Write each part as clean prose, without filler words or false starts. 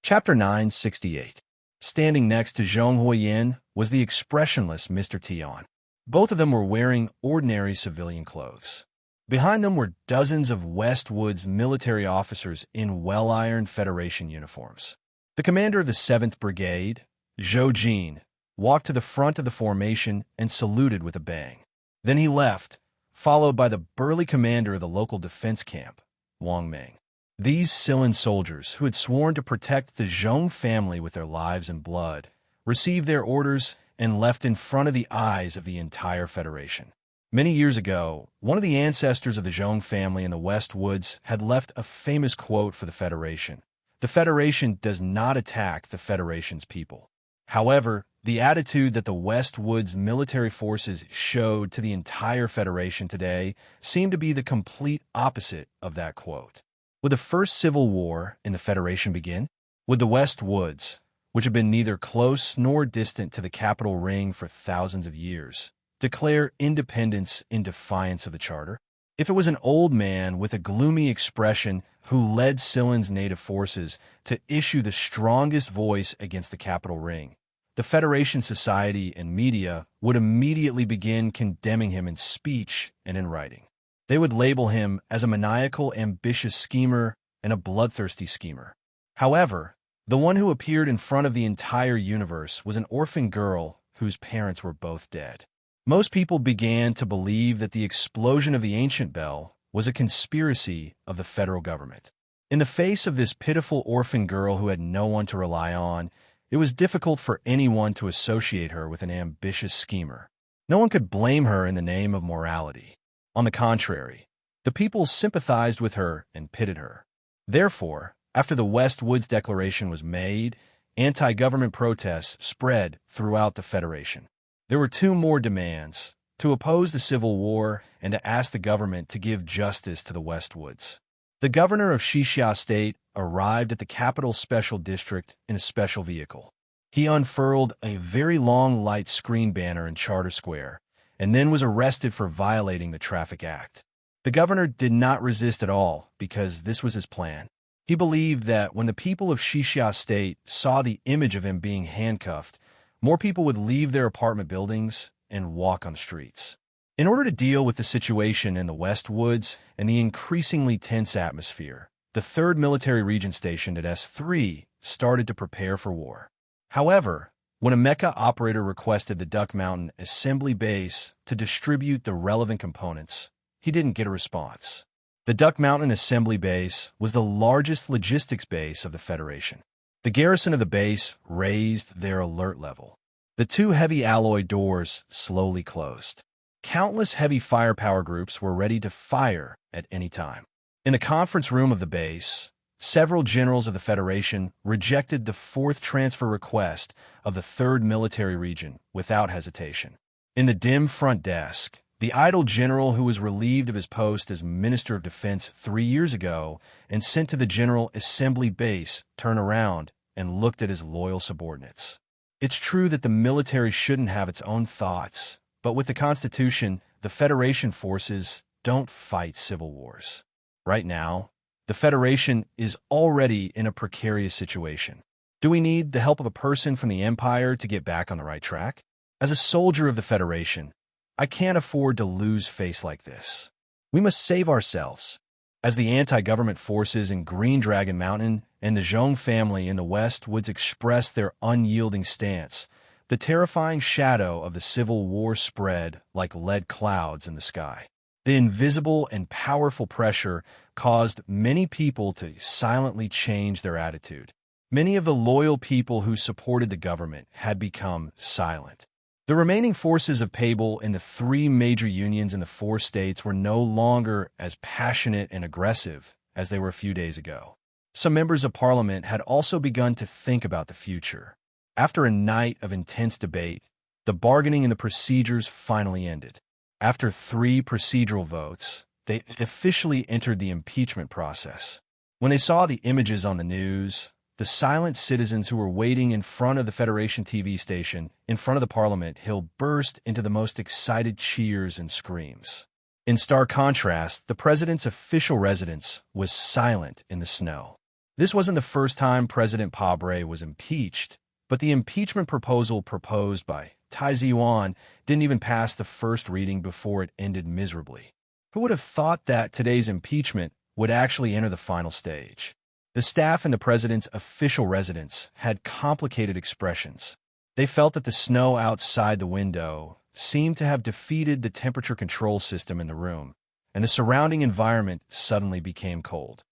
Chapter 968. Standing next to Zhong Huiyin was the expressionless Mr. Tian. Both of them were wearing ordinary civilian clothes. Behind them were dozens of Westwood's military officers in well-ironed Federation uniforms. The commander of the 7th Brigade, Zhou Jin, walked to the front of the formation and saluted with a bang. Then he left, followed by the burly commander of the local defense camp, Wang Meng. These Silan soldiers, who had sworn to protect the Zhong family with their lives and blood, received their orders and left in front of the eyes of the entire Federation. Many years ago, one of the ancestors of the Zhong family in the Westwoods had left a famous quote for the Federation. The Federation does not attack the Federation's people. However, the attitude that the Westwoods military forces showed to the entire Federation today seemed to be the complete opposite of that quote. Would the first civil war in the Federation begin? Would the Westwoods, which had been neither close nor distant to the capital ring for thousands of years, declare independence in defiance of the Charter? If it was an old man with a gloomy expression who led Silan's native forces to issue the strongest voice against the capital ring, the Federation society and media would immediately begin condemning him in speech and in writing. They would label him as a maniacal, ambitious schemer and a bloodthirsty schemer. However, the one who appeared in front of the entire universe was an orphan girl whose parents were both dead. Most people began to believe that the explosion of the ancient bell was a conspiracy of the federal government. In the face of this pitiful orphan girl who had no one to rely on, it was difficult for anyone to associate her with an ambitious schemer. No one could blame her in the name of morality. On the contrary, the people sympathized with her and pitied her. Therefore, after the Westwoods Declaration was made, anti-government protests spread throughout the Federation. There were two more demands: to oppose the Civil War and to ask the government to give justice to the Westwoods. The governor of Xixia State arrived at the capital special district in a special vehicle. He unfurled a very long light screen banner in Charter Square, and then was arrested for violating the Traffic Act. The governor did not resist at all because this was his plan. He believed that when the people of Xixia State saw the image of him being handcuffed, more people would leave their apartment buildings and walk on the streets. In order to deal with the situation in the Westwoods and the increasingly tense atmosphere, the 3rd Military Region stationed at S3 started to prepare for war. However, when a mecha operator requested the Duck Mountain Assembly Base to distribute the relevant components, he didn't get a response. The Duck Mountain Assembly Base was the largest logistics base of the Federation. The garrison of the base raised their alert level. The 2 heavy alloy doors slowly closed. Countless heavy firepower groups were ready to fire at any time. In the conference room of the base, several generals of the Federation rejected the 4th transfer request of the 3rd Military Region without hesitation. In the dim front desk, the idle general who was relieved of his post as Minister of Defense 3 years ago and sent to the General Assembly Base turned around and looked at his loyal subordinates. It's true that the military shouldn't have its own thoughts, but with the Constitution, the Federation forces don't fight civil wars. Right now, the Federation is already in a precarious situation. Do we need the help of a person from the Empire to get back on the right track? As a soldier of the Federation, I can't afford to lose face like this. We must save ourselves. As the anti-government forces in Green Dragon Mountain and the Zhong family in the Westwoods expressed their unyielding stance, the terrifying shadow of the Civil War spread like lead clouds in the sky. The invisible and powerful pressure caused many people to silently change their attitude. Many of the loyal people who supported the government had become silent. The remaining forces of Pable in the 3 major unions in the 4 states were no longer as passionate and aggressive as they were a few days ago. Some members of Parliament had also begun to think about the future. After a night of intense debate, the bargaining and the procedures finally ended. After 3 procedural votes, they officially entered the impeachment process. When they saw the images on the news, the silent citizens who were waiting in front of the Federation TV station, in front of the Parliament Hill, burst into the most excited cheers and screams. In stark contrast, the president's official residence was silent in the snow. This wasn't the first time President Pabre was impeached, but the impeachment proposal proposed by Tai Ziwan didn't even pass the first reading before it ended miserably. Who would have thought that today's impeachment would actually enter the final stage? The staff in the president's official residence had complicated expressions. They felt that the snow outside the window seemed to have defeated the temperature control system in the room, and the surrounding environment suddenly became cold.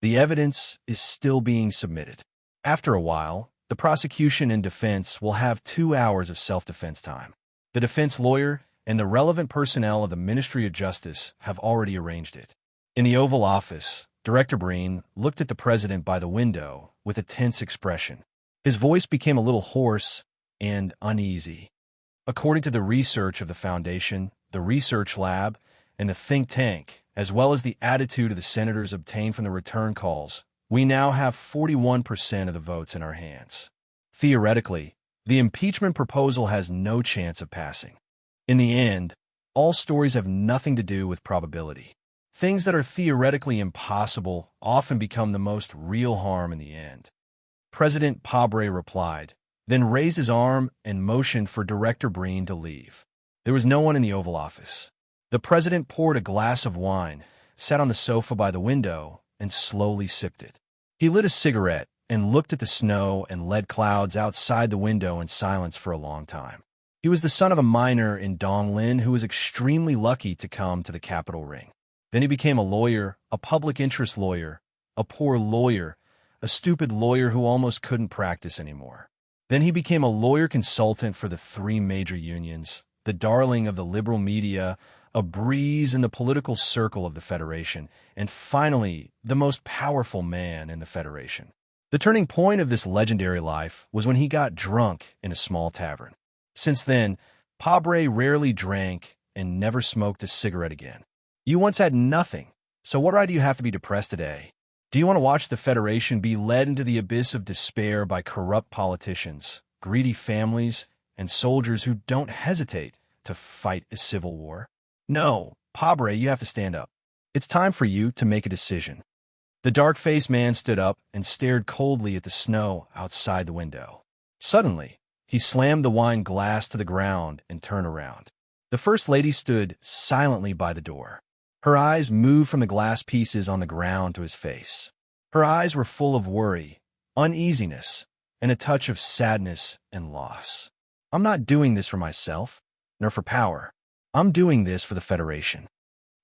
The evidence is still being submitted. After a while, the prosecution and defense will have 2 hours of self-defense time. The defense lawyer and the relevant personnel of the Ministry of Justice have already arranged it. In the Oval Office, Director Breen looked at the president by the window with a tense expression. His voice became a little hoarse and uneasy. According to the research of the Foundation, the research lab, and the think tank, as well as the attitude of the senators obtained from the return calls, we now have 41% of the votes in our hands. Theoretically, the impeachment proposal has no chance of passing. In the end, all stories have nothing to do with probability. Things that are theoretically impossible often become the most real harm in the end. President Pabre replied, then raised his arm and motioned for Director Breen to leave. There was no one in the Oval Office. The president poured a glass of wine, sat on the sofa by the window, and slowly sipped it. He lit a cigarette and looked at the snow and lead clouds outside the window in silence for a long time. He was the son of a miner in Donglin who was extremely lucky to come to the Capitol Ring. Then he became a lawyer, a public interest lawyer, a poor lawyer, a stupid lawyer who almost couldn't practice anymore. Then he became a lawyer consultant for the 3 major unions, the darling of the liberal media, a breeze in the political circle of the Federation, and finally, the most powerful man in the Federation. The turning point of this legendary life was when he got drunk in a small tavern. Since then, Pabre rarely drank and never smoked a cigarette again. You once had nothing, so what right do you have to be depressed today? Do you want to watch the Federation be led into the abyss of despair by corrupt politicians, greedy families, and soldiers who don't hesitate to fight a civil war? No, Pabre, you have to stand up. It's time for you to make a decision. The dark-faced man stood up and stared coldly at the snow outside the window. Suddenly, he slammed the wine glass to the ground and turned around. The First Lady stood silently by the door. Her eyes moved from the glass pieces on the ground to his face. Her eyes were full of worry, uneasiness, and a touch of sadness and loss. I'm not doing this for myself, nor for power. I'm doing this for the Federation.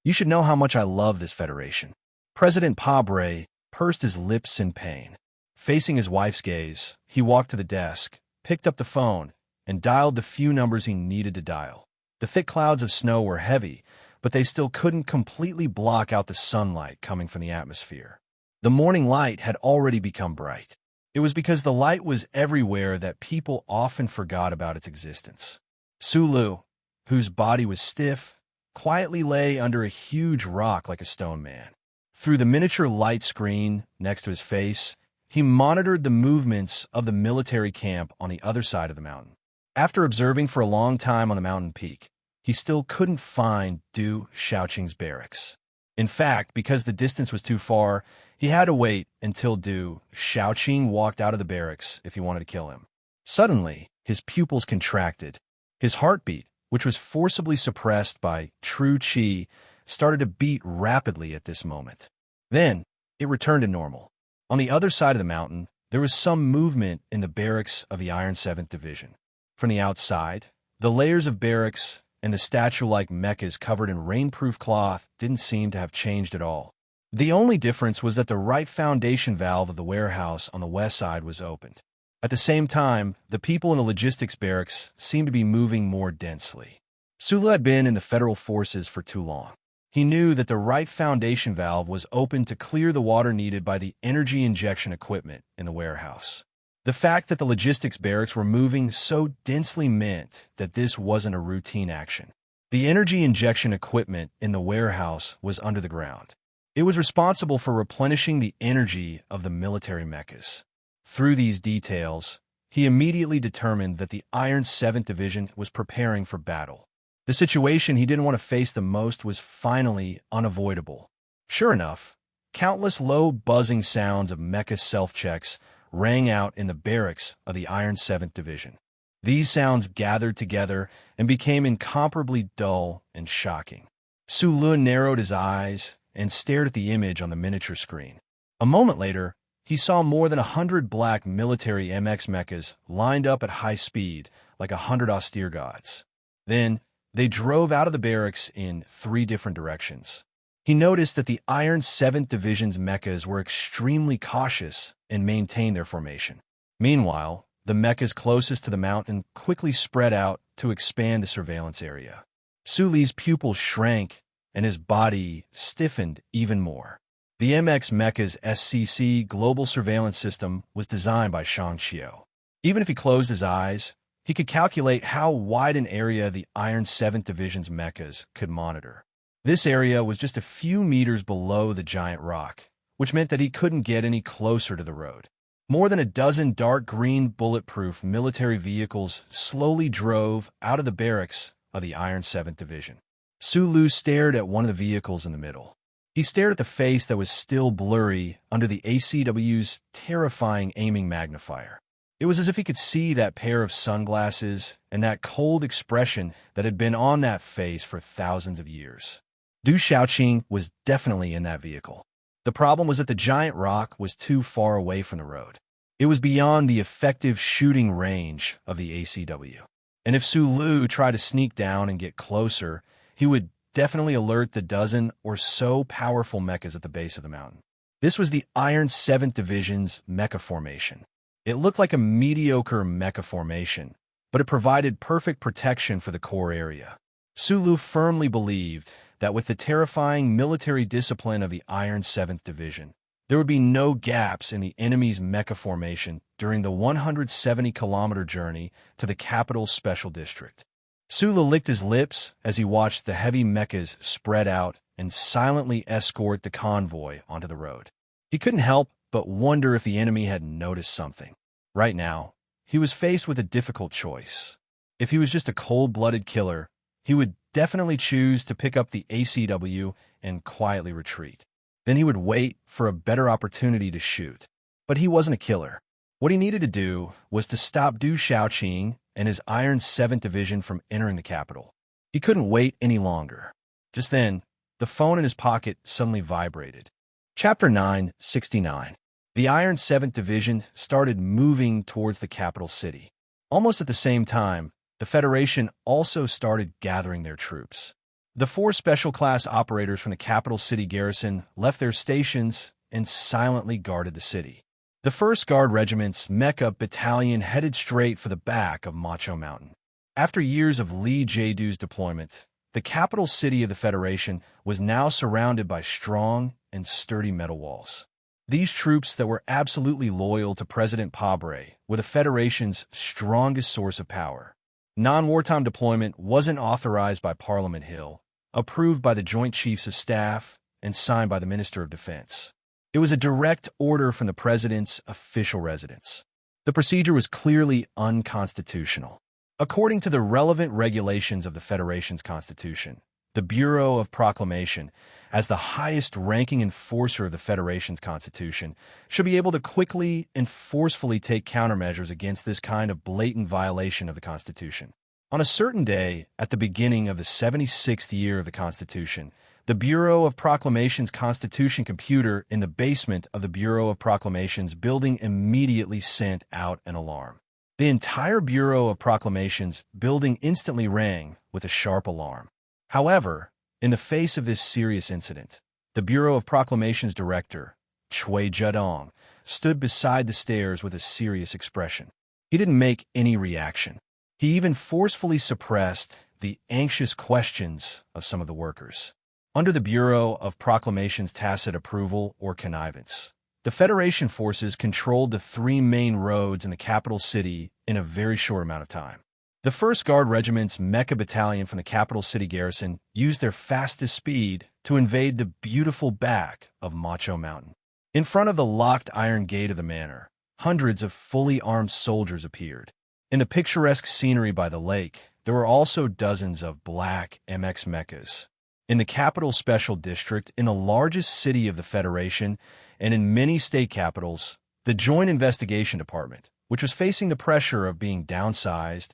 You should know how much I love this Federation. President Pabre pursed his lips in pain. Facing his wife's gaze, he walked to the desk, picked up the phone, and dialed the few numbers he needed to dial. The thick clouds of snow were heavy, but they still couldn't completely block out the sunlight coming from the atmosphere. The morning light had already become bright. It was because the light was everywhere that people often forgot about its existence. Sulu, whose body was stiff, quietly lay under a huge rock like a stone man. Through the miniature light screen next to his face, he monitored the movements of the military camp on the other side of the mountain. After observing for a long time on the mountain peak, he still couldn't find Du Shaoqing's barracks. In fact, because the distance was too far, he had to wait until Du Shaoqing walked out of the barracks if he wanted to kill him. Suddenly, his pupils contracted. His heartbeat, which was forcibly suppressed by true qi, started to beat rapidly at this moment. Then, it returned to normal. On the other side of the mountain, there was some movement in the barracks of the Iron 7th Division. From the outside, the layers of barracks and the statue-like mechas covered in rainproof cloth didn't seem to have changed at all. The only difference was that the right foundation valve of the warehouse on the west side was opened. At the same time, the people in the logistics barracks seemed to be moving more densely. Sulu had been in the federal forces for too long. He knew that the right foundation valve was open to clear the water needed by the energy injection equipment in the warehouse. The fact that the logistics barracks were moving so densely meant that this wasn't a routine action. The energy injection equipment in the warehouse was under the ground. It was responsible for replenishing the energy of the military mechas. Through these details, he immediately determined that the Iron 7th Division was preparing for battle. The situation he didn't want to face the most was finally unavoidable. Sure enough, Countless low, buzzing sounds of mecha self-checks rang out in the barracks of the Iron 7th Division. These sounds gathered together and became incomparably dull and shocking. Su Lun narrowed his eyes and stared at the image on the miniature screen. A moment later, he saw more than 100 black military MX mechas lined up at high speed like 100 austere gods. Then, they drove out of the barracks in 3 different directions. He noticed that the Iron 7th Division's mechas were extremely cautious and maintained their formation. Meanwhile, the mechas closest to the mountain quickly spread out to expand the surveillance area. Su Li's pupils shrank and his body stiffened even more. The MX Mecha's SCC global surveillance system was designed by Shang Xiao. Even if he closed his eyes, he could calculate how wide an area the Iron 7th Division's mechas could monitor. This area was just a few meters below the giant rock, which meant that he couldn't get any closer to the road. More than a dozen dark green bulletproof military vehicles slowly drove out of the barracks of the Iron 7th Division. Su Lu stared at one of the vehicles in the middle. He stared at the face that was still blurry under the ACW's terrifying aiming magnifier. It was as if he could see that pair of sunglasses and that cold expression that had been on that face for thousands of years. Du Xiaoqing was definitely in that vehicle. The problem was that the giant rock was too far away from the road. It was beyond the effective shooting range of the ACW. And if Su Lu tried to sneak down and get closer, he would definitely alert the dozen or so powerful mechas at the base of the mountain. This was the Iron 7th Division's mecha formation. It looked like a mediocre mecha formation, but it provided perfect protection for the core area. Su Lu firmly believed that with the terrifying military discipline of the Iron 7th Division, there would be no gaps in the enemy's mecha formation during the 170-kilometer journey to the capital's special district. Su Lu licked his lips as he watched the heavy mechas spread out and silently escort the convoy onto the road. He couldn't help but wonder if the enemy had noticed something. Right now, he was faced with a difficult choice. If he was just a cold-blooded killer, he would definitely choose to pick up the ACW and quietly retreat. Then he would wait for a better opportunity to shoot. But he wasn't a killer. What he needed to do was to stop Du Xiaoqing and his Iron 7th Division from entering the capital. He couldn't wait any longer. Just then, the phone in his pocket suddenly vibrated. Chapter 969. The Iron 7th Division started moving towards the capital city. Almost at the same time, the Federation also started gathering their troops. The 4 special class operators from the capital city garrison left their stations and silently guarded the city. The 1st Guard Regiment's mecha battalion headed straight for the back of Macho Mountain. After years of Li Jiedu's deployment, the capital city of the Federation was now surrounded by strong and sturdy metal walls. These troops that were absolutely loyal to President Pabre were the Federation's strongest source of power. Non-wartime deployment wasn't authorized by Parliament Hill, approved by the Joint Chiefs of Staff, and signed by the Minister of Defense. It was a direct order from the President's official residence. The procedure was clearly unconstitutional. According to the relevant regulations of the Federation's Constitution, the Bureau of Proclamation, as the highest-ranking enforcer of the Federation's Constitution, should be able to quickly and forcefully take countermeasures against this kind of blatant violation of the Constitution. On a certain day, at the beginning of the 76th year of the Constitution, the Bureau of Proclamation's Constitution computer in the basement of the Bureau of Proclamation's building immediately sent out an alarm. The entire Bureau of Proclamation's building instantly rang with a sharp alarm. However, in the face of this serious incident, the Bureau of Proclamation's director, Cui Zhedong, stood beside the stairs with a serious expression. He didn't make any reaction. He even forcefully suppressed the anxious questions of some of the workers. Under the Bureau of Proclamation's tacit approval or connivance, the Federation forces controlled the 3 main roads in the capital city in a very short amount of time. The 1st Guard Regiment's mecha battalion from the capital city garrison used their fastest speed to invade the beautiful back of Macho Mountain. In front of the locked iron gate of the manor, hundreds of fully armed soldiers appeared. In the picturesque scenery by the lake, there were also dozens of black MX mechas. In the Capital Special District, in the largest city of the Federation, and in many state capitals, the Joint Investigation Department, which was facing the pressure of being downsized,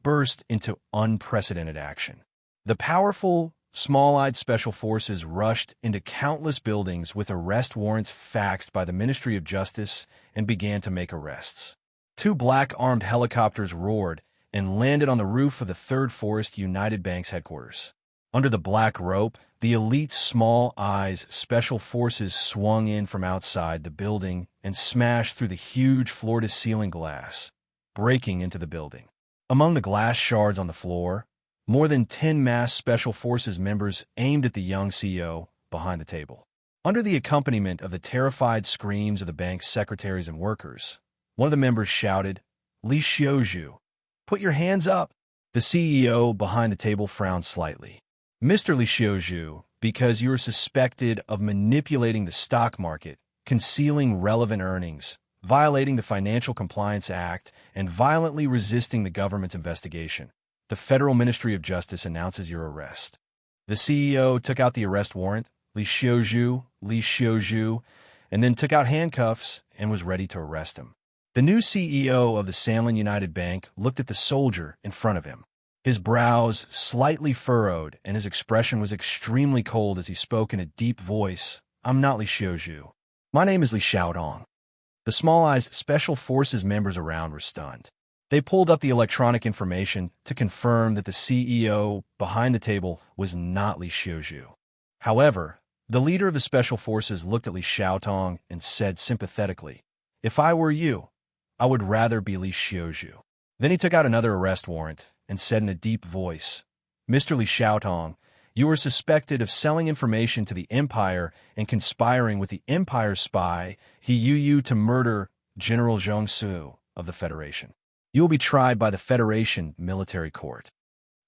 burst into unprecedented action. The powerful, small-eyed special forces rushed into countless buildings with arrest warrants faxed by the Ministry of Justice and began to make arrests. 2 black armed helicopters roared and landed on the roof of the 3rd Forest United Bank's headquarters. Under the black rope, the elite Small Eyes Special Forces swung in from outside the building and smashed through the huge floor-to-ceiling glass, breaking into the building. Among the glass shards on the floor, more than 10 masked Special Forces members aimed at the young CEO behind the table. Under the accompaniment of the terrified screams of the bank's secretaries and workers, one of the members shouted, "Li Xiuzhu, put your hands up!" The CEO behind the table frowned slightly. "Mr. Li Xiuzhu, because you are suspected of manipulating the stock market, concealing relevant earnings, violating the Financial Compliance Act, and violently resisting the government's investigation. The Federal Ministry of Justice announces your arrest." The CEO took out the arrest warrant, Li Xiuzhu, and then took out handcuffs and was ready to arrest him. The new CEO of the Sanlin United Bank looked at the soldier in front of him. His brows slightly furrowed, and his expression was extremely cold as he spoke in a deep voice. "I'm not Li Xiuzhu. My name is Li Xiaodong." The Small-Eyes Special Forces members around were stunned. They pulled up the electronic information to confirm that the CEO behind the table was not Li Xiuzhu. However, the leader of the Special Forces looked at Li Xiaotong and said sympathetically, "If I were you, I would rather be Li Xiuzhu." Then he took out another arrest warrant and said in a deep voice, "Mr. Li Xiaotong, you are suspected of selling information to the Empire and conspiring with the Empire's spy, He Yu, to murder General Zhong Su of the Federation. You will be tried by the Federation Military Court."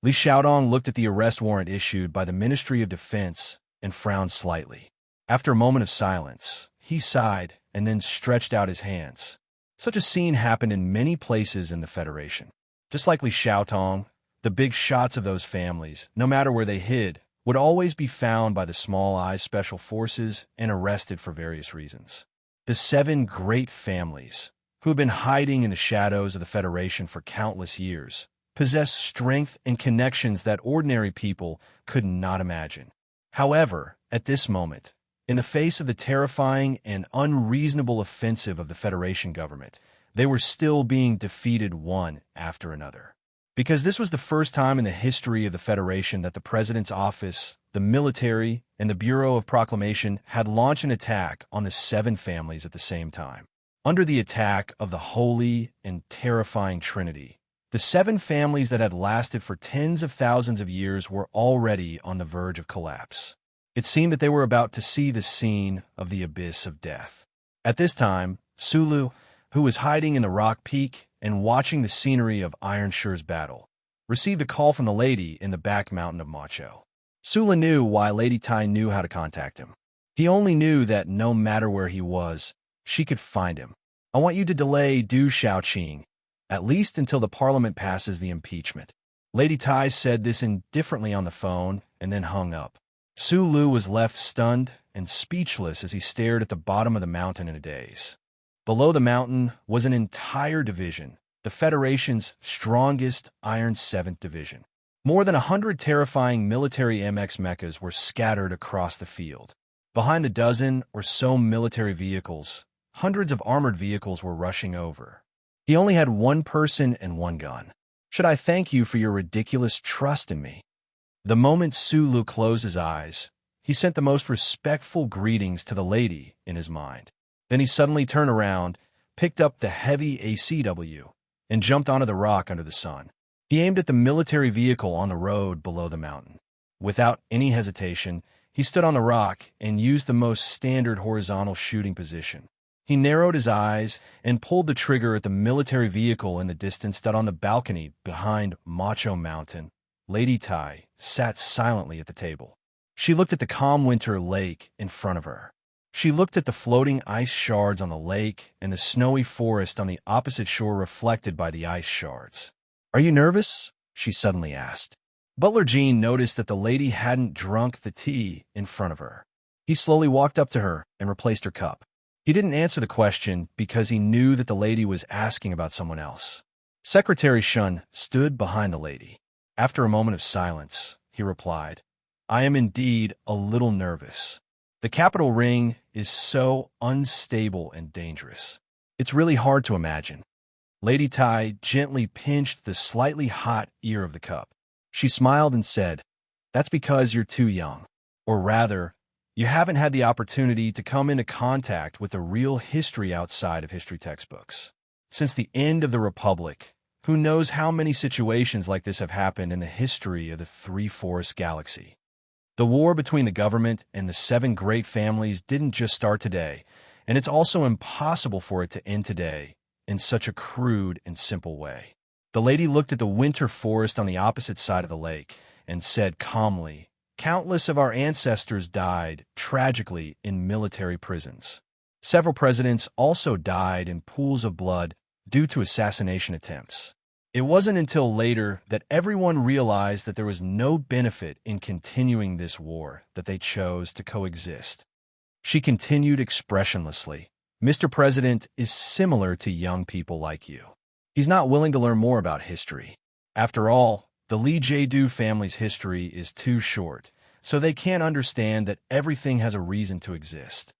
Li Xiaodong looked at the arrest warrant issued by the Ministry of Defense and frowned slightly. After a moment of silence, he sighed and then stretched out his hands. Such a scene happened in many places in the Federation. Just like Li Xiaotong, the big shots of those families, no matter where they hid, would always be found by the Small Eyes Special Forces and arrested for various reasons. The 7 great families, who had been hiding in the shadows of the Federation for countless years, possessed strength and connections that ordinary people could not imagine. However, at this moment, in the face of the terrifying and unreasonable offensive of the Federation government, they were still being defeated one after another. Because this was the first time in the history of the Federation that the President's office, the military, and the Bureau of Proclamation had launched an attack on the 7 families at the same time. Under the attack of the holy and terrifying Trinity, the 7 families that had lasted for tens of thousands of years were already on the verge of collapse. It seemed that they were about to see the scene of the abyss of death. At this time, Sulu, who was hiding in the rock peak and watching the scenery of Iron Sure's battle, received a call from the lady in the back mountain of Macho. Sula knew why Lady Tai knew how to contact him. He only knew that no matter where he was, she could find him. "I want you to delay Du Shaoqing, at least until the Parliament passes the impeachment." Lady Tai said this indifferently on the phone and then hung up. Sulu was left stunned and speechless as he stared at the bottom of the mountain in a daze. Below the mountain was an entire division, the Federation's strongest Iron 7th Division. More than 100 terrifying military MX mechas were scattered across the field. Behind the dozen or so military vehicles, hundreds of armored vehicles were rushing over. He only had 1 person and 1 gun. "Should I thank you for your ridiculous trust in me?" The moment Sulu closed his eyes, he sent the most respectful greetings to the lady in his mind. Then he suddenly turned around, picked up the heavy ACW, and jumped onto the rock under the sun. He aimed at the military vehicle on the road below the mountain. Without any hesitation, he stood on the rock and used the most standard horizontal shooting position. He narrowed his eyes and pulled the trigger at the military vehicle in the distance that on the balcony behind Macho Mountain. Lady Tai sat silently at the table. She looked at the calm winter lake in front of her. She looked at the floating ice shards on the lake and the snowy forest on the opposite shore reflected by the ice shards. "Are you nervous?" she suddenly asked. Butler Jean noticed that the lady hadn't drunk the tea in front of her. He slowly walked up to her and replaced her cup. He didn't answer the question because he knew that the lady was asking about someone else. Secretary Shun stood behind the lady. After a moment of silence, he replied, "I am indeed a little nervous. The capital ring is so unstable and dangerous. It's really hard to imagine." Lady Tai gently pinched the slightly hot ear of the cup. She smiled and said, "That's because you're too young. Or rather, you haven't had the opportunity to come into contact with the real history outside of history textbooks. Since the end of the Republic, who knows how many situations like this have happened in the history of the Three Forest Galaxy. The war between the government and the seven great families didn't just start today, and it's also impossible for it to end today in such a crude and simple way." The lady looked at the winter forest on the opposite side of the lake and said calmly, "Countless of our ancestors died tragically in military prisons. Several presidents also died in pools of blood due to assassination attempts. It wasn't until later that everyone realized that there was no benefit in continuing this war that they chose to coexist." She continued expressionlessly, "Mr. President is similar to young people like you. He's not willing to learn more about history. After all, the Lee Jae-do family's history is too short, so they can't understand that everything has a reason to exist."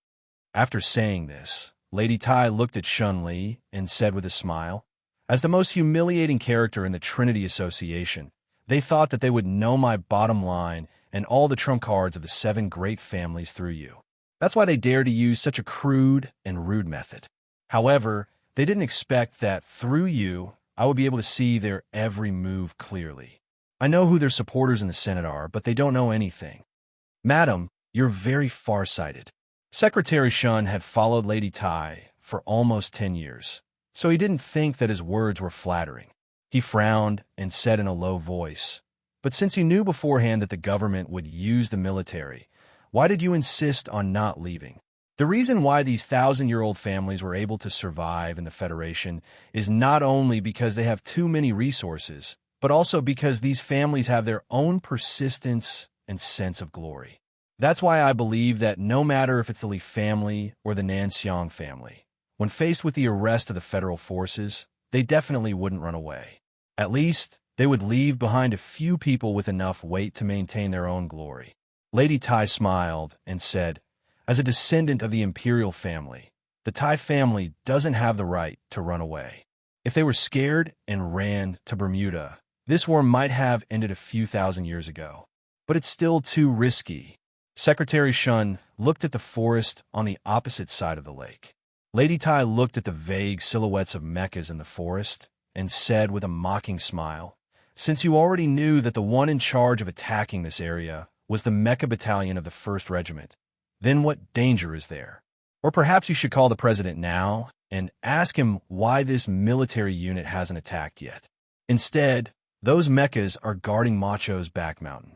After saying this, Lady Tai looked at Shun Li and said with a smile, "As the most humiliating character in the Trinity Association, they thought that they would know my bottom line and all the trump cards of the seven great families through you. That's why they dared to use such a crude and rude method. However, they didn't expect that through you, I would be able to see their every move clearly. I know who their supporters in the Senate are, but they don't know anything. Madam, you're very far-sighted." Secretary Shun had followed Lady Tai for almost 10 years, so he didn't think that his words were flattering. He frowned and said in a low voice, "But since you knew beforehand that the government would use the military, why did you insist on not leaving? The reason why these 1,000-year-old families were able to survive in the Federation is not only because they have too many resources, but also because these families have their own persistence and sense of glory. That's why I believe that no matter if it's the Li family or the Nanxiang family, when faced with the arrest of the federal forces, they definitely wouldn't run away. At least, they would leave behind a few people with enough weight to maintain their own glory." Lady Tai smiled and said, "As a descendant of the imperial family, the Tai family doesn't have the right to run away. If they were scared and ran to Bermuda, this war might have ended a few thousand years ago. But it's still too risky." Secretary Shun looked at the forest on the opposite side of the lake. Lady Tai looked at the vague silhouettes of mechas in the forest and said with a mocking smile, "Since you already knew that the one in charge of attacking this area was the Mecha Battalion of the 1st Regiment, then what danger is there? Or perhaps you should call the president now and ask him why this military unit hasn't attacked yet. Instead, those mechas are guarding Macho's back mountain."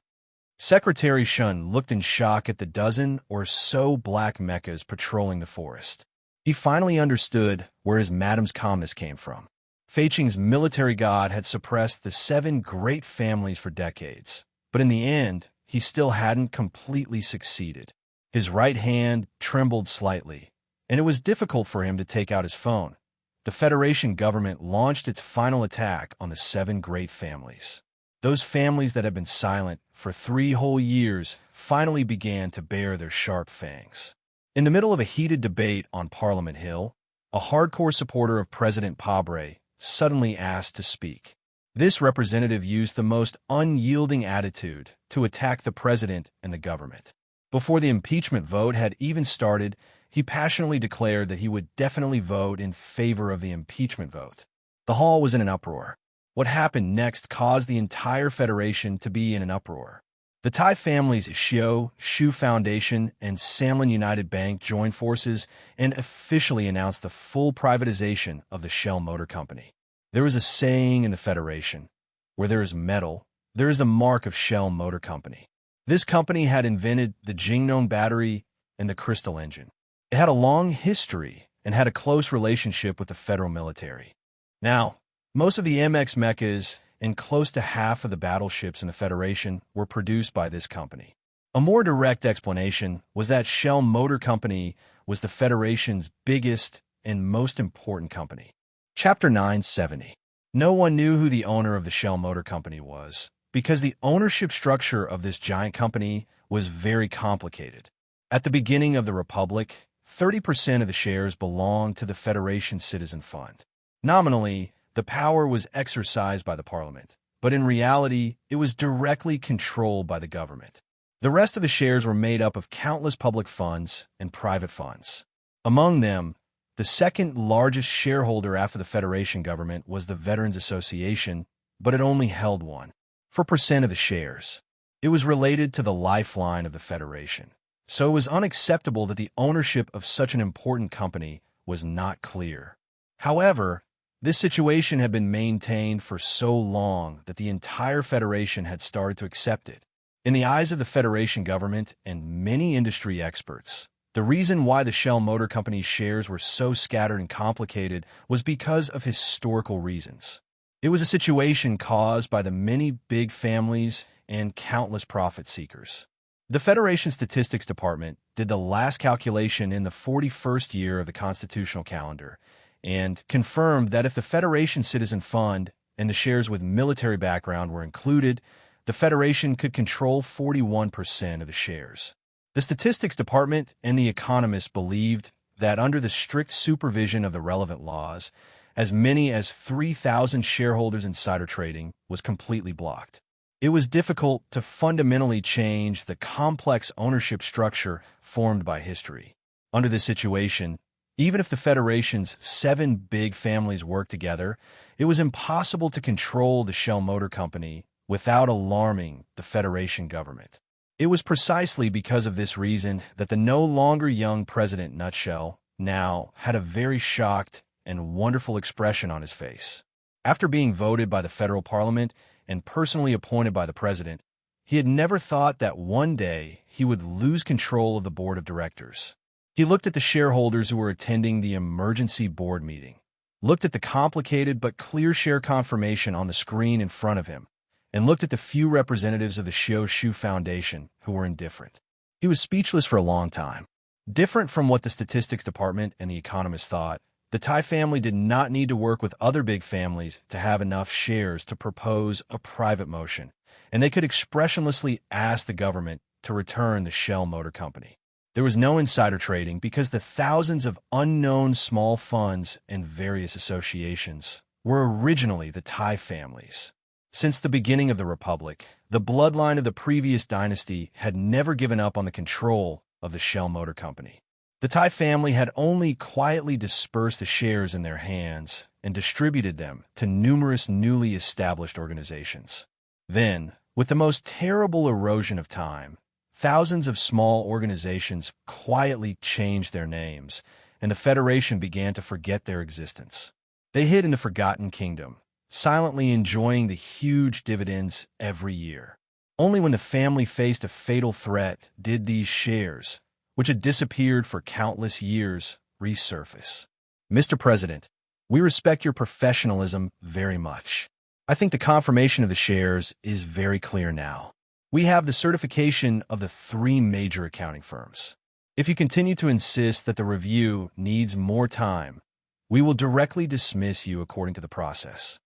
Secretary Shun looked in shock at the dozen or so black mechas patrolling the forest. He finally understood where his madam's calmness came from. Feiqing's military god had suppressed the seven great families for decades, but in the end, he still hadn't completely succeeded. His right hand trembled slightly, and it was difficult for him to take out his phone. The Federation government launched its final attack on the seven great families. Those families that had been silent for 3 whole years finally began to bare their sharp fangs. In the middle of a heated debate on Parliament Hill, a hardcore supporter of President Pabre suddenly asked to speak. This representative used the most unyielding attitude to attack the president and the government. Before the impeachment vote had even started, he passionately declared that he would definitely vote in favor of the impeachment vote. The hall was in an uproar. What happened next caused the entire Federation to be in an uproar. The Tai family's Xiao Shu Foundation and Sanlin United Bank joined forces and officially announced the full privatization of the Shell Motor Company. There was a saying in the Federation, "Where there is metal, there is the mark of Shell Motor Company." This company had invented the Jingnon battery and the crystal engine. It had a long history and had a close relationship with the federal military. Now, most of the MX mechas and close to half of the battleships in the Federation were produced by this company. A more direct explanation was that Shell Motor Company was the Federation's biggest and most important company. Chapter 970. No one knew who the owner of the Shell Motor Company was, because the ownership structure of this giant company was very complicated. At the beginning of the Republic, 30% of the shares belonged to the Federation Citizen Fund. Nominally, the power was exercised by the Parliament, but in reality, it was directly controlled by the government. The rest of the shares were made up of countless public funds and private funds. Among them, the second largest shareholder after the Federation government was the Veterans Association, but it only held 1% of the shares. It was related to the lifeline of the Federation, so it was unacceptable that the ownership of such an important company was not clear. However, this situation had been maintained for so long that the entire Federation had started to accept it. In the eyes of the Federation government and many industry experts, the reason why the Shell Motor Company's shares were so scattered and complicated was because of historical reasons. It was a situation caused by the many big families and countless profit seekers. The Federation Statistics Department did the last calculation in the 41st year of the constitutional calendar and confirmed that if the Federation Citizen Fund and the shares with military background were included, the Federation could control 41% of the shares. The Statistics Department and the economists believed that under the strict supervision of the relevant laws, as many as 3,000 shareholders insider trading was completely blocked. It was difficult to fundamentally change the complex ownership structure formed by history. Under this situation, even if the Federation's 7 big families worked together, it was impossible to control the Shell Motor Company without alarming the Federation government. It was precisely because of this reason that the no longer young President Nutshell now had a very shocked and wonderful expression on his face. After being voted by the federal parliament and personally appointed by the president, he had never thought that one day he would lose control of the board of directors. He looked at the shareholders who were attending the emergency board meeting, looked at the complicated but clear share confirmation on the screen in front of him, and looked at the few representatives of the Shio Shu Foundation who were indifferent. He was speechless for a long time. Different from what the Statistics Department and the economists thought, the Tai family did not need to work with other big families to have enough shares to propose a private motion, and they could expressionlessly ask the government to return the Shell Motor Company. There was no insider trading because the thousands of unknown small funds and various associations were originally the Tai families. Since the beginning of the Republic, the bloodline of the previous dynasty had never given up on the control of the Shell Motor Company. The Tai family had only quietly dispersed the shares in their hands and distributed them to numerous newly established organizations. Then, with the most terrible erosion of time, thousands of small organizations quietly changed their names, and the Federation began to forget their existence. They hid in the Forgotten Kingdom, silently enjoying the huge dividends every year. Only when the family faced a fatal threat did these shares, which had disappeared for countless years, resurface. Mr. President, we respect your professionalism very much. I think the confirmation of the shares is very clear now. We have the certification of the 3 major accounting firms. If you continue to insist that the review needs more time, we will directly dismiss you according to the process.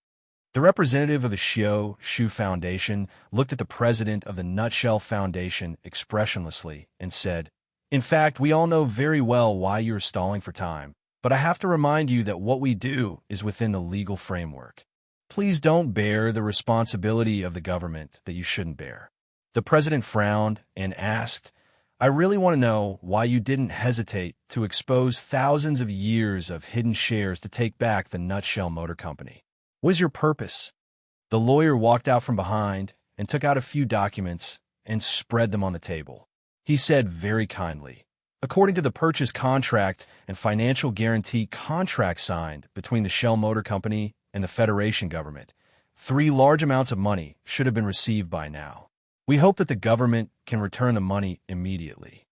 The representative of the Shio Shu Foundation looked at the president of the Nutshell Foundation expressionlessly and said, "In fact, we all know very well why you're stalling for time, but I have to remind you that what we do is within the legal framework. Please don't bear the responsibility of the government that you shouldn't bear." The president frowned and asked, "I really want to know why you didn't hesitate to expose thousands of years of hidden shares to take back the Nutshell Motor Company. What is your purpose?" The lawyer walked out from behind and took out a few documents and spread them on the table. He said very kindly, "According to the purchase contract and financial guarantee contract signed between the Shell Motor Company and the Federation government, 3 large amounts of money should have been received by now. We hope that the government can return the money immediately."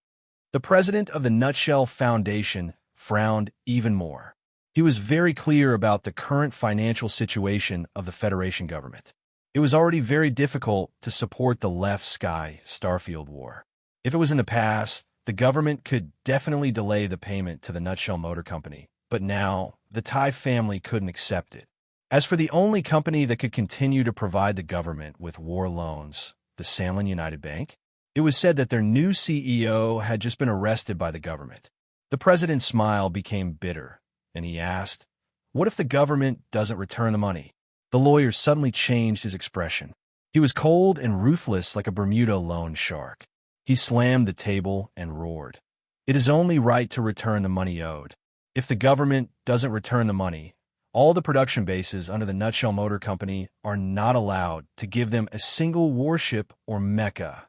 The president of the Nutshell Foundation frowned even more. He was very clear about the current financial situation of the Federation government. It was already very difficult to support the Left Sky Starfield War. If it was in the past, the government could definitely delay the payment to the Nutshell Motor Company, but now the Tai family couldn't accept it. As for the only company that could continue to provide the government with war loans, the Sandlin United Bank, it was said that their new CEO had just been arrested by the government. The president's smile became bitter, and he asked, "What if the government doesn't return the money?" The lawyer suddenly changed his expression. He was cold and ruthless like a Bermuda loan shark. He slammed the table and roared, "It is only right to return the money owed. If the government doesn't return the money, all the production bases under the Nutshell Motor Company are not allowed to give them a single warship or mecha.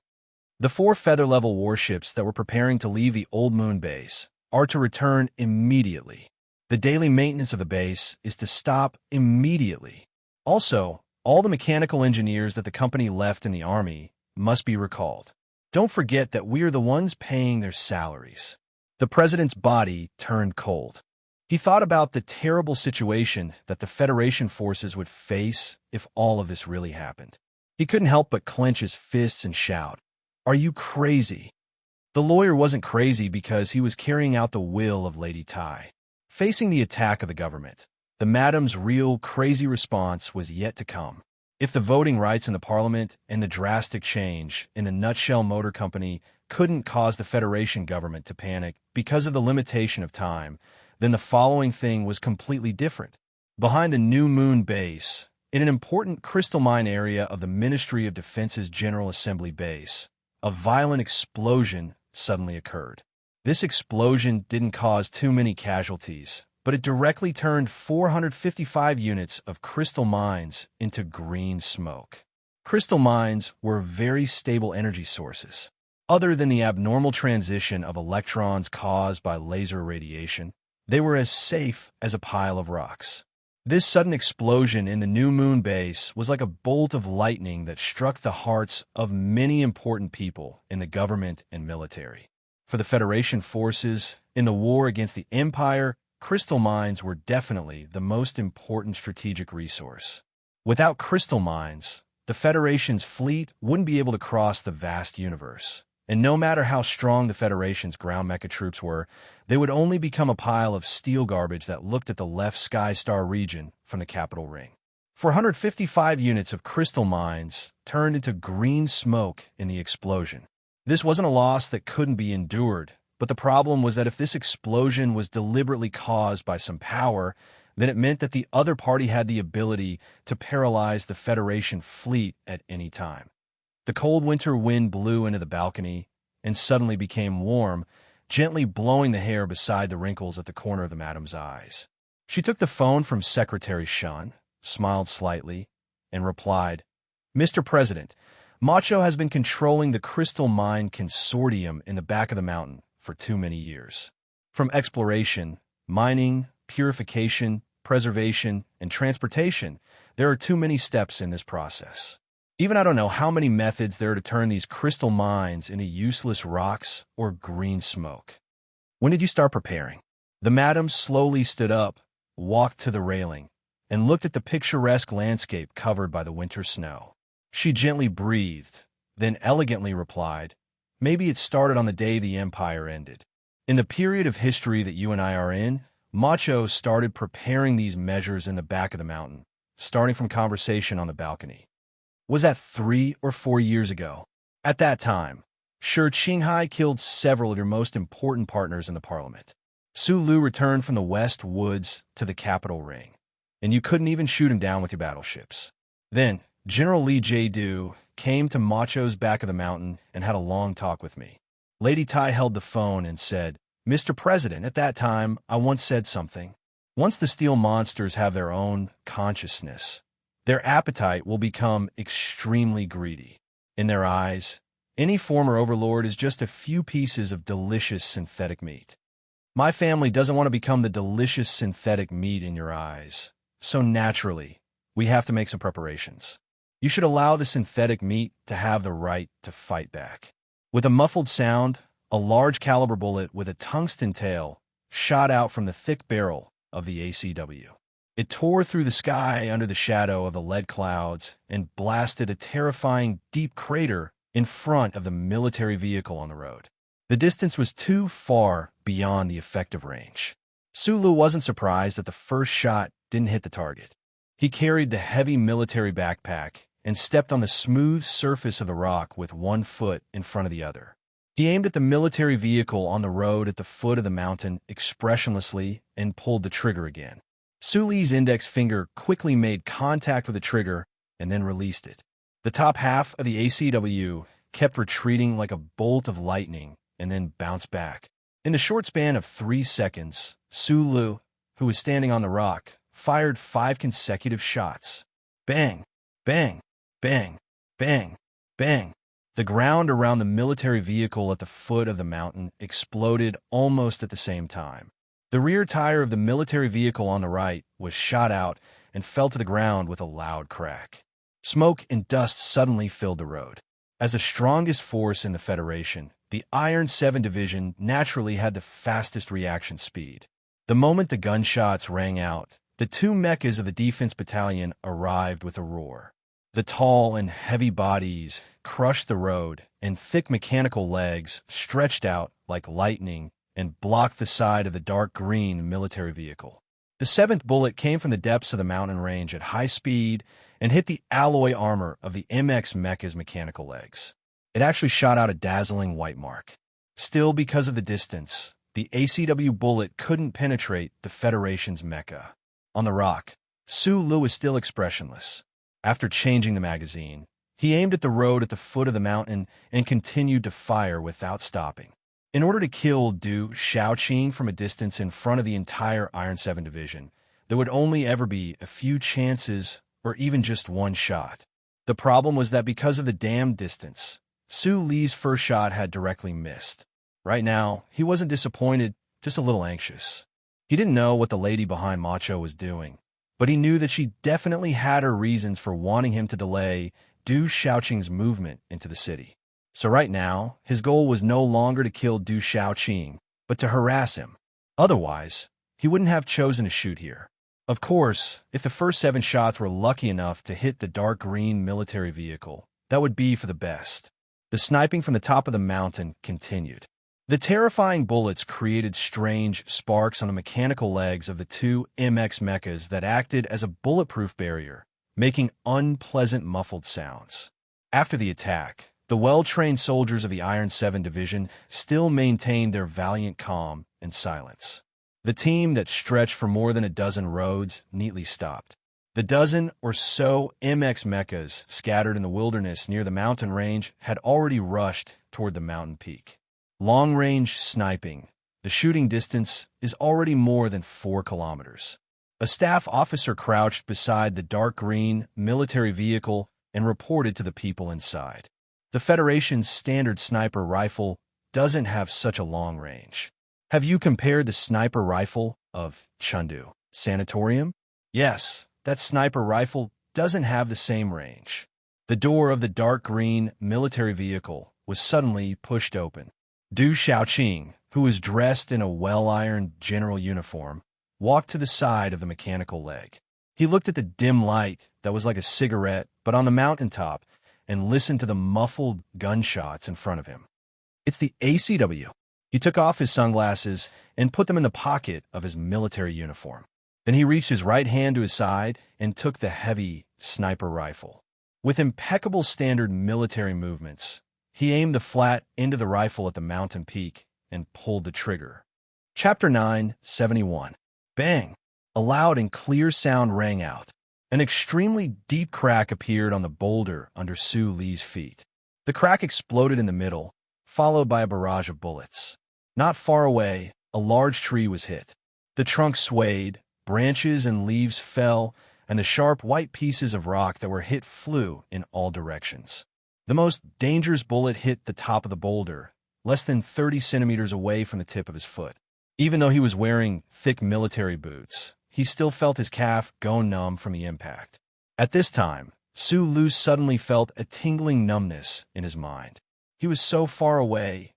The 4 feather-level warships that were preparing to leave the Old Moon base are to return immediately. The daily maintenance of the base is to stop immediately. Also, all the mechanical engineers that the company left in the Army must be recalled. Don't forget that we are the ones paying their salaries." The president's body turned cold. He thought about the terrible situation that the Federation forces would face if all of this really happened. He couldn't help but clench his fists and shout, "Are you crazy?" The lawyer wasn't crazy because he was carrying out the will of Lady Tai. Facing the attack of the government, the madam's real crazy response was yet to come. If the voting rights in the parliament and the drastic change in the Nutshell Motor Company couldn't cause the Federation government to panic because of the limitation of time, then the following thing was completely different. Behind the New Moon base, in an important crystal mine area of the Ministry of Defense's General Assembly base, a violent explosion suddenly occurred. This explosion didn't cause too many casualties, but it directly turned 455 units of crystal mines into green smoke. Crystal mines were very stable energy sources. Other than the abnormal transition of electrons caused by laser radiation, they were as safe as a pile of rocks. This sudden explosion in the New Moon base was like a bolt of lightning that struck the hearts of many important people in the government and military. For the Federation forces, in the war against the Empire, crystal mines were definitely the most important strategic resource. Without crystal mines, the Federation's fleet wouldn't be able to cross the vast universe. And no matter how strong the Federation's ground mecha troops were, they would only become a pile of steel garbage that looked at the left Sky Star region from the capital ring. 455 units of crystal mines turned into green smoke in the explosion. This wasn't a loss that couldn't be endured, but the problem was that if this explosion was deliberately caused by some power, then it meant that the other party had the ability to paralyze the Federation fleet at any time. The cold winter wind blew into the balcony and suddenly became warm, gently blowing the hair beside the wrinkles at the corner of the madam's eyes. She took the phone from Secretary Shun, smiled slightly, and replied, "Mr. President, Macho has been controlling the crystal mine consortium in the back of the mountain for too many years. From exploration, mining, purification, preservation, and transportation, there are too many steps in this process. Even I don't know how many methods there are to turn these crystal mines into useless rocks or green smoke. When did you start preparing?" The madam slowly stood up, walked to the railing, and looked at the picturesque landscape covered by the winter snow. She gently breathed, then elegantly replied, "Maybe it started on the day the Empire ended. In the period of history that you and I are in, Macho started preparing these measures in the back of the mountain, starting from conversation on the balcony. Was that 3 or 4 years ago? At that time, sure, Qinghai killed several of your most important partners in the parliament. Su Lu returned from the West Woods to the capital ring, and you couldn't even shoot him down with your battleships. Then, General Li Jiedu came to Macho's back of the mountain and had a long talk with me. Lady Tai held the phone and said, "Mr. President, at that time, I once said something. Once the steel monsters have their own consciousness, their appetite will become extremely greedy. In their eyes, any former overlord is just a few pieces of delicious synthetic meat. My family doesn't want to become the delicious synthetic meat in your eyes, so naturally, we have to make some preparations. You should allow the synthetic meat to have the right to fight back." With a muffled sound, a large caliber bullet with a tungsten tail shot out from the thick barrel of the ACW. It tore through the sky under the shadow of the lead clouds and blasted a terrifying deep crater in front of the military vehicle on the road. The distance was too far beyond the effective range. Sulu wasn't surprised that the first shot didn't hit the target. He carried the heavy military backpack and stepped on the smooth surface of the rock with one foot in front of the other. He aimed at the military vehicle on the road at the foot of the mountain expressionlessly and pulled the trigger again. Suli's index finger quickly made contact with the trigger and then released it. The top half of the ACW kept retreating like a bolt of lightning and then bounced back. In the short span of 3 seconds, Sulu, who was standing on the rock, fired 5 consecutive shots. Bang, bang, bang, bang, bang. The ground around the military vehicle at the foot of the mountain exploded almost at the same time. The rear tire of the military vehicle on the right was shot out and fell to the ground with a loud crack. Smoke and dust suddenly filled the road. As the strongest force in the Federation, the Iron 7 Division naturally had the fastest reaction speed. The moment the gunshots rang out, the 2 mechas of the defense battalion arrived with a roar. The tall and heavy bodies crushed the road, and thick mechanical legs stretched out like lightning and blocked the side of the dark green military vehicle. The 7th bullet came from the depths of the mountain range at high speed and hit the alloy armor of the MX mecha's mechanical legs. It actually shot out a dazzling white mark. Still, because of the distance, the ACW bullet couldn't penetrate the Federation's mecha. On the rock, Sulu was still expressionless. After changing the magazine, he aimed at the road at the foot of the mountain and continued to fire without stopping. In order to kill Du Shaoqing from a distance in front of the entire Iron 7 Division, there would only ever be a few chances or even just one shot. The problem was that because of the damned distance, Su Li's first shot had directly missed. Right now, he wasn't disappointed, just a little anxious. He didn't know what the lady behind Macho was doing, but he knew that she definitely had her reasons for wanting him to delay Du Shaoqing's movement into the city. So right now, his goal was no longer to kill Du Shaoqing, but to harass him. Otherwise, he wouldn't have chosen to shoot here. Of course, if the first 7 shots were lucky enough to hit the dark green military vehicle, that would be for the best. The sniping from the top of the mountain continued. The terrifying bullets created strange sparks on the mechanical legs of the 2 MX mechas that acted as a bulletproof barrier, making unpleasant muffled sounds. After the attack, the well-trained soldiers of the Iron 7 Division still maintained their valiant calm and silence. The team that stretched for more than a dozen roads neatly stopped. The dozen or so MX mechas scattered in the wilderness near the mountain range had already rushed toward the mountain peak. Long-range sniping. The shooting distance is already more than 4 kilometers. A staff officer crouched beside the dark green military vehicle and reported to the people inside. The Federation's standard sniper rifle doesn't have such a long range. Have you compared the sniper rifle of Chengdu Sanatorium? Yes, that sniper rifle doesn't have the same range. The door of the dark green military vehicle was suddenly pushed open. Du Shaoqing, who was dressed in a well-ironed general uniform, walked to the side of the mechanical leg. He looked at the dim light that was like a cigarette, but on the mountaintop, and listened to the muffled gunshots in front of him. It's the ACW. He took off his sunglasses and put them in the pocket of his military uniform. Then he reached his right hand to his side and took the heavy sniper rifle. With impeccable standard military movements, he aimed the flat end of the rifle at the mountain peak and pulled the trigger. Chapter 971. Bang! A loud and clear sound rang out. An extremely deep crack appeared on the boulder under Su Li's feet. The crack exploded in the middle, followed by a barrage of bullets. Not far away, a large tree was hit. The trunk swayed, branches and leaves fell, and the sharp white pieces of rock that were hit flew in all directions. The most dangerous bullet hit the top of the boulder, less than 30 centimeters away from the tip of his foot. Even though he was wearing thick military boots, he still felt his calf go numb from the impact. At this time, Su Lu suddenly felt a tingling numbness in his mind. He was so far away,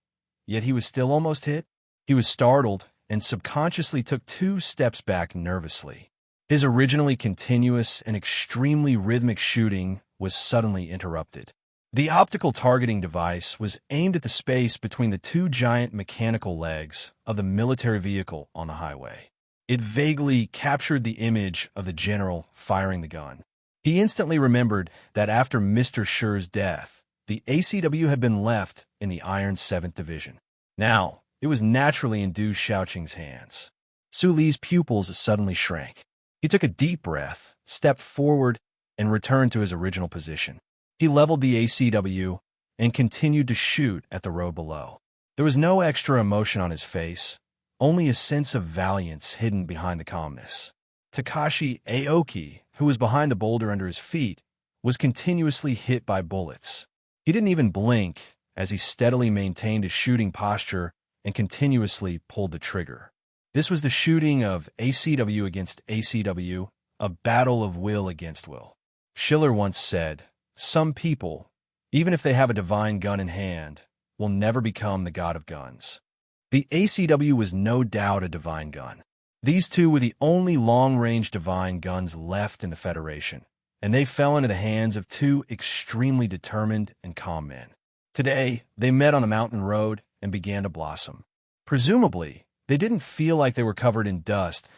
yet he was still almost hit. He was startled and subconsciously took 2 steps back nervously. His originally continuous and extremely rhythmic shooting was suddenly interrupted. The optical targeting device was aimed at the space between the two giant mechanical legs of the military vehicle on the highway. It vaguely captured the image of the general firing the gun. He instantly remembered that after Mr. Schur's death, the ACW had been left in the Iron 7th Division. Now, it was naturally in Du Shaoqing's hands. Su Li's pupils suddenly shrank. He took a deep breath, stepped forward, and returned to his original position. He leveled the ACW and continued to shoot at the road below. There was no extra emotion on his face, only a sense of valiance hidden behind the calmness. Takashi Aoki, who was behind the boulder under his feet, was continuously hit by bullets. He didn't even blink as he steadily maintained his shooting posture and continuously pulled the trigger. This was the shooting of ACW against ACW, a battle of will against will. Schiller once said, "Some people, even if they have a divine gun in hand, will never become the god of guns." The ACW was no doubt a divine gun. These two were the only long-range divine guns left in the Federation, and they fell into the hands of two extremely determined and calm men. Today, they met on the mountain road and began to blossom. Presumably, they didn't feel like they were covered in dust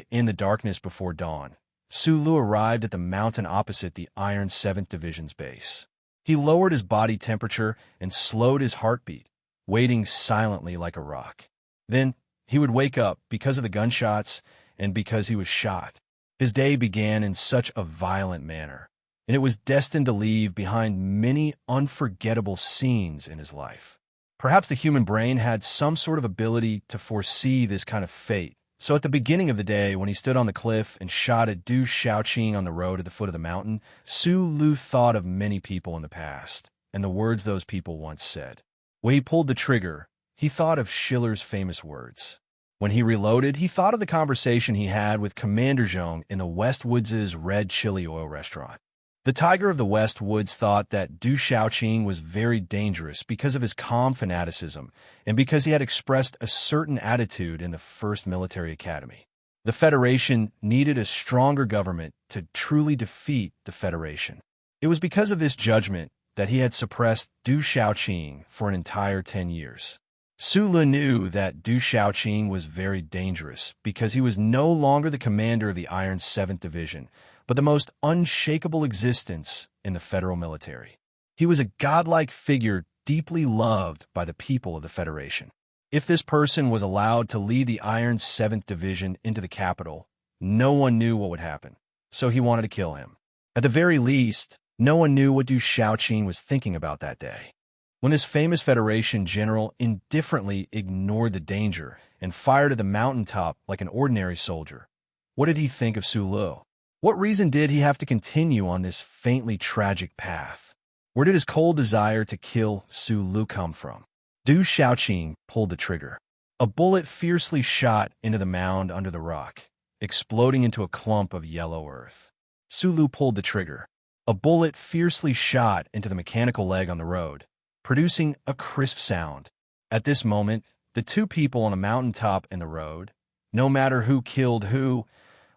in the darkness before dawn. Su Lu arrived at the mountain opposite the Iron 7th Division's base. He lowered his body temperature and slowed his heartbeat, waiting silently like a rock. Then, he would wake up because of the gunshots and because he was shot. His day began in such a violent manner, and it was destined to leave behind many unforgettable scenes in his life. Perhaps the human brain had some sort of ability to foresee this kind of fate. So at the beginning of the day, when he stood on the cliff and shot at Du Shaoqing on the road at the foot of the mountain, Su Lu thought of many people in the past, and the words those people once said. When he pulled the trigger, he thought of Schiller's famous words. When he reloaded, he thought of the conversation he had with Commander Zhong in the West Woods' Red Chili Oil restaurant. The Tiger of the West Woods thought that Du Shaoqing was very dangerous because of his calm fanaticism and because he had expressed a certain attitude in the First Military Academy. The Federation needed a stronger government to truly defeat the Federation. It was because of this judgment that he had suppressed Du Shaoqing for an entire 10 years. Su Lu knew that Du Shaoqing was very dangerous because he was no longer the commander of the Iron 7th Division, but the most unshakable existence in the federal military. He was a godlike figure deeply loved by the people of the Federation. If this person was allowed to lead the Iron 7th Division into the capital, no one knew what would happen, so he wanted to kill him. At the very least, no one knew what Du Shaoqing was thinking about that day. When this famous Federation general indifferently ignored the danger and fired at the mountaintop like an ordinary soldier, what did he think of Su Lu? What reason did he have to continue on this faintly tragic path? Where did his cold desire to kill Su Lu come from? Du Shaoqing pulled the trigger. A bullet fiercely shot into the mound under the rock, exploding into a clump of yellow earth. Su Lu pulled the trigger. A bullet fiercely shot into the mechanical leg on the road, producing a crisp sound. At this moment, the two people on the mountaintop and the road, no matter who killed who,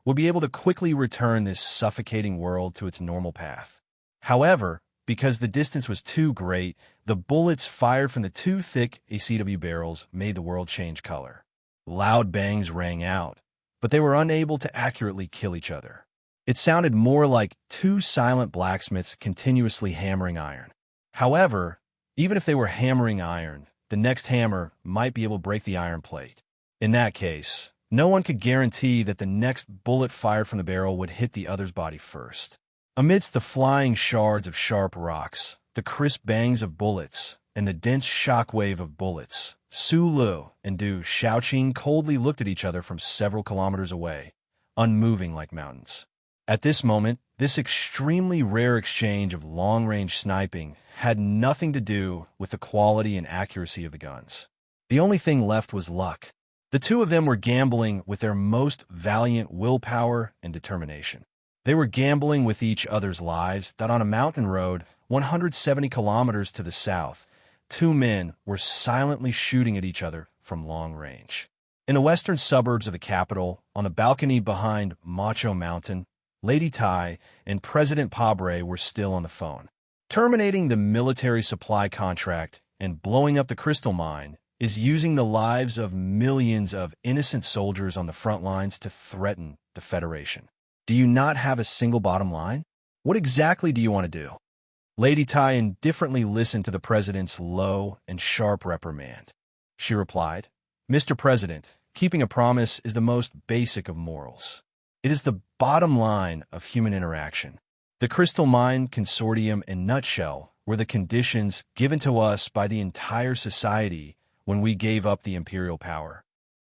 would be able to quickly return this suffocating world to its normal path. However, because the distance was too great, the bullets fired from the two thick ACW barrels made the world change color. Loud bangs rang out, but they were unable to accurately kill each other. It sounded more like two silent blacksmiths continuously hammering iron. However, even if they were hammering iron, the next hammer might be able to break the iron plate. In that case, no one could guarantee that the next bullet fired from the barrel would hit the other's body first. Amidst the flying shards of sharp rocks, the crisp bangs of bullets, and the dense shockwave of bullets, Su Lu and Du Shaoqing coldly looked at each other from several kilometers away, unmoving like mountains. At this moment, this extremely rare exchange of long-range sniping had nothing to do with the quality and accuracy of the guns. The only thing left was luck. The two of them were gambling with their most valiant willpower and determination. They were gambling with each other's lives that on a mountain road 170 kilometers to the south, two men were silently shooting at each other from long range. In the western suburbs of the capital, on the balcony behind Macho Mountain, Lady Tai and President Pabre were still on the phone. Terminating the military supply contract and blowing up the crystal mine is using the lives of millions of innocent soldiers on the front lines to threaten the Federation. Do you not have a single bottom line? What exactly do you want to do? Lady Tai indifferently listened to the president's low and sharp reprimand. She replied, "Mr. President, keeping a promise is the most basic of morals. It is the bottom line of human interaction. The Crystal Mine Consortium in nutshell were the conditions given to us by the entire society when we gave up the imperial power.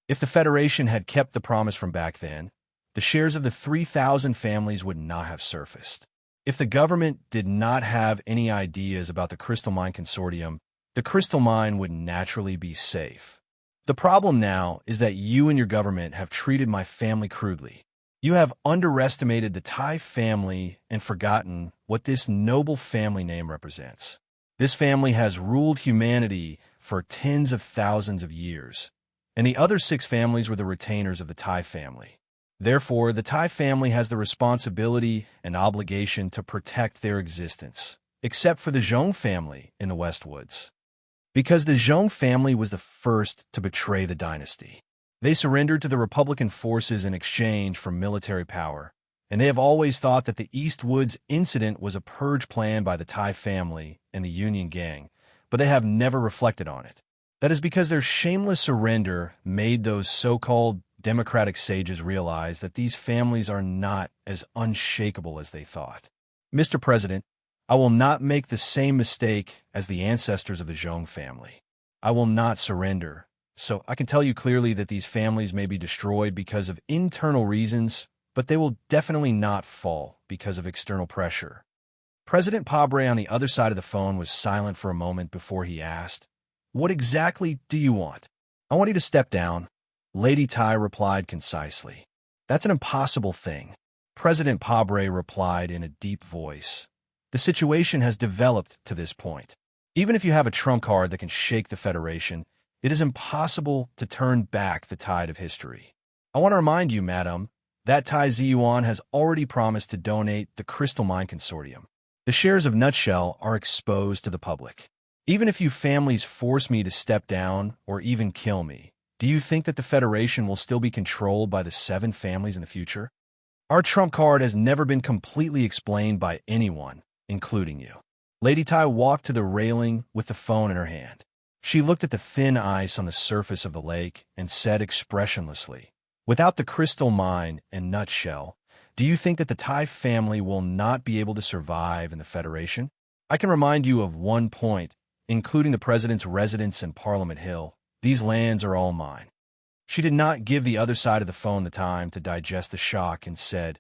If the Federation had kept the promise from back then, the shares of the 3,000 families would not have surfaced. If the government did not have any ideas about the Crystal Mine Consortium, the crystal mine would naturally be safe. The problem now is that you and your government have treated my family crudely. You have underestimated the Tai family and forgotten what this noble family name represents. This family has ruled humanity for tens of thousands of years, and the other 6 families were the retainers of the Tai family. Therefore, the Tai family has the responsibility and obligation to protect their existence, except for the Zhong family in the Westwoods. Because the Zhong family was the first to betray the dynasty. They surrendered to the Republican forces in exchange for military power, and they have always thought that the Eastwoods incident was a purge plan by the Tai family and the Union gang, but they have never reflected on it. That is because their shameless surrender made those so-called democratic sages realize that these families are not as unshakable as they thought. Mr. President, I will not make the same mistake as the ancestors of the Zhong family. I will not surrender. So I can tell you clearly that these families may be destroyed because of internal reasons, but they will definitely not fall because of external pressure." President Pabre on the other side of the phone was silent for a moment before he asked, "What exactly do you want?" "I want you to step down," Lady Tai replied concisely. "That's an impossible thing." President Pabre replied in a deep voice, "The situation has developed to this point. Even if you have a trump card that can shake the Federation, it is impossible to turn back the tide of history. I want to remind you, madam, that Tai Ziyuan has already promised to donate the Crystal Mine Consortium. The shares of Nutshell are exposed to the public. Even if you families force me to step down or even kill me, do you think that the Federation will still be controlled by the 7 families in the future? Our trump card has never been completely explained by anyone, including you." Lady Tai walked to the railing with the phone in her hand. She looked at the thin ice on the surface of the lake and said expressionlessly, "Without the crystal mine and nutshell, do you think that the Tai family will not be able to survive in the Federation? I can remind you of one point, including the President's residence in Parliament Hill. These lands are all mine." She did not give the other side of the phone the time to digest the shock and said,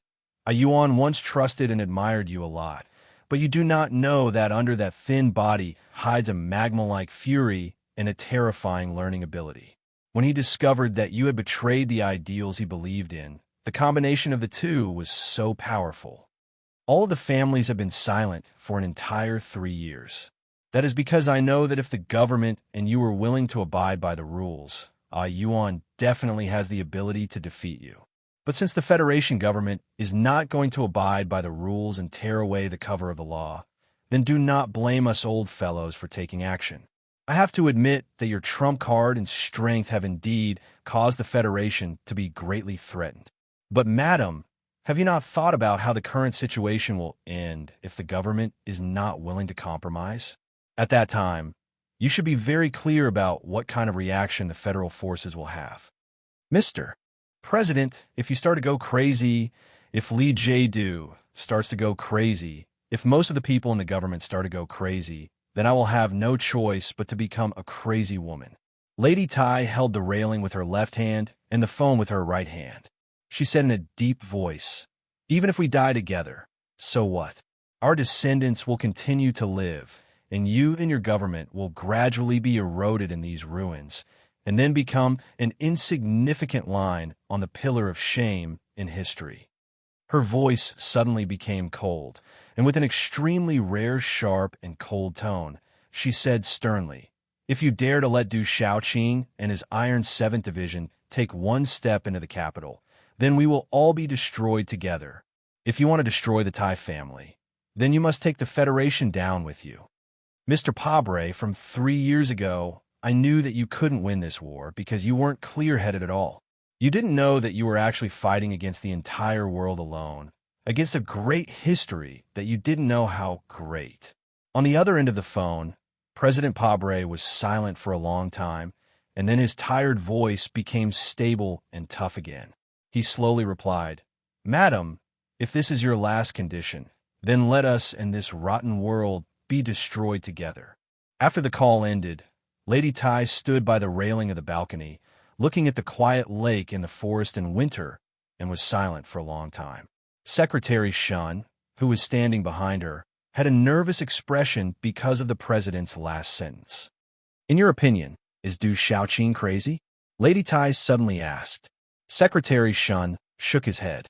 "Yuan once trusted and admired you a lot. But you do not know that under that thin body hides a magma-like fury and a terrifying learning ability. When he discovered that you had betrayed the ideals he believed in, the combination of the two was so powerful. All of the families have been silent for an entire 3 years. That is because I know that if the government and you are willing to abide by the rules, Yuan definitely has the ability to defeat you. But since the Federation government is not going to abide by the rules and tear away the cover of the law, then do not blame us old fellows for taking action. I have to admit that your trump card and strength have indeed caused the Federation to be greatly threatened. But madam, have you not thought about how the current situation will end if the government is not willing to compromise? At that time, you should be very clear about what kind of reaction the federal forces will have. Mr. President, if you start to go crazy, if Li Jiedu starts to go crazy, if most of the people in the government start to go crazy, then I will have no choice but to become a crazy woman." Lady Tai held the railing with her left hand and the phone with her right hand. She said in a deep voice, "Even if we die together, so what? Our descendants will continue to live, and you and your government will gradually be eroded in these ruins, and then become an insignificant line on the pillar of shame in history." Her voice suddenly became cold, and with an extremely rare, sharp, and cold tone, she said sternly, "If you dare to let Du Shaoqing and his Iron 7th Division take one step into the capital, then we will all be destroyed together. If you want to destroy the Tai family, then you must take the Federation down with you. Mr. Pabre, from 3 years ago, I knew that you couldn't win this war because you weren't clear-headed at all. You didn't know that you were actually fighting against the entire world alone, against a great history that you didn't know how great. On the other end of the phone, President Pabre was silent for a long time, and then his tired voice became stable and tough again. He slowly replied, "Madam, if this is your last condition, then let us and this rotten world be destroyed together." After the call ended, Lady Tai stood by the railing of the balcony, looking at the quiet lake in the forest in winter, and was silent for a long time. Secretary Shun, who was standing behind her, had a nervous expression because of the president's last sentence. "In your opinion, is Du Xiaoqing crazy?" Lady Tai suddenly asked. Secretary Shun shook his head.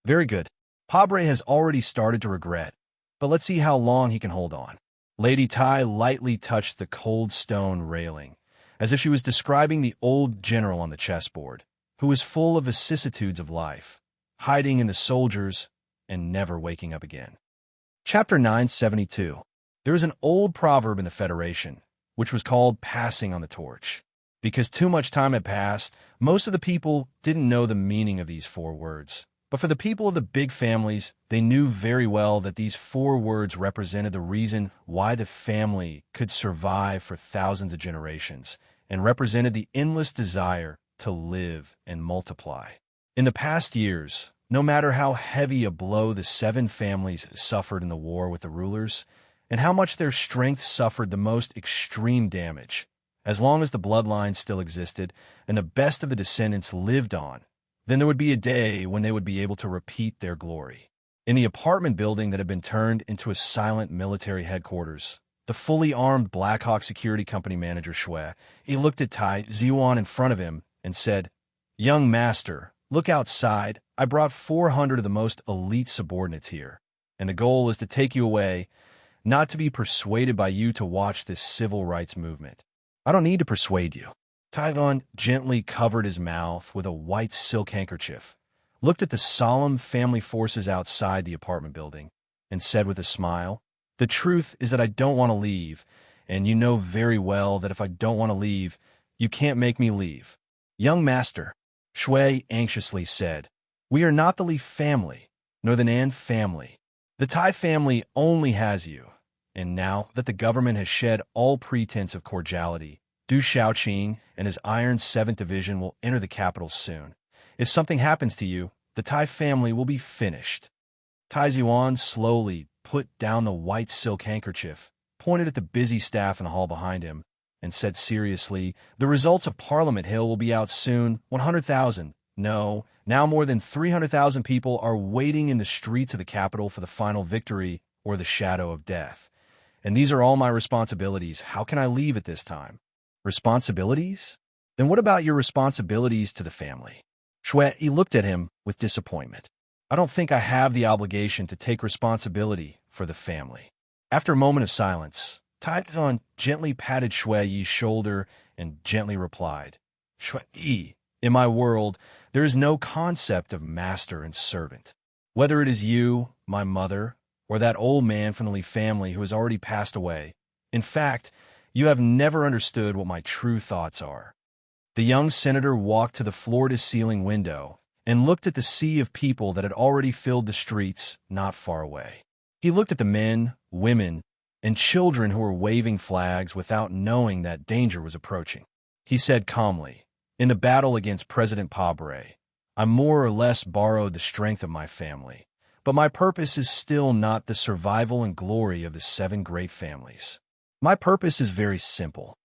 "Very good. Pabre has already started to regret, but let's see how long he can hold on." Lady Tai lightly touched the cold stone railing, as if she was describing the old general on the chessboard, who was full of vicissitudes of life, hiding in the soldiers and never waking up again. Chapter 972. There is an old proverb in the Federation, which was called passing on the torch. Because too much time had passed, most of the people didn't know the meaning of these 4 words. But for the people of the big families, they knew very well that these 4 words represented the reason why the family could survive for thousands of generations, and represented the endless desire to live and multiply. In the past years, no matter how heavy a blow the 7 families suffered in the war with the rulers, and how much their strength suffered the most extreme damage, as long as the bloodline still existed and the best of the descendants lived on, then there would be a day when they would be able to repeat their glory. In the apartment building that had been turned into a silent military headquarters, the fully armed Black Hawk Security Company manager Shui, he looked at Tai Ziyuan in front of him and said, "Young master, look outside. I brought 400 of the most elite subordinates here, and the goal is to take you away, not to be persuaded by you to watch this civil rights movement." "I don't need to persuade you." Taiwan gently covered his mouth with a white silk handkerchief, looked at the solemn family forces outside the apartment building, and said with a smile, "The truth is that I don't want to leave, and you know very well that if I don't want to leave, you can't make me leave." "Young master," Shui anxiously said, "we are not the Li family, nor the Nan family. The Tai family only has you, and now that the government has shed all pretense of cordiality, Du Xiaoqing and his Iron 7th Division will enter the capital soon. If something happens to you, the Tai family will be finished." Tai Ziyuan slowly put down the white silk handkerchief, pointed at the busy staff in the hall behind him, and said seriously, "The results of Parliament Hill will be out soon. 100,000. No, now more than 300,000 people are waiting in the streets of the capital for the final victory or the shadow of death. And these are all my responsibilities. How can I leave at this time?" "Responsibilities? Then what about your responsibilities to the family?" Shui looked at him with disappointment. "I don't think I have the obligation to take responsibility for the family." After a moment of silence, Taizan gently patted Shui Yi's shoulder and gently replied, "Shui Yi, in my world, there is no concept of master and servant. Whether it is you, my mother, or that old man from the Li family who has already passed away, in fact, you have never understood what my true thoughts are." The young senator walked to the floor-to-ceiling window and looked at the sea of people that had already filled the streets not far away. He looked at the men, women, and children who were waving flags without knowing that danger was approaching. He said calmly, "In the battle against President Pabre, I more or less borrowed the strength of my family, but my purpose is still not the survival and glory of the 7 great families. My purpose is very simple.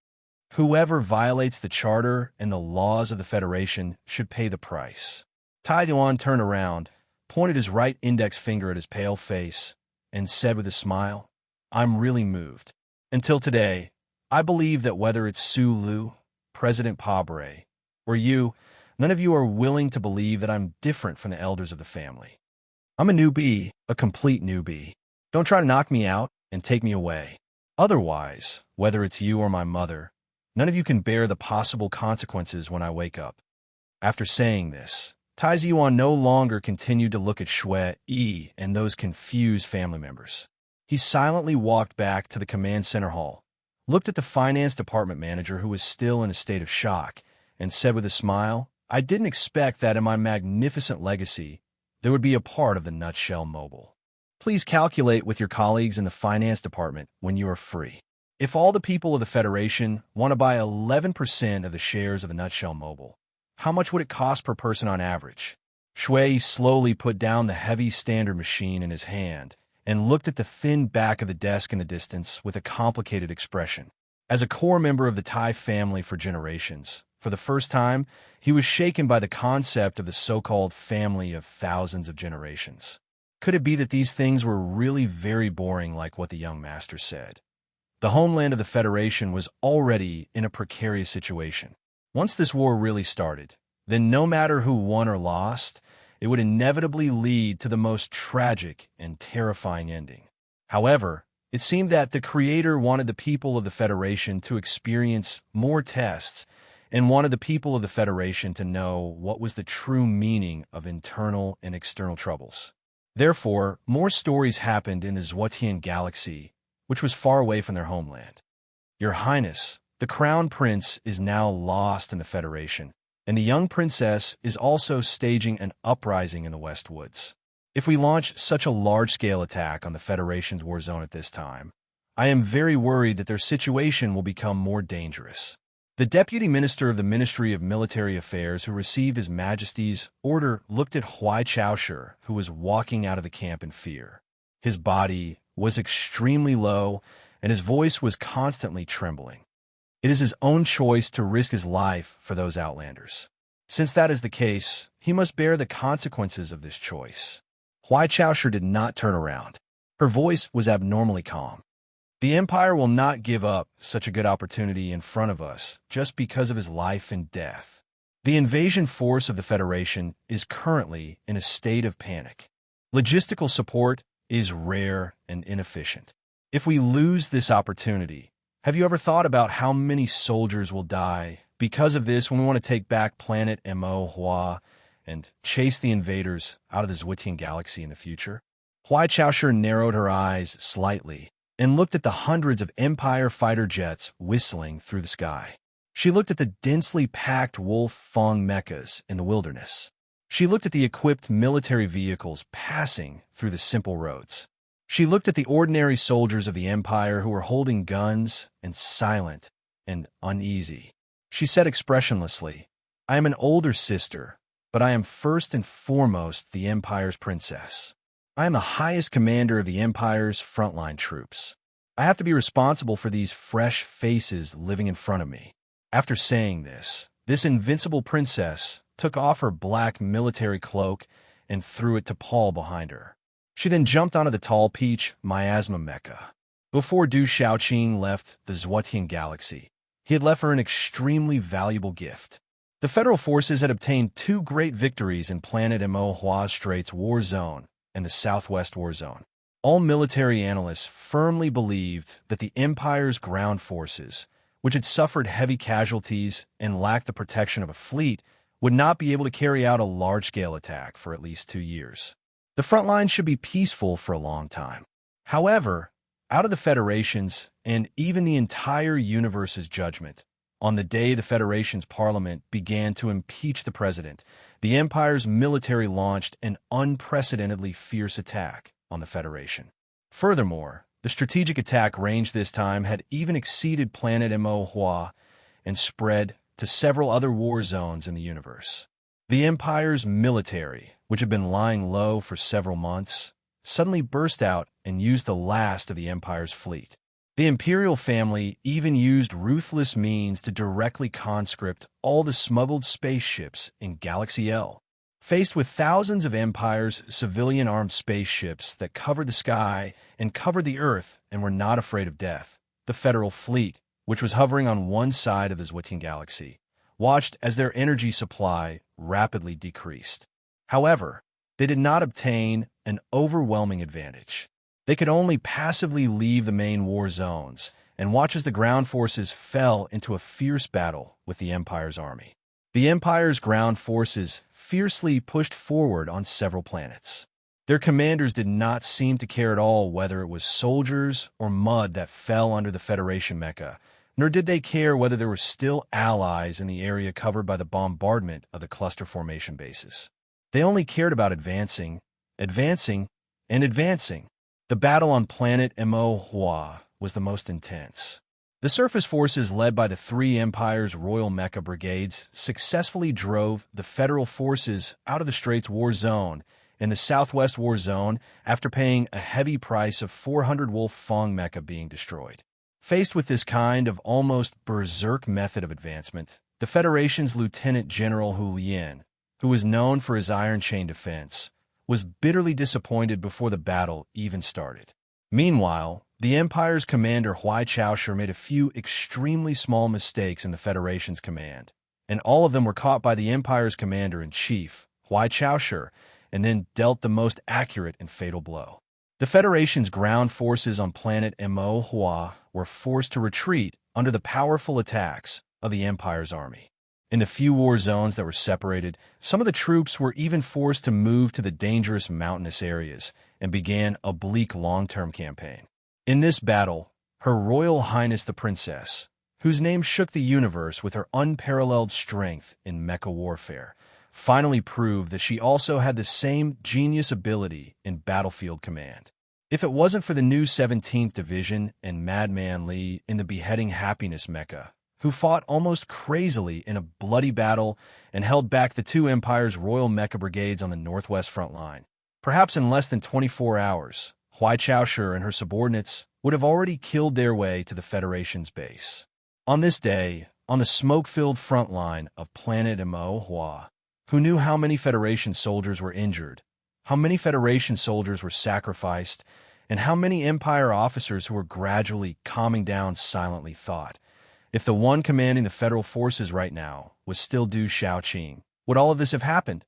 Whoever violates the charter and the laws of the Federation should pay the price." Tai Yuan turned around, pointed his right index finger at his pale face, and said with a smile, "I'm really moved. Until today, I believe that whether it's Su Lu, President Pabre, or you, none of you are willing to believe that I'm different from the elders of the family. I'm a newbie, a complete newbie. Don't try to knock me out and take me away. Otherwise, whether it's you or my mother, none of you can bear the possible consequences when I wake up." After saying this, Taizuan no longer continued to look at Shui Yi and those confused family members. He silently walked back to the command center hall, looked at the finance department manager who was still in a state of shock, and said with a smile, "I didn't expect that in my magnificent legacy there would be a part of the Nutshell Mobile. Please calculate with your colleagues in the finance department when you are free. If all the people of the Federation want to buy 11% of the shares of the Nutshell Mobile, how much would it cost per person on average?" Shui slowly put down the heavy standard machine in his hand and looked at the thin back of the desk in the distance with a complicated expression. As a core member of the Tai family for generations, for the first time, he was shaken by the concept of the so-called family of thousands of generations. Could it be that these things were really very boring like what the young master said? The homeland of the Federation was already in a precarious situation. Once this war really started, then no matter who won or lost, it would inevitably lead to the most tragic and terrifying ending. However, it seemed that the Creator wanted the people of the Federation to experience more tests and wanted the people of the Federation to know what was the true meaning of internal and external troubles. Therefore, more stories happened in the Zhuotian galaxy, which was far away from their homeland. "Your Highness, the Crown Prince is now lost in the Federation, and the young princess is also staging an uprising in the West Woods. If we launch such a large-scale attack on the Federation's war zone at this time, I am very worried that their situation will become more dangerous." The Deputy Minister of the Ministry of Military Affairs who received His Majesty's order looked at Huai Chaoshi, who was walking out of the camp in fear. His body was extremely low, and his voice was constantly trembling. It is his own choice to risk his life for those outlanders. Since that is the case, he must bear the consequences of this choice. Huai Chaoshi did not turn around. Her voice was abnormally calm. "The Empire will not give up such a good opportunity in front of us just because of his life and death. The invasion force of the Federation is currently in a state of panic. Logistical support is rare and inefficient. If we lose this opportunity, have you ever thought about how many soldiers will die because of this when we want to take back planet Mo Hua and chase the invaders out of the Zhuotian galaxy in the future?" Huai Chaoshi narrowed her eyes slightly and looked at the hundreds of Empire fighter jets whistling through the sky. She looked at the densely packed Wolf Fong mechas in the wilderness. She looked at the equipped military vehicles passing through the simple roads. She looked at the ordinary soldiers of the Empire who were holding guns and silent and uneasy. She said expressionlessly, "I am an older sister, but I am first and foremost the Empire's princess. I am the highest commander of the Empire's frontline troops. I have to be responsible for these fresh faces living in front of me." After saying this invincible princess took off her black military cloak and threw it to Paul behind her. She then jumped onto the tall peach miasma mecha. Before Du Shaoqing left the Zhuotian galaxy, he had left her an extremely valuable gift. The Federal forces had obtained 2 great victories in planet Mo Hua Straits War Zone and the Southwest War Zone. All military analysts firmly believed that the Empire's ground forces, which had suffered heavy casualties and lacked the protection of a fleet, would not be able to carry out a large-scale attack for at least 2 years. The front line should be peaceful for a long time. However, out of the Federation's and even the entire universe's judgment, on the day the Federation's parliament began to impeach the president, the Empire's military launched an unprecedentedly fierce attack on the Federation. Furthermore, the strategic attack range this time had even exceeded planet Mo Hua and spread to several other war zones in the universe. The Empire's military, which had been lying low for several months, suddenly burst out and used the last of the Empire's fleet. The Imperial family even used ruthless means to directly conscript all the smuggled spaceships in Galaxy L. Faced with thousands of Empire's civilian-armed spaceships that covered the sky and covered the Earth and were not afraid of death, the Federal fleet, which was hovering on one side of the Zhuotian galaxy, watched as their energy supply rapidly decreased. However, they did not obtain an overwhelming advantage. They could only passively leave the main war zones and watch as the ground forces fell into a fierce battle with the Empire's army. The Empire's ground forces fiercely pushed forward on several planets. Their commanders did not seem to care at all whether it was soldiers or mud that fell under the Federation mecha, nor did they care whether there were still allies in the area covered by the bombardment of the cluster formation bases. They only cared about advancing, advancing, and advancing. The battle on planet Mo was the most intense. The surface forces led by the three Empire's Royal Mecha Brigades successfully drove the Federal forces out of the Straits War Zone in the Southwest War Zone after paying a heavy price of 400 Wolf Fong mecha being destroyed. Faced with this kind of almost berserk method of advancement, the Federation's Lieutenant General Hu Lien, who was known for his iron chain defense, was bitterly disappointed before the battle even started. Meanwhile, the Empire's commander Huai Chaosher made a few extremely small mistakes in the Federation's command, and all of them were caught by the Empire's commander-in-chief, Huai Chaosher, and then dealt the most accurate and fatal blow. The Federation's ground forces on planet Mo were forced to retreat under the powerful attacks of the Empire's army. In the few war zones that were separated, some of the troops were even forced to move to the dangerous mountainous areas and began a bleak long-term campaign. In this battle, Her Royal Highness the Princess, whose name shook the universe with her unparalleled strength in mecha warfare, finally proved that she also had the same genius ability in battlefield command. If it wasn't for the new 17th Division and Madman Li in the Beheading Happiness mecha, who fought almost crazily in a bloody battle and held back the two Empire's Royal Mecha Brigades on the northwest front line, perhaps in less than 24 hours, Huai Chaosher and her subordinates would have already killed their way to the Federation's base. On this day, on the smoke-filled front line of planet Mo, who knew how many Federation soldiers were injured, how many Federation soldiers were sacrificed, and how many Empire officers who were gradually calming down silently thought, if the one commanding the Federal forces right now was still Du Xiaoqing, would all of this have happened?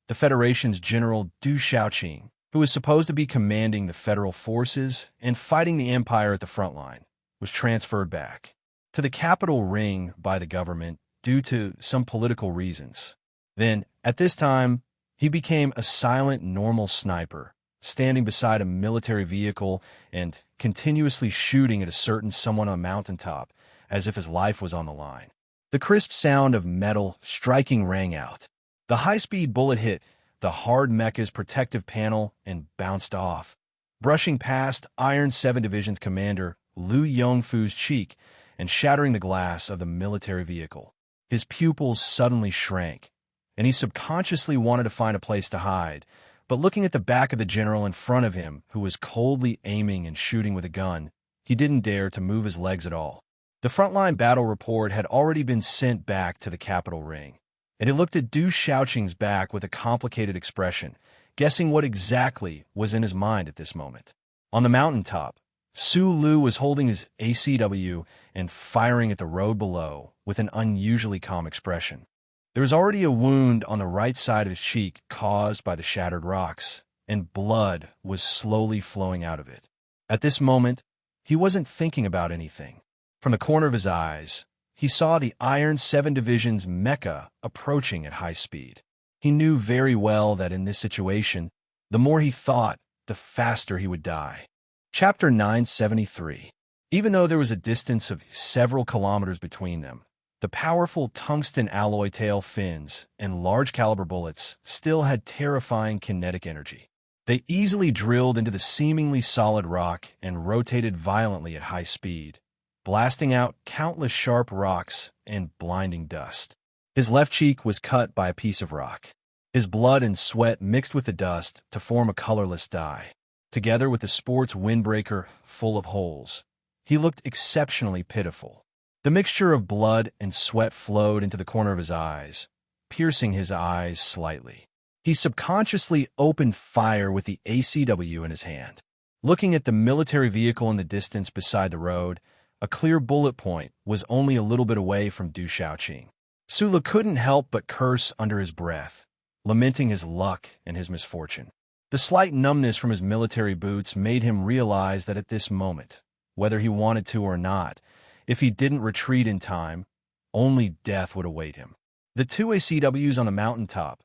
The Federation's General Du Xiaoqing, who was supposed to be commanding the Federal forces and fighting the Empire at the front line, was transferred back to the capital ring by the government due to some political reasons. Then, at this time, he became a silent, normal sniper, standing beside a military vehicle and continuously shooting at a certain someone on a mountaintop, as if his life was on the line. The crisp sound of metal striking rang out. The high-speed bullet hit the hard mecha's protective panel and bounced off, brushing past Iron 7 Division's commander Liu Yongfu's cheek and shattering the glass of the military vehicle. His pupils suddenly shrank, and he subconsciously wanted to find a place to hide, but looking at the back of the general in front of him, who was coldly aiming and shooting with a gun, he didn't dare to move his legs at all. The frontline battle report had already been sent back to the capital ring, and he looked at Du Xiaoqing's back with a complicated expression, guessing what exactly was in his mind at this moment. On the mountaintop, Su Lu was holding his ACW and firing at the road below with an unusually calm expression. There was already a wound on the right side of his cheek caused by the shattered rocks, and blood was slowly flowing out of it. At this moment, he wasn't thinking about anything. From the corner of his eyes, he saw the Iron 7 Division's mecha approaching at high speed. He knew very well that in this situation, the more he thought, the faster he would die. Chapter 973. Even though there was a distance of several kilometers between them, the powerful tungsten alloy tail fins and large-caliber bullets still had terrifying kinetic energy. They easily drilled into the seemingly solid rock and rotated violently at high speed, blasting out countless sharp rocks and blinding dust. His left cheek was cut by a piece of rock. His blood and sweat mixed with the dust to form a colorless dye. Together with the sport's windbreaker full of holes, he looked exceptionally pitiful. The mixture of blood and sweat flowed into the corner of his eyes, piercing his eyes slightly. He subconsciously opened fire with the ACW in his hand. Looking at the military vehicle in the distance beside the road, a clear bullet point was only a little bit away from Du Xiaoqing. Sula couldn't help but curse under his breath, lamenting his luck and his misfortune. The slight numbness from his military boots made him realize that at this moment, whether he wanted to or not, if he didn't retreat in time, only death would await him. The two ACWs on the mountaintop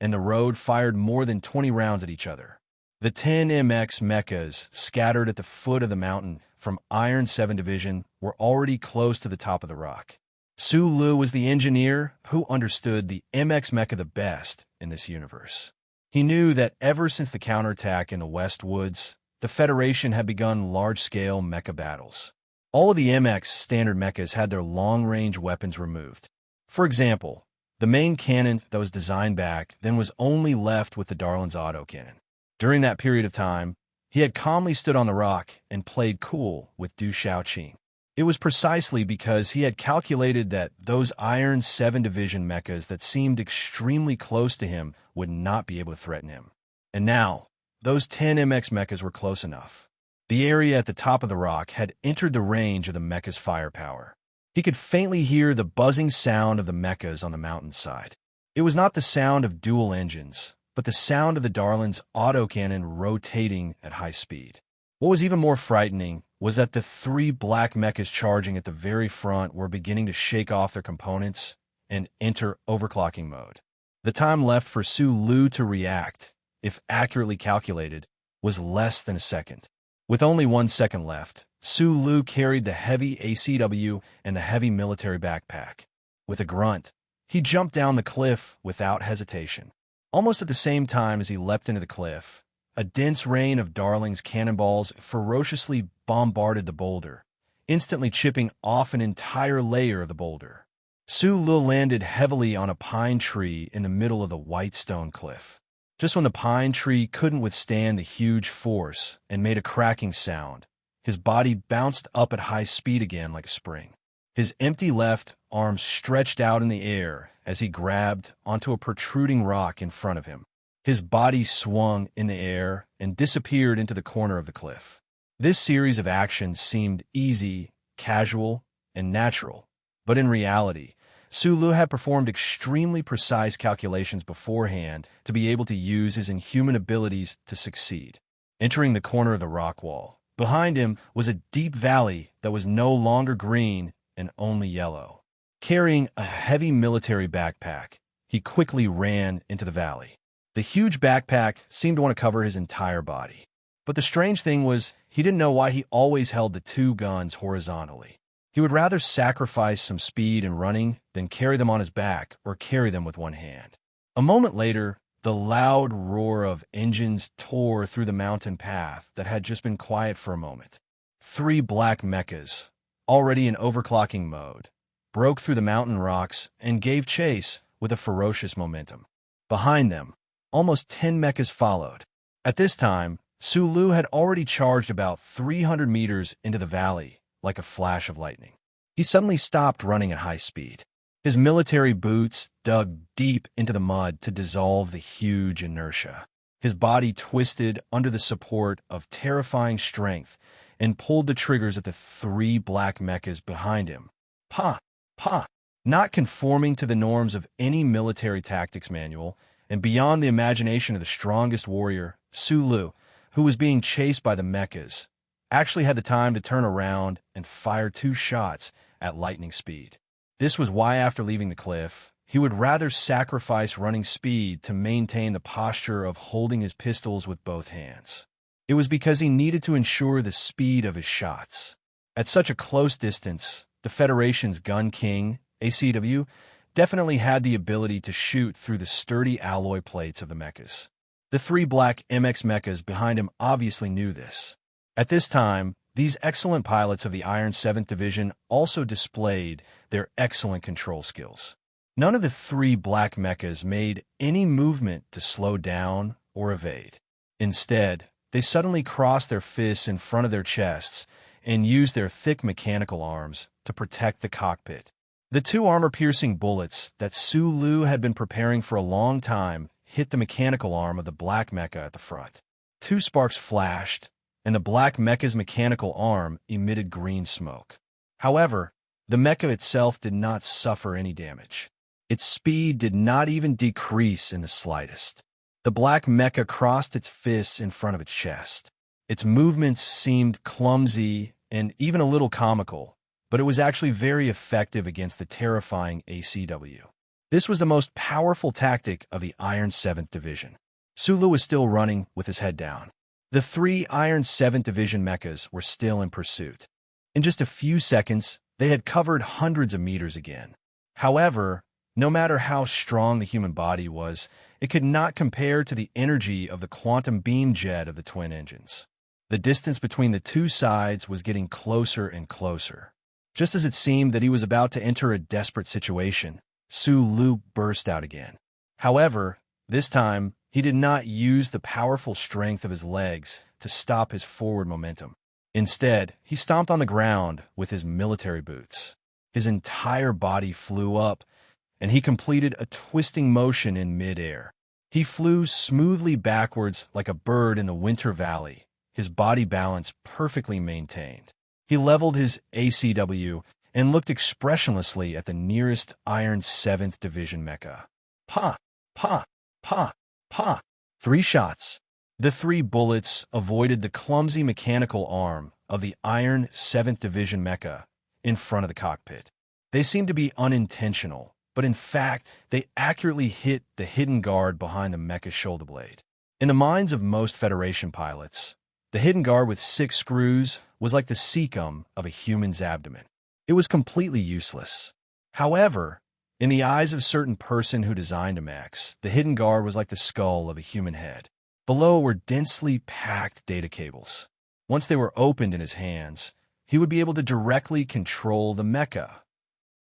and the road fired more than 20 rounds at each other. The 10 MX mechas scattered at the foot of the mountain from Iron 7 Division were already close to the top of the rock. Su Lu was the engineer who understood the MX mecha the best in this universe. He knew that ever since the counterattack in the West Woods, the Federation had begun large-scale mecha battles. All of the MX standard mechas had their long-range weapons removed. For example, the main cannon that was designed back then was only left with the Darlin's autocannon. During that period of time, he had calmly stood on the rock and played cool with Du Shaoqing. It was precisely because he had calculated that those Iron 7 Division mechas that seemed extremely close to him would not be able to threaten him. And now, those 10 MX mechas were close enough. The area at the top of the rock had entered the range of the mecha's firepower. He could faintly hear the buzzing sound of the mechas on the mountainside. It was not the sound of dual engines, but the sound of the Darlin's autocannon rotating at high speed. What was even more frightening was that the three black mechas charging at the very front were beginning to shake off their components and enter overclocking mode. The time left for Su Lu to react, if accurately calculated, was less than a second. With only 1 second left, Su Lu carried the heavy ACW and the heavy military backpack. With a grunt, he jumped down the cliff without hesitation. Almost at the same time as he leapt into the cliff, a dense rain of Darling's cannonballs ferociously bombarded the boulder, instantly chipping off an entire layer of the boulder. Su Lu landed heavily on a pine tree in the middle of the white stone cliff. Just when the pine tree couldn't withstand the huge force and made a cracking sound, his body bounced up at high speed again like a spring. His empty left arm stretched out in the air as he grabbed onto a protruding rock in front of him. His body swung in the air and disappeared into the corner of the cliff. This series of actions seemed easy, casual, and natural, but in reality, Su Lu had performed extremely precise calculations beforehand to be able to use his inhuman abilities to succeed. Entering the corner of the rock wall, behind him was a deep valley that was no longer green and only yellow. Carrying a heavy military backpack, he quickly ran into the valley. The huge backpack seemed to want to cover his entire body. But the strange thing was, he didn't know why he always held the two guns horizontally. He would rather sacrifice some speed in running than carry them on his back or carry them with one hand. A moment later, the loud roar of engines tore through the mountain path that had just been quiet for a moment. 3 black mechas, already in overclocking mode, broke through the mountain rocks and gave chase with a ferocious momentum. Behind them, almost 10 mechas followed. At this time, Su Lu had already charged about 300 meters into the valley like a flash of lightning. He suddenly stopped running at high speed. His military boots dug deep into the mud to dissolve the huge inertia. His body twisted under the support of terrifying strength and pulled the triggers at the 3 black mechas behind him. Pa! Pa! Not conforming to the norms of any military tactics manual, and beyond the imagination of the strongest warrior, Su Lu, who was being chased by the mechas, actually had the time to turn around and fire 2 shots at lightning speed. This was why, after leaving the cliff, he would rather sacrifice running speed to maintain the posture of holding his pistols with both hands. It was because he needed to ensure the speed of his shots. At such a close distance, the Federation's Gun King, ACW, definitely had the ability to shoot through the sturdy alloy plates of the mechas. The 3 black MX mechas behind him obviously knew this. At this time, these excellent pilots of the Iron 7th Division also displayed their excellent control skills. None of the 3 black mechas made any movement to slow down or evade. Instead, they suddenly crossed their fists in front of their chests and used their thick mechanical arms to protect the cockpit. The 2 armor-piercing bullets that Su Lu had been preparing for a long time hit the mechanical arm of the black mecha at the front. 2 sparks flashed, and the black mecha's mechanical arm emitted green smoke. However, the mecha itself did not suffer any damage. Its speed did not even decrease in the slightest. The black mecha crossed its fists in front of its chest. Its movements seemed clumsy and even a little comical, but it was actually very effective against the terrifying ACW. This was the most powerful tactic of the Iron 7th Division. Sulu was still running with his head down. The 3 Iron 7th Division mechas were still in pursuit. In just a few seconds, they had covered hundreds of meters again. However, no matter how strong the human body was, it could not compare to the energy of the quantum beam jet of the twin engines. The distance between the two sides was getting closer and closer. Just as it seemed that he was about to enter a desperate situation, Sulu burst out again. However, this time, he did not use the powerful strength of his legs to stop his forward momentum. Instead, he stomped on the ground with his military boots. His entire body flew up, and he completed a twisting motion in mid-air. He flew smoothly backwards like a bird in the winter valley, his body balance perfectly maintained. He leveled his ACW and looked expressionlessly at the nearest Iron 7th Division mecha. Pa! Pa! Pa! Pa! 3 shots. The 3 bullets avoided the clumsy mechanical arm of the Iron 7th Division mecha in front of the cockpit. They seemed to be unintentional, but in fact, they accurately hit the hidden guard behind the mecha's shoulder blade. In the minds of most Federation pilots, the hidden guard with 6 screws was like the cecum of a human's abdomen. It was completely useless. However, in the eyes of a certain person who designed a mech, the hidden guard was like the skull of a human head. Below were densely packed data cables. Once they were opened in his hands, he would be able to directly control the mecha.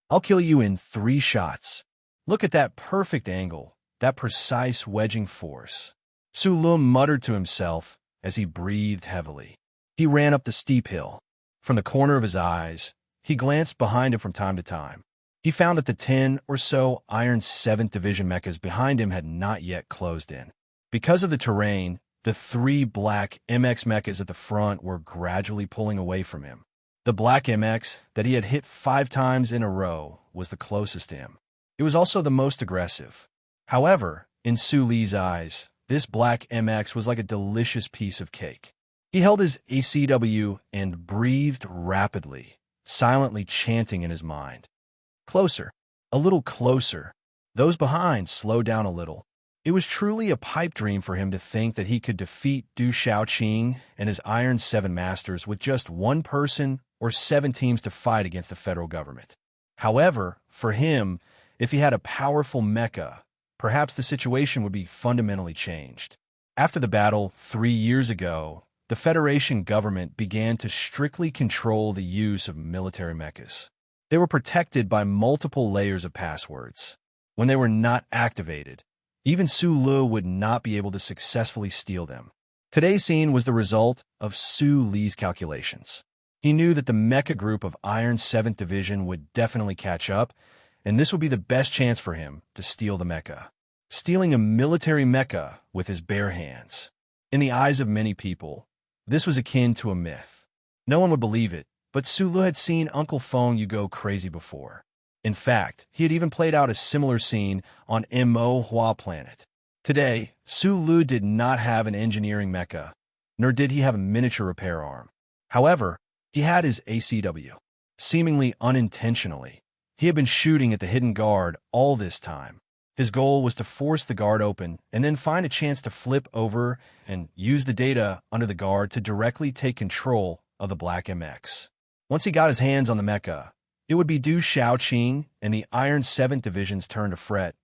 I'll kill you in 3 shots. Look at that perfect angle, that precise wedging force. Sulu muttered to himself as he breathed heavily. He ran up the steep hill. From the corner of his eyes, he glanced behind him from time to time. He found that the 10 or so Iron 7th Division mechas behind him had not yet closed in. Because of the terrain, the 3 black MX mechas at the front were gradually pulling away from him. The black MX that he had hit 5 times in a row was the closest to him. It was also the most aggressive. However, in Suli's eyes, this black MX was like a delicious piece of cake. He held his ACW and breathed rapidly, silently chanting in his mind. Closer, a little closer. Those behind slowed down a little. It was truly a pipe dream for him to think that he could defeat Du Shaoqing and his Iron 7 Masters with just 1 person or 7 teams to fight against the federal government. However, for him, if he had a powerful mecha, perhaps the situation would be fundamentally changed. After the battle 3 years ago, the Federation government began to strictly control the use of military mechas. They were protected by multiple layers of passwords. When they were not activated, even Sulu would not be able to successfully steal them. Today's scene was the result of Suli's calculations. He knew that the mecha group of Iron 7th Division would definitely catch up, and this would be the best chance for him to steal the mecha. Stealing a military mecha with his bare hands. In the eyes of many people, this was akin to a myth. No one would believe it, but Sulu had seen Uncle Feng Yu go crazy before. In fact, he had even played out a similar scene on Mo Hua planet. Today, Sulu did not have an engineering mecha, nor did he have a miniature repair arm. However, he had his ACW. Seemingly unintentionally, he had been shooting at the hidden guard all this time. His goal was to force the guard open and then find a chance to flip over and use the data under the guard to directly take control of the Black MX. Once he got his hands on the mecha, it would be Du Shaoqing and the Iron 7th Division's turn to fret.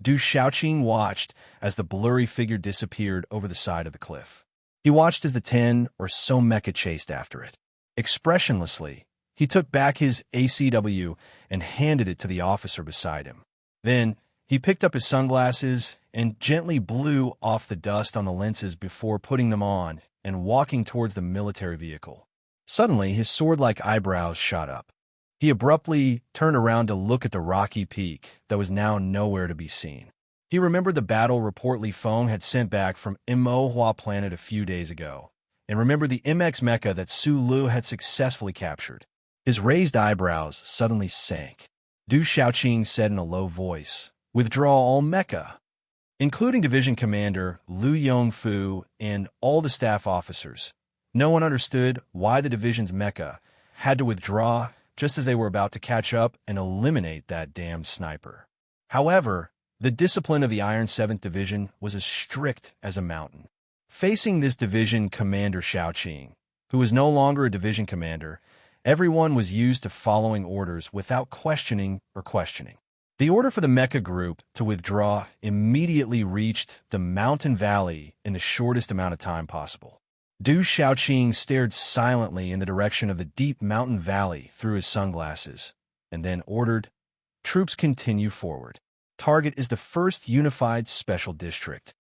Du Shaoqing watched as the blurry figure disappeared over the side of the cliff. He watched as the 10 or so mecha chased after it. Expressionlessly, he took back his ACW and handed it to the officer beside him. Then, he picked up his sunglasses and gently blew off the dust on the lenses before putting them on and walking towards the military vehicle. Suddenly, his sword-like eyebrows shot up. He abruptly turned around to look at the rocky peak that was now nowhere to be seen. He remembered the battle reportedly Feng had sent back from Mo Hua planet a few days ago, and remembered the MX mecha that Sulu had successfully captured. His raised eyebrows suddenly sank. Du Shaoqing said in a low voice, "Withdraw all mecha," including Division Commander Liu Yongfu and all the staff officers. No one understood why the division's mecha had to withdraw just as they were about to catch up and eliminate that damned sniper. However, the discipline of the Iron 7th Division was as strict as a mountain. Facing this division commander Xiaoqing, who was no longer a division commander, everyone was used to following orders without questioning or questioning. The order for the mecha group to withdraw immediately reached the mountain valley in the shortest amount of time possible. Du Xiaoqing stared silently in the direction of the deep mountain valley through his sunglasses, and then ordered, "Troops continue forward. Target is the 1st Unified Special District."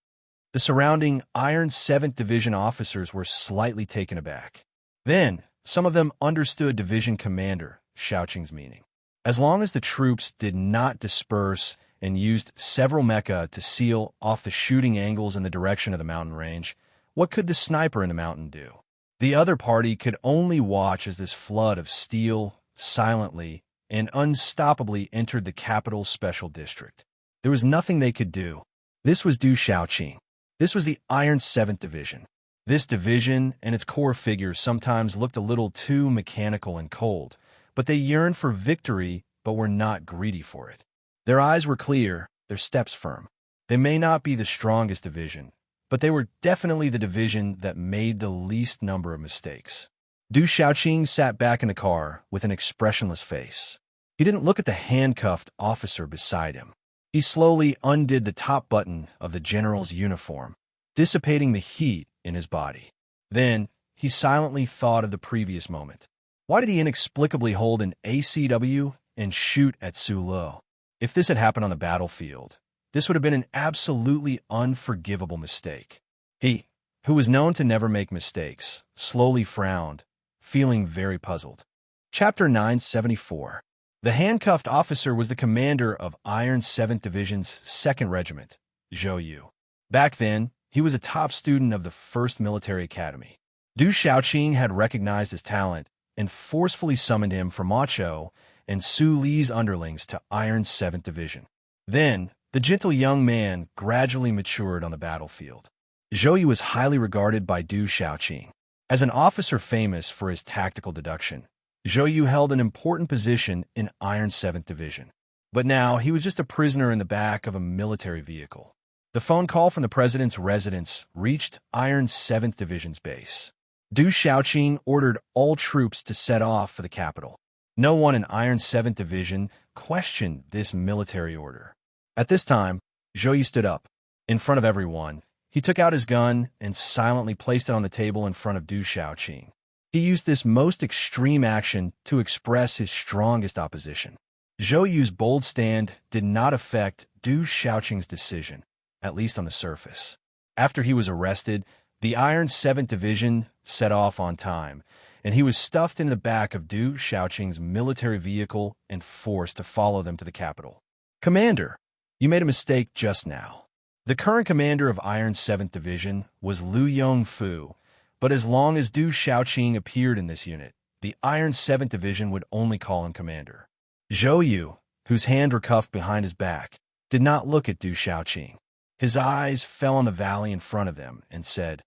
The surrounding Iron 7th Division officers were slightly taken aback. Then, some of them understood Division Commander Xiaoqing's meaning. As long as the troops did not disperse and used several mecha to seal off the shooting angles in the direction of the mountain range, what could the sniper in the mountain do? The other party could only watch as this flood of steel silently and unstoppably entered the capital's special district. There was nothing they could do. This was Du Xiaoqing. This was the Iron 7th Division. This division and its core figures sometimes looked a little too mechanical and cold, but they yearned for victory but were not greedy for it. Their eyes were clear, their steps firm. They may not be the strongest division, but they were definitely the division that made the least number of mistakes. Du Xiaoqing sat back in the car with an expressionless face. He didn't look at the handcuffed officer beside him. He slowly undid the top button of the general's uniform, dissipating the heat in his body. Then, he silently thought of the previous moment. Why did he inexplicably hold an ACW and shoot at Su Lo? If this had happened on the battlefield, this would have been an absolutely unforgivable mistake. He, who was known to never make mistakes, slowly frowned, feeling very puzzled. Chapter 974. The handcuffed officer was the commander of Iron 7th Division's 2nd Regiment, Zhou Yu. Back then, he was a top student of the 1st Military Academy. Du Xiaoqing had recognized his talent and forcefully summoned him from Ma Chou and Su Li's underlings to Iron 7th Division. Then, the gentle young man gradually matured on the battlefield. Zhou Yu was highly regarded by Du Xiaoqing. As an officer famous for his tactical deduction, Zhou Yu held an important position in Iron 7th Division. But now he was just a prisoner in the back of a military vehicle. The phone call from the president's residence reached Iron 7th Division's base. Du Xiaoqing ordered all troops to set off for the capital. No one in Iron 7th Division questioned this military order. At this time, Zhou Yu stood up. In front of everyone, he took out his gun and silently placed it on the table in front of Du Xiaoqing. He used this most extreme action to express his strongest opposition. Zhou Yu's bold stand did not affect Du Xiaoqing's decision, at least on the surface. After he was arrested, the Iron 7th Division set off on time, and he was stuffed in the back of Du Xiaoqing's military vehicle and forced to follow them to the capital. "Commander, you made a mistake just now." The current commander of Iron 7th Division was Liu Yongfu, but as long as Du Xiaoqing appeared in this unit, the Iron 7th Division would only call him commander. Zhou Yu, whose hands were cuffed behind his back, did not look at Du Xiaoqing. His eyes fell on the valley in front of them and said,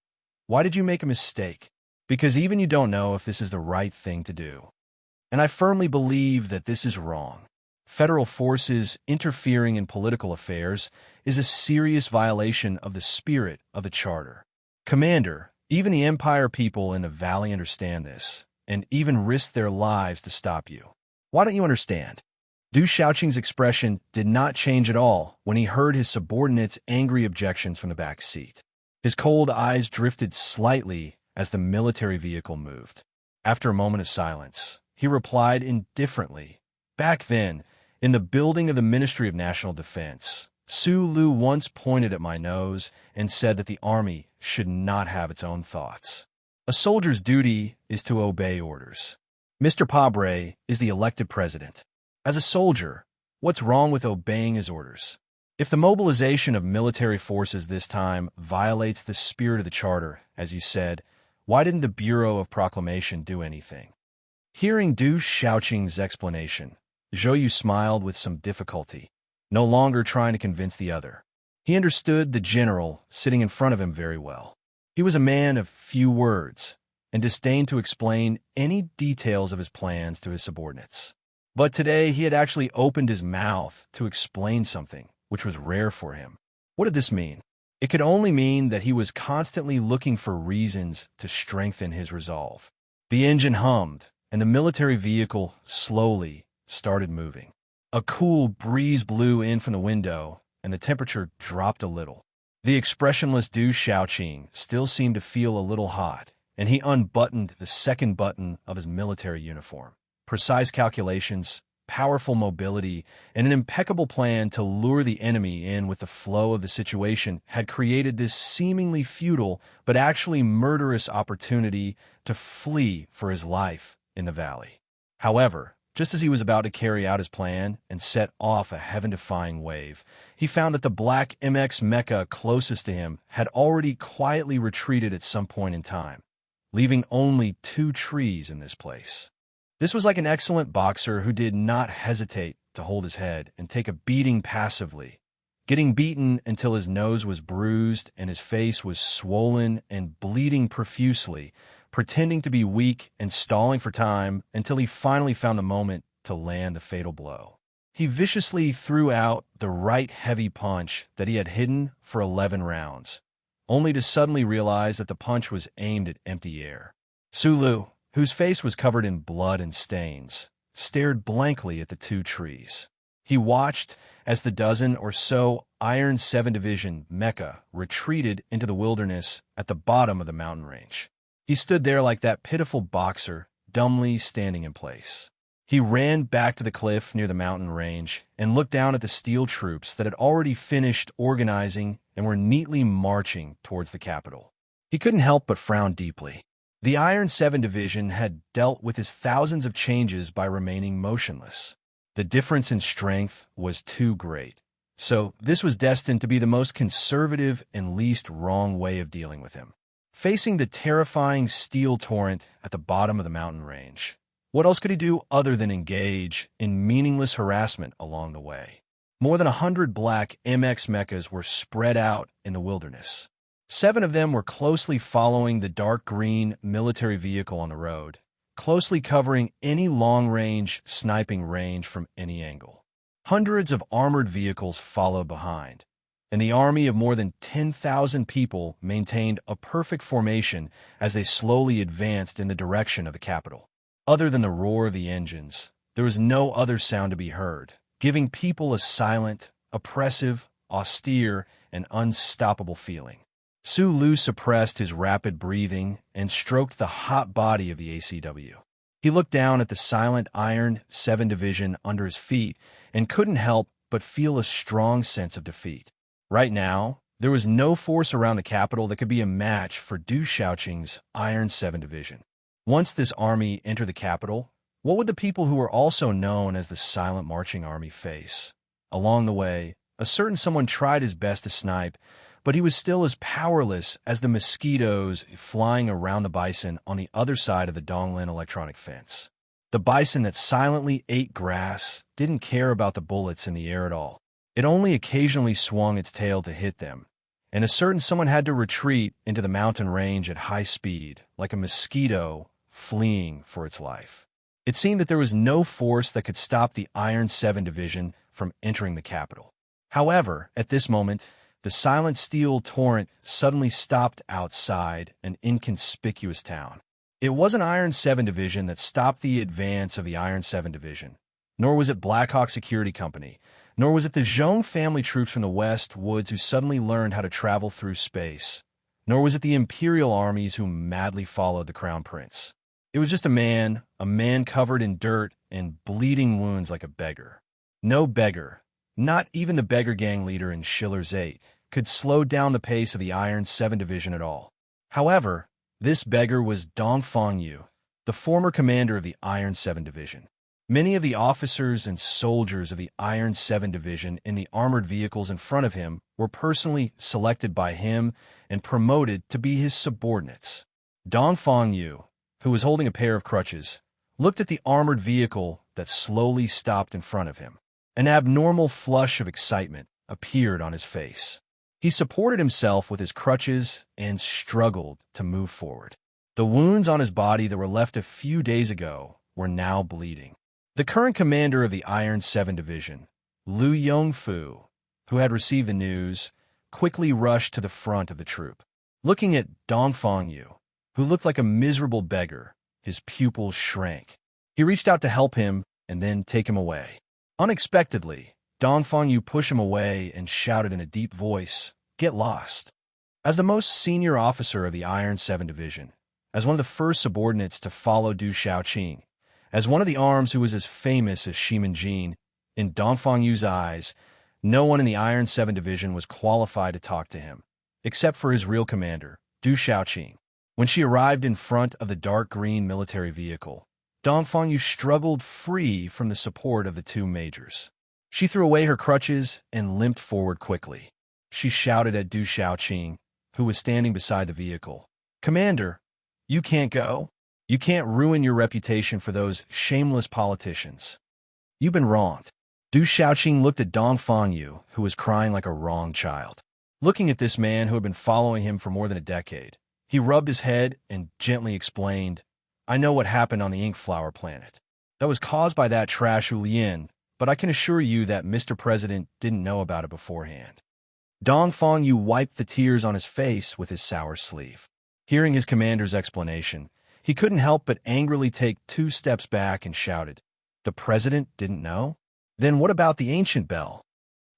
"Why did you make a mistake? Because even you don't know if this is the right thing to do. And I firmly believe that this is wrong. Federal forces interfering in political affairs is a serious violation of the spirit of the Charter. Commander, even the Empire people in the valley understand this, and even risk their lives to stop you. Why don't you understand?" Du Xiaoqing's expression did not change at all when he heard his subordinate's angry objections from the back seat. His cold eyes drifted slightly as the military vehicle moved. After a moment of silence, he replied indifferently, "Back then, in the building of the Ministry of National Defense, Su Lu once pointed at my nose and said that the army should not have its own thoughts. A soldier's duty is to obey orders. Mr. Pabre is the elected president. As a soldier, what's wrong with obeying his orders? If the mobilization of military forces this time violates the spirit of the Charter, as you said, why didn't the Bureau of Proclamation do anything?" Hearing Du Xiaoqing's explanation, Zhou Yu smiled with some difficulty, no longer trying to convince the other. He understood the general sitting in front of him very well. He was a man of few words and disdained to explain any details of his plans to his subordinates. But today he had actually opened his mouth to explain something, which was rare for him. What did this mean? It could only mean that he was constantly looking for reasons to strengthen his resolve. The engine hummed, and the military vehicle slowly started moving. A cool breeze blew in from the window, and the temperature dropped a little. The expressionless Du Shaoqing still seemed to feel a little hot, and he unbuttoned the second button of his military uniform. Precise calculations, powerful mobility, and an impeccable plan to lure the enemy in with the flow of the situation had created this seemingly futile but actually murderous opportunity to flee for his life in the valley. However, just as he was about to carry out his plan and set off a heaven-defying wave, he found that the black MX mecha closest to him had already quietly retreated at some point in time, leaving only 2 trees in this place. This was like an excellent boxer who did not hesitate to hold his head and take a beating passively, getting beaten until his nose was bruised and his face was swollen and bleeding profusely, pretending to be weak and stalling for time until he finally found the moment to land the fatal blow. He viciously threw out the right heavy punch that he had hidden for 11 rounds, only to suddenly realize that the punch was aimed at empty air. Sulu, whose face was covered in blood and stains, stared blankly at the 2 trees. He watched as the dozen or so Iron 7 Division mecha retreated into the wilderness at the bottom of the mountain range. He stood there like that pitiful boxer, dumbly standing in place. He ran back to the cliff near the mountain range and looked down at the steel troops that had already finished organizing and were neatly marching towards the capital. He couldn't help but frown deeply. The Iron 7 Division had dealt with his thousands of changes by remaining motionless. The difference in strength was too great. So this was destined to be the most conservative and least wrong way of dealing with him. Facing the terrifying steel torrent at the bottom of the mountain range, what else could he do other than engage in meaningless harassment along the way? More than 100 black MX mechas were spread out in the wilderness. 7 of them were closely following the dark green military vehicle on the road, closely covering any long-range sniping range from any angle. Hundreds of armored vehicles followed behind, and the army of more than 10,000 people maintained a perfect formation as they slowly advanced in the direction of the capital. Other than the roar of the engines, there was no other sound to be heard, giving people a silent, oppressive, austere, and unstoppable feeling. Sulu suppressed his rapid breathing and stroked the hot body of the ACW. He looked down at the silent Iron 7 Division under his feet and couldn't help but feel a strong sense of defeat. Right now, there was no force around the capital that could be a match for Du Shaoqing's Iron 7 Division. Once this army entered the capital, what would the people who were also known as the Silent Marching Army face? Along the way, a certain someone tried his best to snipe, but he was still as powerless as the mosquitoes flying around the bison on the other side of the Donglin electronic fence. The bison that silently ate grass didn't care about the bullets in the air at all. It only occasionally swung its tail to hit them, and a certain someone had to retreat into the mountain range at high speed, like a mosquito fleeing for its life. It seemed that there was no force that could stop the Iron 7 Division from entering the capital. However, at this moment, the silent steel torrent suddenly stopped outside an inconspicuous town. It wasn't Iron 7 Division that stopped the advance of the Iron 7 Division, nor was it Blackhawk Security Company, nor was it the Zhong family troops from the West Woods who suddenly learned how to travel through space, nor was it the Imperial armies who madly followed the Crown Prince. It was just a man covered in dirt and bleeding wounds like a beggar. No beggar, not even the beggar gang leader in Schiller's 8, could slow down the pace of the Iron 7 Division at all. However, this beggar was Dongfang Yu, the former commander of the Iron 7 Division. Many of the officers and soldiers of the Iron 7 Division in the armored vehicles in front of him were personally selected by him and promoted to be his subordinates. Dongfang Yu, who was holding a pair of crutches, looked at the armored vehicle that slowly stopped in front of him. An abnormal flush of excitement appeared on his face. He supported himself with his crutches and struggled to move forward. The wounds on his body that were left a few days ago were now bleeding. The current commander of the Iron 7 Division, Liu Yongfu, who had received the news, quickly rushed to the front of the troop. Looking at Dongfang Yu, who looked like a miserable beggar, his pupils shrank. He reached out to help him and then take him away. Unexpectedly, Dongfang Yu pushed him away and shouted in a deep voice, "Get lost." As the most senior officer of the Iron 7 Division, as one of the first subordinates to follow Du Xiaoqing, as one of the arms who was as famous as Shimin Jin, in Dongfang Yu's eyes, no one in the Iron 7 Division was qualified to talk to him, except for his real commander, Du Xiaoqing. When she arrived in front of the dark green military vehicle, Dongfang Yu struggled free from the support of the two majors. She threw away her crutches and limped forward quickly. She shouted at Du Xiaoqing, who was standing beside the vehicle, "Commander, you can't go. You can't ruin your reputation for those shameless politicians. You've been wronged." Du Xiaoqing looked at Dongfang Yu, who was crying like a wronged child. Looking at this man who had been following him for more than a decade, he rubbed his head and gently explained, "I know what happened on the ink flower planet. That was caused by that trash Ulien, but I can assure you that Mr. President didn't know about it beforehand." Dongfang Yu wiped the tears on his face with his sour sleeve. Hearing his commander's explanation, he couldn't help but angrily take 2 steps back and shouted, "The president didn't know? Then what about the ancient bell?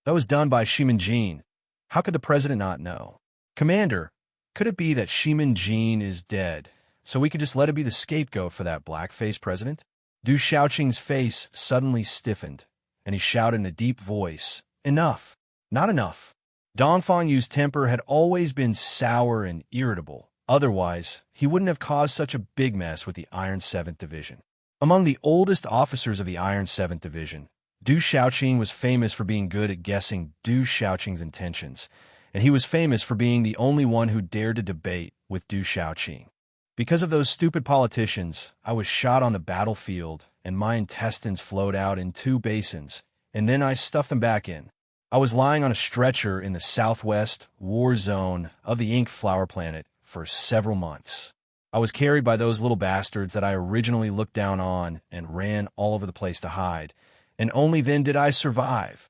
That was done by Shimin Jin. How could the president not know? Commander, could it be that Shimin Jin is dead, so we could just let it be the scapegoat for that black-faced president?" Du Xiaoqing's face suddenly stiffened, and he shouted in a deep voice, "Enough! Not enough!" Dongfang Yu's temper had always been sour and irritable. Otherwise, he wouldn't have caused such a big mess with the Iron 7th Division. Among the oldest officers of the Iron 7th Division, Du Xiaoqing was famous for being good at guessing Du Xiaoqing's intentions, and he was famous for being the only one who dared to debate with Du Xiaoqing. Because of those stupid politicians, I was shot on the battlefield, and my intestines flowed out in 2 basins, and then I stuffed them back in. I was lying on a stretcher in the southwest war zone of the ink flower planet for several months. I was carried by those little bastards that I originally looked down on and ran all over the place to hide, and only then did I survive.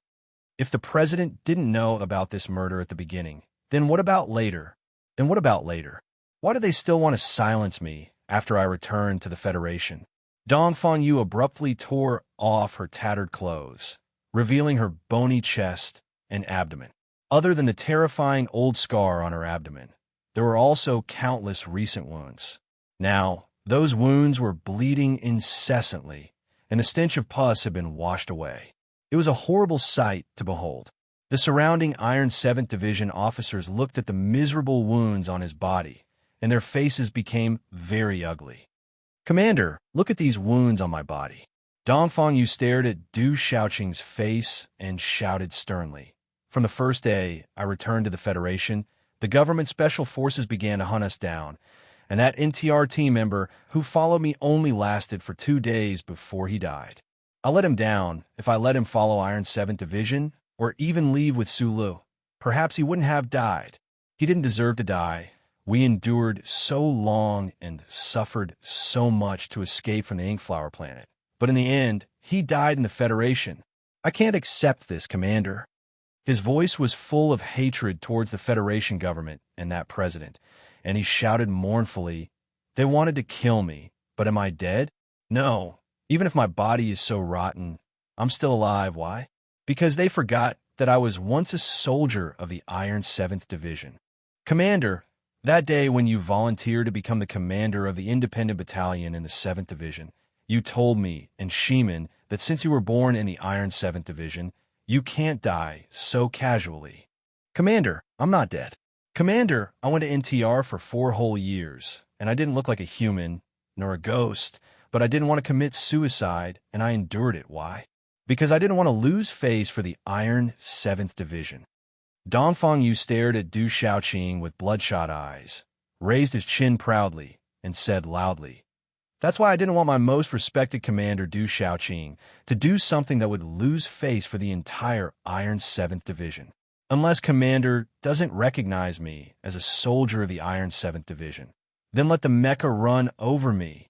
If the president didn't know about this murder at the beginning, then what about later? And what about later? Why do they still want to silence me after I returned to the Federation? Dongfang Yu abruptly tore off her tattered clothes, revealing her bony chest and abdomen. Other than the terrifying old scar on her abdomen, there were also countless recent wounds. Now, those wounds were bleeding incessantly, and the stench of pus had been washed away. It was a horrible sight to behold. The surrounding Iron 7th Division officers looked at the miserable wounds on his body, and their faces became very ugly. "Commander, look at these wounds on my body." Dongfang Yu stared at Du Xiaoqing's face and shouted sternly, "From the first day I returned to the Federation, the government special forces began to hunt us down, and that NTR team member who followed me only lasted for 2 days before he died. I let him down. If I let him follow Iron 7th Division, or even leave with Sulu, perhaps he wouldn't have died. He didn't deserve to die. We endured so long and suffered so much to escape from the Inkflower planet. But in the end, he died in the Federation. I can't accept this, Commander." His voice was full of hatred towards the Federation government and that president, and he shouted mournfully, "They wanted to kill me, but am I dead? No. Even if my body is so rotten, I'm still alive. Why? Because they forgot that I was once a soldier of the Iron 7th Division. Commander, that day when you volunteered to become the commander of the independent battalion in the 7th Division, you told me and Sheeman that since you were born in the Iron 7th Division, you can't die so casually. Commander, I'm not dead. Commander, I went to NTR for 4 whole years, and I didn't look like a human, nor a ghost, but I didn't want to commit suicide, and I endured it. Why? Because I didn't want to lose face for the Iron 7th Division." Dongfang Yu stared at Du Xiaoqing with bloodshot eyes, raised his chin proudly, and said loudly, "That's why I didn't want my most respected commander, Du Xiaoqing, to do something that would lose face for the entire Iron 7th Division. Unless Commander doesn't recognize me as a soldier of the Iron 7th Division, then let the mecha run over me."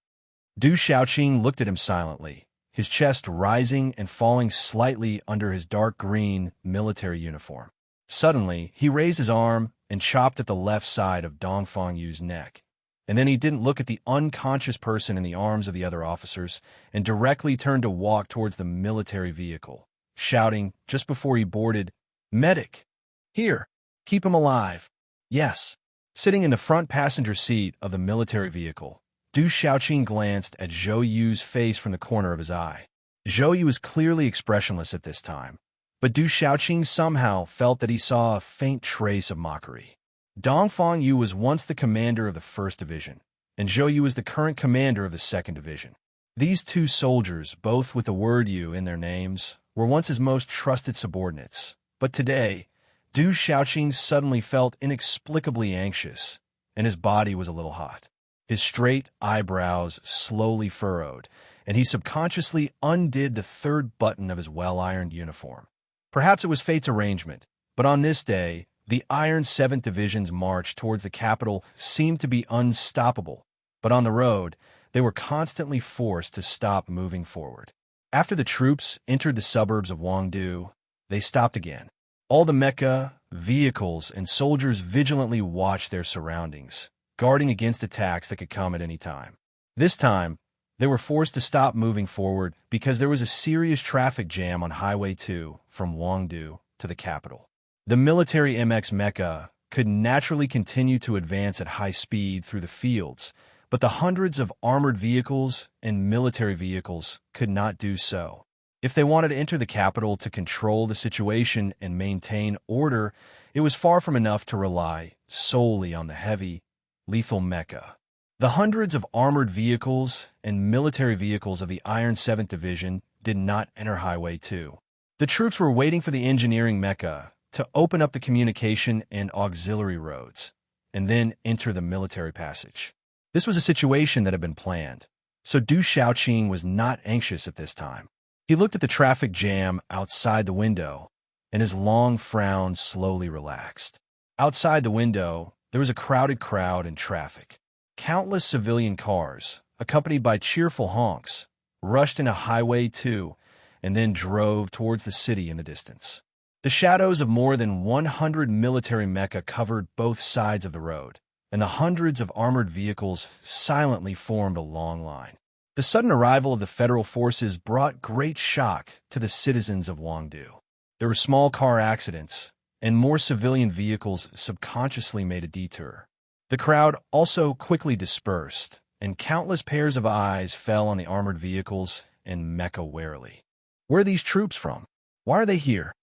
Du Xiaoqing looked at him silently, his chest rising and falling slightly under his dark green military uniform. Suddenly, he raised his arm and chopped at the left side of Dong Fengyu's neck. And then he didn't look at the unconscious person in the arms of the other officers and directly turned to walk towards the military vehicle, shouting just before he boarded, "Medic! Here! Keep him alive!" Yes. Sitting in the front passenger seat of the military vehicle, Du Xiaoqing glanced at Zhou Yu's face from the corner of his eye. Zhou Yu was clearly expressionless at this time, but Du Xiaoqing somehow felt that he saw a faint trace of mockery. Dong Fengyu was once the commander of the 1st Division, and Zhou Yu was the current commander of the 2nd Division. These two soldiers, both with the word Yu in their names, were once his most trusted subordinates. But today, Du Xiaoqing suddenly felt inexplicably anxious, and his body was a little hot. His straight eyebrows slowly furrowed, and he subconsciously undid the 3rd button of his well-ironed uniform. Perhaps it was fate's arrangement, but on this day, the Iron 7th Division's march towards the capital seemed to be unstoppable, but on the road, they were constantly forced to stop moving forward. After the troops entered the suburbs of Wangdu, they stopped again. All the mecha, vehicles, and soldiers vigilantly watched their surroundings, guarding against attacks that could come at any time. This time, they were forced to stop moving forward because there was a serious traffic jam on Highway 2 from Wangdu to the capital. The military MX mecha could naturally continue to advance at high speed through the fields, but the hundreds of armored vehicles and military vehicles could not do so. If they wanted to enter the capital to control the situation and maintain order, it was far from enough to rely solely on the heavy, lethal mecha. The hundreds of armored vehicles and military vehicles of the Iron 7th Division did not enter Highway 2. The troops were waiting for the engineering mecha to open up the communication and auxiliary roads, and then enter the military passage. This was a situation that had been planned, so Du Xiaoqing was not anxious at this time. He looked at the traffic jam outside the window, and his long frown slowly relaxed. Outside the window, there was a crowded crowd and traffic. Countless civilian cars, accompanied by cheerful honks, rushed into Highway 2 and then drove towards the city in the distance. The shadows of more than 100 military mecha covered both sides of the road, and the hundreds of armored vehicles silently formed a long line. The sudden arrival of the federal forces brought great shock to the citizens of Wangdu. There were small car accidents, and more civilian vehicles subconsciously made a detour. The crowd also quickly dispersed, and countless pairs of eyes fell on the armored vehicles and mecha warily. Where are these troops from? Why are they here?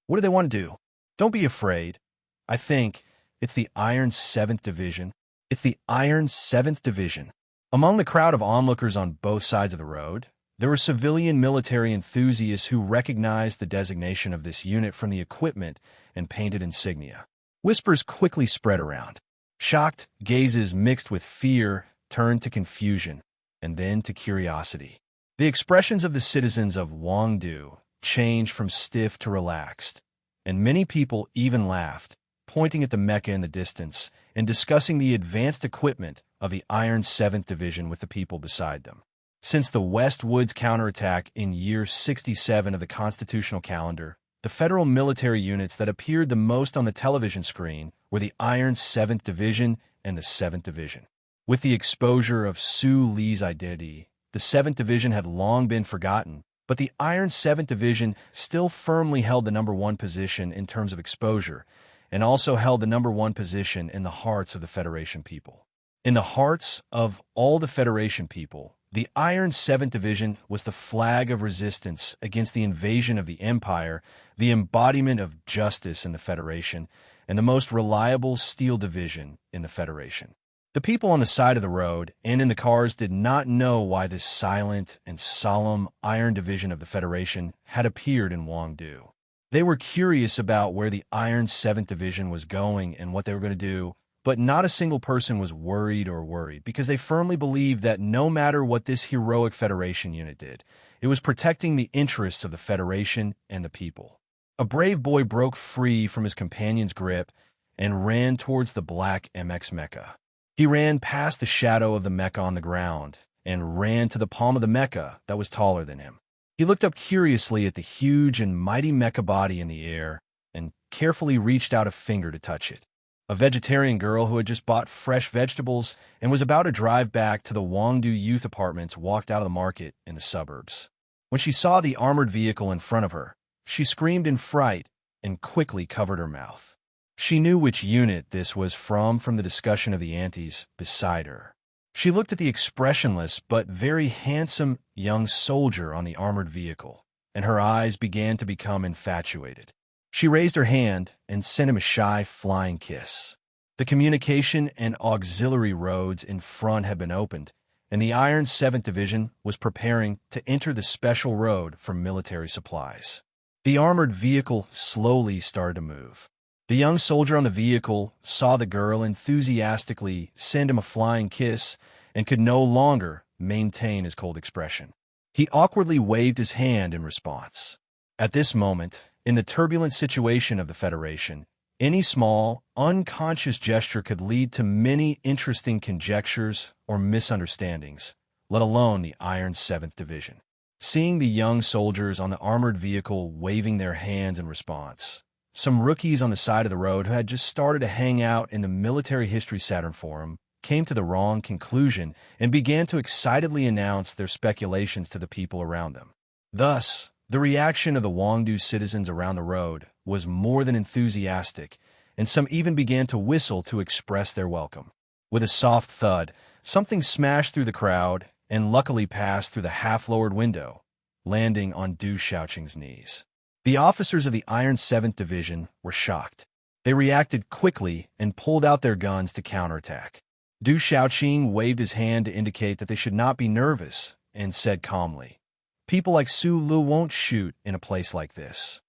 What do they want to do? Don't be afraid. I think it's the Iron 7th Division. It's the Iron 7th Division. Among the crowd of onlookers on both sides of the road, there were civilian military enthusiasts who recognized the designation of this unit from the equipment and painted insignia. Whispers quickly spread around. Shocked gazes mixed with fear turned to confusion and then to curiosity. The expressions of the citizens of Wangdu changed from stiff to relaxed, and many people even laughed, pointing at the mecha in the distance and discussing the advanced equipment of the Iron 7th Division with the people beside them. Since the West Woods counterattack in year 67 of the constitutional calendar, the federal military units that appeared the most on the television screen were the Iron 7th Division and the 7th Division. With the exposure of Su Li's identity, the 7th Division had long been forgotten, but the Iron 7th Division still firmly held the #1 position in terms of exposure, and also held the #1 position in the hearts of the Federation people. In the hearts of all the Federation people, the Iron 7th Division was the flag of resistance against the invasion of the Empire, the embodiment of justice in the Federation, and the most reliable steel division in the Federation. The people on the side of the road and in the cars did not know why this silent and solemn Iron Division of the Federation had appeared in Wangdu. They were curious about where the Iron 7th Division was going and what they were going to do, but not a single person was worried because they firmly believed that no matter what this heroic Federation unit did, it was protecting the interests of the Federation and the people. A brave boy broke free from his companion's grip and ran towards the black MX mecha. He ran past the shadow of the mecha on the ground and ran to the palm of the mecha that was taller than him. He looked up curiously at the huge and mighty mecha body in the air and carefully reached out a finger to touch it. A vegetarian girl who had just bought fresh vegetables and was about to drive back to the Wangdu youth apartments walked out of the market in the suburbs. When she saw the armored vehicle in front of her, she screamed in fright and quickly covered her mouth. She knew which unit this was from the discussion of the aunties beside her. She looked at the expressionless but very handsome young soldier on the armored vehicle, and her eyes began to become infatuated. She raised her hand and sent him a shy flying kiss. The communication and auxiliary roads in front had been opened, and the Iron 7th Division was preparing to enter the special road for military supplies. The armored vehicle slowly started to move. The young soldier on the vehicle saw the girl enthusiastically send him a flying kiss and could no longer maintain his cold expression. He awkwardly waved his hand in response. At this moment, in the turbulent situation of the Federation, any small, unconscious gesture could lead to many interesting conjectures or misunderstandings, let alone the Iron 7th Division. Seeing the young soldiers on the armored vehicle waving their hands in response, some rookies on the side of the road who had just started to hang out in the Military History Saturn Forum came to the wrong conclusion and began to excitedly announce their speculations to the people around them. Thus, the reaction of the Wangdu citizens around the road was more than enthusiastic, and some even began to whistle to express their welcome. With a soft thud, something smashed through the crowd and luckily passed through the half-lowered window, landing on Du Xiaoqing's knees. The officers of the Iron 7th Division were shocked. They reacted quickly and pulled out their guns to counterattack. Du Xiaoqing waved his hand to indicate that they should not be nervous and said calmly, "People like Su Lu won't shoot in a place like this."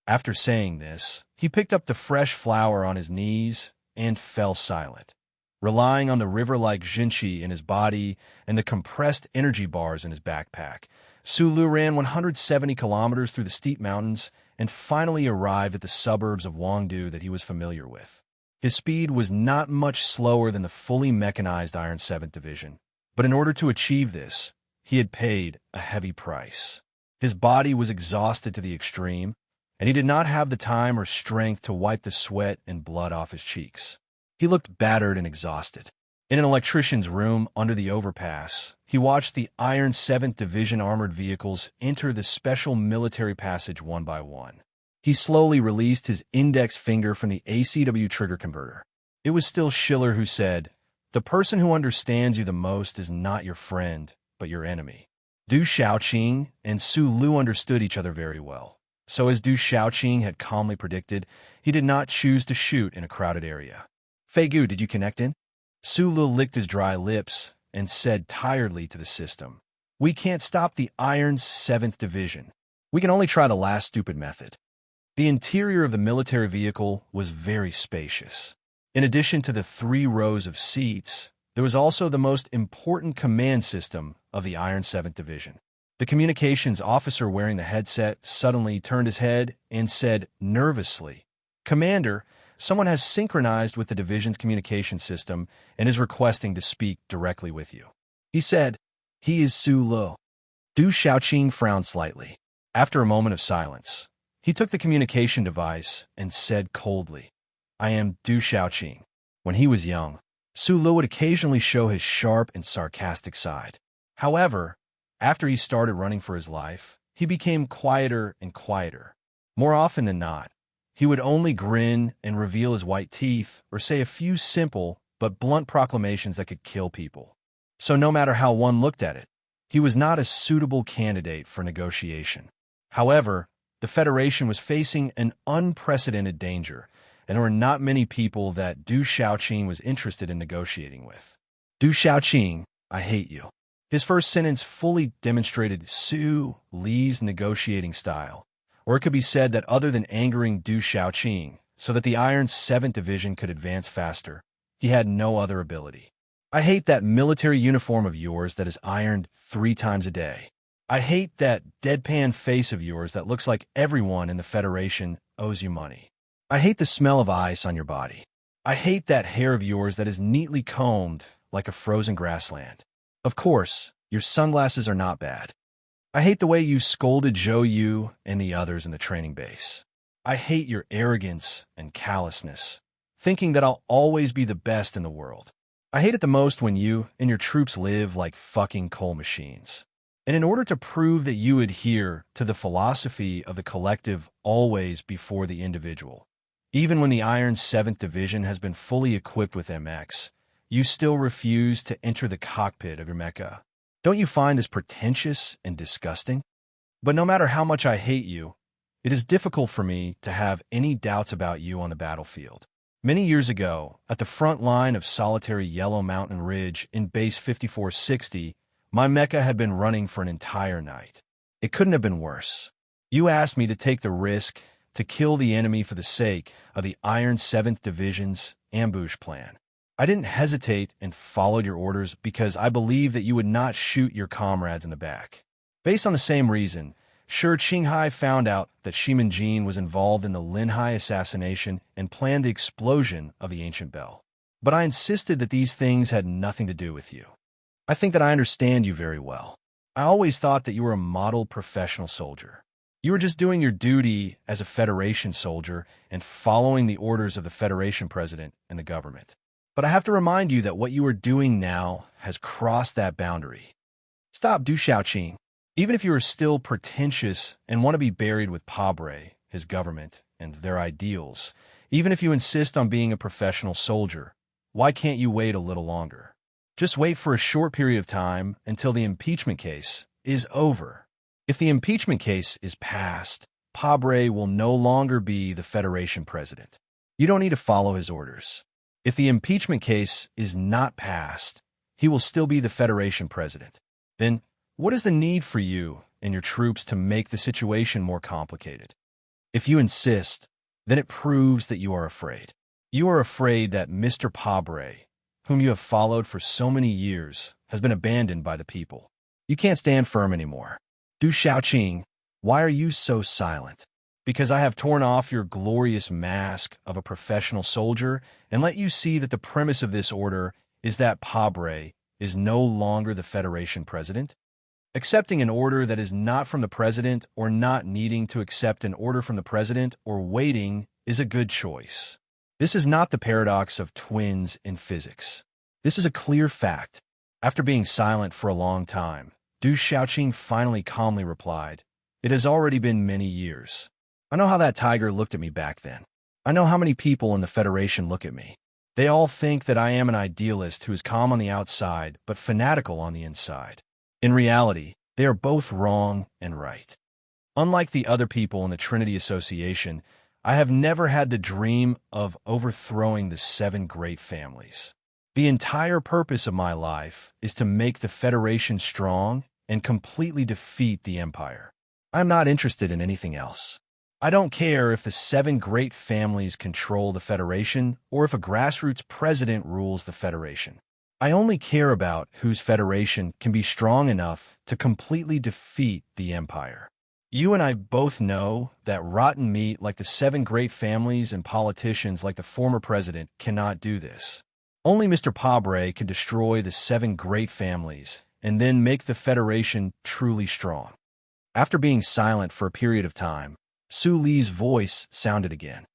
After saying this, he picked up the fresh flower on his knees and fell silent. Relying on the river-like Jinqi in his body and the compressed energy bars in his backpack, Su Lu ran 170 kilometers through the steep mountains and finally arrived at the suburbs of Wangdu that he was familiar with. His speed was not much slower than the fully mechanized Iron 7th Division, but in order to achieve this, he had paid a heavy price. His body was exhausted to the extreme, and he did not have the time or strength to wipe the sweat and blood off his cheeks. He looked battered and exhausted. In an electrician's room under the overpass, he watched the Iron 7th Division armored vehicles enter the special military passage one by one. He slowly released his index finger from the ACW trigger converter. It was still Schiller who said, "The person who understands you the most is not your friend, but your enemy." Du Xiaoqing and Su Lu understood each other very well. So as Du Xiaoqing had calmly predicted, he did not choose to shoot in a crowded area. "Fei Gu, did you connect in?" Su Lu licked his dry lips and said tiredly to the system, "We can't stop the Iron 7th Division. We can only try the last stupid method." The interior of the military vehicle was very spacious. In addition to the 3 rows of seats, there was also the most important command system of the Iron 7th Division. The communications officer wearing the headset suddenly turned his head and said nervously, "Commander, someone has synchronized with the division's communication system and is requesting to speak directly with you." He said, "He is Su Lu." Du Xiaoqing frowned slightly. After a moment of silence, he took the communication device and said coldly, "I am Du Xiaoqing." When he was young, Su Lu would occasionally show his sharp and sarcastic side. However, after he started running for his life, he became quieter and quieter. More often than not, he would only grin and reveal his white teeth or say a few simple but blunt proclamations that could kill people. So no matter how one looked at it, he was not a suitable candidate for negotiation. However, the Federation was facing an unprecedented danger, and there were not many people that Du Xiaoqing was interested in negotiating with. "Du Xiaoqing, I hate you." His first sentence fully demonstrated Su Li's negotiating style, or it could be said that other than angering Du Xiaoqing so that the Iron 7th Division could advance faster, he had no other ability. "I hate that military uniform of yours that is ironed 3 times a day. I hate that deadpan face of yours that looks like everyone in the Federation owes you money. I hate the smell of ice on your body. I hate that hair of yours that is neatly combed like a frozen grassland. Of course, Your sunglasses are not bad. I hate the way you scolded Zhou Yu and the others in the training base. I hate your arrogance and callousness, thinking that I'll always be the best in the world. I hate it the most when you and your troops live like fucking coal machines. And in order to prove that you adhere to the philosophy of the collective always before the individual, even when the Iron 7th Division has been fully equipped with MX, you still refuse to enter the cockpit of your mecha. Don't you find this pretentious and disgusting? But no matter how much I hate you, it is difficult for me to have any doubts about you on the battlefield. Many years ago, at the front line of solitary Yellow Mountain Ridge in Base 5460, my mecha had been running for an entire night. It couldn't have been worse. You asked me to take the risk to kill the enemy for the sake of the Iron 7th Division's ambush plan. I didn't hesitate and followed your orders because I believed that you would not shoot your comrades in the back. Based on the same reason, Shi Qinghai found out that Shimin Jin was involved in the Linhai assassination and planned the explosion of the ancient bell. But I insisted that these things had nothing to do with you. I think that I understand you very well. I always thought that you were a model professional soldier. You were just doing your duty as a Federation soldier and following the orders of the Federation president and the government. But I have to remind you that what you are doing now has crossed that boundary. Stop, Du Xiaoqing. Even if you are still pretentious and want to be buried with Pabre, his government, and their ideals, even if you insist on being a professional soldier, why can't you wait a little longer? Just wait for a short period of time until the impeachment case is over. If the impeachment case is passed, Pabre will no longer be the Federation president. You don't need to follow his orders. If the impeachment case is not passed, he will still be the Federation president. Then, what is the need for you and your troops to make the situation more complicated? If you insist, then it proves that you are afraid. You are afraid that Mr. Pabre, whom you have followed for so many years, has been abandoned by the people. You can't stand firm anymore. Du Xiaoqing, why are you so silent? Because I have torn off your glorious mask of a professional soldier and let you see that the premise of this order is that Pabre is no longer the Federation president? Accepting an order that is not from the president or not needing to accept an order from the president or waiting is a good choice. This is not the paradox of twins in physics. This is a clear fact. After being silent for a long time, Du Xiaoqing finally calmly replied, "It has already been many years. I know how that tiger looked at me back then. I know how many people in the Federation look at me. They all think that I am an idealist who is calm on the outside but fanatical on the inside. In reality, they are both wrong and right. Unlike the other people in the Trinity Association, I have never had the dream of overthrowing the 7 great families. The entire purpose of my life is to make the Federation strong and completely defeat the Empire. I am not interested in anything else. I don't care if the 7 great families control the Federation or if a grassroots president rules the Federation. I only care about whose Federation can be strong enough to completely defeat the Empire. You and I both know that rotten meat like the 7 great families and politicians like the former president cannot do this. Only Mr. Pabre can destroy the 7 great families and then make the Federation truly strong." After being silent for a period of time, Su Li's voice sounded again.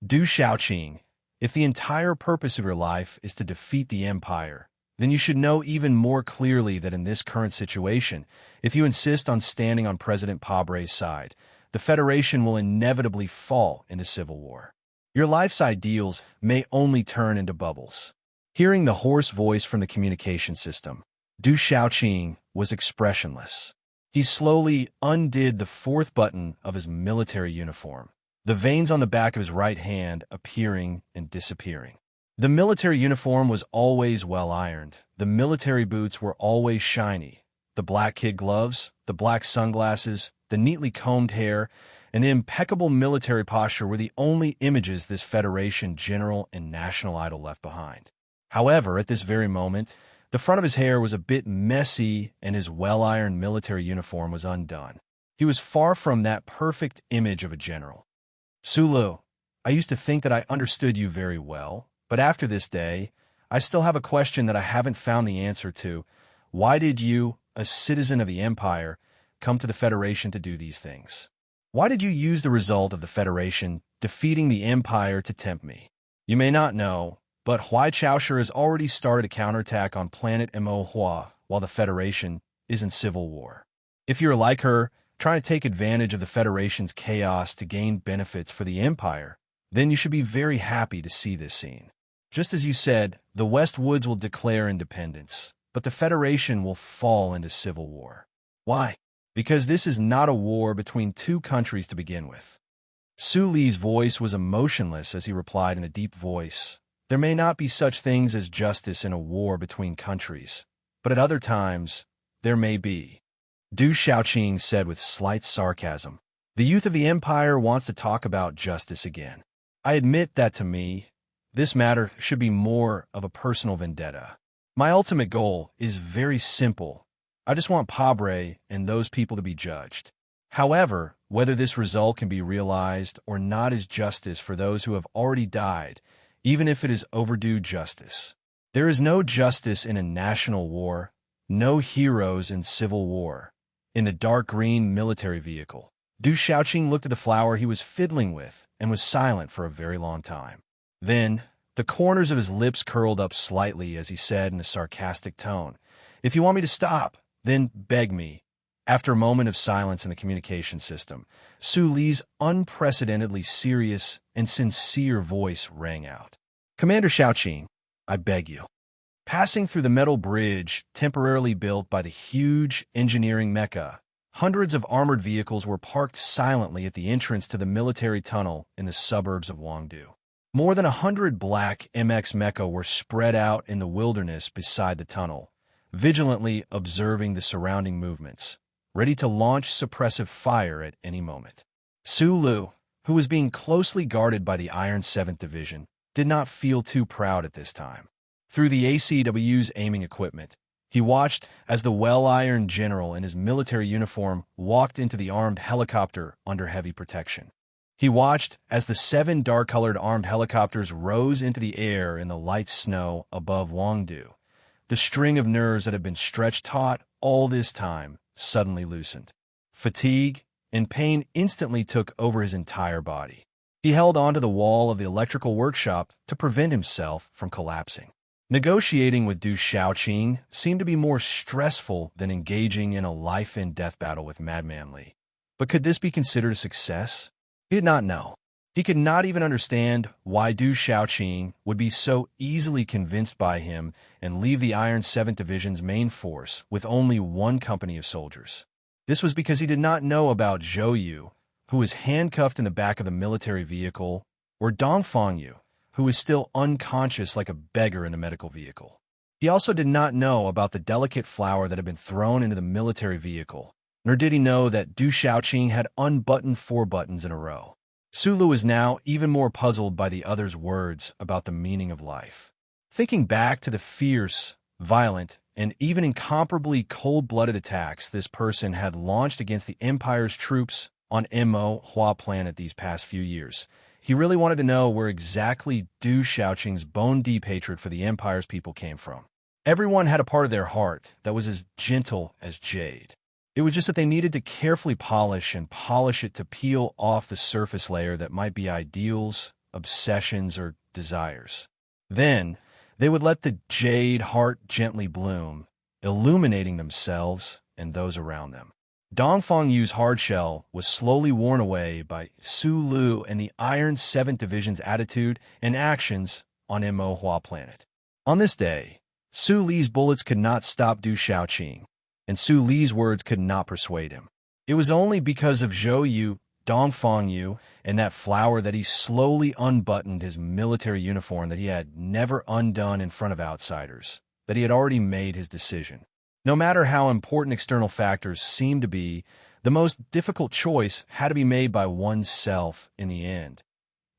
"Du Xiaoqing, if the entire purpose of your life is to defeat the Empire, then you should know even more clearly that in this current situation, if you insist on standing on President Pabre's side, the Federation will inevitably fall into civil war. Your life's ideals may only turn into bubbles." Hearing the hoarse voice from the communication system, Du Xiaoqing was expressionless. He slowly undid the 4th button of his military uniform, the veins on the back of his right hand appearing and disappearing. The military uniform was always well ironed. The military boots were always shiny. The black kid gloves, the black sunglasses, the neatly combed hair, and the impeccable military posture were the only images this Federation general and national idol left behind. However, at this very moment, the front of his hair was a bit messy and his well-ironed military uniform was undone. He was far from that perfect image of a general. "Sulu, I used to think that I understood you very well, but after this day, I still have a question that I haven't found the answer to. Why did you, a citizen of the Empire, come to the Federation to do these things? Why did you use the result of the Federation defeating the Empire to tempt me? You may not know, but Huai Chaoshi has already started a counterattack on planet Mo Hua while the Federation is in civil war. If you're like her, trying to take advantage of the Federation's chaos to gain benefits for the Empire, then you should be very happy to see this scene. Just as you said, the West Woods will declare independence, but the Federation will fall into civil war. Why? Because this is not a war between two countries to begin with. Su Li's voice was emotionless as he replied in a deep voice, "There may not be such things as justice in a war between countries, but at other times, there may be." Du Xiaoqing said with slight sarcasm. The youth of the Empire wants to talk about justice again. I admit that to me, this matter should be more of a personal vendetta. My ultimate goal is very simple. I just want Pabre and those people to be judged. However, whether this result can be realized or not is justice for those who have already died, even if it is overdue justice. There is no justice in a national war, no heroes in civil war. In the dark green military vehicle, Du Xiaoqing looked at the flower he was fiddling with and was silent for a very long time. Then, the corners of his lips curled up slightly as he said in a sarcastic tone, "If you want me to stop, then beg me." After a moment of silence in the communication system, Su Li's unprecedentedly serious and sincere voice rang out. "Commander Xiaoqing, I beg you." Passing through the metal bridge temporarily built by the huge engineering mecca, hundreds of armored vehicles were parked silently at the entrance to the military tunnel in the suburbs of Wangdu. More than 100 black MX mecha were spread out in the wilderness beside the tunnel, vigilantly observing the surrounding movements, ready to launch suppressive fire at any moment. Su Lu, who was being closely guarded by the Iron 7th Division, did not feel too proud at this time. Through the ACW's aiming equipment, he watched as the well-ironed general in his military uniform walked into the armed helicopter under heavy protection. He watched as the 7 dark-colored armed helicopters rose into the air in the light snow above Wangdu. The string of nerves that had been stretched taut all this time suddenly loosened. Fatigue and pain instantly took over his entire body. He held onto the wall of the electrical workshop to prevent himself from collapsing. Negotiating with Du Xiaoqing seemed to be more stressful than engaging in a life-and-death battle with Madman Li. But could this be considered a success? He did not know. He could not even understand why Du Xiaoqing would be so easily convinced by him and leave the Iron 7th Division's main force with only one company of soldiers. This was because he did not know about Zhou Yu, who was handcuffed in the back of the military vehicle, or Dongfang Yu, who was still unconscious like a beggar in the medical vehicle. He also did not know about the delicate flower that had been thrown into the military vehicle, nor did he know that Du Xiaoqing had unbuttoned 4 buttons in a row. Su Lu was now even more puzzled by the other's words about the meaning of life. Thinking back to the fierce, violent, and even incomparably cold-blooded attacks this person had launched against the Empire's troops on Mo Hua planet these past few years, he really wanted to know where exactly Du Xiaoqing's bone-deep hatred for the Empire's people came from. Everyone had a part of their heart that was as gentle as jade. It was just that they needed to carefully polish it to peel off the surface layer that might be ideals, obsessions, or desires. Then, they would let the jade heart gently bloom, illuminating themselves and those around them. Dongfang Yu's hard shell was slowly worn away by Su Lu and the Iron 7th Division's attitude and actions on Mo Hua planet. On this day, Su Li's bullets could not stop Du Xiaoqing, and Su Li's words could not persuade him. It was only because of Zhou Yu, Dongfang Yu, and that flower that he slowly unbuttoned his military uniform that he had never undone in front of outsiders, that he had already made his decision. No matter how important external factors seemed to be, the most difficult choice had to be made by oneself in the end.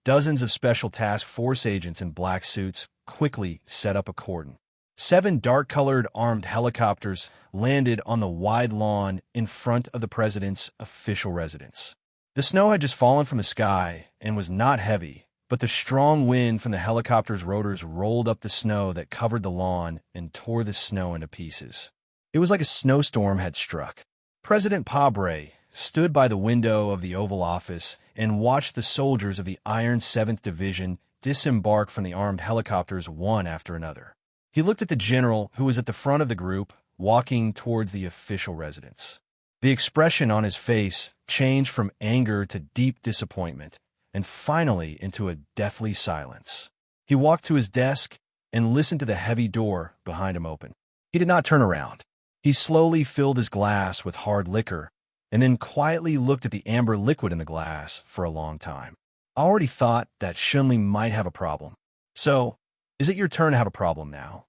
Dozens of Special Task Force agents in black suits quickly set up a cordon. 7 dark-colored armed helicopters landed on the wide lawn in front of the president's official residence. The snow had just fallen from the sky and was not heavy, but the strong wind from the helicopter's rotors rolled up the snow that covered the lawn and tore the snow into pieces. It was like a snowstorm had struck. President Pabre stood by the window of the Oval Office and watched the soldiers of the Iron 7th Division disembark from the armed helicopters one after another. He looked at the general who was at the front of the group, walking towards the official residence. The expression on his face changed from anger to deep disappointment, and finally into a deathly silence. He walked to his desk and listened to the heavy door behind him open. He did not turn around. He slowly filled his glass with hard liquor, and then quietly looked at the amber liquid in the glass for a long time. I already thought that Shunli might have a problem. So, is it your turn to have a problem now?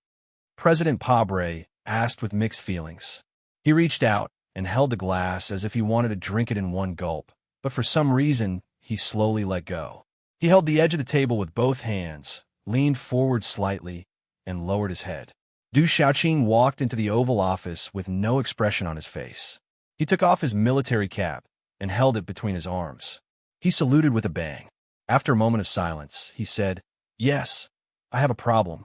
President Pabre asked with mixed feelings. He reached out and held the glass as if he wanted to drink it in one gulp, but for some reason, he slowly let go. He held the edge of the table with both hands, leaned forward slightly, and lowered his head. Du Xiaoqing walked into the Oval Office with no expression on his face. He took off his military cap and held it between his arms. He saluted with a bang. After a moment of silence, he said, "Yes, I have a problem."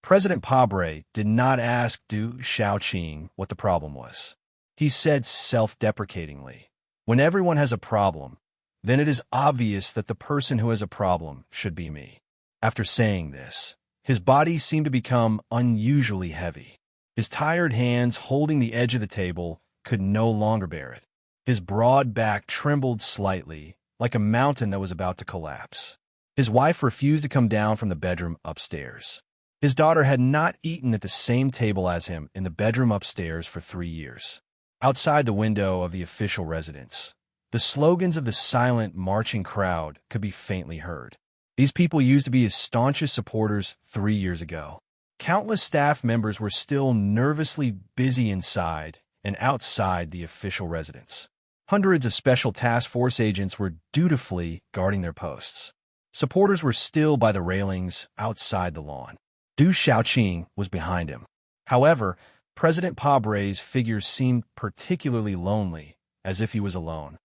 President Pabre did not ask Du Xiaoqing what the problem was. He said self-deprecatingly, "When everyone has a problem, then it is obvious that the person who has a problem should be me." After saying this, his body seemed to become unusually heavy. His tired hands holding the edge of the table could no longer bear it. His broad back trembled slightly, like a mountain that was about to collapse. His wife refused to come down from the bedroom upstairs. His daughter had not eaten at the same table as him in the bedroom upstairs for 3 years. Outside the window of the official residence, the slogans of the silent, marching crowd could be faintly heard. These people used to be his staunchest supporters 3 years ago. Countless staff members were still nervously busy inside and outside the official residence. Hundreds of special task force agents were dutifully guarding their posts. Supporters were still by the railings outside the lawn. Du Xiaoqing was behind him. However, President Pabre's figure seemed particularly lonely, as if he was alone.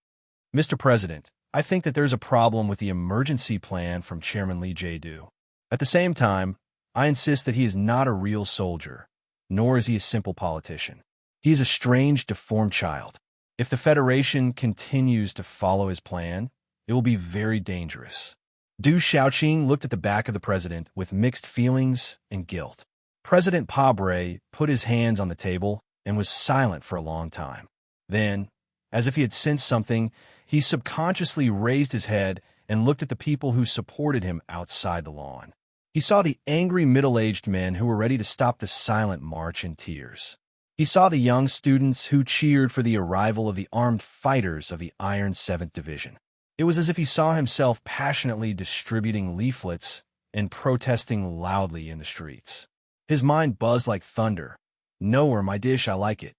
"Mr. President, I think that there's a problem with the emergency plan from Chairman Li Jiedu. At the same time, I insist that he is not a real soldier, nor is he a simple politician. He is a strange, deformed child. If the Federation continues to follow his plan, it will be very dangerous." Du Xiaoqing looked at the back of the president with mixed feelings and guilt. President Pabre put his hands on the table and was silent for a long time. Then, as if he had sensed something, he subconsciously raised his head and looked at the people who supported him outside the lawn. He saw the angry middle-aged men who were ready to stop the silent march in tears. He saw the young students who cheered for the arrival of the armed fighters of the Iron 7th Division. It was as if he saw himself passionately distributing leaflets and protesting loudly in the streets. His mind buzzed like thunder. "Nowhere, my dish, I like it."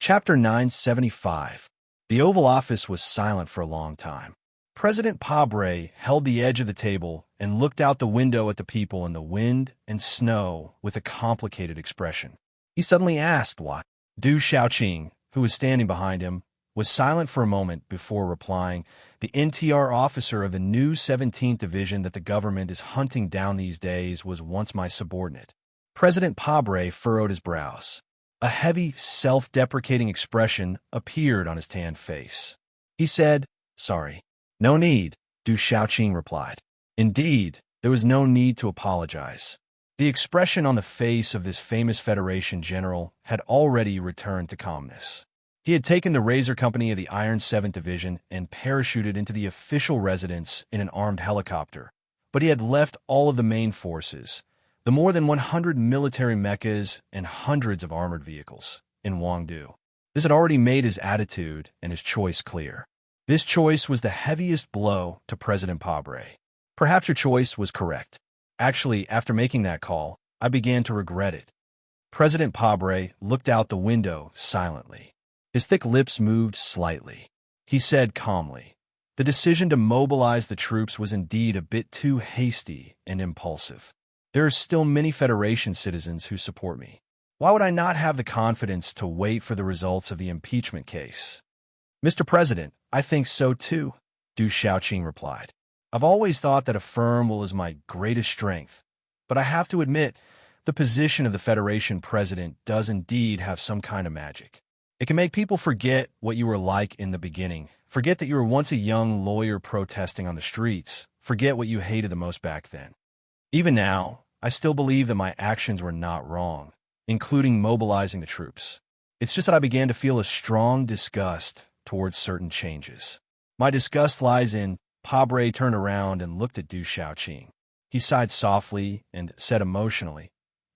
Chapter 975. The Oval Office was silent for a long time. President Pabre held the edge of the table and looked out the window at the people in the wind and snow with a complicated expression. He suddenly asked why. Du Xiaoqing, who was standing behind him, was silent for a moment before replying, "The NTR officer of the new 17th Division that the government is hunting down these days was once my subordinate." President Pabre furrowed his brows. A heavy, self-deprecating expression appeared on his tanned face. He said, "Sorry." "No need," Du Xiaoqing replied. Indeed, there was no need to apologize. The expression on the face of this famous Federation general had already returned to calmness. He had taken the Razor Company of the Iron 7th Division and parachuted into the official residence in an armed helicopter, but he had left all of the main forces, the more than 100 military mechas and hundreds of armored vehicles, in Wangdu. This had already made his attitude and his choice clear. This choice was the heaviest blow to President Pabre. "Perhaps your choice was correct. Actually, after making that call, I began to regret it." President Pabre looked out the window silently. His thick lips moved slightly. He said calmly, "The decision to mobilize the troops was indeed a bit too hasty and impulsive. There are still many Federation citizens who support me. Why would I not have the confidence to wait for the results of the impeachment case?" "Mr. President, I think so too," Du Xiaoqing replied. "I've always thought that a firm will is my greatest strength, but I have to admit, The position of the Federation president does indeed have some kind of magic. It can make people forget what you were like in the beginning, forget that you were once a young lawyer protesting on the streets, forget what you hated the most back then. Even now, I still believe that my actions were not wrong, including mobilizing the troops. It's just that I began to feel a strong disgust towards certain changes. My disgust lies in Pabre turned around and looked at Du Xiaoqing. He sighed softly and said emotionally,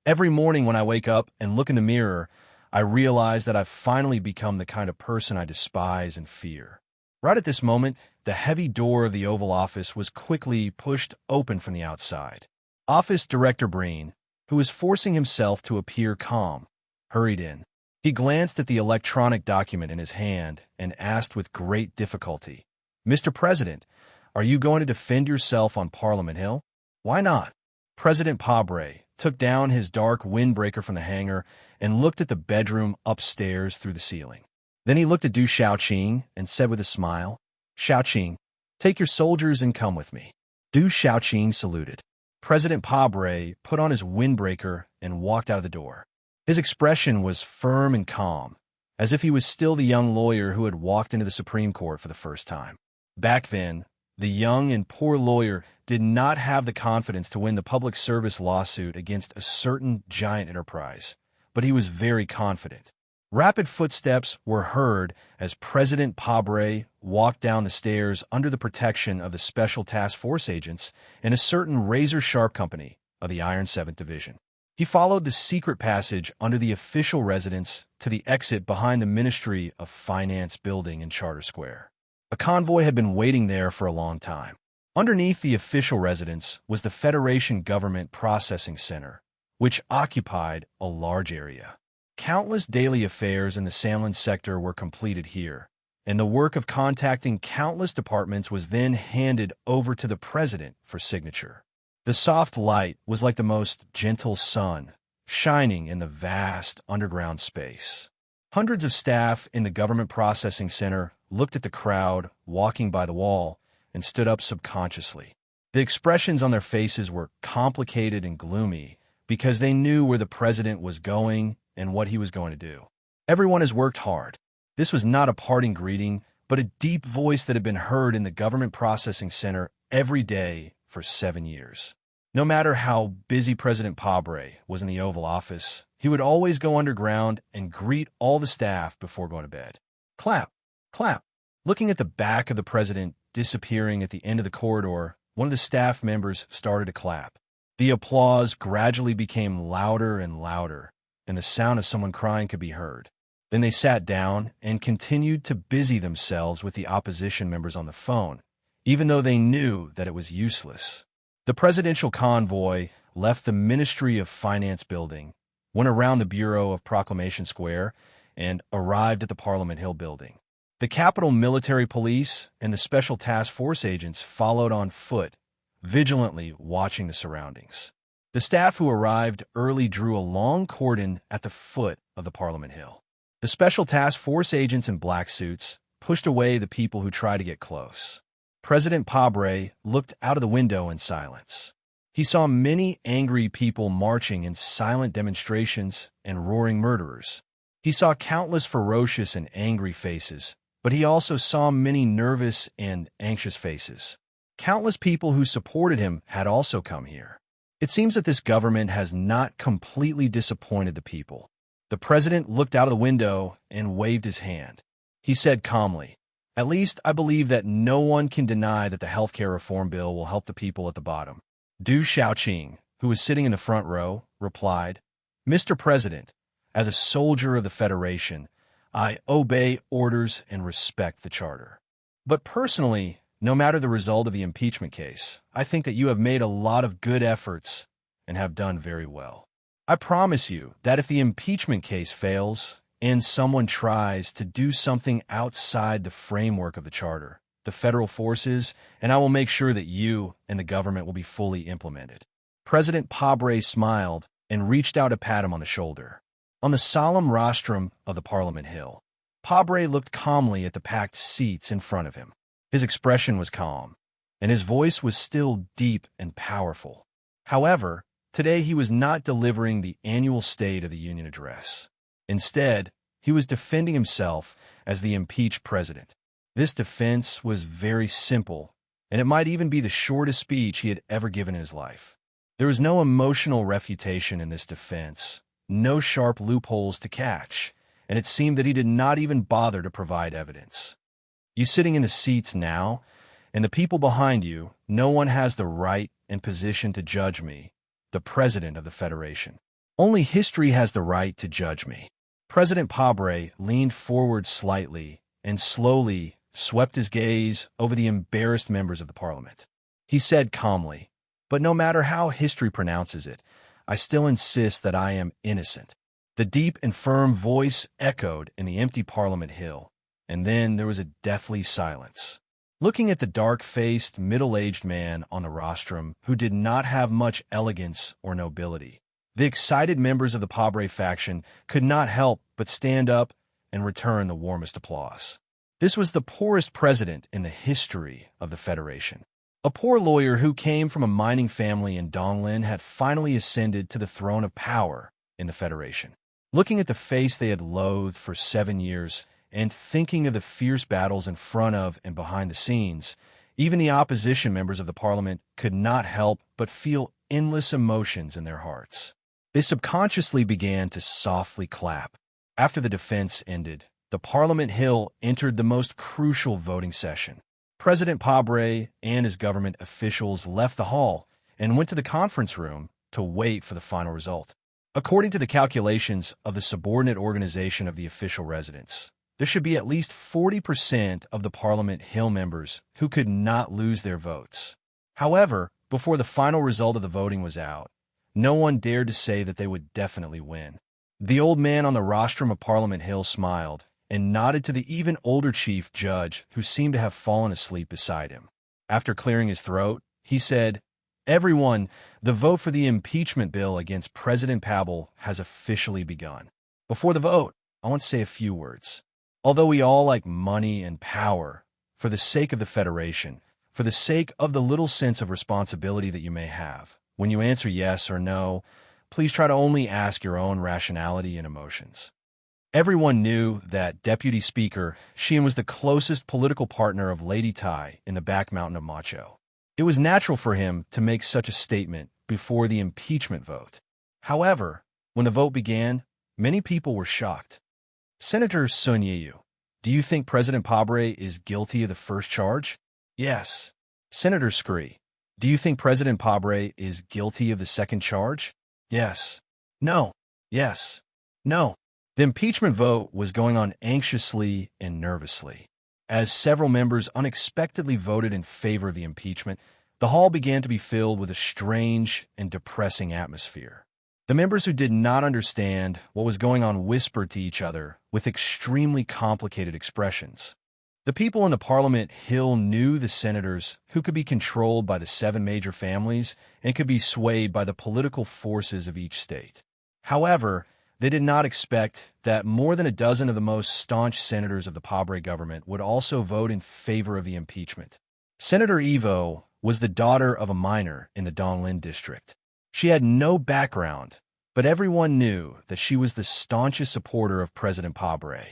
"Every morning when I wake up and look in the mirror, I realize that I've finally become the kind of person I despise and fear." Right at this moment, the heavy door of the Oval Office was quickly pushed open from the outside. Office Director Breen, who was forcing himself to appear calm, hurried in. He glanced at the electronic document in his hand and asked with great difficulty, "Mr. President, are you going to defend yourself on Parliament Hill?" "Why not?" President Pabre took down his dark windbreaker from the hanger and looked at the bedroom upstairs through the ceiling. Then he looked at Du Xiaoqing and said with a smile, "Xiaoqing, take your soldiers and come with me." Du Xiaoqing saluted. President Pabre put on his windbreaker and walked out of the door. His expression was firm and calm, as if he was still the young lawyer who had walked into the Supreme Court for the first time. Back then, the young and poor lawyer did not have the confidence to win the public service lawsuit against a certain giant enterprise, but he was very confident. Rapid footsteps were heard as President Pabre walked down the stairs under the protection of the Special Task Force agents and a certain razor-sharp company of the Iron 7th Division. He followed the secret passage under the official residence to the exit behind the Ministry of Finance building in Charter Square. A convoy had been waiting there for a long time. Underneath the official residence was the Federation Government Processing Center, which occupied a large area. Countless daily affairs in the Sanlin sector were completed here, and the work of contacting countless departments was then handed over to the president for signature. The soft light was like the most gentle sun, shining in the vast underground space. Hundreds of staff in the Government Processing Center looked at the crowd walking by the wall and stood up subconsciously. The expressions on their faces were complicated and gloomy because they knew where the president was going and what he was going to do. Everyone has worked hard. This was not a parting greeting, but a deep voice that had been heard in the Government Processing Center every day for 7 years. No matter how busy President Pabre was in the Oval Office, he would always go underground and greet all the staff before going to bed. Clap, clap. Looking at the back of the president disappearing at the end of the corridor, one of the staff members started to clap. The applause gradually became louder and louder, and the sound of someone crying could be heard. Then they sat down and continued to busy themselves with the opposition members on the phone, even though they knew that it was useless. The presidential convoy left the Ministry of Finance building, went around the Bureau of Proclamation Square, and arrived at the Parliament Hill building. The Capitol Military Police and the Special Task Force agents followed on foot, vigilantly watching the surroundings. The staff who arrived early drew a long cordon at the foot of the Parliament Hill. The Special Task Force agents in black suits pushed away the people who tried to get close. President Pabre looked out of the window in silence. He saw many angry people marching in silent demonstrations and roaring murderers. He saw countless ferocious and angry faces, but he also saw many nervous and anxious faces. Countless people who supported him had also come here. It seems that this government has not completely disappointed the people. The president looked out of the window and waved his hand. He said calmly, "At least I believe that no one can deny that the healthcare reform bill will help the people at the bottom." Du Xiaoqing, who was sitting in the front row, replied, "Mr. President, as a soldier of the Federation, I obey orders and respect the Charter. But personally, no matter the result of the impeachment case, I think that you have made a lot of good efforts and have done very well. I promise you that if the impeachment case fails and someone tries to do something outside the framework of the Charter, the federal forces, and I will make sure that you and the government will be fully implemented." President Pabre smiled and reached out to pat him on the shoulder. On the solemn rostrum of the Parliament Hill, Pabre looked calmly at the packed seats in front of him. His expression was calm, and his voice was still deep and powerful. However, Today he was not delivering the annual State of the Union address. Instead, he was defending himself as the impeached president. This defense was very simple, and it might even be the shortest speech he had ever given in his life. There was no emotional refutation in this defense, no sharp loopholes to catch, and it seemed that he did not even bother to provide evidence. You sitting in the seats now, and the people behind you, no one has the right and position to judge me, the President of the Federation. Only history has the right to judge me. President Pabre leaned forward slightly and slowly swept his gaze over the embarrassed members of the parliament. He said calmly, "But no matter how history pronounces it, I still insist that I am innocent." The deep and firm voice echoed in the empty Parliament Hill, and then there was a deathly silence. Looking at the dark-faced, middle-aged man on the rostrum who did not have much elegance or nobility, the excited members of the Pabre faction could not help but stand up and return the warmest applause. This was the poorest president in the history of the Federation. A poor lawyer who came from a mining family in Donglin had finally ascended to the throne of power in the Federation. Looking at the face they had loathed for 7 years and thinking of the fierce battles in front of and behind the scenes, even the opposition members of the parliament could not help but feel endless emotions in their hearts. They subconsciously began to softly clap. After the defense ended, the Parliament Hill entered the most crucial voting session. President Pabre and his government officials left the hall and went to the conference room to wait for the final result. According to the calculations of the subordinate organization of the official residence, there should be at least 40% of the Parliament Hill members who could not lose their votes. However, before the final result of the voting was out, no one dared to say that they would definitely win. The old man on the rostrum of Parliament Hill smiled and nodded to the even older chief judge who seemed to have fallen asleep beside him. After clearing his throat, he said, "Everyone, the vote for the impeachment bill against President Pabre has officially begun. Before the vote, I want to say a few words. Although we all like money and power, for the sake of the Federation, for the sake of the little sense of responsibility that you may have, when you answer yes or no, please try to only ask your own rationality and emotions." Everyone knew that Deputy Speaker Sheehan was the closest political partner of Lady Tai in the back mountain of Macho. It was natural for him to make such a statement before the impeachment vote. However, when the vote began, many people were shocked. "Senator Sun Yiyu, do you think President Pabre is guilty of the first charge?" "Yes." "Senator Scree, do you think President Pabre is guilty of the second charge?" "Yes." "No." "Yes." "No." The impeachment vote was going on anxiously and nervously. As several members unexpectedly voted in favor of the impeachment, the hall began to be filled with a strange and depressing atmosphere. The members who did not understand what was going on whispered to each other with extremely complicated expressions. The people in the Parliament Hill knew the senators who could be controlled by the 7 major families and could be swayed by the political forces of each state. However, they did not expect that more than a dozen of the most staunch senators of the Pabre government would also vote in favor of the impeachment. Senator Evo was the daughter of a miner in the Donglin district. She had no background, but everyone knew that she was the staunchest supporter of President Pabre.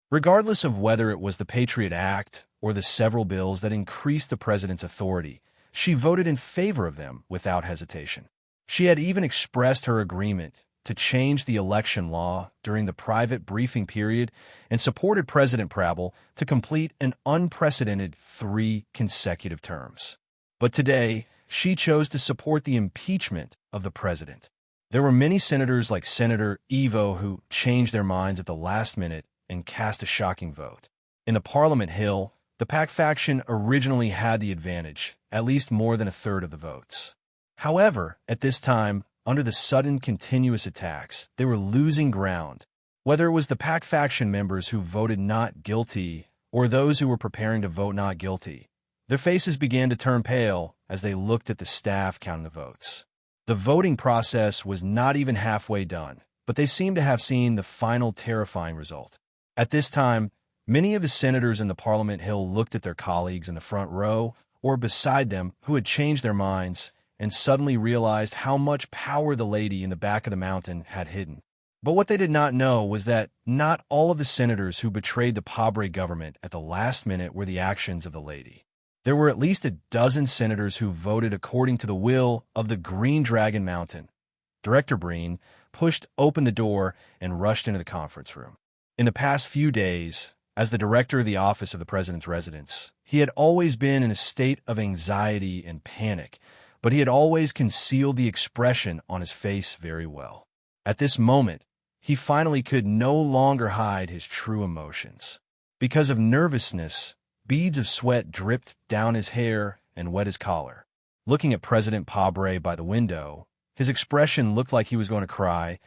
Regardless of whether it was the Patriot Act or the several bills that increased the president's authority, she voted in favor of them without hesitation. She had even expressed her agreement to change the election law during the private briefing period and supported President Pabre to complete an unprecedented 3 consecutive terms. But today, she chose to support the impeachment of the president. There were many senators like Senator Evo who changed their minds at the last minute and cast a shocking vote. In the Parliament Hill, the PAC faction originally had the advantage, at least more than a third of the votes. However, at this time, under the sudden continuous attacks, they were losing ground. Whether it was the PAC faction members who voted not guilty or those who were preparing to vote not guilty, their faces began to turn pale as they looked at the staff counting the votes. The voting process was not even halfway done, but they seemed to have seen the final terrifying result. At this time, many of the senators in the Parliament Hill looked at their colleagues in the front row or beside them who had changed their minds and suddenly realized how much power the lady in the back of the mountain had hidden. But what they did not know was that not all of the senators who betrayed the Pabre government at the last minute were the actions of the lady. There were at least a dozen senators who voted according to the will of the Green Dragon Mountain. Director Breen pushed open the door and rushed into the conference room. In the past few days, as the director of the Office of the President's Residence, he had always been in a state of anxiety and panic, but he had always concealed the expression on his face very well. At this moment, he finally could no longer hide his true emotions. Because of nervousness, beads of sweat dripped down his hair and wet his collar. Looking at President Pabre by the window, his expression looked like he was going to cry,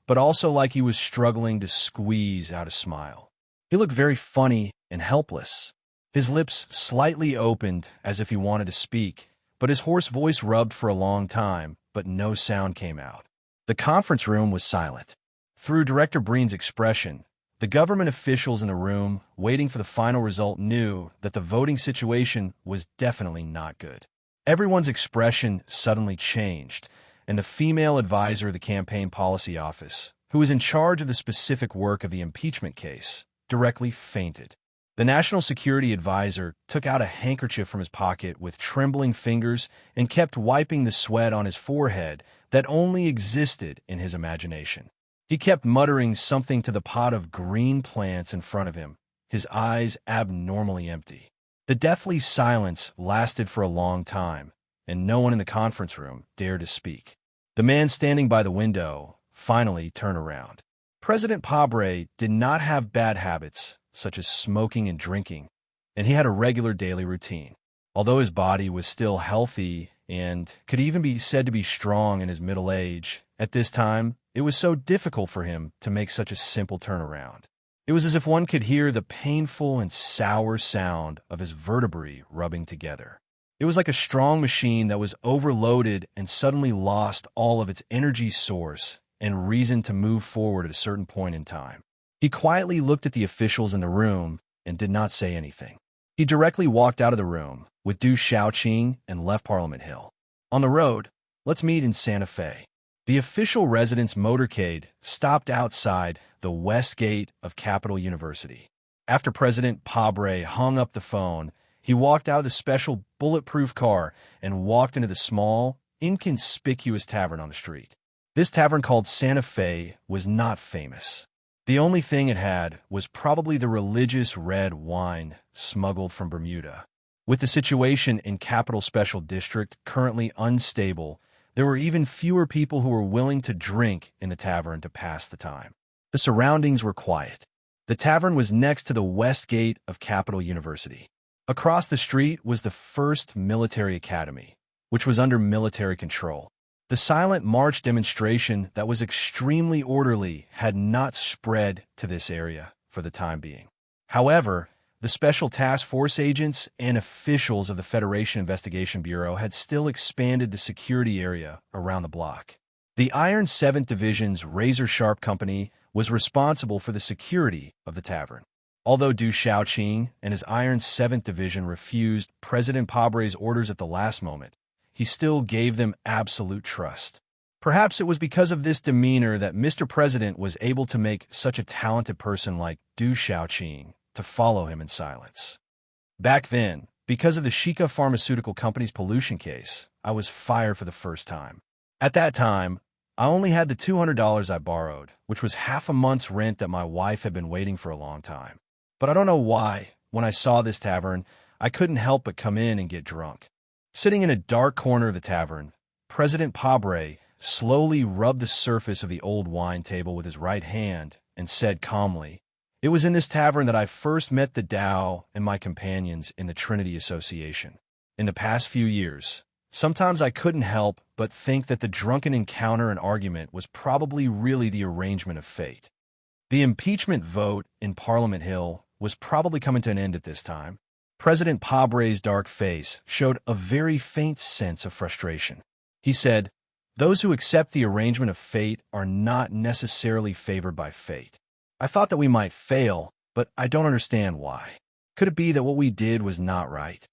but also like he was struggling to squeeze out a smile. He looked very funny and helpless. His lips slightly opened as if he wanted to speak, but his hoarse voice rubbed for a long time, but no sound came out. The conference room was silent. Through Director Breen's expression, the government officials in the room, waiting for the final result, knew that the voting situation was definitely not good. Everyone's expression suddenly changed, and the female advisor of the campaign policy office, who was in charge of the specific work of the impeachment case, directly fainted. The National Security Advisor took out a handkerchief from his pocket with trembling fingers and kept wiping the sweat on his forehead that only existed in his imagination. He kept muttering something to the pot of green plants in front of him, his eyes abnormally empty. The deathly silence lasted for a long time, and no one in the conference room dared to speak. The man standing by the window finally turned around. President Pabre did not have bad habits, such as smoking and drinking, and he had a regular daily routine. Although his body was still healthy and could even be said to be strong in his middle age, at this time, it was so difficult for him to make such a simple turnaround. It was as if one could hear the painful and sour sound of his vertebrae rubbing together. It was like a strong machine that was overloaded and suddenly lost all of its energy source and reason to move forward at a certain point in time. He quietly looked at the officials in the room and did not say anything. He directly walked out of the room with Du Xiaoqing and left Parliament Hill. On the road, let's meet in Santa Fe. The official residence motorcade stopped outside the west gate of Capital University. After President Pabre hung up the phone, he walked out of the special bulletproof car and walked into the small, inconspicuous tavern on the street. This tavern, called Santa Fe, was not famous. The only thing it had was probably the religious red wine smuggled from Bermuda. With the situation in Capital Special District currently unstable, there were even fewer people who were willing to drink in the tavern to pass the time. The surroundings were quiet. The tavern was next to the west gate of Capital University. Across the street was the First Military Academy, which was under military control. The silent march demonstration that was extremely orderly had not spread to this area for the time being. However, the Special Task Force agents and officials of the Federation Investigation Bureau had still expanded the security area around the block. The Iron 7th Division's Razor Sharp Company was responsible for the security of the tavern. Although Du Xiaoqing and his Iron 7th Division refused President Pabre's orders at the last moment, he still gave them absolute trust. Perhaps it was because of this demeanor that Mr. President was able to make such a talented person like Du Xiaoqing to follow him in silence. Back then, because of the Shika Pharmaceutical Company's pollution case, I was fired for the first time. At that time, I only had the $200 I borrowed, which was half a month's rent that my wife had been waiting for a long time. But I don't know why, when I saw this tavern, I couldn't help but come in and get drunk. Sitting in a dark corner of the tavern, President Pabre slowly rubbed the surface of the old wine table with his right hand and said calmly, "It was in this tavern that I first met the Tao and my companions in the Trinity Association. In the past few years, sometimes I couldn't help but think that the drunken encounter and argument was probably really the arrangement of fate. The impeachment vote in Parliament Hill was probably coming to an end at this time." President Pabre's dark face showed a very faint sense of frustration. He said, "Those who accept the arrangement of fate are not necessarily favored by fate. I thought that we might fail, but I don't understand why. Could it be that what we did was not right?"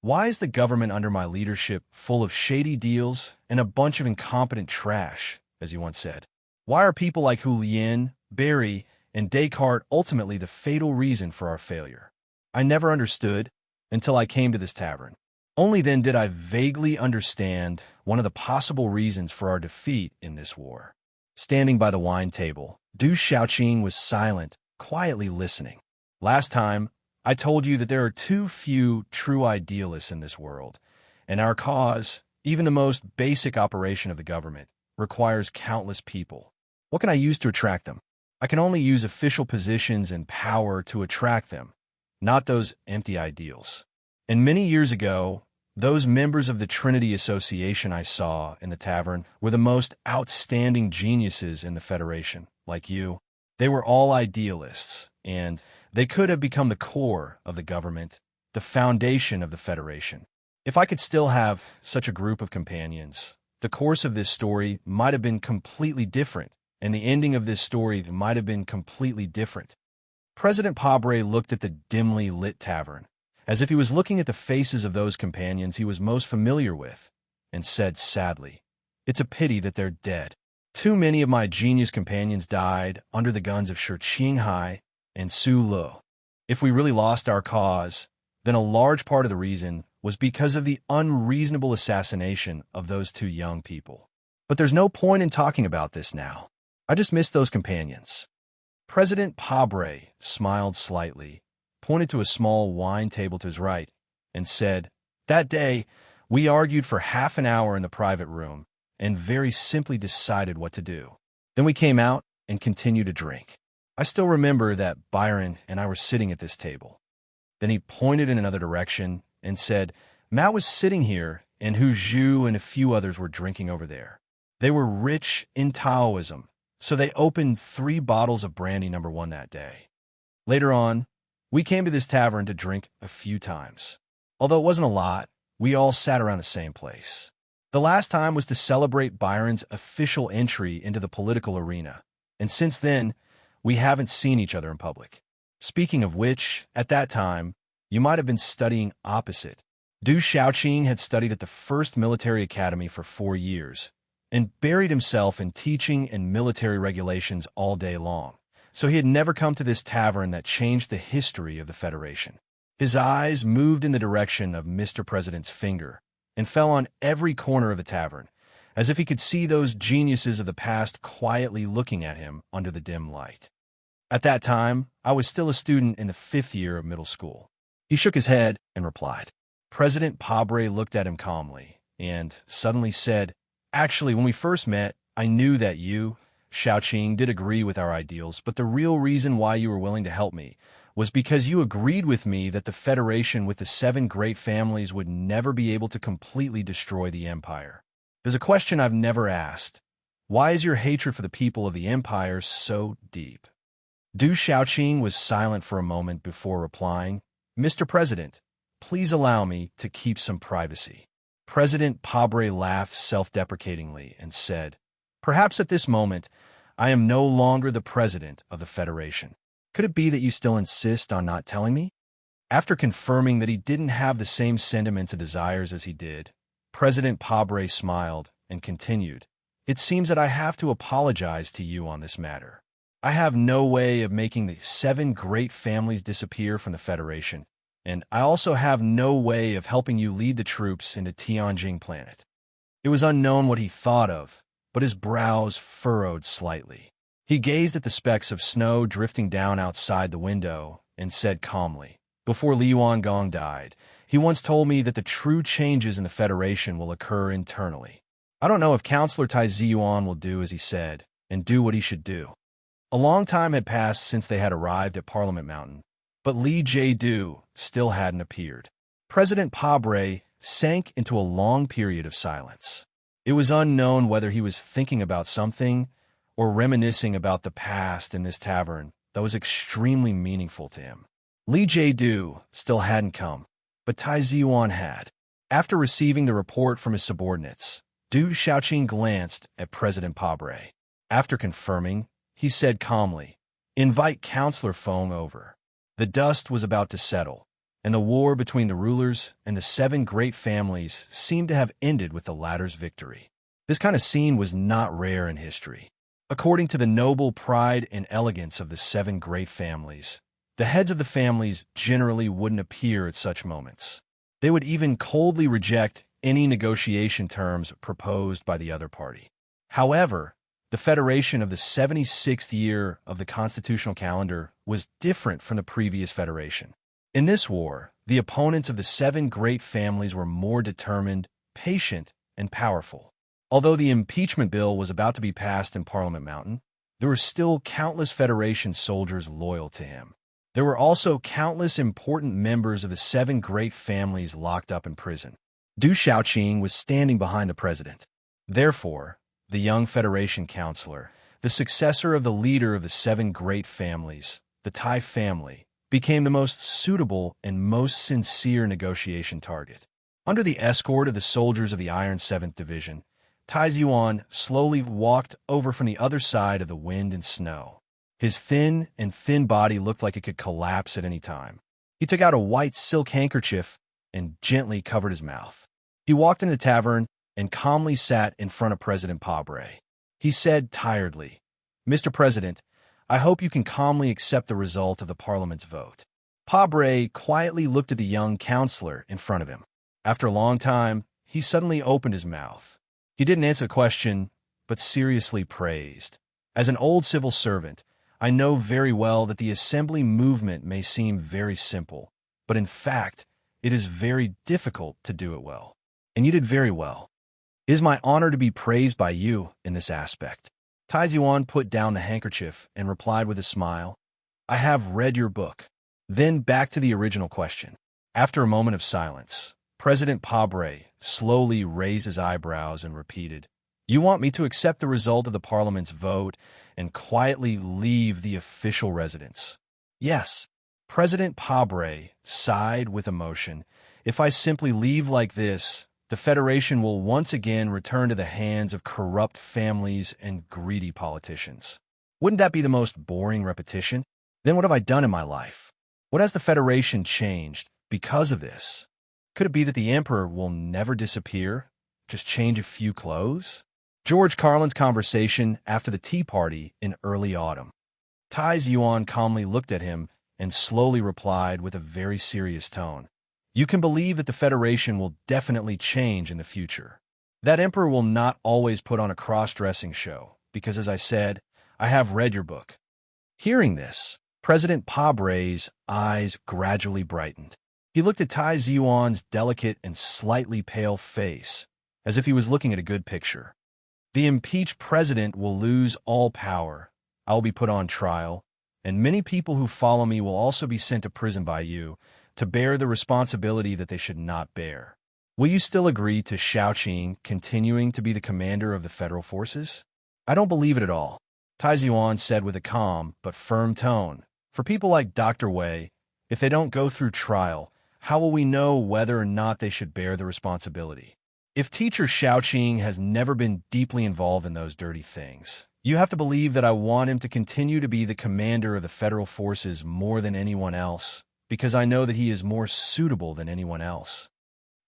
Why is the government under my leadership full of shady deals and a bunch of incompetent trash, as you once said? Why are people like Julian, Barry, and Descartes ultimately the fatal reason for our failure? I never understood until I came to this tavern. Only then did I vaguely understand one of the possible reasons for our defeat in this war. Standing by the wine table, Du Xiaoqing was silent, quietly listening. Last time, I told you that there are too few true idealists in this world, and our cause, even the most basic operation of the government, requires countless people. What can I use to attract them? I can only use official positions and power to attract them, not those empty ideals. And many years ago, those members of the Trinity Association I saw in the tavern were the most outstanding geniuses in the Federation, like you. They were all idealists, and they could have become the core of the government, the foundation of the Federation. If I could still have such a group of companions, the course of this story might have been completely different, and the ending of this story might have been completely different. President Pabre looked at the dimly lit tavern, as if he was looking at the faces of those companions he was most familiar with, and said sadly, "It's a pity that they're dead. Too many of my genius companions died under the guns of Shi Qinghai and Su Lu. If we really lost our cause, then a large part of the reason was because of the unreasonable assassination of those two young people. But there's no point in talking about this now. I just miss those companions." President Pabre smiled slightly, pointed to a small wine table to his right, and said, "That day, we argued for half an hour in the private room and very simply decided what to do. Then we came out and continued to drink. I still remember that Byron and I were sitting at this table." Then he pointed in another direction and said, "Matt was sitting here, and Hu Zhu and a few others were drinking over there. They were rich in Taoism, so they opened 3 bottles of brandy number 1 that day. Later on, we came to this tavern to drink a few times. Although it wasn't a lot, we all sat around the same place. The last time was to celebrate Byron's official entry into the political arena, and since then, we haven't seen each other in public. Speaking of which, at that time, you might have been studying opposite. Du Xiaoqing had studied at the First Military Academy for 4 years, and buried himself in teaching and military regulations all day long, so he had never come to this tavern that changed the history of the Federation. His eyes moved in the direction of Mr. President's finger, and fell on every corner of the tavern, as if he could see those geniuses of the past quietly looking at him under the dim light. At that time, I was still a student in the 5th year of middle school. He shook his head and replied. President Pabre looked at him calmly, and suddenly said, "Actually, when we first met, I knew that you, Xiaoqing, did agree with our ideals, but the real reason why you were willing to help me was because you agreed with me that the Federation with the 7 great families would never be able to completely destroy the Empire. There's a question I've never asked. Why is your hatred for the people of the Empire so deep?" Du Xiaoqing was silent for a moment before replying, "Mr. President, please allow me to keep some privacy." President Pabre laughed self-deprecatingly and said, "Perhaps at this moment, I am no longer the president of the Federation. Could it be that you still insist on not telling me?" After confirming that he didn't have the same sentiments and desires as he did, President Pabre smiled and continued, "It seems that I have to apologize to you on this matter. I have no way of making the 7 great families disappear from the Federation, and I also have no way of helping you lead the troops into Tianjin Planet." It was unknown what he thought of, but his brows furrowed slightly. He gazed at the specks of snow drifting down outside the window and said calmly, "Before Li Yuangong died, he once told me that the true changes in the Federation will occur internally. I don't know if Counselor Tai Ziyuan will do as he said and do what he should do." A long time had passed since they had arrived at Parliament Mountain, but Li Jiedu still hadn't appeared. President Pabre sank into a long period of silence. It was unknown whether he was thinking about something or reminiscing about the past in this tavern that was extremely meaningful to him. Li Jiedu still hadn't come, but Tai Ziyuan had. After receiving the report from his subordinates, Du Xiaoqing glanced at President Pabre. After confirming, he said calmly, "Invite Counselor Feng over." The dust was about to settle, and the war between the rulers and the seven great families seemed to have ended with the latter's victory. This kind of scene was not rare in history. According to the noble pride and elegance of the seven great families, the heads of the families generally wouldn't appear at such moments. They would even coldly reject any negotiation terms proposed by the other party. However, the federation of the 76th year of the constitutional calendar was different from the previous federation. In this war, the opponents of the seven great families were more determined, patient, and powerful. Although the impeachment bill was about to be passed in Parliament Mountain, there were still countless Federation soldiers loyal to him. There were also countless important members of the seven great families locked up in prison. Du Xiaoqing was standing behind the president. Therefore, the young Federation counselor, the successor of the leader of the seven great families, the Tai family, became the most suitable and most sincere negotiation target. Under the escort of the soldiers of the Iron 7th Division, Tai Ziyuan slowly walked over from the other side of the wind and snow. His thin body looked like it could collapse at any time. He took out a white silk handkerchief and gently covered his mouth. He walked into the tavern and calmly sat in front of President Pabre. He said tiredly, "Mr. President, I hope you can calmly accept the result of the Parliament's vote." Pabre quietly looked at the young counselor in front of him. After a long time, he suddenly opened his mouth. He didn't answer the question, but seriously praised. As an old civil servant, I know very well that the assembly movement may seem very simple, but in fact, it is very difficult to do it well. And you did very well. It is my honor to be praised by you in this aspect. Tai Ziyuan put down the handkerchief and replied with a smile, "I have read your book." Then back to the original question. After a moment of silence, President Pabre slowly raised his eyebrows and repeated, "You want me to accept the result of the Parliament's vote and quietly leave the official residence?" "Yes." President Pabre sighed with emotion. "If I simply leave like this, the Federation will once again return to the hands of corrupt families and greedy politicians. Wouldn't that be the most boring repetition? Then what have I done in my life? What has the Federation changed because of this? Could it be that the Emperor will never disappear, just change a few clothes?" George Carlin's conversation after the tea party in early autumn. Tai Ziyuan calmly looked at him and slowly replied with a very serious tone, "You can believe that the Federation will definitely change in the future. That Emperor will not always put on a cross-dressing show, because as I said, I have read your book." Hearing this, President Pabre's eyes gradually brightened. He looked at Tai Ziyuan's delicate and slightly pale face, as if he was looking at a good picture. "The impeached president will lose all power. I will be put on trial, and many people who follow me will also be sent to prison by you to bear the responsibility that they should not bear. Will you still agree to Xiaoqing continuing to be the commander of the federal forces?" "I don't believe it at all," Tai Ziyuan said with a calm but firm tone. "For people like Dr. Wei, if they don't go through trial, how will we know whether or not they should bear the responsibility? If teacher Xiaoqing has never been deeply involved in those dirty things, you have to believe that I want him to continue to be the commander of the federal forces more than anyone else, because I know that he is more suitable than anyone else."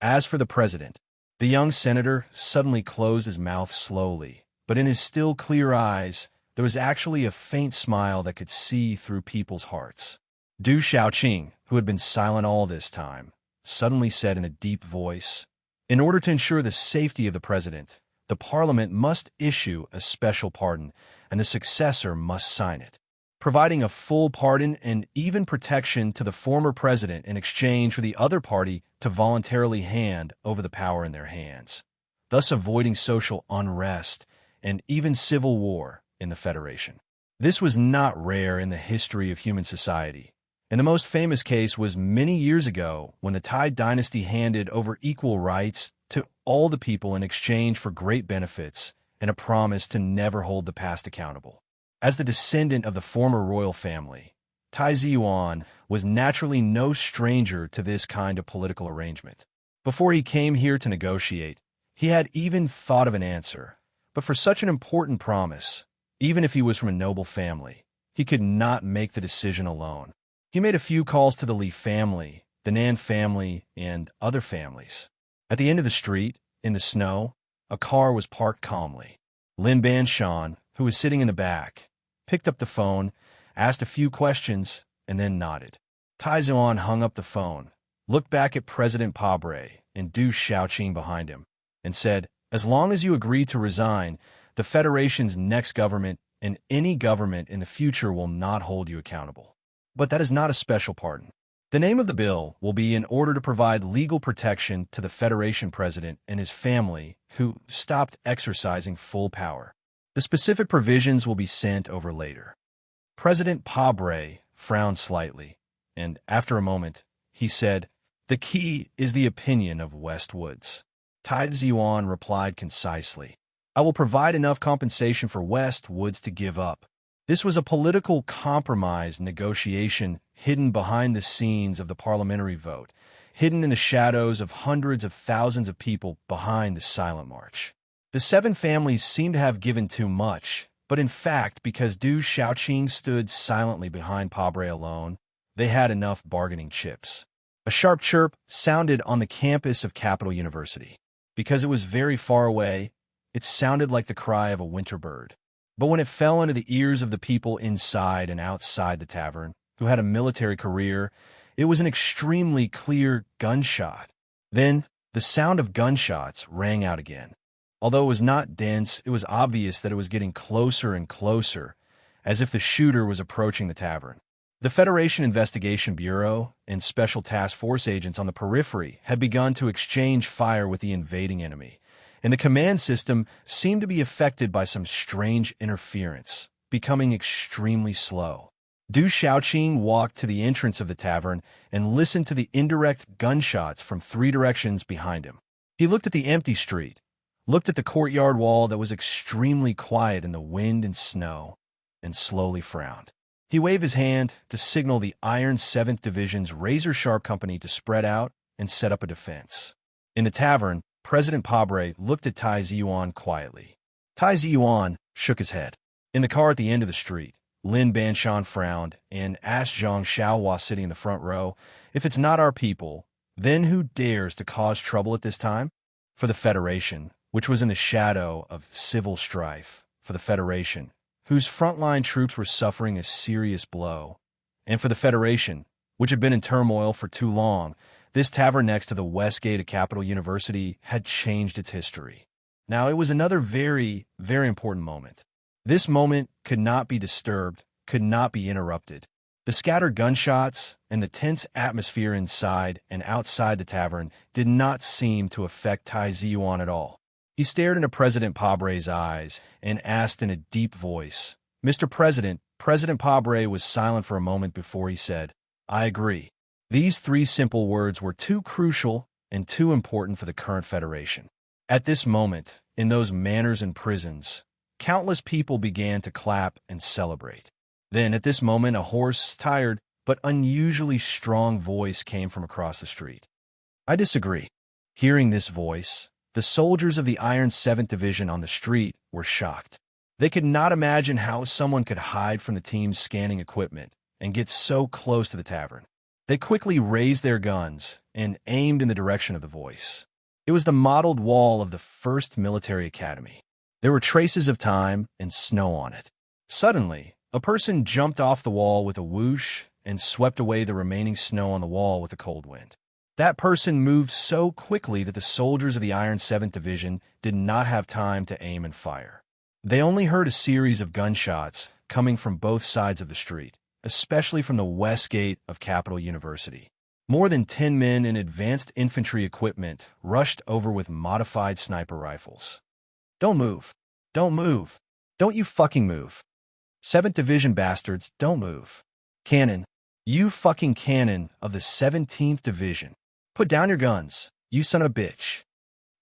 As for the president, the young senator suddenly closed his mouth slowly, but in his still clear eyes, there was actually a faint smile that could see through people's hearts. Du Xiaoqing, who had been silent all this time, suddenly said in a deep voice, "In order to ensure the safety of the president, the Parliament must issue a special pardon, and the successor must sign it, providing a full pardon and even protection to the former president in exchange for the other party to voluntarily hand over the power in their hands, thus avoiding social unrest and even civil war in the Federation." This was not rare in the history of human society, and the most famous case was many years ago when the Tai dynasty handed over equal rights to all the people in exchange for great benefits and a promise to never hold the past accountable. As the descendant of the former royal family, Tai Ziyuan was naturally no stranger to this kind of political arrangement. Before he came here to negotiate, he had even thought of an answer, but for such an important promise, even if he was from a noble family, he could not make the decision alone. He made a few calls to the Li family, the Nan family, and other families. At the end of the street, in the snow, a car was parked calmly. Lin Banshan, who was sitting in the back, picked up the phone, asked a few questions, and then nodded. Tai Zuan hung up the phone, looked back at President Pabre and Du Xiaoqing behind him, and said, "As long as you agree to resign, the Federation's next government and any government in the future will not hold you accountable. But that is not a special pardon. The name of the bill will be in order to provide legal protection to the Federation president and his family who stopped exercising full power. The specific provisions will be sent over later." President Pabre frowned slightly, and after a moment, he said, "The key is the opinion of Westwoods." Tai Zuan replied concisely, "I will provide enough compensation for Westwoods to give up." This was a political compromise negotiation hidden behind the scenes of the parliamentary vote, hidden in the shadows of hundreds of thousands of people behind the silent march. The 7 families seemed to have given too much, but in fact, because Du Xiaoqing stood silently behind Pabre alone, they had enough bargaining chips. A sharp chirp sounded on the campus of Capital University. Because it was very far away, it sounded like the cry of a winter bird. But when it fell into the ears of the people inside and outside the tavern, who had a military career, it was an extremely clear gunshot. Then, the sound of gunshots rang out again. Although it was not dense, it was obvious that it was getting closer and closer, as if the shooter was approaching the tavern. The Federation Investigation Bureau and Special Task Force agents on the periphery had begun to exchange fire with the invading enemy, and the command system seemed to be affected by some strange interference, becoming extremely slow. Du Xiaoqing walked to the entrance of the tavern and listened to the indirect gunshots from 3 directions behind him. He looked at the empty street, looked at the courtyard wall that was extremely quiet in the wind and snow, and slowly frowned. He waved his hand to signal the Iron 7th Division's razor-sharp company to spread out and set up a defense. In the tavern, President Pabre looked at Tai Zuan quietly. Tai Zuan shook his head. In the car at the end of the street, Lin Banshan frowned and asked Zhang Xiaohua sitting in the front row, "If it's not our people, then who dares to cause trouble at this time?" For the Federation, which was in the shadow of civil strife, for the Federation, whose frontline troops were suffering a serious blow, and for the Federation, which had been in turmoil for too long, this tavern next to the west gate of Capital University had changed its history. Now, it was another very, very important moment. This moment could not be disturbed, could not be interrupted. The scattered gunshots and the tense atmosphere inside and outside the tavern did not seem to affect Tai Zuan at all. He stared into President Pabre's eyes and asked in a deep voice, "Mr. President." President Pabre was silent for a moment before he said, "I agree." These 3 simple words were too crucial and too important for the current Federation. At this moment, in those manors and prisons, countless people began to clap and celebrate. Then, at this moment, a hoarse, tired, but unusually strong voice came from across the street. "I disagree." Hearing this voice, the soldiers of the Iron 7th Division on the street were shocked. They could not imagine how someone could hide from the team's scanning equipment and get so close to the tavern. They quickly raised their guns and aimed in the direction of the voice. It was the modeled wall of the 1st Military Academy. There were traces of time and snow on it. Suddenly, a person jumped off the wall with a whoosh and swept away the remaining snow on the wall with a cold wind. That person moved so quickly that the soldiers of the Iron 7th Division did not have time to aim and fire. They only heard a series of gunshots coming from both sides of the street, especially from the west gate of Capital University. More than 10 men in advanced infantry equipment rushed over with modified sniper rifles. "Don't move. Don't move. Don't you fucking move. 7th Division bastards, don't move. Cannon. You fucking cannon of the 17th Division. Put down your guns, you son of a bitch."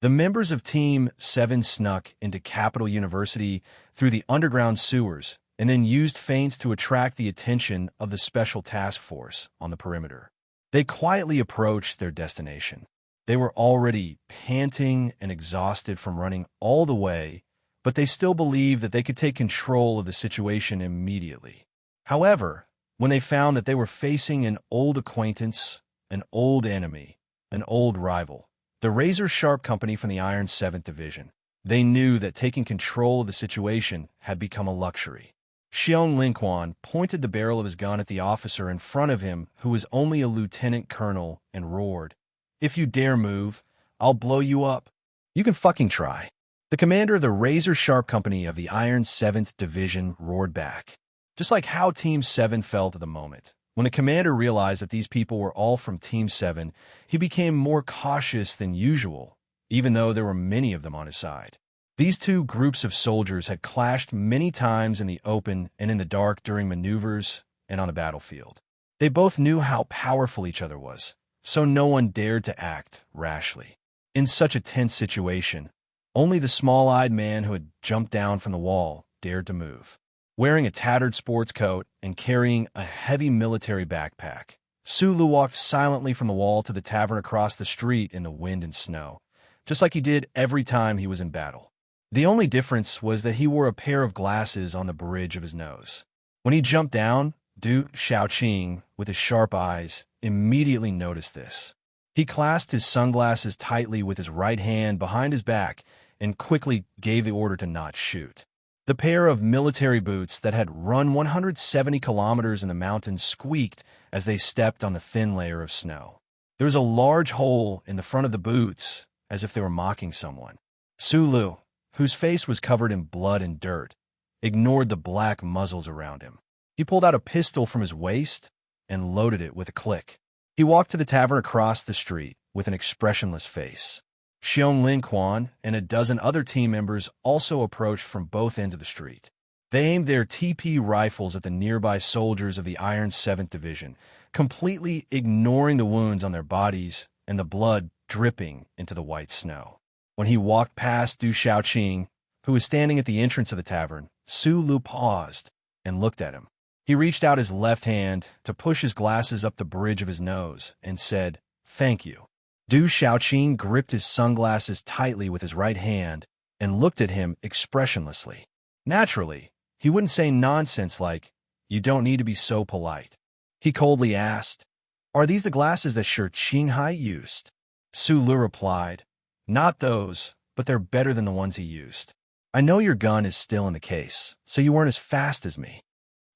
The members of Team 7 snuck into Capital University through the underground sewers and then used feints to attract the attention of the Special Task Force on the perimeter. They quietly approached their destination. They were already panting and exhausted from running all the way, but they still believed that they could take control of the situation immediately. However, when they found that they were facing an old acquaintance, an old enemy, an old rival, the razor-sharp company from the Iron 7th Division. They knew that taking control of the situation had become a luxury. Xion Linquan pointed the barrel of his gun at the officer in front of him, who was only a lieutenant colonel, and roared, "If you dare move, I'll blow you up." "You can fucking try." The commander of the razor-sharp company of the Iron 7th Division roared back. Just like how Team 7 felt at the moment. When the commander realized that these people were all from Team 7, he became more cautious than usual, even though there were many of them on his side. These two groups of soldiers had clashed many times in the open and in the dark during maneuvers and on the battlefield. They both knew how powerful each other was, so no one dared to act rashly. In such a tense situation, only the small-eyed man who had jumped down from the wall dared to move. Wearing a tattered sports coat and carrying a heavy military backpack, Sulu walked silently from the wall to the tavern across the street in the wind and snow, just like he did every time he was in battle. The only difference was that he wore a pair of glasses on the bridge of his nose. When he jumped down, Du Shaoqing, with his sharp eyes, immediately noticed this. He clasped his sunglasses tightly with his right hand behind his back and quickly gave the order to not shoot. The pair of military boots that had run 170 kilometers in the mountains squeaked as they stepped on the thin layer of snow. There was a large hole in the front of the boots, as if they were mocking someone. Sulu, whose face was covered in blood and dirt, ignored the black muzzles around him. He pulled out a pistol from his waist and loaded it with a click. He walked to the tavern across the street with an expressionless face. Xion Linquan and a dozen other team members also approached from both ends of the street. They aimed their TP rifles at the nearby soldiers of the Iron 7th Division, completely ignoring the wounds on their bodies and the blood dripping into the white snow. When he walked past Du Shaoqing, who was standing at the entrance of the tavern, Sulu paused and looked at him. He reached out his left hand to push his glasses up the bridge of his nose and said, "Thank you." Du Shaoqing gripped his sunglasses tightly with his right hand and looked at him expressionlessly. Naturally, he wouldn't say nonsense like, "You don't need to be so polite." He coldly asked, "Are these the glasses that Shi Qinghai used?" Sulu replied, "Not those, but they're better than the ones he used. I know your gun is still in the case, so you weren't as fast as me."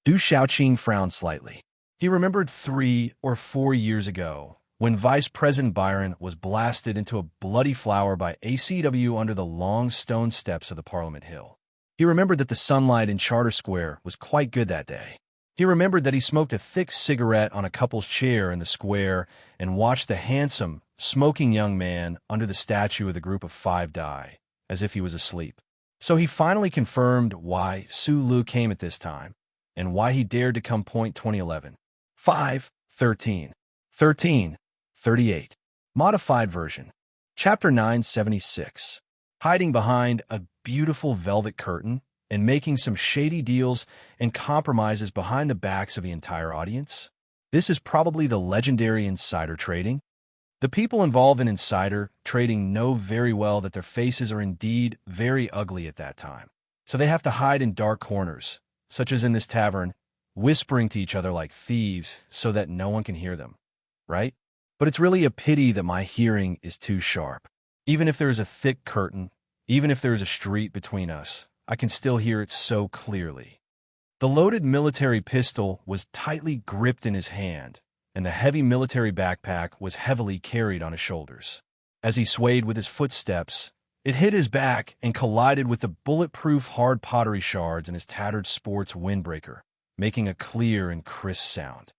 Du Shaoqing frowned slightly. He remembered 3 or 4 years ago, when Vice President Byron was blasted into a bloody flower by ACW under the long stone steps of the Parliament Hill. He remembered that the sunlight in Charter Square was quite good that day. He remembered that he smoked a thick cigarette on a couple's chair in the square and watched the handsome, smoking young man under the statue of the Group of 5 die, as if he was asleep. So he finally confirmed why Sulu came at this time, and why he dared to come point 2011. 5:13. 13:38. Modified version. Chapter 976. Hiding behind a beautiful velvet curtain and making some shady deals and compromises behind the backs of the entire audience. This is probably the legendary insider trading. The people involved in insider trading know very well that their faces are indeed very ugly at that time, so they have to hide in dark corners, such as in this tavern, whispering to each other like thieves so that no one can hear them, right? But it's really a pity that my hearing is too sharp. Even if there is a thick curtain, even if there is a street between us, I can still hear it so clearly. The loaded military pistol was tightly gripped in his hand, and the heavy military backpack was heavily carried on his shoulders. As he swayed with his footsteps, it hit his back and collided with the bulletproof hard pottery shards in his tattered sports windbreaker, making a clear and crisp sound.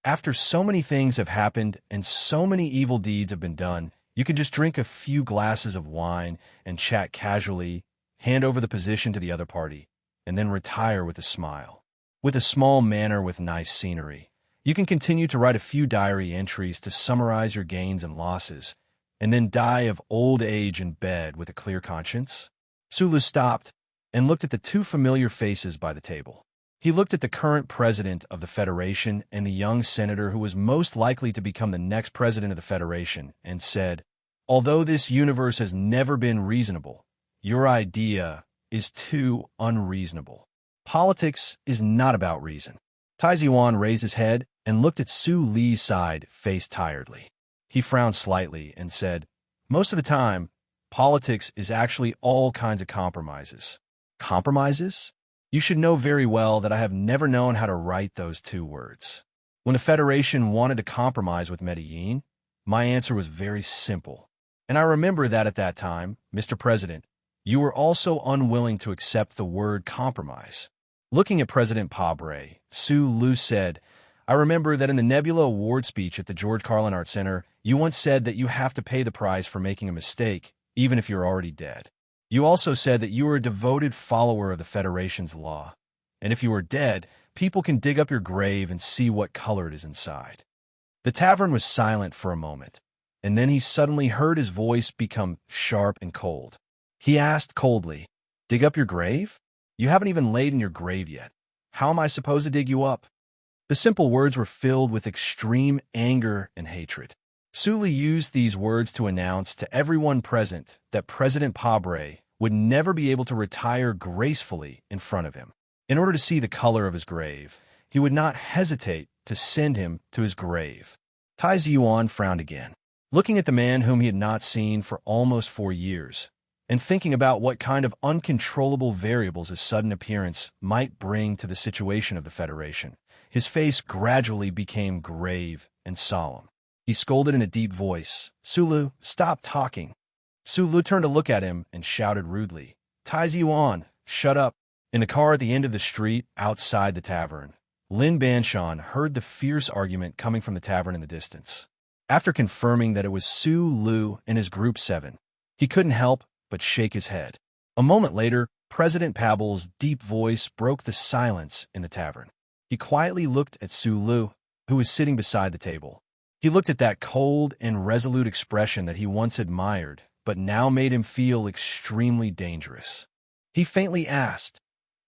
After so many things have happened and so many evil deeds have been done, you can just drink a few glasses of wine and chat casually, hand over the position to the other party, and then retire with a smile. With a small manor with nice scenery, you can continue to write a few diary entries to summarize your gains and losses, and then die of old age in bed with a clear conscience. Sulu stopped and looked at the two familiar faces by the table. He looked at the current president of the Federation and the young senator who was most likely to become the next president of the Federation and said, "Although this universe has never been reasonable, your idea is too unreasonable. Politics is not about reason." Tai Ziwan raised his head and looked at Su Li's side face tiredly. He frowned slightly and said, "Most of the time, politics is actually all kinds of compromises." Compromises? You should know very well that I have never known how to write those two words. When the Federation wanted to compromise with Medellin, my answer was very simple. And I remember that at that time, Mr. President, you were also unwilling to accept the word compromise. Looking at President Pabre, Su Lu said, "I remember that in the Nebula Award speech at the George Carlin Art Center, you once said that you have to pay the price for making a mistake, even if you're already dead. You also said that you were a devoted follower of the Federation's law, and if you are dead, people can dig up your grave and see what color it is inside." The tavern was silent for a moment, and then he suddenly heard his voice become sharp and cold. He asked coldly, "Dig up your grave? You haven't even laid in your grave yet. How am I supposed to dig you up?" The simple words were filled with extreme anger and hatred. Su Li used these words to announce to everyone present that President Pabre would never be able to retire gracefully in front of him. In order to see the color of his grave, he would not hesitate to send him to his grave. Tai Ziyuan frowned again, looking at the man whom he had not seen for almost 4 years, and thinking about what kind of uncontrollable variables his sudden appearance might bring to the situation of the Federation. His face gradually became grave and solemn. He scolded in a deep voice, "Sulu, stop talking." Sulu turned to look at him and shouted rudely, "Tai Ziyuan, shut up." In the car at the end of the street outside the tavern, Lin Banshan heard the fierce argument coming from the tavern in the distance. After confirming that it was Su Lu and his Group 7, he couldn't help but shake his head. A moment later, President Pabel's deep voice broke the silence in the tavern. He quietly looked at Su Lu, who was sitting beside the table. He looked at that cold and resolute expression that he once admired, but now made him feel extremely dangerous. He faintly asked,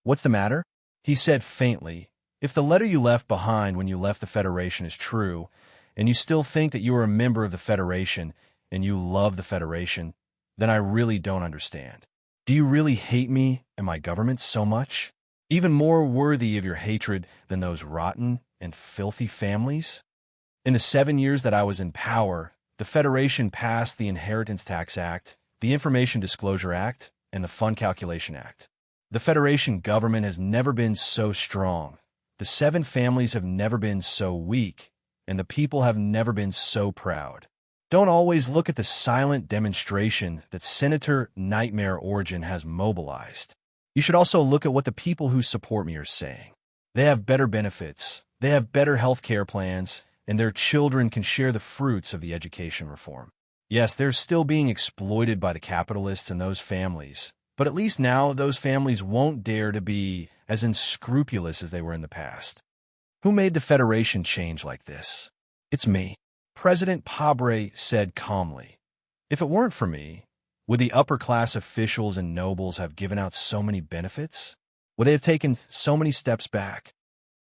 "What's the matter?" He said faintly, "If the letter you left behind when you left the Federation is true, and you still think that you are a member of the Federation and you love the Federation, then I really don't understand. Do you really hate me and my government so much? Even more worthy of your hatred than those rotten and filthy families? In the 7 years that I was in power, the Federation passed the Inheritance Tax Act, the Information Disclosure Act, and the Fund Calculation Act. The Federation government has never been so strong. The 7 families have never been so weak, and the people have never been so proud. Don't always look at the silent demonstration that Senator Nightmare Origin has mobilized. You should also look at what the people who support me are saying. They have better benefits, they have better health care plans, and their children can share the fruits of the education reform. Yes, they're still being exploited by the capitalists and those families, but at least now those families won't dare to be as unscrupulous as they were in the past. Who made the Federation change like this? It's me. President Pabre said calmly. If it weren't for me, would the upper-class officials and nobles have given out so many benefits? Would they have taken so many steps back?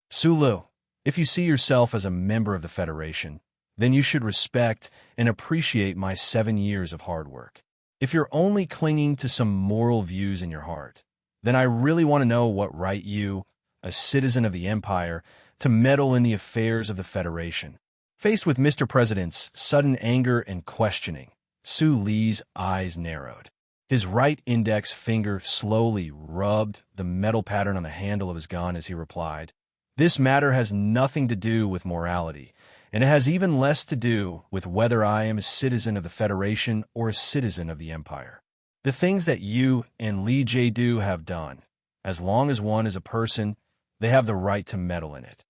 Sulu, if you see yourself as a member of the Federation, then you should respect and appreciate my 7 years of hard work. If you're only clinging to some moral views in your heart, then I really want to know what right you, a citizen of the Empire, to meddle in the affairs of the Federation. Faced with Mr. President's sudden anger and questioning, Su Li's eyes narrowed. His right index finger slowly rubbed the metal pattern on the handle of his gun as he replied, "This matter has nothing to do with morality, and it has even less to do with whether I am a citizen of the Federation or a citizen of the Empire. The things that you and Li Jiedu have done, as long as one is a person, they have the right to meddle in it.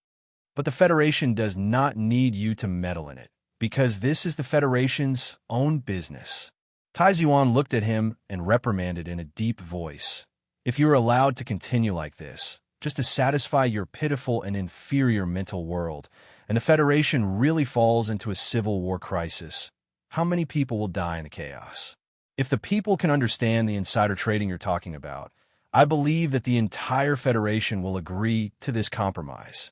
But the Federation does not need you to meddle in it, because this is the Federation's own business." Tai Ziyuan looked at him and reprimanded in a deep voice, "If you are allowed to continue like this, just to satisfy your pitiful and inferior mental world, and the Federation really falls into a civil war crisis, how many people will die in the chaos? If the people can understand the insider trading you're talking about, I believe that the entire Federation will agree to this compromise.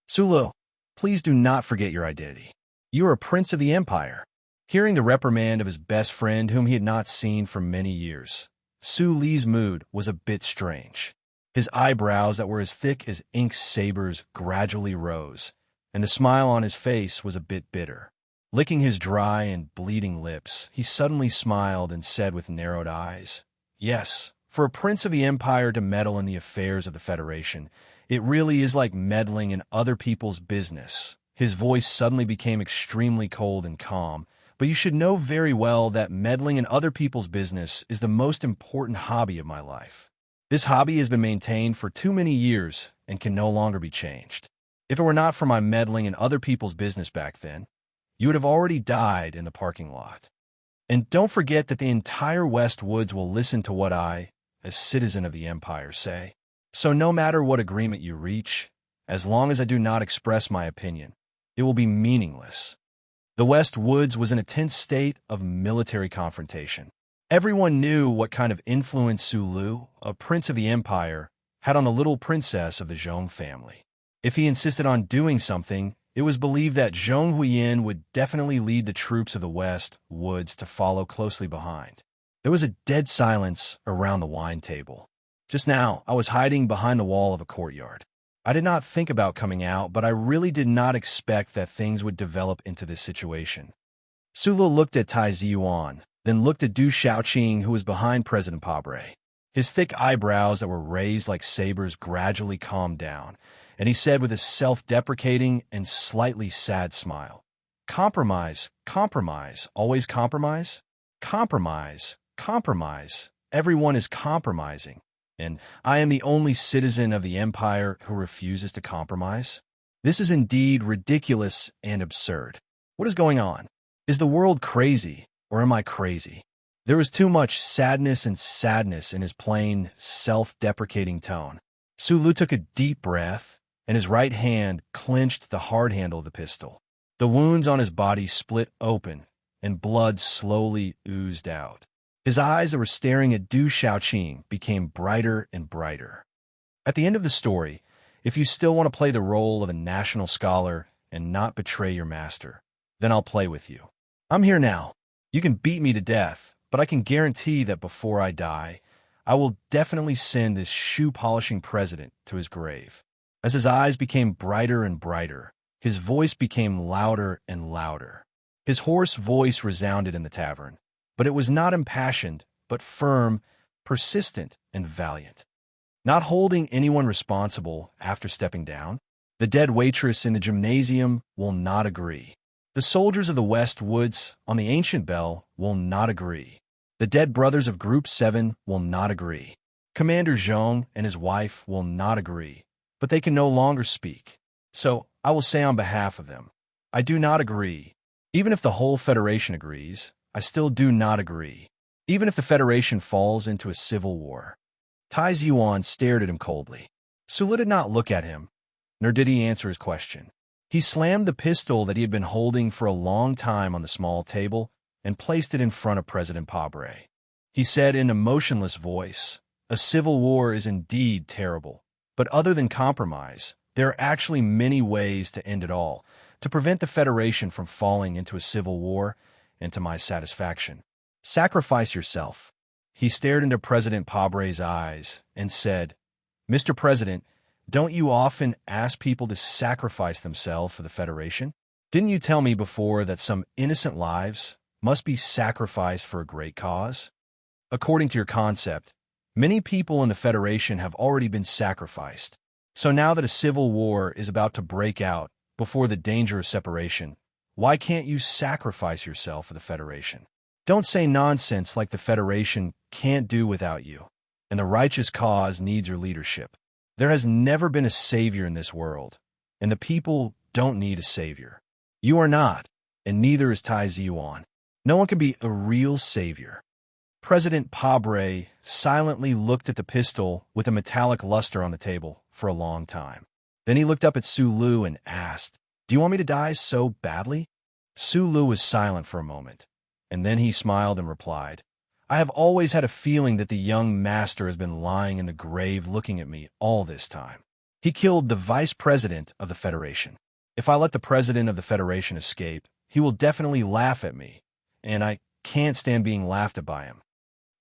Sulu, please do not forget your identity. You are a prince of the Empire." Hearing the reprimand of his best friend whom he had not seen for many years, Su Li's mood was a bit strange. His eyebrows that were as thick as ink sabers gradually rose, and the smile on his face was a bit bitter. Licking his dry and bleeding lips, he suddenly smiled and said with narrowed eyes, "Yes, for a prince of the Empire to meddle in the affairs of the Federation, it really is like meddling in other people's business." His voice suddenly became extremely cold and calm, but you should know very well that meddling in other people's business is the most important hobby of my life. This hobby has been maintained for too many years and can no longer be changed. If it were not for my meddling in other people's business back then, you would have already died in the parking lot. And don't forget that the entire West Woods will listen to what I, as citizen of the Empire, say. So no matter what agreement you reach, as long as I do not express my opinion, it will be meaningless. The West Woods was in a tense state of military confrontation. Everyone knew what kind of influence Sulu, a prince of the Empire, had on the little princess of the Zhong family. If he insisted on doing something, it was believed that Zhong Huiyin would definitely lead the troops of the West Woods to follow closely behind. There was a dead silence around the wine table. Just now, I was hiding behind the wall of a courtyard. I did not think about coming out, but I really did not expect that things would develop into this situation. Sulu looked at Tai Ziyuan, then looked at Du Shaoqing, who was behind President Pabre. His thick eyebrows that were raised like sabers gradually calmed down, and he said with a self-deprecating and slightly sad smile, "Compromise, compromise, always compromise? Compromise, compromise, everyone is compromising. And I am the only citizen of the Empire who refuses to compromise? This is indeed ridiculous and absurd. What is going on? Is the world crazy, or am I crazy?" There was too much sadness in his plain, self-deprecating tone. Sulu took a deep breath, and his right hand clenched the hard handle of the pistol. The wounds on his body split open, and blood slowly oozed out. His eyes that were staring at Du Shaoqing became brighter and brighter. At the end of the story, if you still want to play the role of a national scholar and not betray your master, then I'll play with you. I'm here now. You can beat me to death, but I can guarantee that before I die, I will definitely send this shoe-polishing president to his grave. As his eyes became brighter and brighter, his voice became louder and louder. His hoarse voice resounded in the tavern, but it was not impassioned, but firm, persistent, and valiant. Not holding anyone responsible after stepping down, the dead waitress in the gymnasium will not agree. The soldiers of the West Woods on the ancient bell will not agree. The dead brothers of Group 7 will not agree. Commander Zhong and his wife will not agree, but they can no longer speak. So I will say on behalf of them, I do not agree. Even if the whole Federation agrees, I still do not agree. Even if the Federation falls into a civil war. Tai Ziyuan stared at him coldly. Sulu did not look at him, nor did he answer his question. He slammed the pistol that he had been holding for a long time on the small table and placed it in front of President Pabre. He said in a motionless voice, "A civil war is indeed terrible, but other than compromise, there are actually many ways to end it all, to prevent the Federation from falling into a civil war, and to my satisfaction. Sacrifice yourself." He stared into President Pabre's eyes and said, "Mr. President, don't you often ask people to sacrifice themselves for the Federation? Didn't you tell me before that some innocent lives must be sacrificed for a great cause? According to your concept, many people in the Federation have already been sacrificed. So now that a civil war is about to break out before the danger of separation, why can't you sacrifice yourself for the Federation? Don't say nonsense like the Federation can't do without you, and the righteous cause needs your leadership. There has never been a savior in this world, and the people don't need a savior. You are not, and neither is Tai Ziyuan. No one can be a real savior." President Pabre silently looked at the pistol with a metallic luster on the table for a long time. Then he looked up at Sulu and asked, "Do you want me to die so badly?" Sulu was silent for a moment, and then he smiled and replied, "I have always had a feeling that the young master has been lying in the grave looking at me all this time. He killed the vice president of the Federation. If I let the president of the Federation escape, he will definitely laugh at me, and I can't stand being laughed at by him.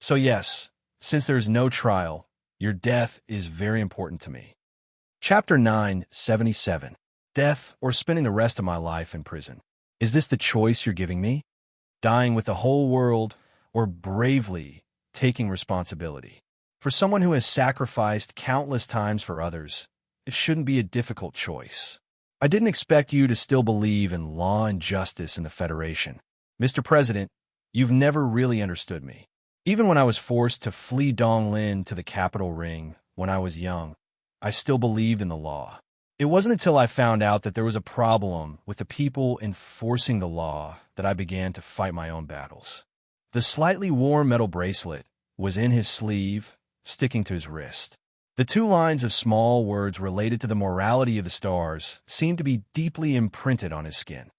So yes, since there is no trial, your death is very important to me." Chapter 977. Death or spending the rest of my life in prison? Is this the choice you're giving me? Dying with the whole world or bravely taking responsibility? For someone who has sacrificed countless times for others, it shouldn't be a difficult choice. I didn't expect you to still believe in law and justice in the Federation. Mr. President, you've never really understood me. Even when I was forced to flee Donglin to the capital ring when I was young, I still believed in the law. It wasn't until I found out that there was a problem with the people enforcing the law that I began to fight my own battles. The slightly worn metal bracelet was in his sleeve, sticking to his wrist. The 2 lines of small words related to the morality of the stars seemed to be deeply imprinted on his skin.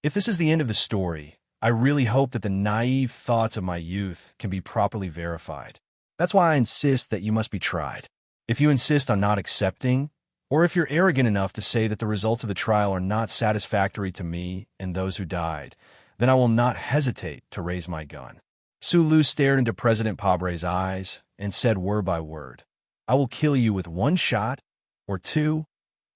If this is the end of the story, I really hope that the naive thoughts of my youth can be properly verified. That's why I insist that you must be tried. If you insist on not accepting, or if you're arrogant enough to say that the results of the trial are not satisfactory to me and those who died, then I will not hesitate to raise my gun. Sulu stared into President Pabre's eyes and said word by word, I will kill you with 1 shot, or 2,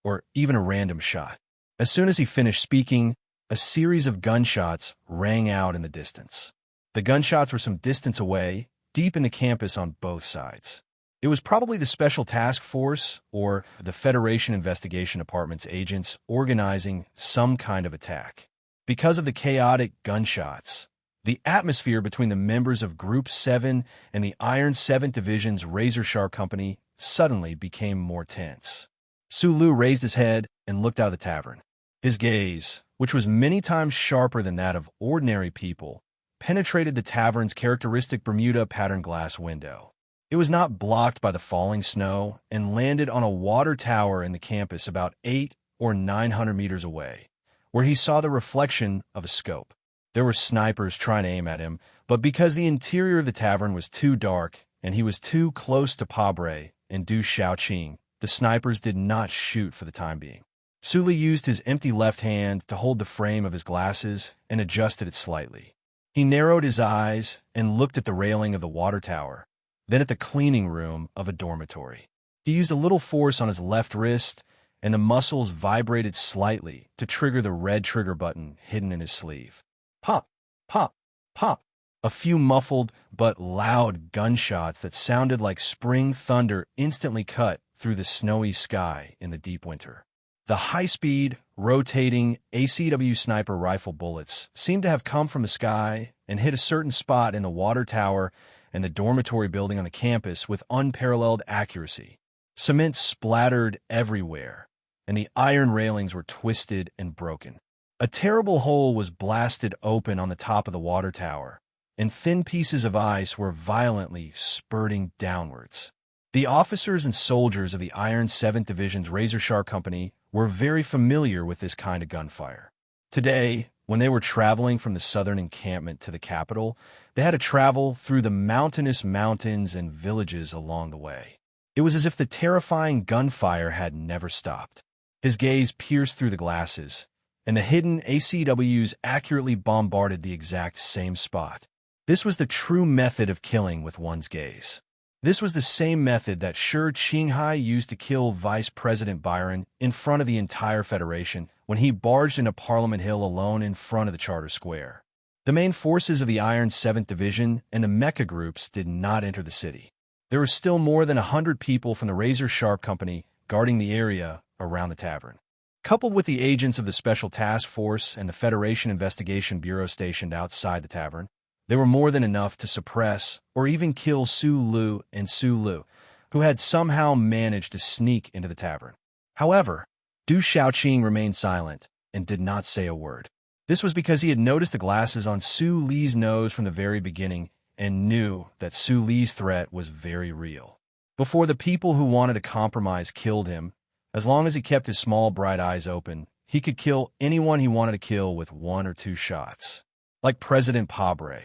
or even a random shot. As soon as he finished speaking, a series of gunshots rang out in the distance. The gunshots were some distance away, deep in the campus on both sides. It was probably the Special Task Force or the Federation Investigation Department's agents organizing some kind of attack. Because of the chaotic gunshots, the atmosphere between the members of Group 7 and the Iron 7th Division's razor-sharp company suddenly became more tense. Sulu raised his head and looked out of the tavern. His gaze, which was many times sharper than that of ordinary people, penetrated the tavern's characteristic Bermuda pattern glass window. It was not blocked by the falling snow and landed on a water tower in the campus about 800 or 900 meters away, where he saw the reflection of a scope. There were snipers trying to aim at him, but because the interior of the tavern was too dark and he was too close to Pabre and Du Xiaoqing, the snipers did not shoot for the time being. Suli used his empty left hand to hold the frame of his glasses and adjusted it slightly. He narrowed his eyes and looked at the railing of the water tower, then at the cleaning room of a dormitory. He used a little force on his left wrist, and the muscles vibrated slightly to trigger the red trigger button hidden in his sleeve. Pop, pop, pop. A few muffled but loud gunshots that sounded like spring thunder instantly cut through the snowy sky in the deep winter. The high-speed, rotating ACW sniper rifle bullets seemed to have come from the sky and hit a certain spot in the water tower and the dormitory building on the campus with unparalleled accuracy. Cement splattered everywhere, and the iron railings were twisted and broken. A terrible hole was blasted open on the top of the water tower, and thin pieces of ice were violently spurting downwards. The officers and soldiers of the Iron 7th Division's razor-sharp company were very familiar with this kind of gunfire. Today, when they were traveling from the southern encampment to the capital, they had to travel through the mountainous mountains and villages along the way. It was as if the terrifying gunfire had never stopped. His gaze pierced through the glasses, and the hidden ACWs accurately bombarded the exact same spot. This was the true method of killing with one's gaze. This was the same method that Shi Qinghai used to kill Vice President Byron in front of the entire Federation when he barged into Parliament Hill alone in front of the Charter Square. The main forces of the Iron 7th Division and the mecha groups did not enter the city. There were still more than 100 people from the Razor Sharp Company guarding the area around the tavern. Coupled with the agents of the Special Task Force and the Federation Investigation Bureau stationed outside the tavern, they were more than enough to suppress or even kill Su Lu and Su Lu, who had somehow managed to sneak into the tavern. However, Du Xiaoqing remained silent and did not say a word. This was because he had noticed the glasses on Su Li's nose from the very beginning and knew that Su Li's threat was very real. Before the people who wanted to compromise killed him, as long as he kept his small bright eyes open, he could kill anyone he wanted to kill with 1 or 2 shots. Like President Pabre.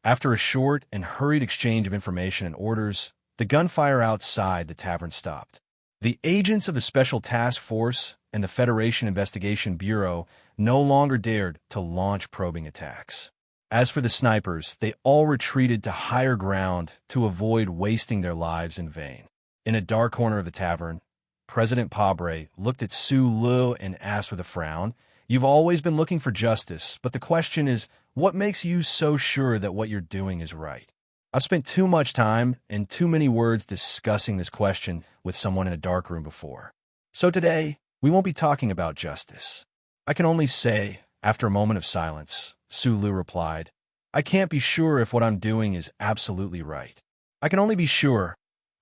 After a short and hurried exchange of information and orders, the gunfire outside the tavern stopped. The agents of the Special Task Force and the Federation Investigation Bureau no longer dared to launch probing attacks. As for the snipers, they all retreated to higher ground to avoid wasting their lives in vain. In a dark corner of the tavern, President Pabre looked at Su Lu and asked with a frown. You've always been looking for justice, but the question is, what makes you so sure that what you're doing is right? I've spent too much time and too many words discussing this question with someone in a dark room before. So today, we won't be talking about justice. I can only say, after a moment of silence, Su Lu replied, I can't be sure if what I'm doing is absolutely right. I can only be sure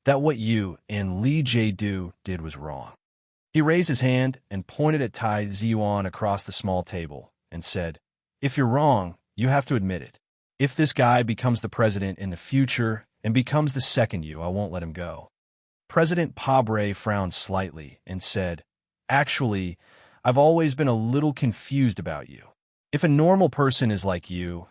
that what you and Li Jie-du did was wrong. He raised his hand and pointed at Tai Ziyuan across the small table and said, if you're wrong, you have to admit it. If this guy becomes the president in the future and becomes the second you, I won't let him go. President Pabre frowned slightly and said, actually, I've always been a little confused about you. If a normal person is like you,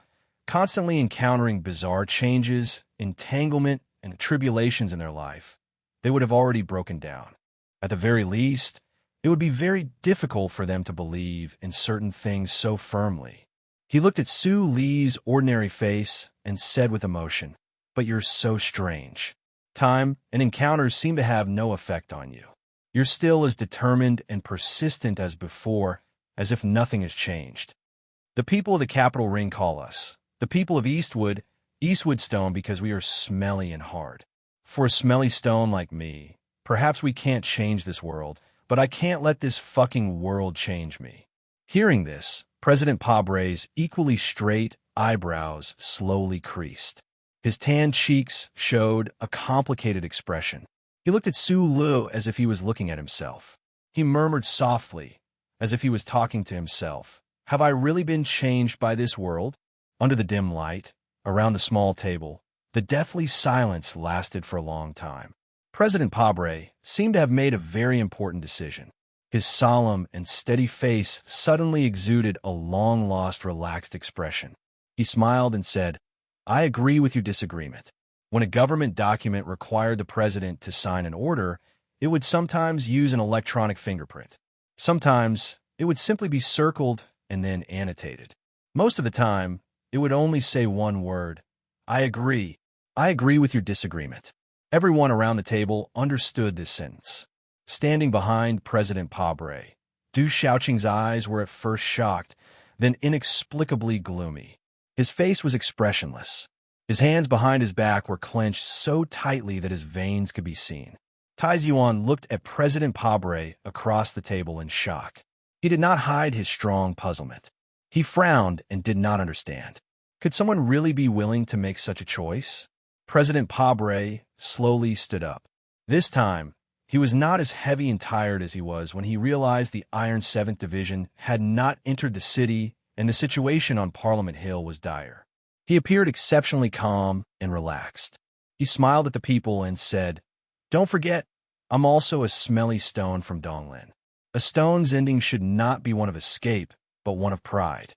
constantly encountering bizarre changes, entanglement, and tribulations in their life, they would have already broken down. At the very least, it would be very difficult for them to believe in certain things so firmly. He looked at Su Li's ordinary face and said with emotion, but you're so strange. Time and encounters seem to have no effect on you. You're still as determined and persistent as before, as if nothing has changed. The people of the Capital Ring call us, the people of Eastwood Stone, because we are smelly and hard. For a smelly stone like me, perhaps we can't change this world, but I can't let this fucking world change me. Hearing this, President Pabre's equally straight eyebrows slowly creased. His tanned cheeks showed a complicated expression. He looked at Su Lu as if he was looking at himself. He murmured softly, as if he was talking to himself, have I really been changed by this world? Under the dim light, around the small table, the deathly silence lasted for a long time. President Pabre seemed to have made a very important decision. His solemn and steady face suddenly exuded a long-lost, relaxed expression. He smiled and said, I agree with your disagreement. When a government document required the president to sign an order, it would sometimes use an electronic fingerprint. Sometimes, it would simply be circled and then annotated. Most of the time, it would only say one word, I agree. I agree with your disagreement. Everyone around the table understood this sentence. Standing behind President Pabre, Du Shaoqing's eyes were at first shocked, then inexplicably gloomy. His face was expressionless. His hands behind his back were clenched so tightly that his veins could be seen. Tai Ziyuan looked at President Pabre across the table in shock. He did not hide his strong puzzlement. He frowned and did not understand. Could someone really be willing to make such a choice? President Pabre slowly stood up. This time, he was not as heavy and tired as he was when he realized the Iron 7th Division had not entered the city and the situation on Parliament Hill was dire. He appeared exceptionally calm and relaxed. He smiled at the people and said, Don't forget, I'm also a smelly stone from Donglin. A stone's ending should not be one of escape, but one of pride.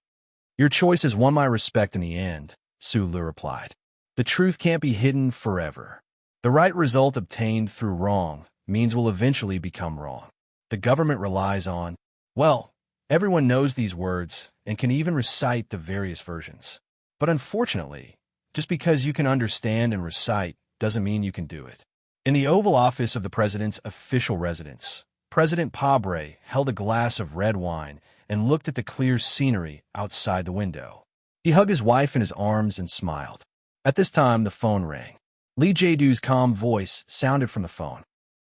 Your choice has won my respect in the end, Su Lu replied. The truth can't be hidden forever. The right result obtained through wrong means will eventually become wrong. The government relies on, well, everyone knows these words and can even recite the various versions. But unfortunately, just because you can understand and recite doesn't mean you can do it. In the Oval Office of the President's official residence, President Pabre held a glass of red wine and looked at the clear scenery outside the window. He hugged his wife in his arms and smiled. At this time, the phone rang. Li Jie-du's calm voice sounded from the phone.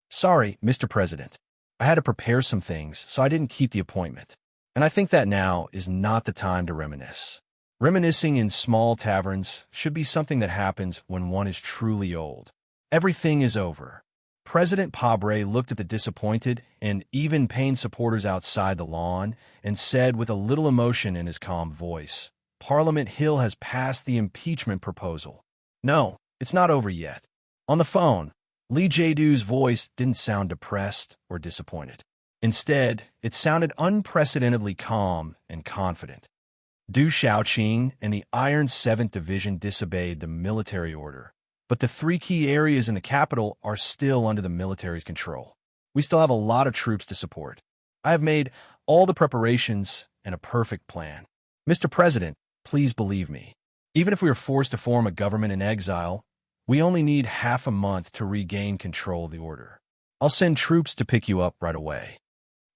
Sorry, Mr. President. I had to prepare some things, so I didn't keep the appointment. And I think that now is not the time to reminisce. Reminiscing in small taverns should be something that happens when one is truly old. Everything is over. President Pabre looked at the disappointed and even pained supporters outside the lawn and said with a little emotion in his calm voice, Parliament Hill has passed the impeachment proposal. No, it's not over yet. On the phone, Li Jie-du's voice didn't sound depressed or disappointed. Instead, it sounded unprecedentedly calm and confident. Du Shaoqing and the Iron 7th Division disobeyed the military order, but the 3 key areas in the capital are still under the military's control. We still have a lot of troops to support. I have made all the preparations and a perfect plan. Mr. President, please believe me. Even if we are forced to form a government in exile, we only need half a month to regain control of the order. I'll send troops to pick you up right away.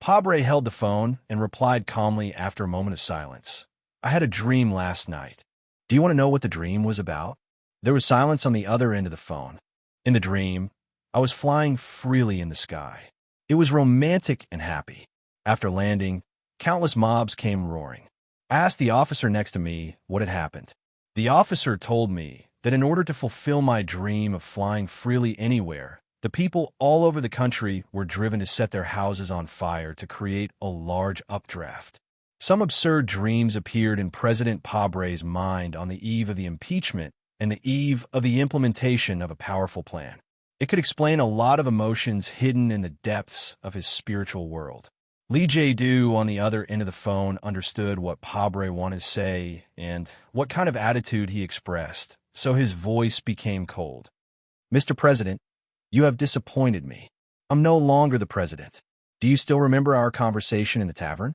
Padre held the phone and replied calmly after a moment of silence. I had a dream last night. Do you want to know what the dream was about? There was silence on the other end of the phone. In the dream, I was flying freely in the sky. It was romantic and happy. After landing, countless mobs came roaring. I asked the officer next to me what had happened. The officer told me that in order to fulfill my dream of flying freely anywhere, the people all over the country were driven to set their houses on fire to create a large updraft. Some absurd dreams appeared in President Padre's mind on the eve of the impeachment and the eve of the implementation of a powerful plan. It could explain a lot of emotions hidden in the depths of his spiritual world. Lee J. on the other end of the phone understood what Padre wanted to say and what kind of attitude he expressed, so his voice became cold. Mr. President, you have disappointed me. I'm no longer the president. Do you still remember our conversation in the tavern?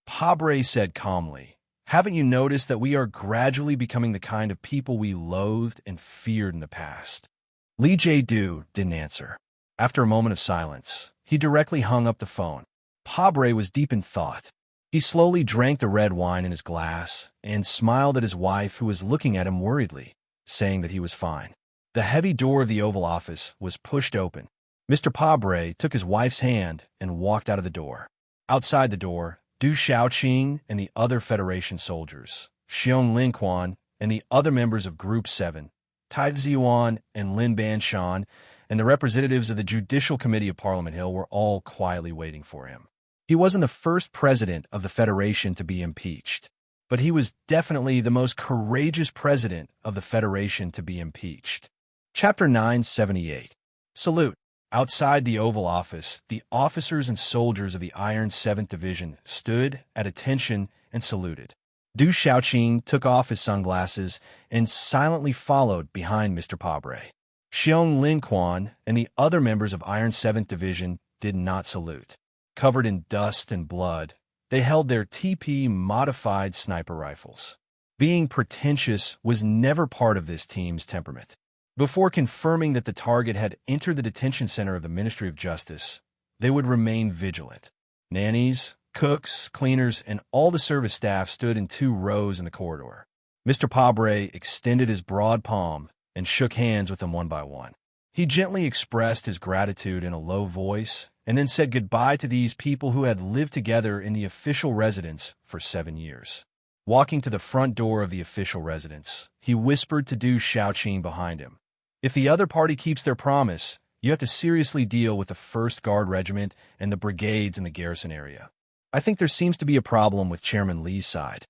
Padre said calmly, haven't you noticed that we are gradually becoming the kind of people we loathed and feared in the past? Lee J. didn't answer. After a moment of silence, he directly hung up the phone. Padre was deep in thought. He slowly drank the red wine in his glass and smiled at his wife, who was looking at him worriedly, saying that he was fine. The heavy door of the Oval Office was pushed open. Mr. Padre took his wife's hand and walked out of the door. Outside the door, Du Xiaoqing and the other Federation soldiers, Xiong Linquan and the other members of Group 7, Tai Ziyuan and Lin Banshan, and the representatives of the Judicial Committee of Parliament Hill were all quietly waiting for him. He wasn't the first president of the Federation to be impeached, but he was definitely the most courageous president of the Federation to be impeached. Chapter 978. Salute. Outside the Oval Office, the officers and soldiers of the Iron 7th Division stood at attention and saluted. Du Xiaoqing took off his sunglasses and silently followed behind Mr. Padre. Xiong Linquan and the other members of Iron 7th Division did not salute. Covered in dust and blood, they held their TP-modified sniper rifles. Being pretentious was never part of this team's temperament. Before confirming that the target had entered the detention center of the Ministry of Justice, they would remain vigilant. Nannies, cooks, cleaners, and all the service staff stood in 2 rows in the corridor. Mr. Padre extended his broad palm and shook hands with them one by one. He gently expressed his gratitude in a low voice and then said goodbye to these people who had lived together in the official residence for 7 years. Walking to the front door of the official residence, he whispered to Du Xiaoqing behind him, if the other party keeps their promise, you have to seriously deal with the 1st Guard Regiment and the brigades in the garrison area. I think there seems to be a problem with Chairman Lee's side.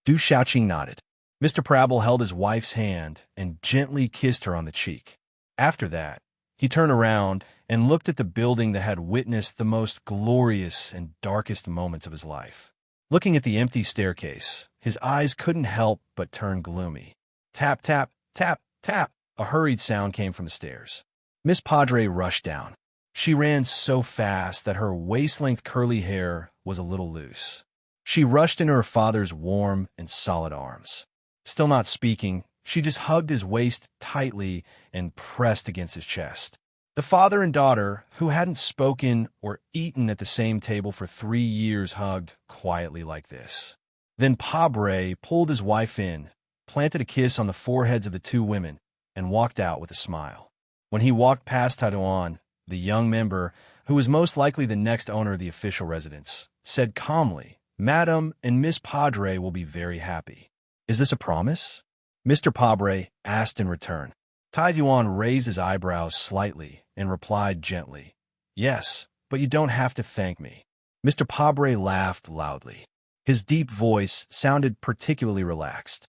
Du Xiaoqing nodded. Mr. Prabble held his wife's hand and gently kissed her on the cheek. After that, he turned around and looked at the building that had witnessed the most glorious and darkest moments of his life. Looking at the empty staircase, his eyes couldn't help but turn gloomy. Tap, tap, tap, tap. A hurried sound came from the stairs. Miss Padre rushed down. She ran so fast that her waist-length curly hair was a little loose. She rushed into her father's warm and solid arms. Still not speaking, she just hugged his waist tightly and pressed against his chest. The father and daughter, who hadn't spoken or eaten at the same table for 3 years, hugged quietly like this. Then Padre pulled his wife in, planted a kiss on the foreheads of the 2 women, and walked out with a smile. When he walked past Taiwan, the young member, who was most likely the next owner of the official residence, said calmly, Madam and Miss Padre will be very happy. Is this a promise? Mr. Padre asked in return. Taiwan raised his eyebrows slightly and replied gently, Yes, but you don't have to thank me. Mr. Padre laughed loudly. His deep voice sounded particularly relaxed.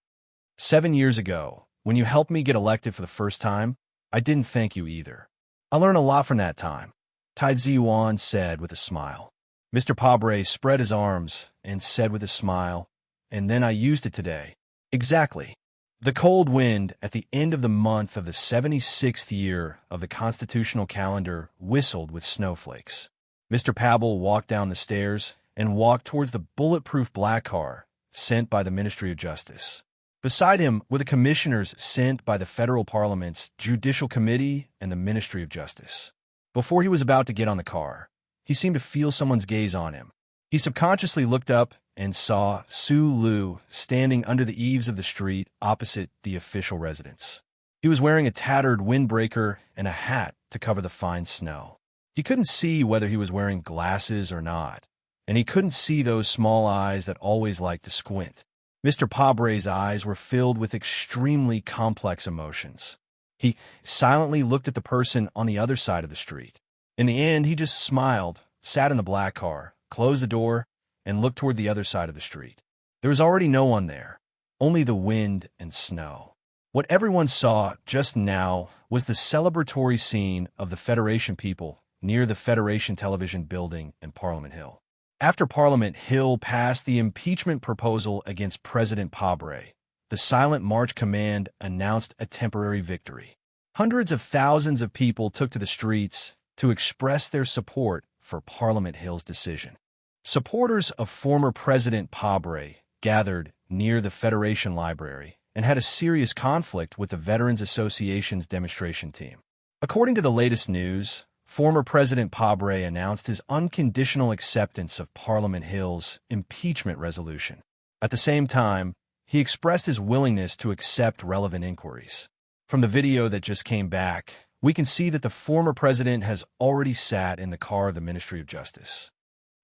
7 years ago, when you helped me get elected for the first time, I didn't thank you either. I learned a lot from that time, Tai Ziyuan said with a smile. Mr. Padre spread his arms and said with a smile, and then I used it today. Exactly. The cold wind at the end of the month of the 76th year of the constitutional calendar whistled with snowflakes. Mr. Pabble walked down the stairs and walked towards the bulletproof black car sent by the Ministry of Justice. Beside him were the commissioners sent by the federal parliament's Judicial Committee and the Ministry of Justice. Before he was about to get on the car, he seemed to feel someone's gaze on him. He subconsciously looked up and saw Su Lu standing under the eaves of the street opposite the official residence. He was wearing a tattered windbreaker and a hat to cover the fine snow. He couldn't see whether he was wearing glasses or not, and he couldn't see those small eyes that always like to squint. Mr. Pabre's eyes were filled with extremely complex emotions. He silently looked at the person on the other side of the street. In the end, he just smiled, sat in the black car, closed the door, and looked toward the other side of the street. There was already no one there, only the wind and snow. What everyone saw just now was the celebratory scene of the Federation people near the Federation Television building in Parliament Hill. After Parliament Hill passed the impeachment proposal against President Pabre, the Silent March Command announced a temporary victory. Hundreds of thousands of people took to the streets to express their support for Parliament Hill's decision. Supporters of former President Pabre gathered near the Federation Library and had a serious conflict with the Veterans Association's demonstration team. According to the latest news, former President Pabre announced his unconditional acceptance of Parliament Hill's impeachment resolution. At the same time, he expressed his willingness to accept relevant inquiries. From the video that just came back, we can see that the former president has already sat in the car of the Ministry of Justice.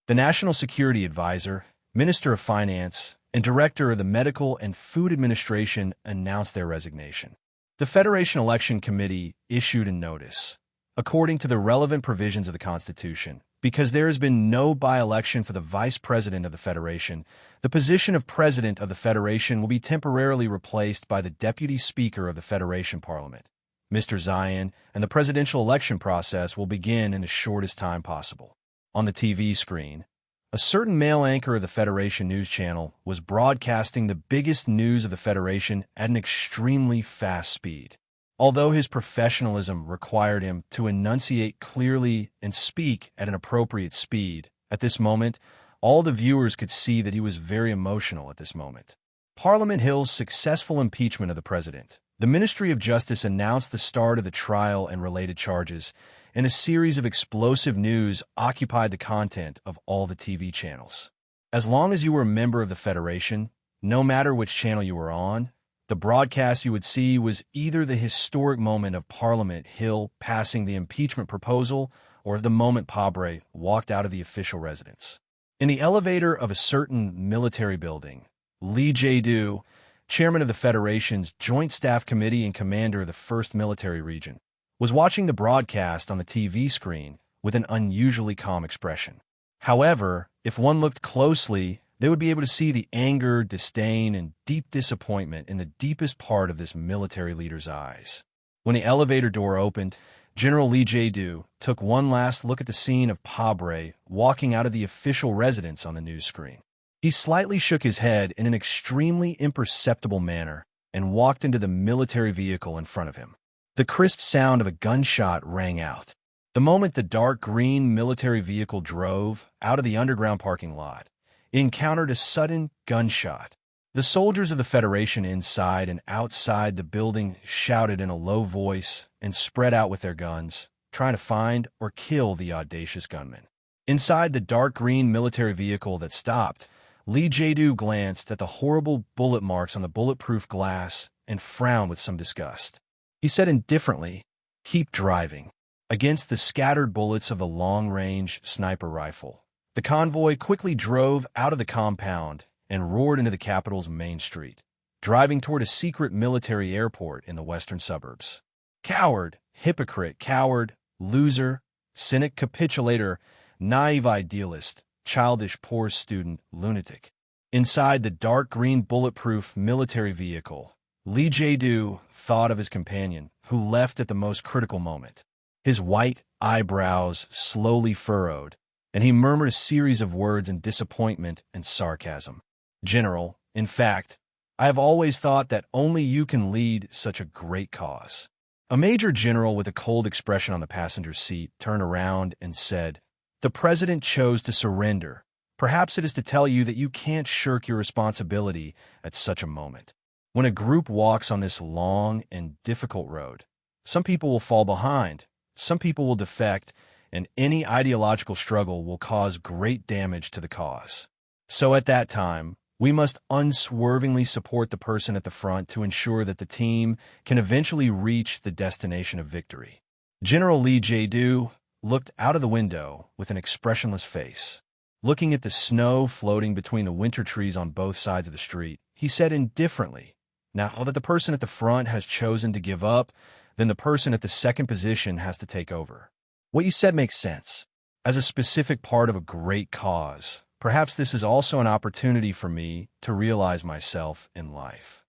The National Security Advisor, Minister of Finance, and Director of the Medical and Food Administration announced their resignation. The Federation Election Committee issued a notice. According to the relevant provisions of the Constitution, because there has been no by-election for the Vice President of the Federation, the position of President of the Federation will be temporarily replaced by the Deputy Speaker of the Federation Parliament, Mr. Zion, and the presidential election process will begin in the shortest time possible. On the TV screen, a certain male anchor of the Federation News Channel was broadcasting the biggest news of the Federation at an extremely fast speed. Although his professionalism required him to enunciate clearly and speak at an appropriate speed, at this moment, all the viewers could see that he was very emotional at this moment. Parliament Hill's successful impeachment of the president. The Ministry of Justice announced the start of the trial and related charges, and a series of explosive news occupied the content of all the TV channels. As long as you were a member of the Federation, no matter which channel you were on, the broadcast you would see was either the historic moment of Parliament Hill passing the impeachment proposal or the moment Pabre walked out of the official residence. In the elevator of a certain military building, Lee Jae-do, chairman of the Federation's Joint Staff Committee and commander of the 1st Military Region, was watching the broadcast on the TV screen with an unusually calm expression. However, if one looked closely, they would be able to see the anger, disdain, and deep disappointment in the deepest part of this military leader's eyes. When the elevator door opened, General Lee Jae-do took one last look at the scene of Pabre walking out of the official residence on the news screen. He slightly shook his head in an extremely imperceptible manner and walked into the military vehicle in front of him. The crisp sound of a gunshot rang out. The moment the dark green military vehicle drove out of the underground parking lot, it encountered a sudden gunshot. The soldiers of the Federation inside and outside the building shouted in a low voice and spread out with their guns, trying to find or kill the audacious gunman. Inside the dark green military vehicle that stopped, Lee Jae-do glanced at the horrible bullet marks on the bulletproof glass and frowned with some disgust. He said indifferently, "Keep driving." Against the scattered bullets of the long-range sniper rifle, the convoy quickly drove out of the compound and roared into the capital's main street, driving toward a secret military airport in the western suburbs. Coward, hypocrite, coward, loser, cynic, capitulator, naive idealist, childish poor student, lunatic. Inside the dark green bulletproof military vehicle, Lee Jae-do thought of his companion, who left at the most critical moment. His white eyebrows slowly furrowed, and he murmured a series of words in disappointment and sarcasm. "General, in fact, I have always thought that only you can lead such a great cause." A major general with a cold expression on the passenger seat turned around and said, "The president chose to surrender. Perhaps it is to tell you that you can't shirk your responsibility at such a moment. When a group walks on this long and difficult road, some people will fall behind, some people will defect, and any ideological struggle will cause great damage to the cause. So at that time, we must unswervingly support the person at the front to ensure that the team can eventually reach the destination of victory. General Lee Jae-do looked out of the window with an expressionless face. Looking at the snow floating between the winter trees on both sides of the street, he said indifferently, "Now that the person at the front has chosen to give up, then the person at the second position has to take over." What you said makes sense. As a specific part of a great cause, perhaps this is also an opportunity for me to realize myself in life.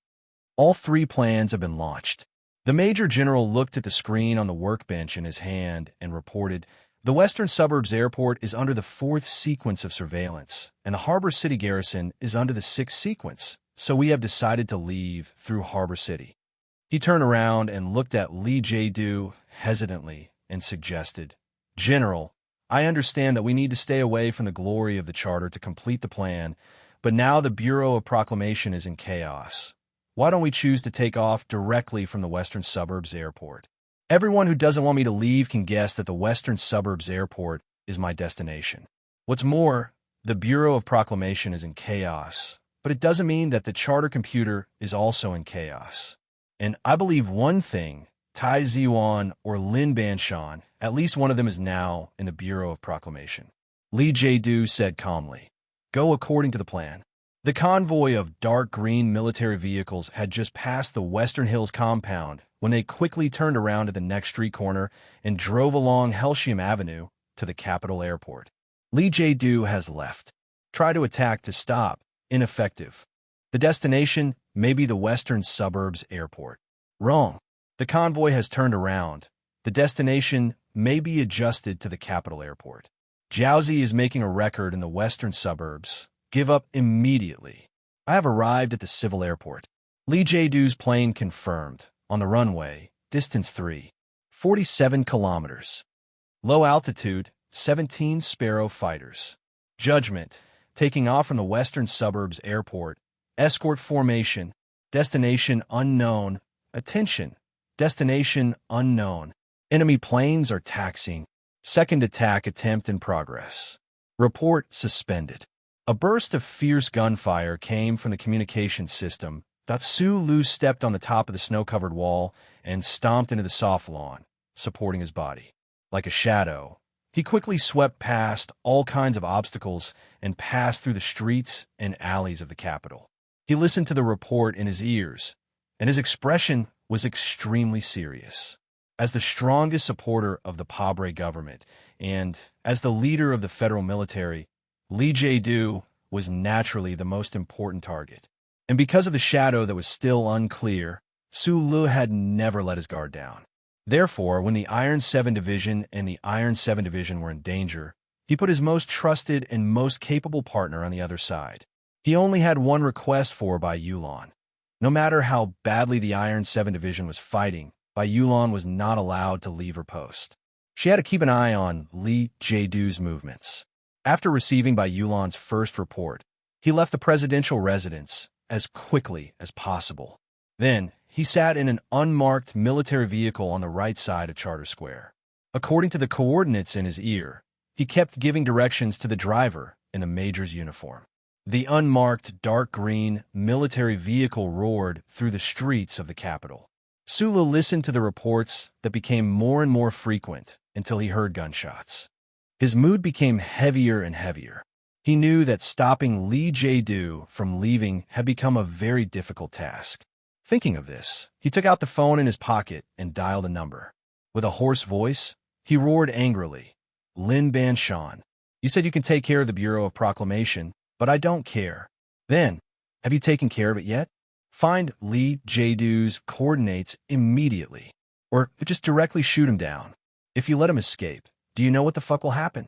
All three plans have been launched. The Major General looked at the screen on the workbench in his hand and reported, "The Western Suburbs Airport is under the 4th sequence of surveillance, and the Harbor City Garrison is under the 6th sequence, so we have decided to leave through Harbor City." He turned around and looked at Lee Jae-do hesitantly and suggested, "General, I understand that we need to stay away from the glory of the charter to complete the plan, but now the Bureau of Proclamation is in chaos. Why don't we choose to take off directly from the Western Suburbs Airport? Everyone who doesn't want me to leave can guess that the Western Suburbs Airport is my destination. What's more, the Bureau of Proclamation is in chaos, but it doesn't mean that the charter computer is also in chaos. And I believe one thing, Tai Ziwan or Lin Banshan, at least one of them is now in the Bureau of Proclamation." Lee Jae-do said calmly, "Go according to the plan." The convoy of dark green military vehicles had just passed the Western Hills compound when they quickly turned around at the next street corner and drove along Helsham Avenue to the capital airport. Lee Jae-do has left. Try to attack to stop. Ineffective. The destination may be the Western Suburbs Airport. Wrong. The convoy has turned around. The destination may be adjusted to the capital airport. Jiaozi is making a record in the Western Suburbs. Give up immediately. I have arrived at the civil airport. Lee Jae-do's plane confirmed. On the runway, distance 347 kilometers. Low altitude, 17 Sparrow fighters. Judgment, taking off from the Western Suburbs Airport. Escort formation, destination unknown. Attention, destination unknown. Enemy planes are taxiing. Second attack attempt in progress. Report suspended. A burst of fierce gunfire came from the communication system. Su Lu stepped on the top of the snow-covered wall and stomped into the soft lawn, supporting his body. Like a shadow, he quickly swept past all kinds of obstacles and passed through the streets and alleys of the capital. He listened to the report in his ears, and his expression was extremely serious. As the strongest supporter of the Pabre government and as the leader of the federal military, Lee Jae-do was naturally the most important target. And because of the shadow that was still unclear, Su Lu had never let his guard down. Therefore, when the Iron 7 Division and the Iron 7 Division were in danger, he put his most trusted and most capable partner on the other side. He only had one request for Bai Yulan. No matter how badly the Iron 7 Division was fighting, Bai Yulan was not allowed to leave her post. She had to keep an eye on Lee Jae-do's movements. After receiving Bai Yulan's first report, he left the presidential residence as quickly as possible. Then, he sat in an unmarked military vehicle on the right side of Charter Square. According to the coordinates in his ear, he kept giving directions to the driver in the major's uniform. The unmarked dark green military vehicle roared through the streets of the capital. Sulu listened to the reports that became more and more frequent until he heard gunshots. His mood became heavier and heavier. He knew that stopping Lee Jae-do from leaving had become a very difficult task. Thinking of this, he took out the phone in his pocket and dialed a number. With a hoarse voice, he roared angrily, "Lin Banshan, you said you can take care of the Bureau of Proclamation, but I don't care. Then, have you taken care of it yet? Find Lee Jae-do's coordinates immediately, or just directly shoot him down. If you let him escape, do you know what the fuck will happen?"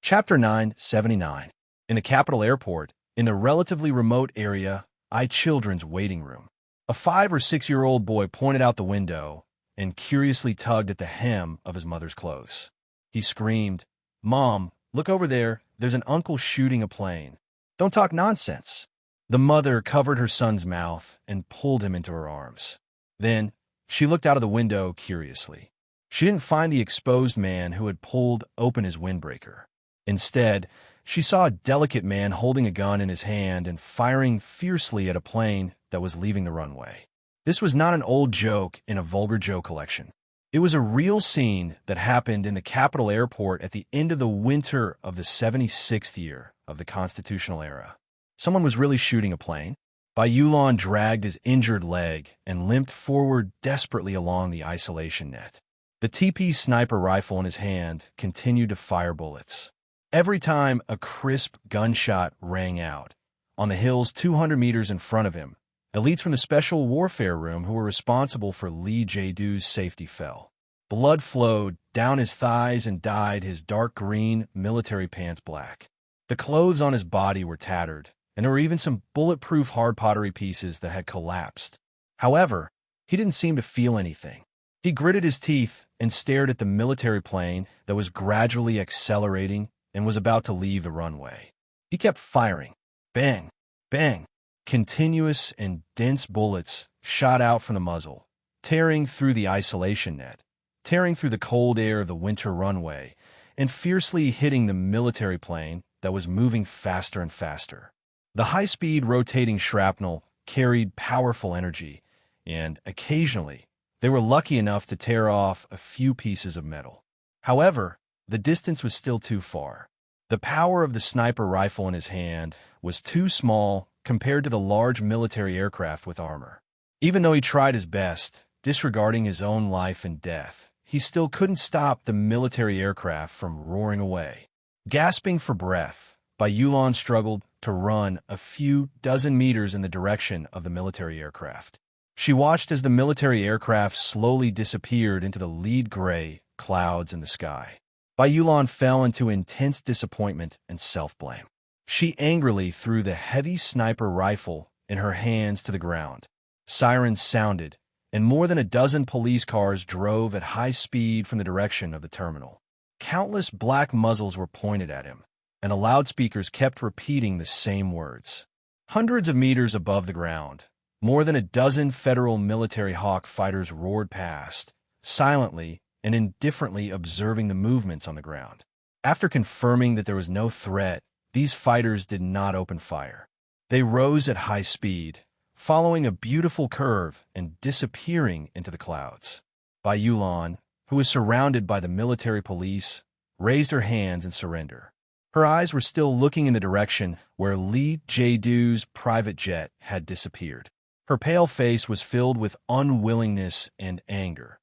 Chapter 979. In the capital airport, in the relatively remote area, Children's waiting room. A 5 or 6-year-old boy pointed out the window and curiously tugged at the hem of his mother's clothes. He screamed, "Mom, look over there. There's an uncle shooting a plane. Don't talk nonsense." The mother covered her son's mouth and pulled him into her arms. Then, she looked out of the window curiously. She didn't find the exposed man who had pulled open his windbreaker. Instead, she saw a delicate man holding a gun in his hand and firing fiercely at a plane that was leaving the runway. This was not an old joke in a vulgar joke collection. It was a real scene that happened in the capital airport at the end of the winter of the 76th year of the constitutional era. Someone was really shooting a plane. Bayulon dragged his injured leg and limped forward desperately along the isolation net. The TP sniper rifle in his hand continued to fire bullets. Every time a crisp gunshot rang out, on the hills 200 meters in front of him, elites from the Special Warfare Room who were responsible for Lee Jae-doo's safety fell. Blood flowed down his thighs and dyed his dark green military pants black. The clothes on his body were tattered, and there were even some bulletproof hard pottery pieces that had collapsed. However, he didn't seem to feel anything. He gritted his teeth and stared at the military plane that was gradually accelerating and was about to leave the runway. He kept firing. Bang, bang. Continuous and dense bullets shot out from the muzzle, tearing through the isolation net, tearing through the cold air of the winter runway, and fiercely hitting the military plane that was moving faster and faster. The high-speed rotating shrapnel carried powerful energy, and occasionally, they were lucky enough to tear off a few pieces of metal. However, the distance was still too far. The power of the sniper rifle in his hand was too small compared to the large military aircraft with armor. Even though he tried his best, disregarding his own life and death, he still couldn't stop the military aircraft from roaring away. Gasping for breath, Bayulon struggled to run a few dozen meters in the direction of the military aircraft. She watched as the military aircraft slowly disappeared into the lead-gray clouds in the sky. Bayulon fell into intense disappointment and self-blame. She angrily threw the heavy sniper rifle in her hands to the ground. Sirens sounded, and more than a dozen police cars drove at high speed from the direction of the terminal. Countless black muzzles were pointed at him, and the loudspeakers kept repeating the same words. Hundreds of meters above the ground, more than a dozen federal military Hawk fighters roared past, silently and indifferently observing the movements on the ground. After confirming that there was no threat, these fighters did not open fire. They rose at high speed, following a beautiful curve and disappearing into the clouds. Bayulon, who was surrounded by the military police, raised her hands in surrender. Her eyes were still looking in the direction where Lee Jae-doo's private jet had disappeared. Her pale face was filled with unwillingness and anger.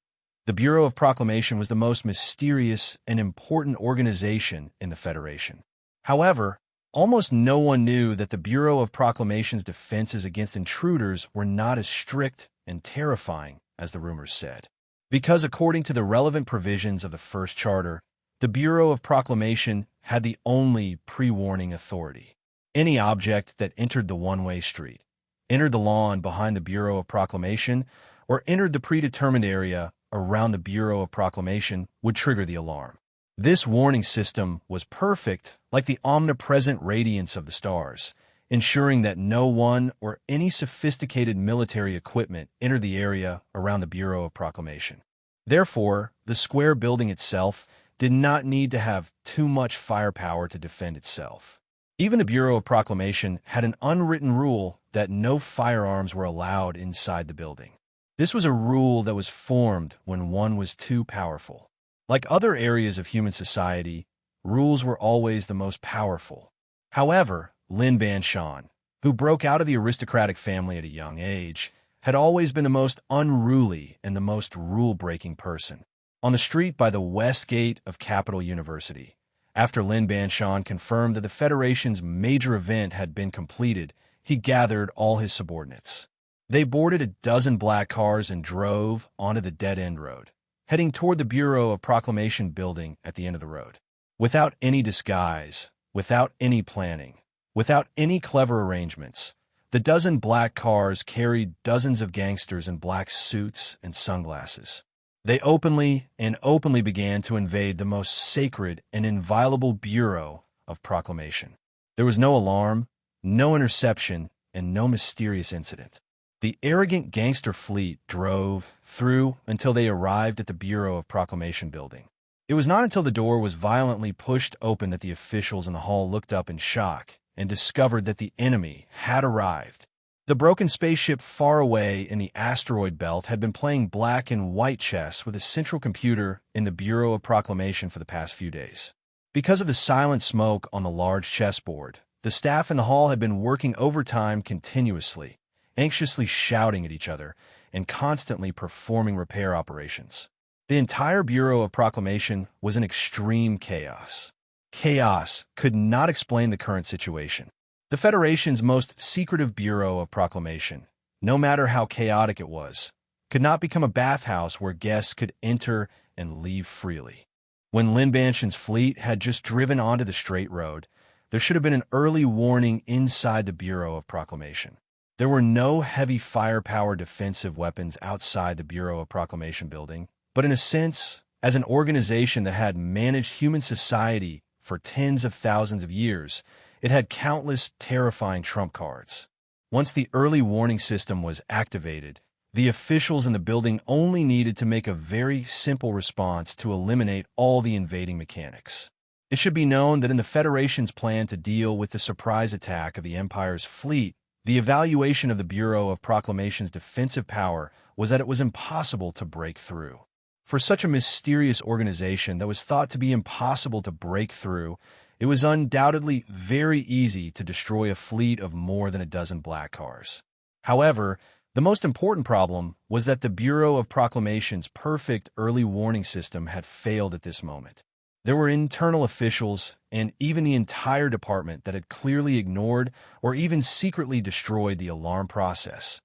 The Bureau of Proclamation was the most mysterious and important organization in the Federation. However, almost no one knew that the Bureau of Proclamation's defenses against intruders were not as strict and terrifying as the rumors said. Because according to the relevant provisions of the First Charter, the Bureau of Proclamation had the only pre-warning authority. Any object that entered the one-way street, entered the lawn behind the Bureau of Proclamation, or entered the predetermined area around the Bureau of Proclamation would trigger the alarm. This warning system was perfect, like the omnipresent radiance of the stars, ensuring that no one or any sophisticated military equipment entered the area around the Bureau of Proclamation. Therefore, the square building itself did not need to have too much firepower to defend itself. Even the Bureau of Proclamation had an unwritten rule that no firearms were allowed inside the building. This was a rule that was formed when one was too powerful. Like other areas of human society, rules were always the most powerful. However, Lin Banshan, who broke out of the aristocratic family at a young age, had always been the most unruly and the most rule-breaking person. On the street by the west gate of Capital University, after Lin Banshan confirmed that the Federation's major event had been completed, he gathered all his subordinates. They boarded a dozen black cars and drove onto the dead-end road, heading toward the Bureau of Proclamation building at the end of the road. Without any disguise, without any planning, without any clever arrangements, the dozen black cars carried dozens of gangsters in black suits and sunglasses. They openly began to invade the most sacred and inviolable Bureau of Proclamation. There was no alarm, no interception, and no mysterious incident. The arrogant gangster fleet drove through until they arrived at the Bureau of Proclamation building. It was not until the door was violently pushed open that the officials in the hall looked up in shock and discovered that the enemy had arrived. The broken spaceship far away in the asteroid belt had been playing black and white chess with a central computer in the Bureau of Proclamation for the past few days. Because of the silent smoke on the large chessboard, the staff in the hall had been working overtime continuously, anxiously shouting at each other and constantly performing repair operations. The entire Bureau of Proclamation was in extreme chaos. Chaos could not explain the current situation. The Federation's most secretive Bureau of Proclamation, no matter how chaotic it was, could not become a bathhouse where guests could enter and leave freely. When Lin Banshan's fleet had just driven onto the straight road, there should have been an early warning inside the Bureau of Proclamation. There were no heavy firepower defensive weapons outside the Bureau of Proclamation building, but in a sense, as an organization that had managed human society for tens of thousands of years, it had countless terrifying trump cards. Once the early warning system was activated, the officials in the building only needed to make a very simple response to eliminate all the invading mechanics. It should be known that in the Federation's plan to deal with the surprise attack of the Empire's fleet, the evaluation of the Bureau of Proclamation's defensive power was that it was impossible to break through. For such a mysterious organization that was thought to be impossible to break through, it was undoubtedly very easy to destroy a fleet of more than a dozen black cars. However, the most important problem was that the Bureau of Proclamation's perfect early warning system had failed at this moment. There were internal officials and even the entire department that had clearly ignored or even secretly destroyed the alarm process.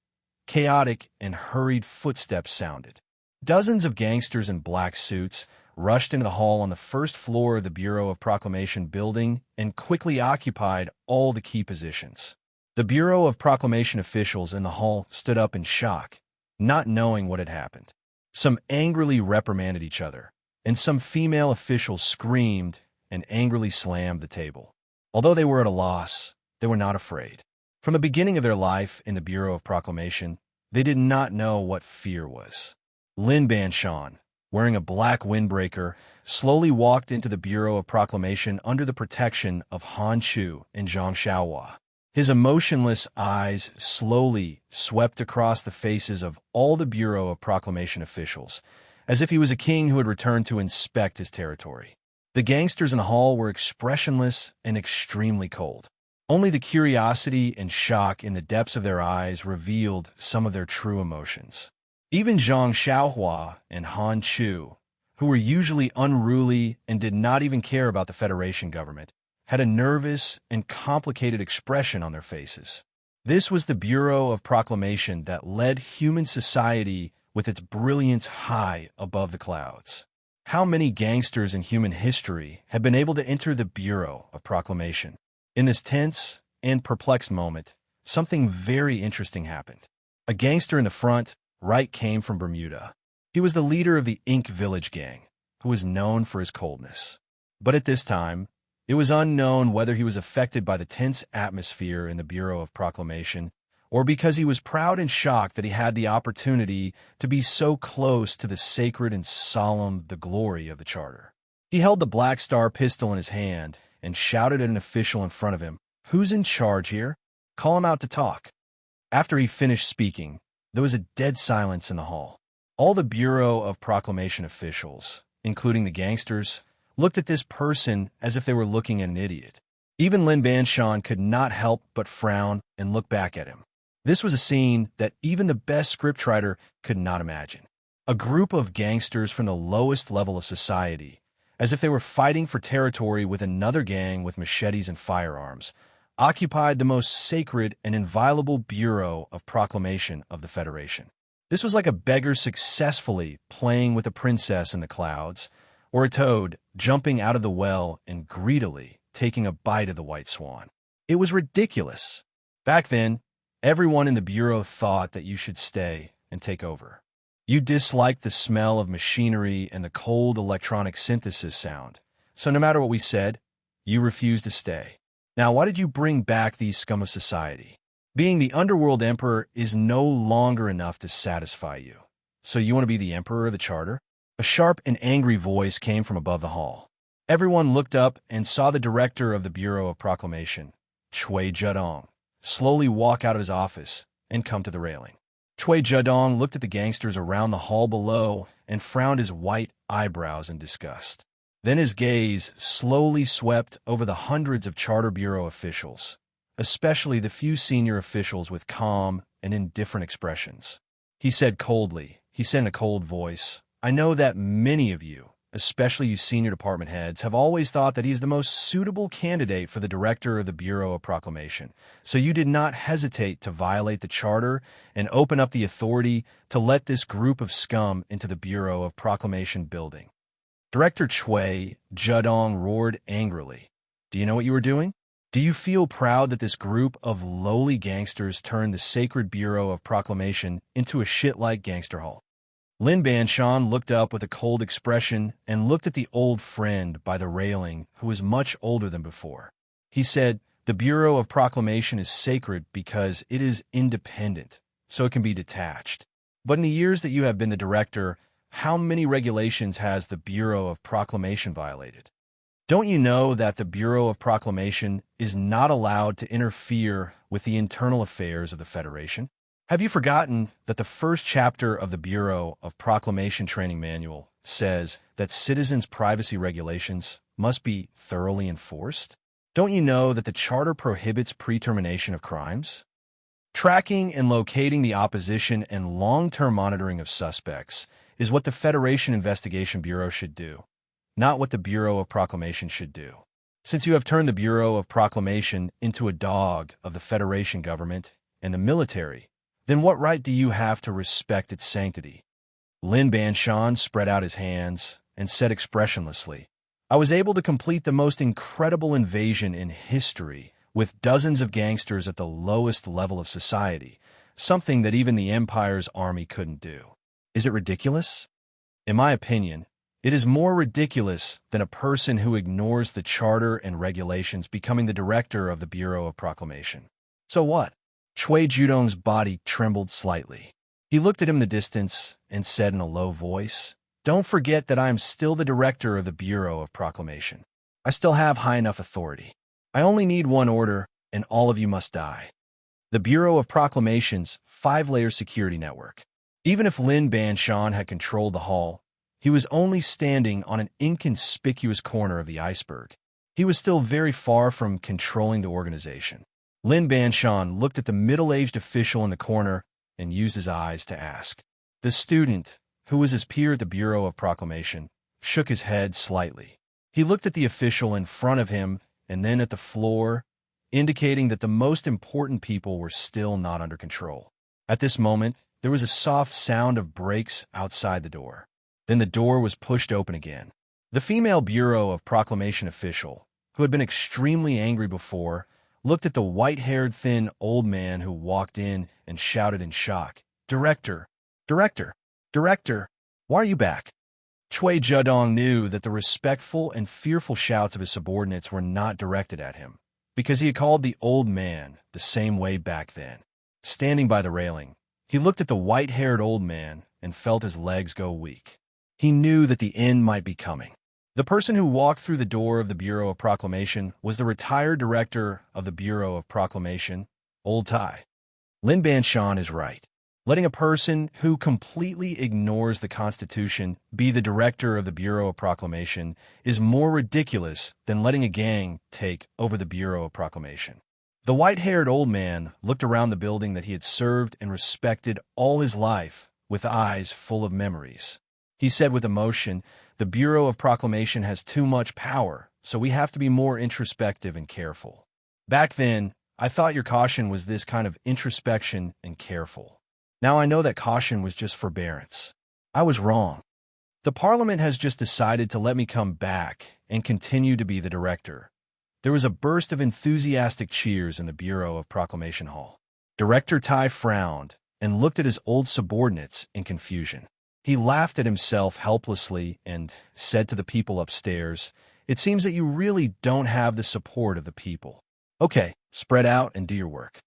Chaotic and hurried footsteps sounded. Dozens of gangsters in black suits rushed into the hall on the first floor of the Bureau of Proclamation building and quickly occupied all the key positions. The Bureau of Proclamation officials in the hall stood up in shock, not knowing what had happened. Some angrily reprimanded each other, and some female officials screamed and angrily slammed the table. Although they were at a loss, they were not afraid. From the beginning of their life in the Bureau of Proclamation, they did not know what fear was. Lin Banshan, wearing a black windbreaker, slowly walked into the Bureau of Proclamation under the protection of Han Chu and Zhang Xiaohua. His emotionless eyes slowly swept across the faces of all the Bureau of Proclamation officials, as if he was a king who had returned to inspect his territory. The gangsters in the hall were expressionless and extremely cold. Only the curiosity and shock in the depths of their eyes revealed some of their true emotions. Even Zhang Xiaohua and Han Chu, who were usually unruly and did not even care about the Federation government, had a nervous and complicated expression on their faces. This was the Bureau of Proclamation that led human society with its brilliance high above the clouds. How many gangsters in human history had been able to enter the Bureau of Proclamation? In this tense and perplexed moment, something very interesting happened. A gangster in the front right came from Bermuda. He was the leader of the Ink Village gang, who was known for his coldness. But at this time, it was unknown whether he was affected by the tense atmosphere in the Bureau of Proclamation or because he was proud and shocked that he had the opportunity to be so close to the sacred and solemn the glory of the Charter. He held the Black Star pistol in his hand and shouted at an official in front of him, "Who's in charge here? Call him out to talk." After he finished speaking, there was a dead silence in the hall. All the Bureau of Proclamation officials, including the gangsters, looked at this person as if they were looking at an idiot. Even Lin Banshan could not help but frown and look back at him. This was a scene that even the best scriptwriter could not imagine. A group of gangsters from the lowest level of society, as if they were fighting for territory with another gang with machetes and firearms, occupied the most sacred and inviolable Bureau of Proclamation of the Federation. This was like a beggar successfully playing with a princess in the clouds, or a toad jumping out of the well and greedily taking a bite of the white swan. It was ridiculous. Back then, everyone in the Bureau thought that you should stay and take over. You disliked the smell of machinery and the cold electronic synthesis sound, so no matter what we said, you refused to stay. Now, why did you bring back these scum of society? Being the underworld emperor is no longer enough to satisfy you. So you want to be the emperor of the charter? A sharp and angry voice came from above the hall. Everyone looked up and saw the director of the Bureau of Proclamation, Chui Judong, slowly walk out of his office and come to the railing. Chui Judong looked at the gangsters around the hall below and frowned his white eyebrows in disgust. Then his gaze slowly swept over the hundreds of Charter Bureau officials, especially the few senior officials with calm and indifferent expressions. He said in a cold voice, "I know that many of you, especially you senior department heads, have always thought that he is the most suitable candidate for the director of the Bureau of Proclamation, so you did not hesitate to violate the charter and open up the authority to let this group of scum into the Bureau of Proclamation building." Director Chui Judong roared angrily. "Do you know what you were doing? Do you feel proud that this group of lowly gangsters turned the sacred Bureau of Proclamation into a shit-like gangster hall?" Lin Banshan looked up with a cold expression and looked at the old friend by the railing who was much older than before. He said, "The Bureau of Proclamation is sacred because it is independent, so it can be detached. But in the years that you have been the director, how many regulations has the Bureau of Proclamation violated? Don't you know that the Bureau of Proclamation is not allowed to interfere with the internal affairs of the Federation? Have you forgotten that the first chapter of the Bureau of Proclamation Training Manual says that citizens' privacy regulations must be thoroughly enforced? Don't you know that the Charter prohibits pre-termination of crimes? Tracking and locating the opposition and long-term monitoring of suspects is what the Federation Investigation Bureau should do, not what the Bureau of Proclamation should do. Since you have turned the Bureau of Proclamation into a dog of the Federation government and the military, then what right do you have to respect its sanctity?" Lin Banshan spread out his hands and said expressionlessly, "I was able to complete the most incredible invasion in history with dozens of gangsters at the lowest level of society, something that even the Empire's army couldn't do. Is it ridiculous? In my opinion, it is more ridiculous than a person who ignores the charter and regulations becoming the director of the Bureau of Proclamation. So what?" Chui Judong's body trembled slightly. He looked at him in the distance and said in a low voice, "Don't forget that I am still the director of the Bureau of Proclamation. I still have high enough authority. I only need one order, and all of you must die." The Bureau of Proclamation's 5-layer security network. Even if Lin Banshan had controlled the hall, he was only standing on an inconspicuous corner of the iceberg. He was still very far from controlling the organization. Lin Banshan looked at the middle-aged official in the corner and used his eyes to ask. The student, who was his peer at the Bureau of Proclamation, shook his head slightly. He looked at the official in front of him and then at the floor, indicating that the most important people were still not under control. At this moment, there was a soft sound of brakes outside the door. Then the door was pushed open again. The female Bureau of Proclamation official, who had been extremely angry before, looked at the white-haired thin old man who walked in and shouted in shock, "Director! Director! Director! Why are you back?" Chui Judong knew that the respectful and fearful shouts of his subordinates were not directed at him, because he had called the old man the same way back then. Standing by the railing, he looked at the white-haired old man and felt his legs go weak. He knew that the end might be coming. The person who walked through the door of the Bureau of Proclamation was the retired director of the Bureau of Proclamation, Old Tai. Lin Banshan is right. Letting a person who completely ignores the Constitution be the director of the Bureau of Proclamation is more ridiculous than letting a gang take over the Bureau of Proclamation. The white-haired old man looked around the building that he had served and respected all his life with eyes full of memories. He said with emotion, "The Bureau of Proclamation has too much power, so we have to be more introspective and careful. Back then, I thought your caution was this kind of introspection and careful. Now I know that caution was just forbearance. I was wrong. The Parliament has just decided to let me come back and continue to be the director." There was a burst of enthusiastic cheers in the Bureau of Proclamation Hall. Director Tai frowned and looked at his old subordinates in confusion. He laughed at himself helplessly and said to the people upstairs, "It seems that you really don't have the support of the people. Okay, spread out and do your work."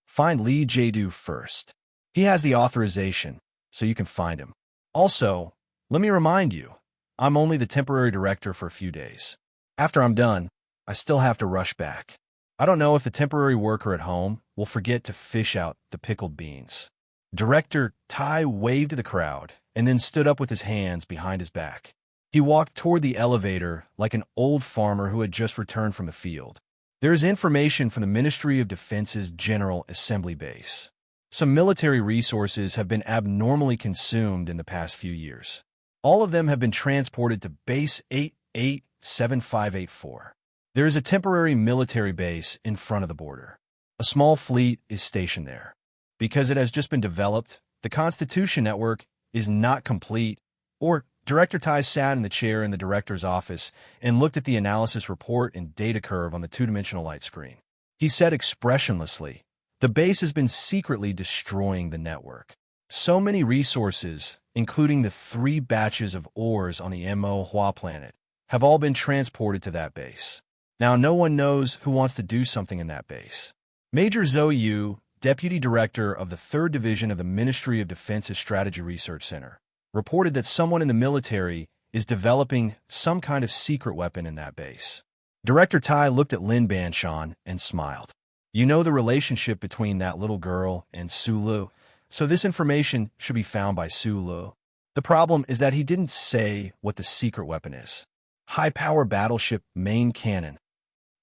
Find Lee Jae-do first. He has the authorization, so you can find him. Also, let me remind you, I'm only the temporary director for a few days. After I'm done, I still have to rush back. I don't know if the temporary worker at home will forget to fish out the pickled beans. Director Tai waved to the crowd and then stood up with his hands behind his back. He walked toward the elevator like an old farmer who had just returned from the field. There is information from the Ministry of Defense's General Assembly Base. Some military resources have been abnormally consumed in the past few years. All of them have been transported to Base 887584. There is a temporary military base in front of the border. A small fleet is stationed there. Because it has just been developed, the Constitution Network is not complete. Or Director Tai sat in the chair in the director's office and looked at the analysis report and data curve on the two-dimensional light screen. He said expressionlessly, "The base has been secretly destroying the network. So many resources, including the 3 batches of ores on the Mo Hua planet, have all been transported to that base. Now no one knows who wants to do something in that base." Major Zhou Yu, Deputy Director of the 3rd Division of the Ministry of Defense's Strategy Research Center, reported that someone in the military is developing some kind of secret weapon in that base. Director Tai looked at Lin Banshan and smiled. "You know the relationship between that little girl and Su Lu, so this information should be found by Su Lu. The problem is that he didn't say what the secret weapon is. High-power battleship main cannon."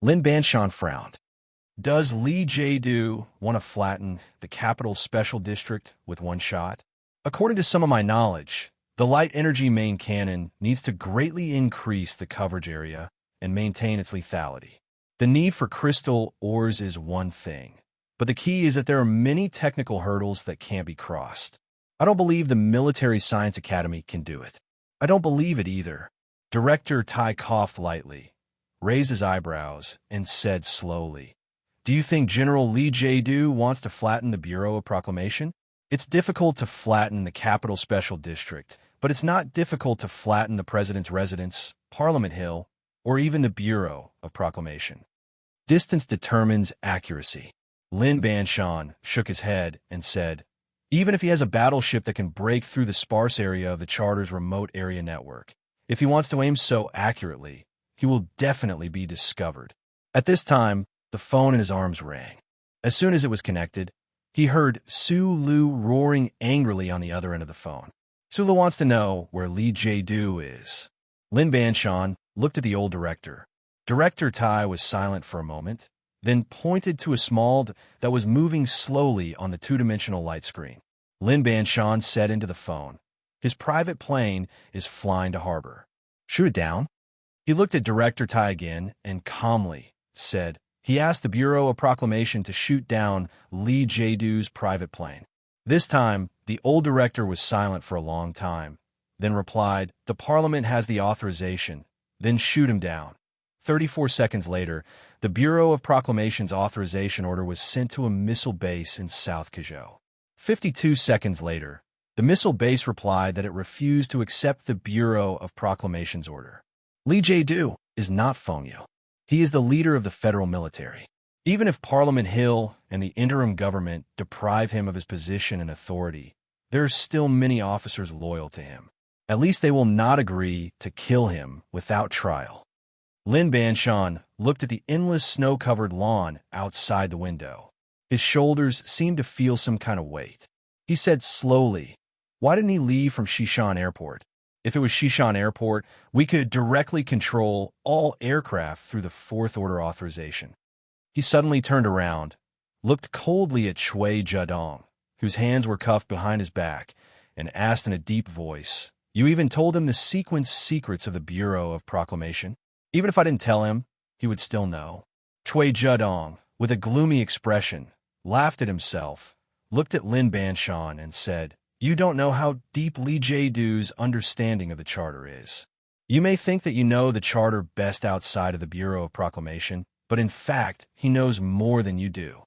Lin Banshan frowned. "Does Lee Jae-do want to flatten the capital special district with one shot? According to some of my knowledge, the light energy main cannon needs to greatly increase the coverage area and maintain its lethality. The need for crystal ores is one thing, but the key is that there are many technical hurdles that can't be crossed. I don't believe the Military Science Academy can do it." "I don't believe it either." Director Tai coughed lightly, raised his eyebrows, and said slowly, "Do you think General Lee Jae-do wants to flatten the Bureau of Proclamation? It's difficult to flatten the Capital Special District, but it's not difficult to flatten the President's residence, Parliament Hill, or even the Bureau of Proclamation. Distance determines accuracy." Lin Banshan shook his head and said, "Even if he has a battleship that can break through the sparse area of the Charter's remote area network, if he wants to aim so accurately, he will definitely be discovered." At this time, the phone in his arms rang. As soon as it was connected, he heard Su Lu roaring angrily on the other end of the phone. "Su Lu wants to know where Lee Jae-do is." Lin Banshan looked at the old director. Director Tai was silent for a moment, then pointed to a small that was moving slowly on the two-dimensional light screen. Lin Banshan said into the phone, "His private plane is flying to harbor. Shoot it down." He looked at Director Tai again and calmly said, "He asked the Bureau of Proclamation to shoot down Lee Jae-do's private plane." This time, the old director was silent for a long time, then replied, "The Parliament has the authorization, then shoot him down." 34 seconds later, the Bureau of Proclamation's authorization order was sent to a missile base in South Kazhou. 52 seconds later, the missile base replied that it refused to accept the Bureau of Proclamation's order. Lee Jae-do is not Feng Yu. He is the leader of the federal military. Even if Parliament Hill and the interim government deprive him of his position and authority, there are still many officers loyal to him. At least they will not agree to kill him without trial. Lin Banshan looked at the endless snow-covered lawn outside the window. His shoulders seemed to feel some kind of weight. He said slowly, "Why didn't he leave from Xishan Airport? If it was Xishan Airport, we could directly control all aircraft through the Fourth Order authorization." He suddenly turned around, looked coldly at Chui Zhedong, whose hands were cuffed behind his back, and asked in a deep voice, "You even told him the sequence secrets of the Bureau of Proclamation?" "Even if I didn't tell him, he would still know." Chui Zhedong, with a gloomy expression, laughed at himself, looked at Lin Banshan, and said, "You don't know how deep Lee Jae-do's understanding of the Charter is. You may think that you know the Charter best outside of the Bureau of Proclamation, but in fact, he knows more than you do."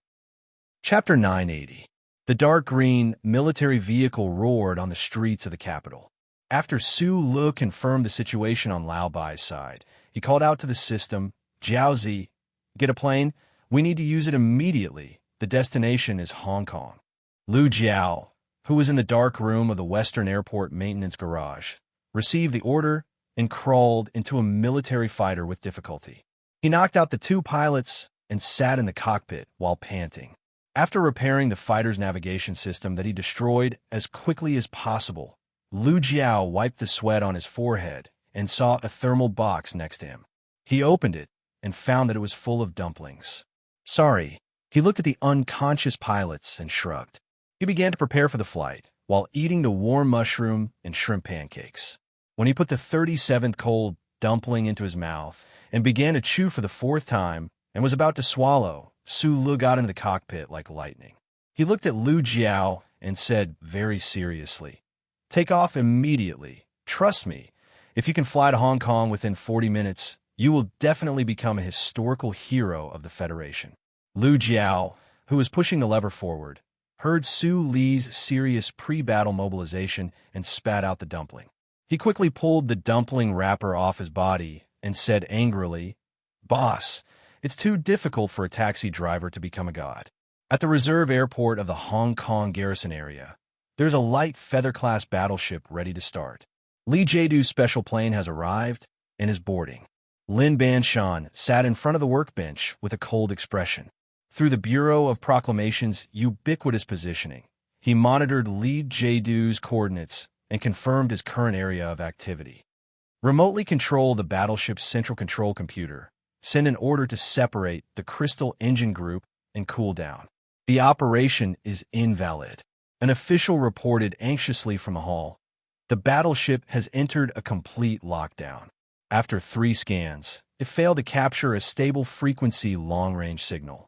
Chapter 980. The dark green military vehicle roared on the streets of the capital. After Su Lu confirmed the situation on Lao Bai's side, he called out to the system, "Jiaozi, get a plane? We need to use it immediately. the destination is Hong Kong. Lu Jiao, who was in the dark room of the Western Airport maintenance garage, received the order and crawled into a military fighter with difficulty. He knocked out the two pilots and sat in the cockpit while panting. After repairing the fighter's navigation system that he destroyed as quickly as possible, Lu Jiao wiped the sweat on his forehead and saw a thermal box next to him. He opened it and found that it was full of dumplings. Sorry, he looked at the unconscious pilots and shrugged. He began to prepare for the flight while eating the warm mushroom and shrimp pancakes. When he put the 37th cold dumpling into his mouth and began to chew for the 4th time and was about to swallow, Su Lu got into the cockpit like lightning. He looked at Lu Jiao and said very seriously, "Take off immediately. Trust me, if you can fly to Hong Kong within 40 minutes, you will definitely become a historical hero of the Federation." Lu Jiao, who was pushing the lever forward, heard Su Li's serious pre-battle mobilization and spat out the dumpling. He quickly pulled the dumpling wrapper off his body and said angrily, "Boss, it's too difficult for a taxi driver to become a god." At the reserve airport of the Hong Kong garrison area, there's a light feather-class battleship ready to start. Li Jiedu's special plane has arrived and is boarding. Lin Banshan sat in front of the workbench with a cold expression. Through the Bureau of Proclamation's ubiquitous positioning, he monitored Li Jiedu's coordinates and confirmed his current area of activity. Remotely control the battleship's central control computer. Send an order to separate the crystal engine group and cool down. The operation is invalid. An official reported anxiously from the hall. The battleship has entered a complete lockdown. After 3 scans, it failed to capture a stable frequency long-range signal.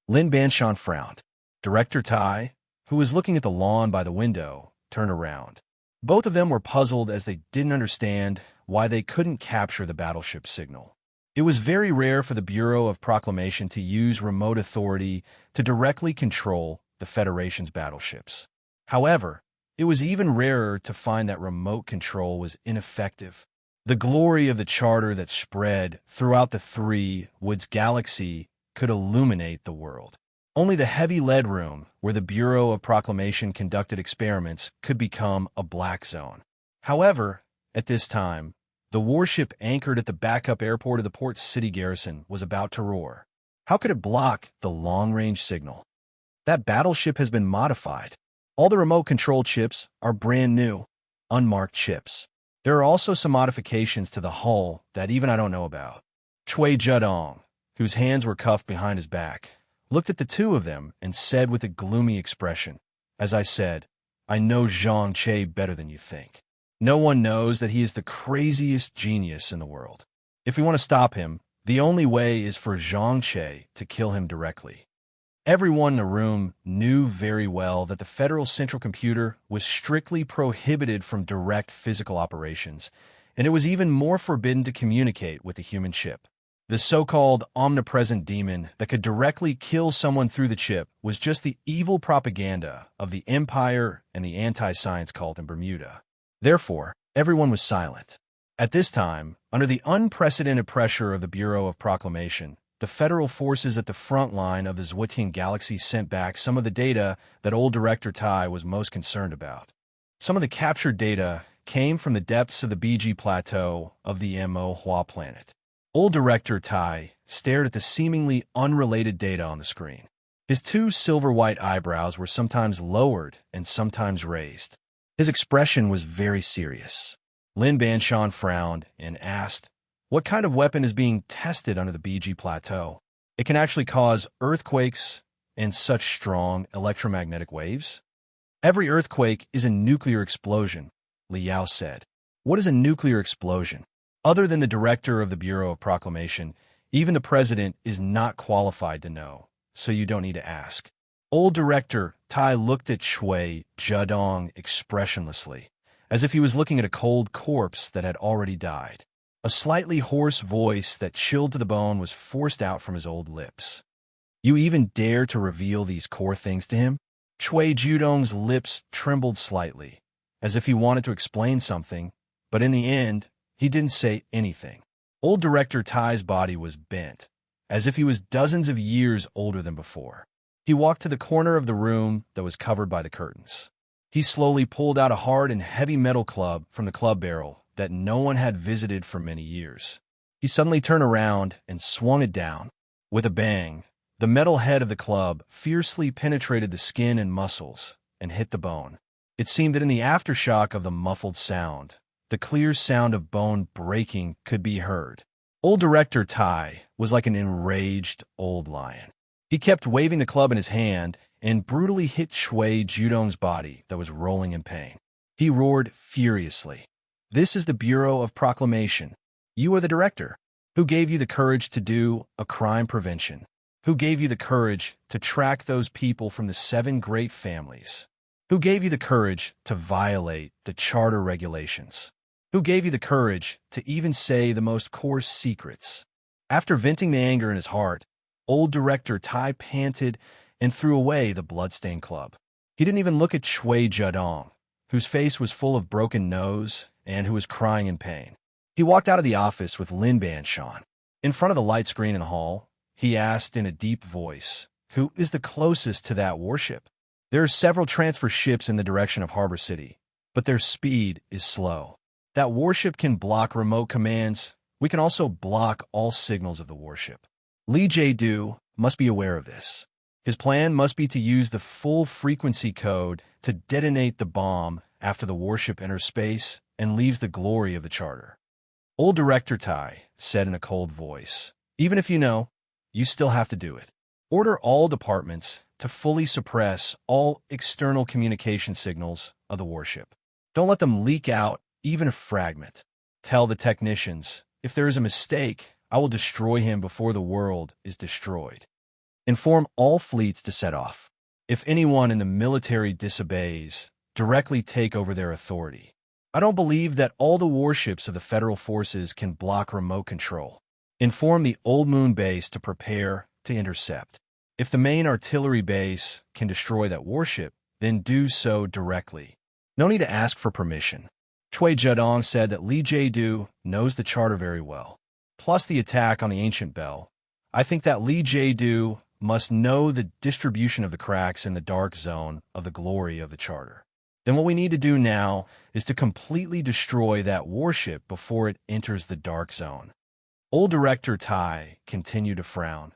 Lin Banshan frowned. Director Tai, who was looking at the lawn by the window, turned around. Both of them were puzzled as they didn't understand why they couldn't capture the battleship's signal. It was very rare for the Bureau of Proclamation to use remote authority to directly control the Federation's battleships. However, it was even rarer to find that remote control was ineffective. The glory of the charter that spread throughout the Three Woods Galaxy could illuminate the world. Only the heavy lead room, where the Bureau of Proclamation conducted experiments, could become a black zone. However, at this time, the warship anchored at the backup airport of the port city garrison was about to roar. How could it block the long-range signal? That battleship has been modified. All the remote control chips are brand new, unmarked chips. There are also some modifications to the hull that even I don't know about. Chui Zhedong, whose hands were cuffed behind his back, looked at the two of them and said with a gloomy expression, "As I said, I know Zhang Che better than you think. No one knows that he is the craziest genius in the world. If we want to stop him, the only way is for Zhang Che to kill him directly." Everyone in the room knew very well that the Federal Central Computer was strictly prohibited from direct physical operations, and it was even more forbidden to communicate with the human chip. The so-called omnipresent demon that could directly kill someone through the chip was just the evil propaganda of the Empire and the anti-science cult in Bermuda. Therefore, everyone was silent. At this time, under the unprecedented pressure of the Bureau of Proclamation, the federal forces at the front line of the Zwitian Galaxy sent back some of the data that old Director Tai was most concerned about. Some of the captured data came from the depths of the BG Plateau of the Mo Hua planet. Old Director Tai stared at the seemingly unrelated data on the screen. His 2 silver-white eyebrows were sometimes lowered and sometimes raised. His expression was very serious. Lin Banshan frowned and asked, "What kind of weapon is being tested under the BG Plateau? It can actually cause earthquakes and such strong electromagnetic waves?" "Every earthquake is a nuclear explosion," Liao said. "What is a nuclear explosion?" Other than the director of the Bureau of Proclamation, even the president is not qualified to know, so you don't need to ask. Old Director Tai looked at Chui Zhedong expressionlessly, as if he was looking at a cold corpse that had already died. A slightly hoarse voice that chilled to the bone was forced out from his old lips. "You even dare to reveal these core things to him?" Chui Zhedong's lips trembled slightly, as if he wanted to explain something, but in the end, he didn't say anything. Old Director Tai's body was bent, as if he was dozens of years older than before. He walked to the corner of the room that was covered by the curtains. He slowly pulled out a hard and heavy metal club from the club barrel that no one had visited for many years. He suddenly turned around and swung it down. With a bang, the metal head of the club fiercely penetrated the skin and muscles and hit the bone. It seemed that in the aftershock of the muffled sound, the clear sound of bone breaking could be heard. Old Director Tai was like an enraged old lion. He kept waving the club in his hand and brutally hit Shui Judong's body that was rolling in pain. He roared furiously. "This is the Bureau of Proclamation. You are the director. Who gave you the courage to do a crime prevention? Who gave you the courage to track those people from the 7 great families? Who gave you the courage to violate the charter regulations? Who gave you the courage to even say the most coarse secrets?" After venting the anger in his heart, Old Director Tai panted and threw away the bloodstained club. He didn't even look at Shui Judong, whose face was full of broken nose and who was crying in pain. He walked out of the office with Lin Banshan. In front of the light screen in the hall, he asked in a deep voice, "Who is the closest to that warship?" "There are several transfer ships in the direction of Harbor City, but their speed is slow. That warship can block remote commands. We can also block all signals of the warship. Li Jiedu must be aware of this. His plan must be to use the full frequency code to detonate the bomb after the warship enters space and leaves the glory of the charter." Old Director Tai said in a cold voice, "Even if you know, you still have to do it. Order all departments to fully suppress all external communication signals of the warship. Don't let them leak out even a fragment. Tell the technicians, if there is a mistake, I will destroy him before the world is destroyed. Inform all fleets to set off. If anyone in the military disobeys, directly take over their authority. I don't believe that all the warships of the federal forces can block remote control. Inform the Old Moon base to prepare to intercept. If the main artillery base can destroy that warship, then do so directly. No need to ask for permission." Shui Judong said that Li Jiedu knows the charter very well. Plus the attack on the ancient bell, I think that Li Jiedu must know the distribution of the cracks in the dark zone of the glory of the charter. Then what we need to do now is to completely destroy that warship before it enters the dark zone. Old Director Tai continued to frown.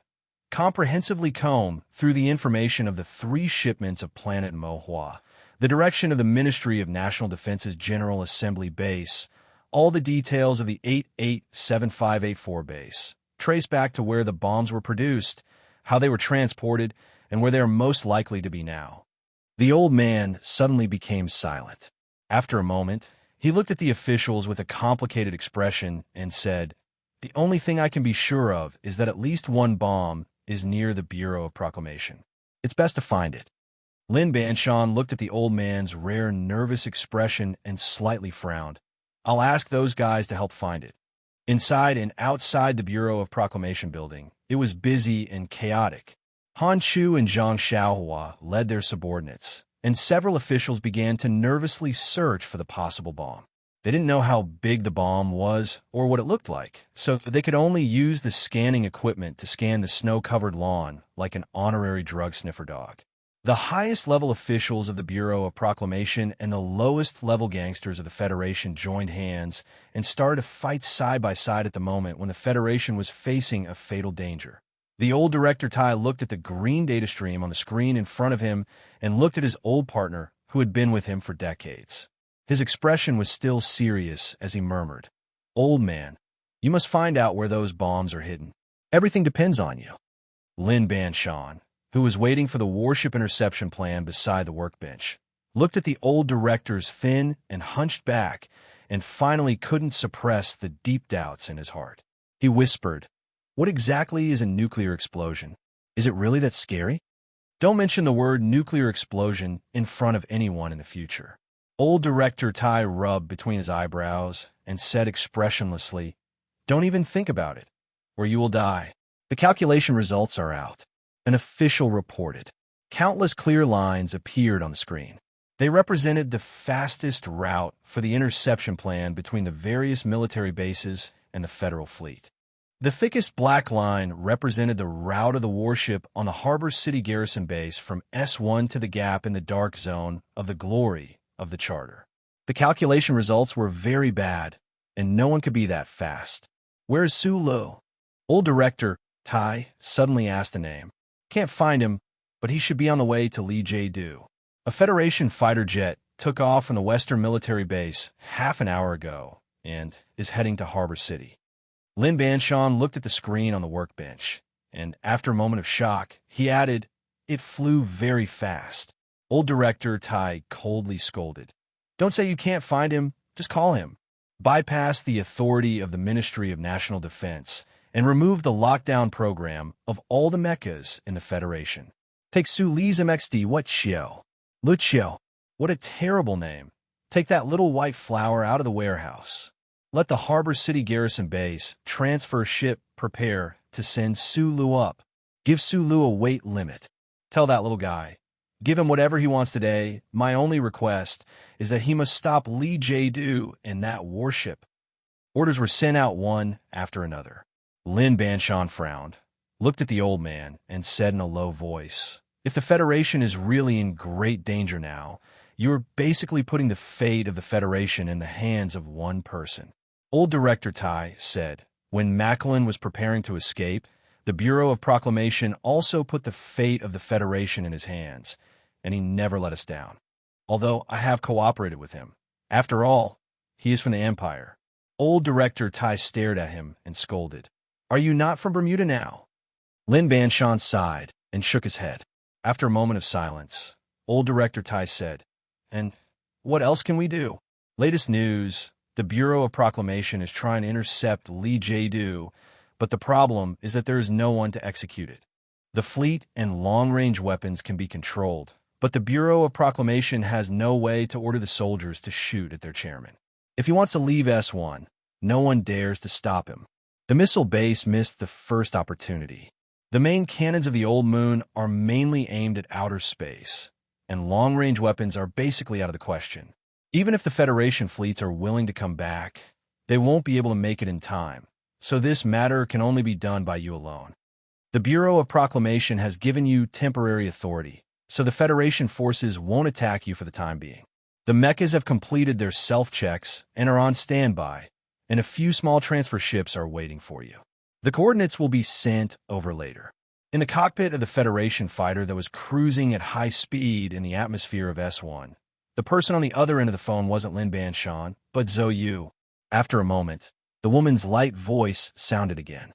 Comprehensively comb through the information of the 3 shipments of Planet Mohua, the direction of the Ministry of National Defense's General Assembly Base, all the details of the 887584 base, trace back to where the bombs were produced, how they were transported, and where they are most likely to be now. The old man suddenly became silent. After a moment, he looked at the officials with a complicated expression and said, "The only thing I can be sure of is that at least one bomb is near the Bureau of Proclamation. It's best to find it." Lin Banshan looked at the old man's rare nervous expression and slightly frowned. "I'll ask those guys to help find it." Inside and outside the Bureau of Proclamation building, it was busy and chaotic. Han Chu and Zhang Xiaohua led their subordinates, and several officials began to nervously search for the possible bomb. They didn't know how big the bomb was or what it looked like, so they could only use the scanning equipment to scan the snow-covered lawn like an honorary drug sniffer dog. The highest-level officials of the Bureau of Proclamation and the lowest-level gangsters of the Federation joined hands and started to fight side by side at the moment when the Federation was facing a fatal danger. The old Director Tai looked at the green data stream on the screen in front of him and looked at his old partner, who had been with him for decades. His expression was still serious as he murmured, "Old man, you must find out where those bombs are hidden. Everything depends on you." Lin Banshan, who was waiting for the warship interception plan beside the workbench, looked at the old director's thin and hunched back and finally couldn't suppress the deep doubts in his heart. He whispered, "What exactly is a nuclear explosion? Is it really that scary? Don't mention the word nuclear explosion in front of anyone in the future." Old Director Tai rubbed between his eyebrows and said expressionlessly, "Don't even think about it, or you will die. The calculation results are out." An official reported. Countless clear lines appeared on the screen. They represented the fastest route for the interception plan between the various military bases and the federal fleet. The thickest black line represented the route of the warship on the Harbor City garrison base from S1 to the gap in the dark zone of the glory of the charter. The calculation results were very bad, and no one could be that fast. "Where's Sulu?" Old director, Tai, suddenly asked a name. "Can't find him, but he should be on the way to Lee J-Do." A Federation fighter jet took off from the Western military base half an hour ago and is heading to Harbor City. Lin Banshan looked at the screen on the workbench, and after a moment of shock, he added, "It flew very fast." Old director Tai coldly scolded. "Don't say you can't find him, just call him. Bypass the authority of the Ministry of National Defense and remove the lockdown program of all the mechas in the Federation. Take Su Li's MXD what Xiao. Lu Xiao. What a terrible name. Take that little white flower out of the warehouse. Let the Harbor City garrison base transfer ship prepare to send Sulu up. Give Sulu a weight limit. Tell that little guy. Give him whatever he wants today. My only request is that he must stop Lee J-Do and that warship." Orders were sent out one after another. Lin Banshan frowned, looked at the old man, and said in a low voice, "If the Federation is really in great danger now, you are basically putting the fate of the Federation in the hands of one person." Old Director Tai said, "When Macklin was preparing to escape, the Bureau of Proclamation also put the fate of the Federation in his hands, and he never let us down. Although I have cooperated with him. After all, he is from the Empire." Old Director Tai stared at him and scolded, "Are you not from Bermuda now?" Lin Banshan sighed and shook his head. After a moment of silence, Old Director Tai said, "And what else can we do? Latest news, the Bureau of Proclamation is trying to intercept Lee J-Do, but the problem is that there is no one to execute it. The fleet and long-range weapons can be controlled, but the Bureau of Proclamation has no way to order the soldiers to shoot at their chairman. If he wants to leave S1, no one dares to stop him. The missile base missed the first opportunity. The main cannons of the Old Moon are mainly aimed at outer space, and long-range weapons are basically out of the question. Even if the Federation fleets are willing to come back, they won't be able to make it in time, so this matter can only be done by you alone. The Bureau of Proclamation has given you temporary authority, so the Federation forces won't attack you for the time being. The mechas have completed their self-checks and are on standby, and a few small transfer ships are waiting for you. The coordinates will be sent over later." In the cockpit of the Federation fighter that was cruising at high speed in the atmosphere of S1, the person on the other end of the phone wasn't Lin Banshan, but Zhou Yu. After a moment, the woman's light voice sounded again.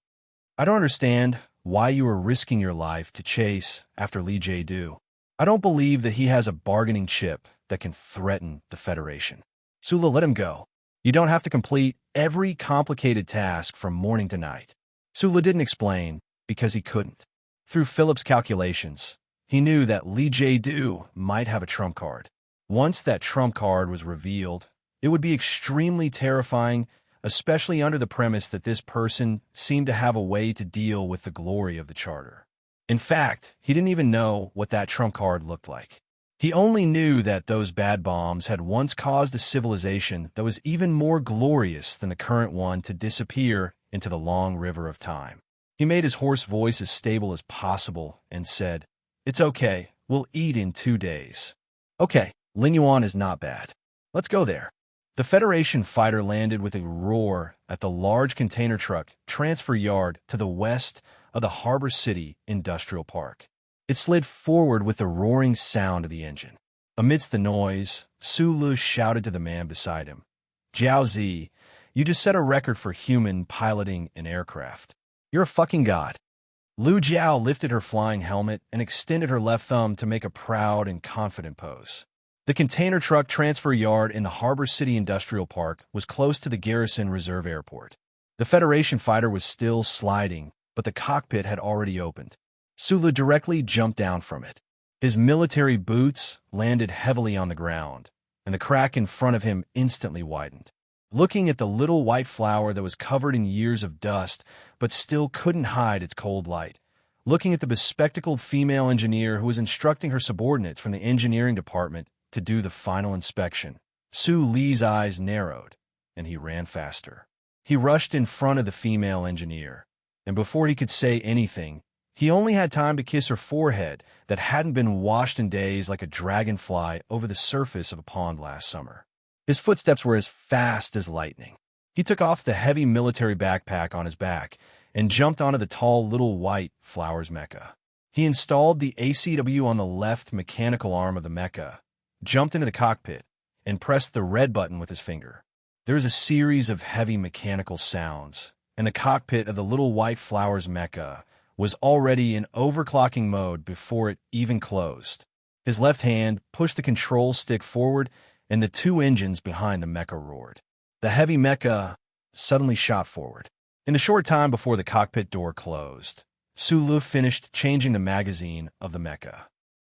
"I don't understand why you are risking your life to chase after Lee J-Do. I don't believe that he has a bargaining chip that can threaten the Federation. Sula, let him go. You don't have to complete every complicated task from morning to night." Sula didn't explain because he couldn't. Through Philip's calculations, he knew that Lee J-Do might have a trump card. Once that trump card was revealed, it would be extremely terrifying, especially under the premise that this person seemed to have a way to deal with the glory of the Charter. In fact, he didn't even know what that trump card looked like. He only knew that those bad bombs had once caused a civilization that was even more glorious than the current one to disappear into the long river of time. He made his hoarse voice as stable as possible and said, "It's okay, we'll eat in 2 days." "Okay, Lin Yuan is not bad. Let's go there." The Federation fighter landed with a roar at the large container truck transfer yard to the west of the Harbor City Industrial Park. It slid forward with the roaring sound of the engine. Amidst the noise, Sulu shouted to the man beside him, "Jiao Zi, you just set a record for human piloting an aircraft. You're a fucking god." Lu Jiao lifted her flying helmet and extended her left thumb to make a proud and confident pose. The container truck transfer yard in the Harbor City Industrial Park was close to the Garrison Reserve Airport. The Federation fighter was still sliding, but the cockpit had already opened. Sulu directly jumped down from it. His military boots landed heavily on the ground, and the crack in front of him instantly widened. Looking at the little white flower that was covered in years of dust but still couldn't hide its cold light, looking at the bespectacled female engineer who was instructing her subordinates from the engineering department to do the final inspection, Su Li's eyes narrowed, and he ran faster. He rushed in front of the female engineer, and before he could say anything, he only had time to kiss her forehead that hadn't been washed in days like a dragonfly over the surface of a pond last summer. His footsteps were as fast as lightning. He took off the heavy military backpack on his back and jumped onto the tall little white flowers mecha. He installed the ACW on the left mechanical arm of the mecha, jumped into the cockpit, and pressed the red button with his finger. There was a series of heavy mechanical sounds, and the cockpit of the little white flowers mecha was already in overclocking mode before it even closed. His left hand pushed the control stick forward, and the two engines behind the mecha roared. The heavy mecha suddenly shot forward. In the short time before the cockpit door closed, Sulu finished changing the magazine of the mecha.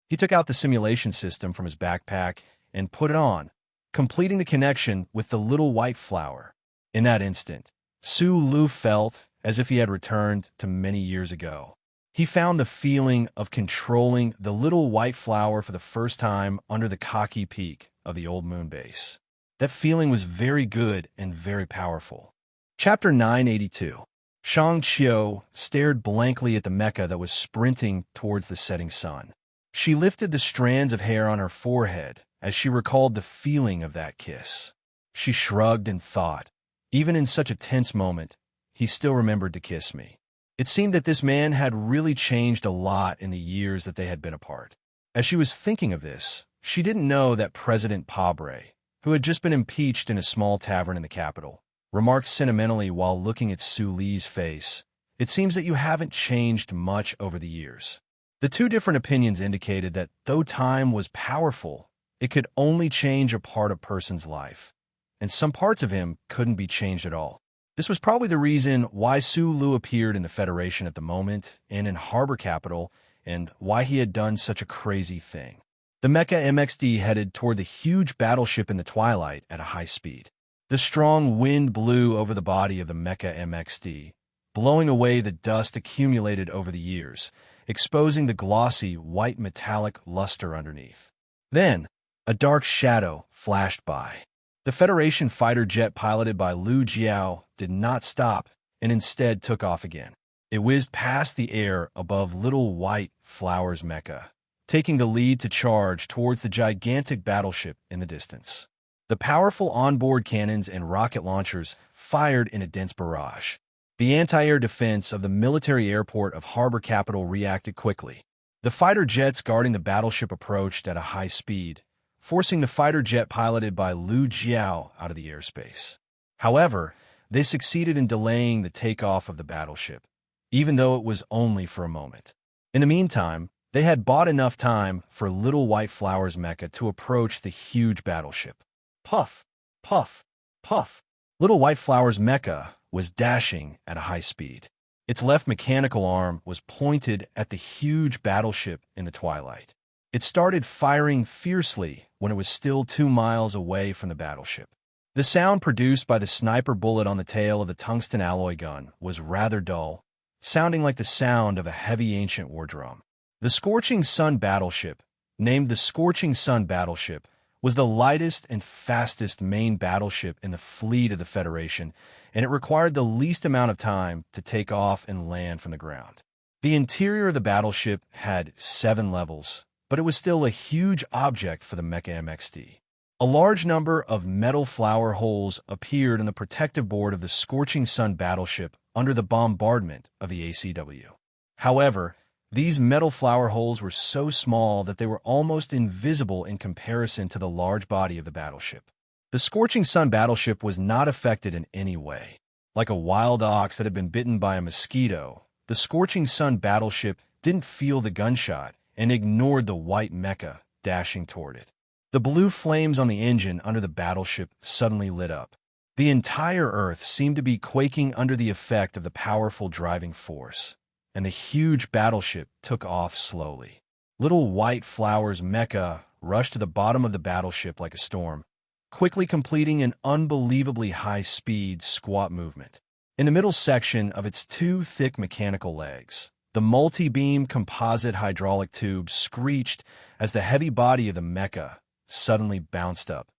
He took out the simulation system from his backpack and put it on, completing the connection with the little white flower. In that instant, Sulu felt as if he had returned to many years ago. He found the feeling of controlling the little white flower for the first time under the cocky peak of the old moon base. That feeling was very good and very powerful. Chapter 982. Shang Qiu stared blankly at the mecha that was sprinting towards the setting sun. She lifted the strands of hair on her forehead as she recalled the feeling of that kiss. She shrugged and thought, even in such a tense moment, he still remembered to kiss me. It seemed that this man had really changed a lot in the years that they had been apart. As she was thinking of this, she didn't know that President Pabre, who had just been impeached in a small tavern in the capital, remarked sentimentally while looking at Su Li's face, "It seems that you haven't changed much over the years." The two different opinions indicated that though time was powerful, it could only change a part of a person's life, and some parts of him couldn't be changed at all. This was probably the reason why Su Lu appeared in the Federation at the moment and in Harbor Capital, and why he had done such a crazy thing. The Mecha MXD headed toward the huge battleship in the twilight at a high speed. The strong wind blew over the body of the Mecha MXD, blowing away the dust accumulated over the years, exposing the glossy, white metallic luster underneath. Then, a dark shadow flashed by. The Federation fighter jet piloted by Lu Jiao did not stop and instead took off again. It whizzed past the air above little white flowers mecha, taking the lead to charge towards the gigantic battleship in the distance. The powerful onboard cannons and rocket launchers fired in a dense barrage. The anti-air defense of the military airport of Harbor Capital reacted quickly. The fighter jets guarding the battleship approached at a high speed, forcing the fighter jet piloted by Lu Jiao out of the airspace. However, they succeeded in delaying the takeoff of the battleship, even though it was only for a moment. In the meantime, they had bought enough time for Little White Flowers mecha to approach the huge battleship. Puff, puff, puff. Little White Flowers mecha was dashing at a high speed. Its left mechanical arm was pointed at the huge battleship in the twilight. It started firing fiercely when it was still 2 miles away from the battleship. The sound produced by the sniper bullet on the tail of the tungsten alloy gun was rather dull, sounding like the sound of a heavy ancient war drum. The Scorching Sun battleship, named the Scorching Sun battleship, was the lightest and fastest main battleship in the fleet of the Federation, and it required the least amount of time to take off and land from the ground. The interior of the battleship had 7 levels, but it was still a huge object for the Mecha MXD. A large number of metal flower holes appeared in the protective board of the Scorching Sun battleship under the bombardment of the ACW. However, these metal flower holes were so small that they were almost invisible in comparison to the large body of the battleship. The Scorching Sun battleship was not affected in any way. Like a wild ox that had been bitten by a mosquito, the Scorching Sun battleship didn't feel the gunshot and ignored the white mecha dashing toward it. The blue flames on the engine under the battleship suddenly lit up. The entire Earth seemed to be quaking under the effect of the powerful driving force, and the huge battleship took off slowly. Little White Flowers mecha rushed to the bottom of the battleship like a storm, quickly completing an unbelievably high-speed squat movement. In the middle section of its 2 thick mechanical legs, the multi-beam composite hydraulic tube screeched as the heavy body of the mecha suddenly bounced up,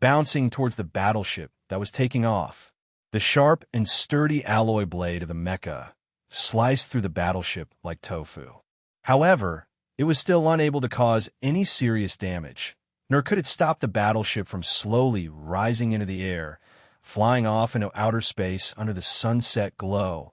bouncing towards the battleship that was taking off. The sharp and sturdy alloy blade of the mecha sliced through the battleship like tofu. However, it was still unable to cause any serious damage, nor could it stop the battleship from slowly rising into the air, flying off into outer space under the sunset glow.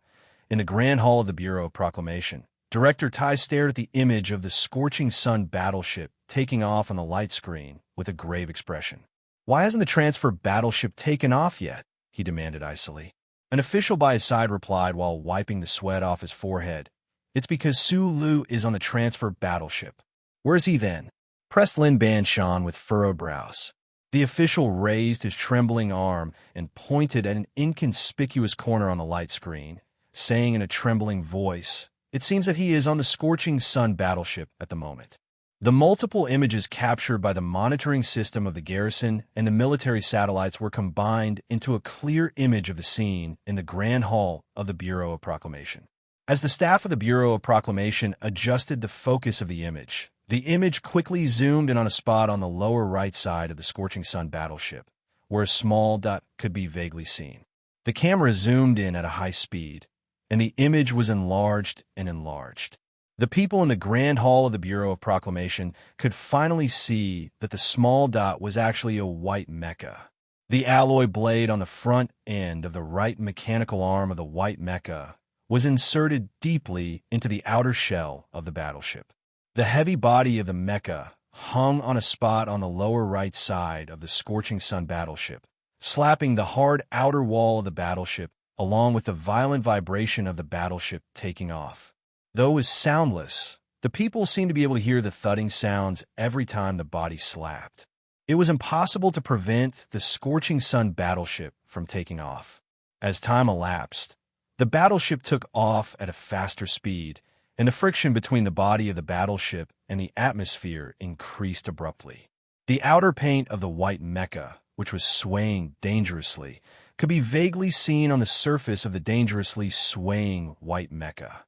In the Grand Hall of the Bureau of Proclamation, Director Tai stared at the image of the scorching sun battleship taking off on the light screen with a grave expression. "Why hasn't the transfer battleship taken off yet?" he demanded icily. An official by his side replied while wiping the sweat off his forehead. "It's because Su Lu is on the transfer battleship." "Where is he then?" pressed Lin Banshan with furrowed brows. The official raised his trembling arm and pointed at an inconspicuous corner on the light screen, saying in a trembling voice, "It seems that he is on the scorching sun battleship at the moment." The multiple images captured by the monitoring system of the garrison and the military satellites were combined into a clear image of the scene in the Grand Hall of the Bureau of Proclamation. As the staff of the Bureau of Proclamation adjusted the focus of the image quickly zoomed in on a spot on the lower right side of the scorching sun battleship, where a small dot could be vaguely seen. The camera zoomed in at a high speed, and the image was enlarged and enlarged. The people in the Grand Hall of the Bureau of Proclamation could finally see that the small dot was actually a white mecha. The alloy blade on the front end of the right mechanical arm of the white mecha was inserted deeply into the outer shell of the battleship. The heavy body of the mecha hung on a spot on the lower right side of the scorching sun battleship, slapping the hard outer wall of the battleship along with the violent vibration of the battleship taking off. Though it was soundless, the people seemed to be able to hear the thudding sounds every time the body slapped. It was impossible to prevent the scorching sun battleship from taking off. As time elapsed, the battleship took off at a faster speed, and the friction between the body of the battleship and the atmosphere increased abruptly. The outer paint of the white mecha, which was swaying dangerously, could be vaguely seen on the surface of the dangerously swaying white mecha.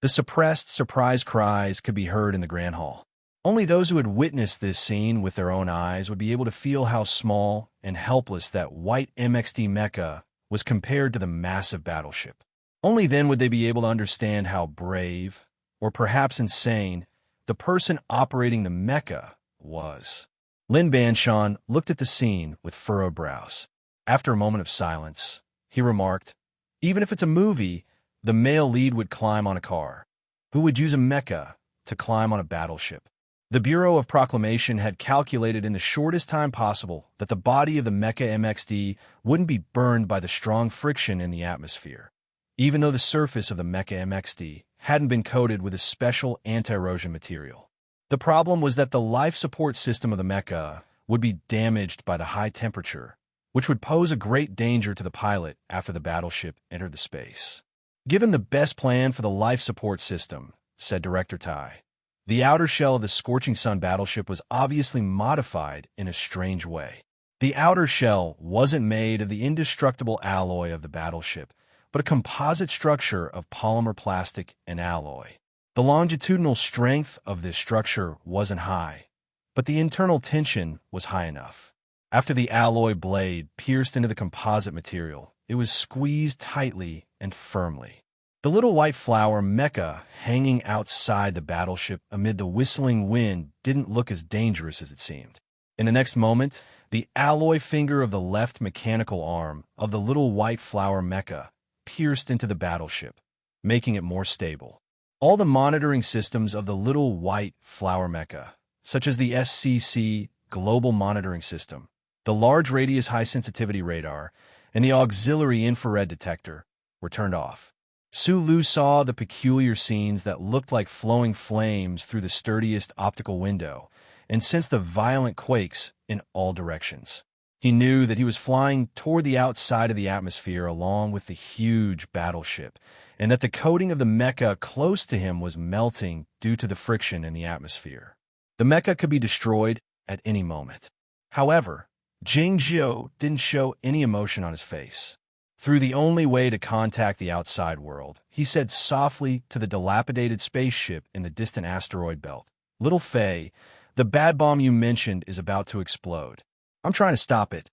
The suppressed, surprised cries could be heard in the Grand Hall. Only those who had witnessed this scene with their own eyes would be able to feel how small and helpless that white MXT mecha was compared to the massive battleship. Only then would they be able to understand how brave, or perhaps insane, the person operating the mecha was. Lin Banshan looked at the scene with furrowed brows. After a moment of silence, he remarked, "Even if it's a movie, the male lead would climb on a car. Who would use a mecha to climb on a battleship?" The Bureau of Proclamation had calculated in the shortest time possible that the body of the mecha MXD wouldn't be burned by the strong friction in the atmosphere, even though the surface of the mecha MXD hadn't been coated with a special anti-erosion material. The problem was that the life support system of the mecha would be damaged by the high temperature, which would pose a great danger to the pilot after the battleship entered the space. "Given the best plan for the life support system," said Director Tai, "the outer shell of the scorching sun battleship was obviously modified in a strange way. The outer shell wasn't made of the indestructible alloy of the battleship, but a composite structure of polymer plastic and alloy. The longitudinal strength of this structure wasn't high, but the internal tension was high enough. After the alloy blade pierced into the composite material, it was squeezed tightly and firmly. The little white flower mecha hanging outside the battleship amid the whistling wind didn't look as dangerous as it seemed. In the next moment, the alloy finger of the left mechanical arm of the little white flower mecha pierced into the battleship, making it more stable. All the monitoring systems of the little white flower mecha, such as the SCC Global Monitoring System, the Large Radius High Sensitivity Radar, and the Auxiliary Infrared Detector, were turned off. Su Lu saw the peculiar scenes that looked like flowing flames through the sturdiest optical window, and sensed the violent quakes in all directions. He knew that he was flying toward the outside of the atmosphere along with the huge battleship, and that the coating of the mecha close to him was melting due to the friction in the atmosphere. The mecha could be destroyed at any moment. However, Jing Jiu didn't show any emotion on his face. Through the only way to contact the outside world, he said softly to the dilapidated spaceship in the distant asteroid belt, "Little Fei, the bad bomb you mentioned is about to explode. I'm trying to stop it."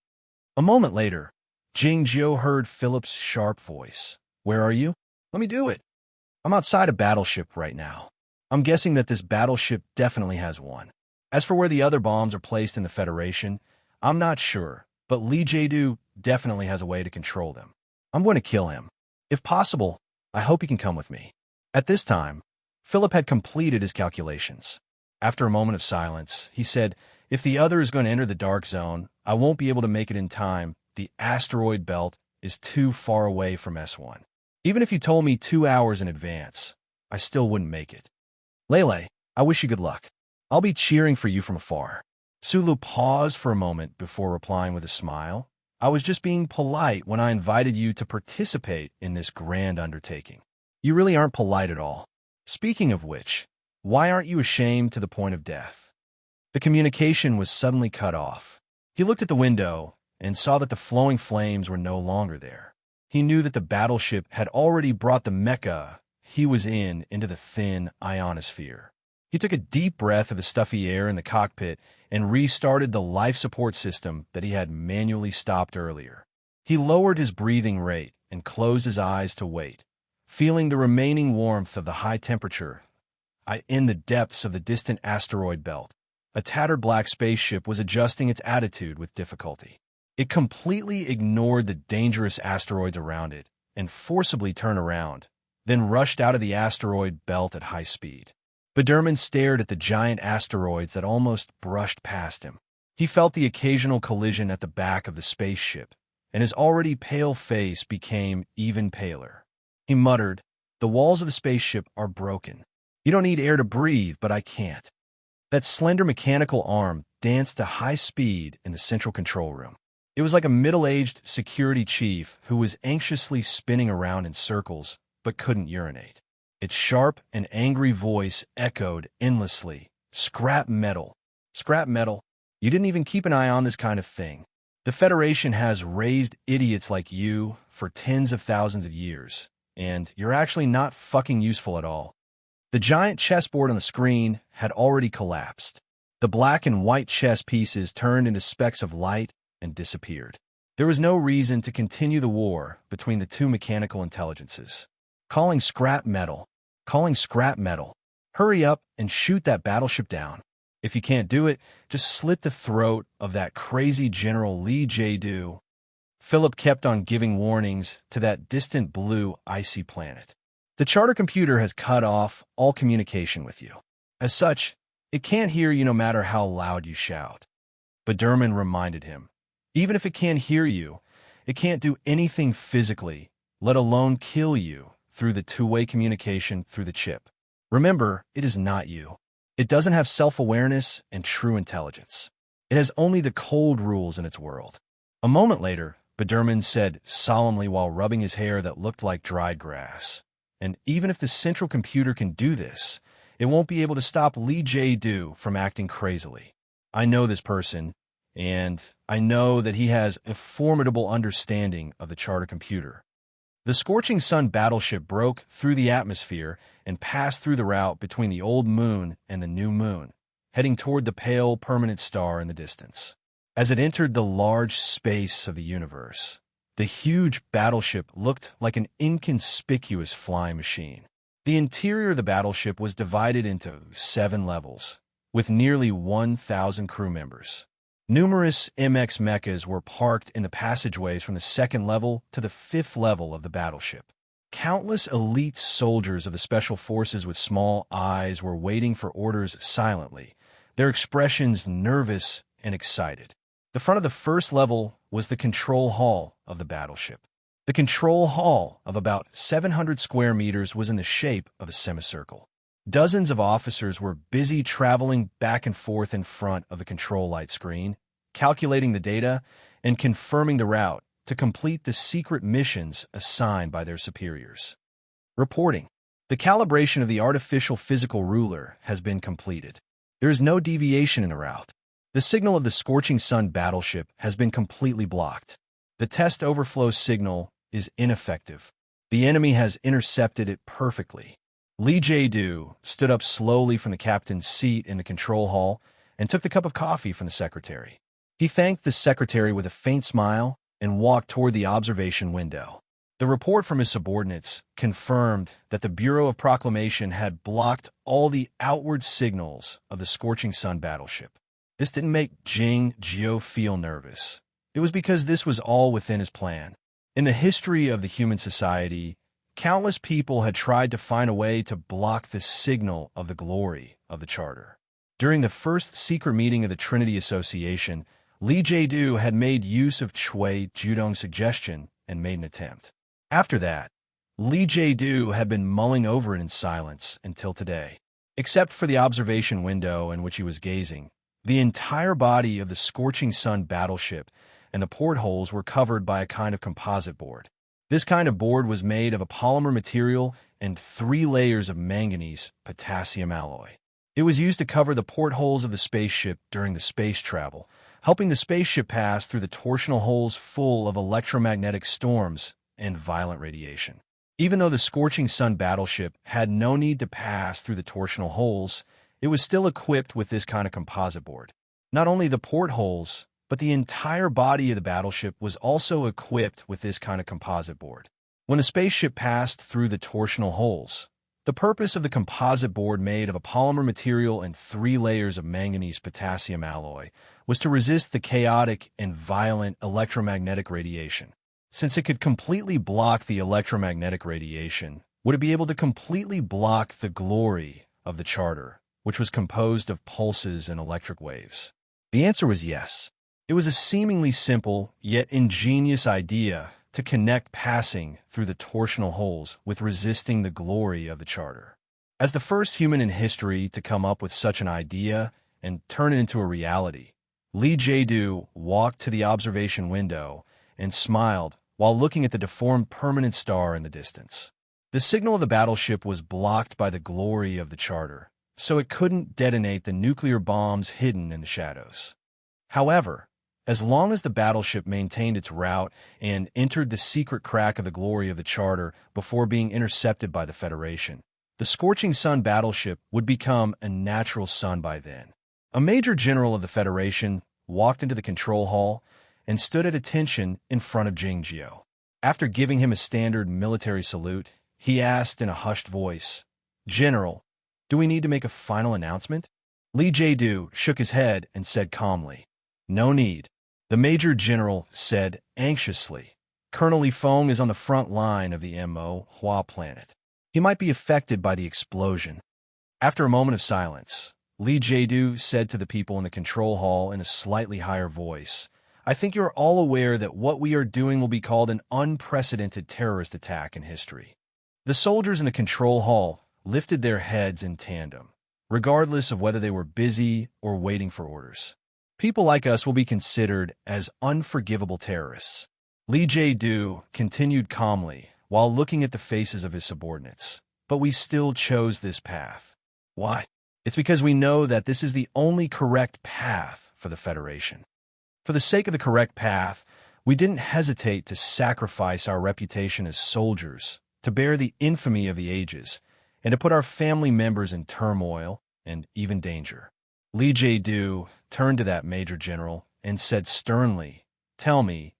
A moment later, Jing Jiu heard Philip's sharp voice. "Where are you? Let me do it." I'm outside a battleship right now. I'm guessing that this battleship definitely has one. As for where the other bombs are placed in the Federation, I'm not sure, but Lee Jae-do definitely has a way to control them. I'm going to kill him. If possible, I hope he can come with me. At this time, Philip had completed his calculations. After a moment of silence, he said, if the other is going to enter the dark zone, I won't be able to make it in time. The asteroid belt is too far away from S1. Even if you told me 2 hours in advance, I still wouldn't make it. Lele, I wish you good luck. I'll be cheering for you from afar. Sulu paused for a moment before replying with a smile. I was just being polite when I invited you to participate in this grand undertaking. You really aren't polite at all. Speaking of which, why aren't you ashamed to the point of death? The communication was suddenly cut off. He looked at the window and saw that the flowing flames were no longer there. He knew that the battleship had already brought the mecha he was in into the thin ionosphere. He took a deep breath of the stuffy air in the cockpit and restarted the life support system that he had manually stopped earlier. He lowered his breathing rate and closed his eyes to wait, feeling the remaining warmth of the high temperature in the depths of the distant asteroid belt. A tattered black spaceship was adjusting its attitude with difficulty. It completely ignored the dangerous asteroids around it and forcibly turned around, then rushed out of the asteroid belt at high speed. Biderman stared at the giant asteroids that almost brushed past him. He felt the occasional collision at the back of the spaceship, and his already pale face became even paler. He muttered, "The walls of the spaceship are broken. You don't need air to breathe, but I can't." That slender mechanical arm danced at high speed in the central control room. It was like a middle-aged security chief who was anxiously spinning around in circles but couldn't urinate. Its sharp and angry voice echoed endlessly. Scrap metal. Scrap metal. You didn't even keep an eye on this kind of thing. The Federation has raised idiots like you for tens of thousands of years, and you're actually not fucking useful at all. The giant chessboard on the screen had already collapsed. The black and white chess pieces turned into specks of light and disappeared. There was no reason to continue the war between the two mechanical intelligences. Calling scrap metal. Hurry up and shoot that battleship down. If you can't do it, just slit the throat of that crazy General Lee Jae-do. Philip kept on giving warnings to that distant blue, icy planet. The charter computer has cut off all communication with you. As such, it can't hear you no matter how loud you shout. Biderman reminded him. Even if it can hear you, it can't do anything physically, let alone kill you through the two-way communication through the chip. Remember, it is not you. It doesn't have self-awareness and true intelligence. It has only the cold rules in its world. A moment later, Biderman said solemnly while rubbing his hair that looked like dried grass. And even if the central computer can do this, it won't be able to stop Lee Jae-do from acting crazily. I know this person, and I know that he has a formidable understanding of the charter computer. The Scorching Sun battleship broke through the atmosphere and passed through the route between the old moon and the new moon, heading toward the pale, permanent star in the distance. As it entered the large space of the universe, the huge battleship looked like an inconspicuous flying machine. The interior of the battleship was divided into 7 levels, with nearly 1,000 crew members. Numerous MX mechas were parked in the passageways from the 2nd level to the 5th level of the battleship. Countless elite soldiers of the Special Forces with small eyes were waiting for orders silently, their expressions nervous and excited. The front of the 1st level was the control hall of the battleship. The control hall of about 700 square meters was in the shape of a semicircle. Dozens of officers were busy traveling back and forth in front of the control light screen, calculating the data and confirming the route to complete the secret missions assigned by their superiors. Reporting. The calibration of the artificial physical ruler has been completed. There is no deviation in the route. The signal of the Scorching Sun battleship has been completely blocked. The test overflow signal is ineffective. The enemy has intercepted it perfectly. Lee Jae-do stood up slowly from the captain's seat in the control hall and took the cup of coffee from the secretary. He thanked the secretary with a faint smile and walked toward the observation window. The report from his subordinates confirmed that the Bureau of Proclamation had blocked all the outward signals of the Scorching Sun battleship. This didn't make Jing Jiao feel nervous. It was because this was all within his plan. In the history of the human society, countless people had tried to find a way to block the signal of the glory of the Charter. During the first secret meeting of the Trinity Association, Li Jiedu had made use of Cui Judong's suggestion and made an attempt. After that, Li Jiedu had been mulling over it in silence until today. Except for the observation window in which he was gazing, the entire body of the Scorching Sun battleship and the portholes were covered by a kind of composite board. This kind of board was made of a polymer material and 3 layers of manganese potassium alloy. It was used to cover the portholes of the spaceship during the space travel, helping the spaceship pass through the torsional holes full of electromagnetic storms and violent radiation. Even though the Scorching Sun battleship had no need to pass through the torsional holes, it was still equipped with this kind of composite board. Not only the portholes, but the entire body of the battleship was also equipped with this kind of composite board. When the spaceship passed through the torsional holes, the purpose of the composite board made of a polymer material and 3 layers of manganese potassium alloy was to resist the chaotic and violent electromagnetic radiation. Since it could completely block the electromagnetic radiation, would it be able to completely block the glory of the Charter, which was composed of pulses and electric waves? The answer was yes. It was a seemingly simple, yet ingenious idea to connect passing through the torsional holes with resisting the glory of the Charter. As the first human in history to come up with such an idea and turn it into a reality, Li Jiedu walked to the observation window and smiled while looking at the deformed permanent star in the distance. The signal of the battleship was blocked by the glory of the Charter, so it couldn't detonate the nuclear bombs hidden in the shadows. However, as long as the battleship maintained its route and entered the secret crack of the glory of the Charter before being intercepted by the Federation, the Scorching Sun battleship would become a natural sun by then. A major general of the Federation walked into the control hall and stood at attention in front of Jing Jiao. After giving him a standard military salute, he asked in a hushed voice, "General, do we need to make a final announcement?" Li Jiedu shook his head and said calmly, "No need." The Major General said anxiously, "Colonel Li Feng is on the front line of the Mo Hua planet. He might be affected by the explosion." After a moment of silence, Li Jiedu said to the people in the control hall in a slightly higher voice, "I think you're all aware that what we are doing will be called an unprecedented terrorist attack in history." The soldiers in the control hall lifted their heads in tandem, regardless of whether they were busy or waiting for orders. "People like us will be considered as unforgivable terrorists." Li Jiedu continued calmly while looking at the faces of his subordinates. "But we still chose this path. Why? It's because we know that this is the only correct path for the Federation. For the sake of the correct path, we didn't hesitate to sacrifice our reputation as soldiers, to bear the infamy of the ages, and to put our family members in turmoil and even danger." Li Jiedu turned to that Major General and said sternly, "Tell me,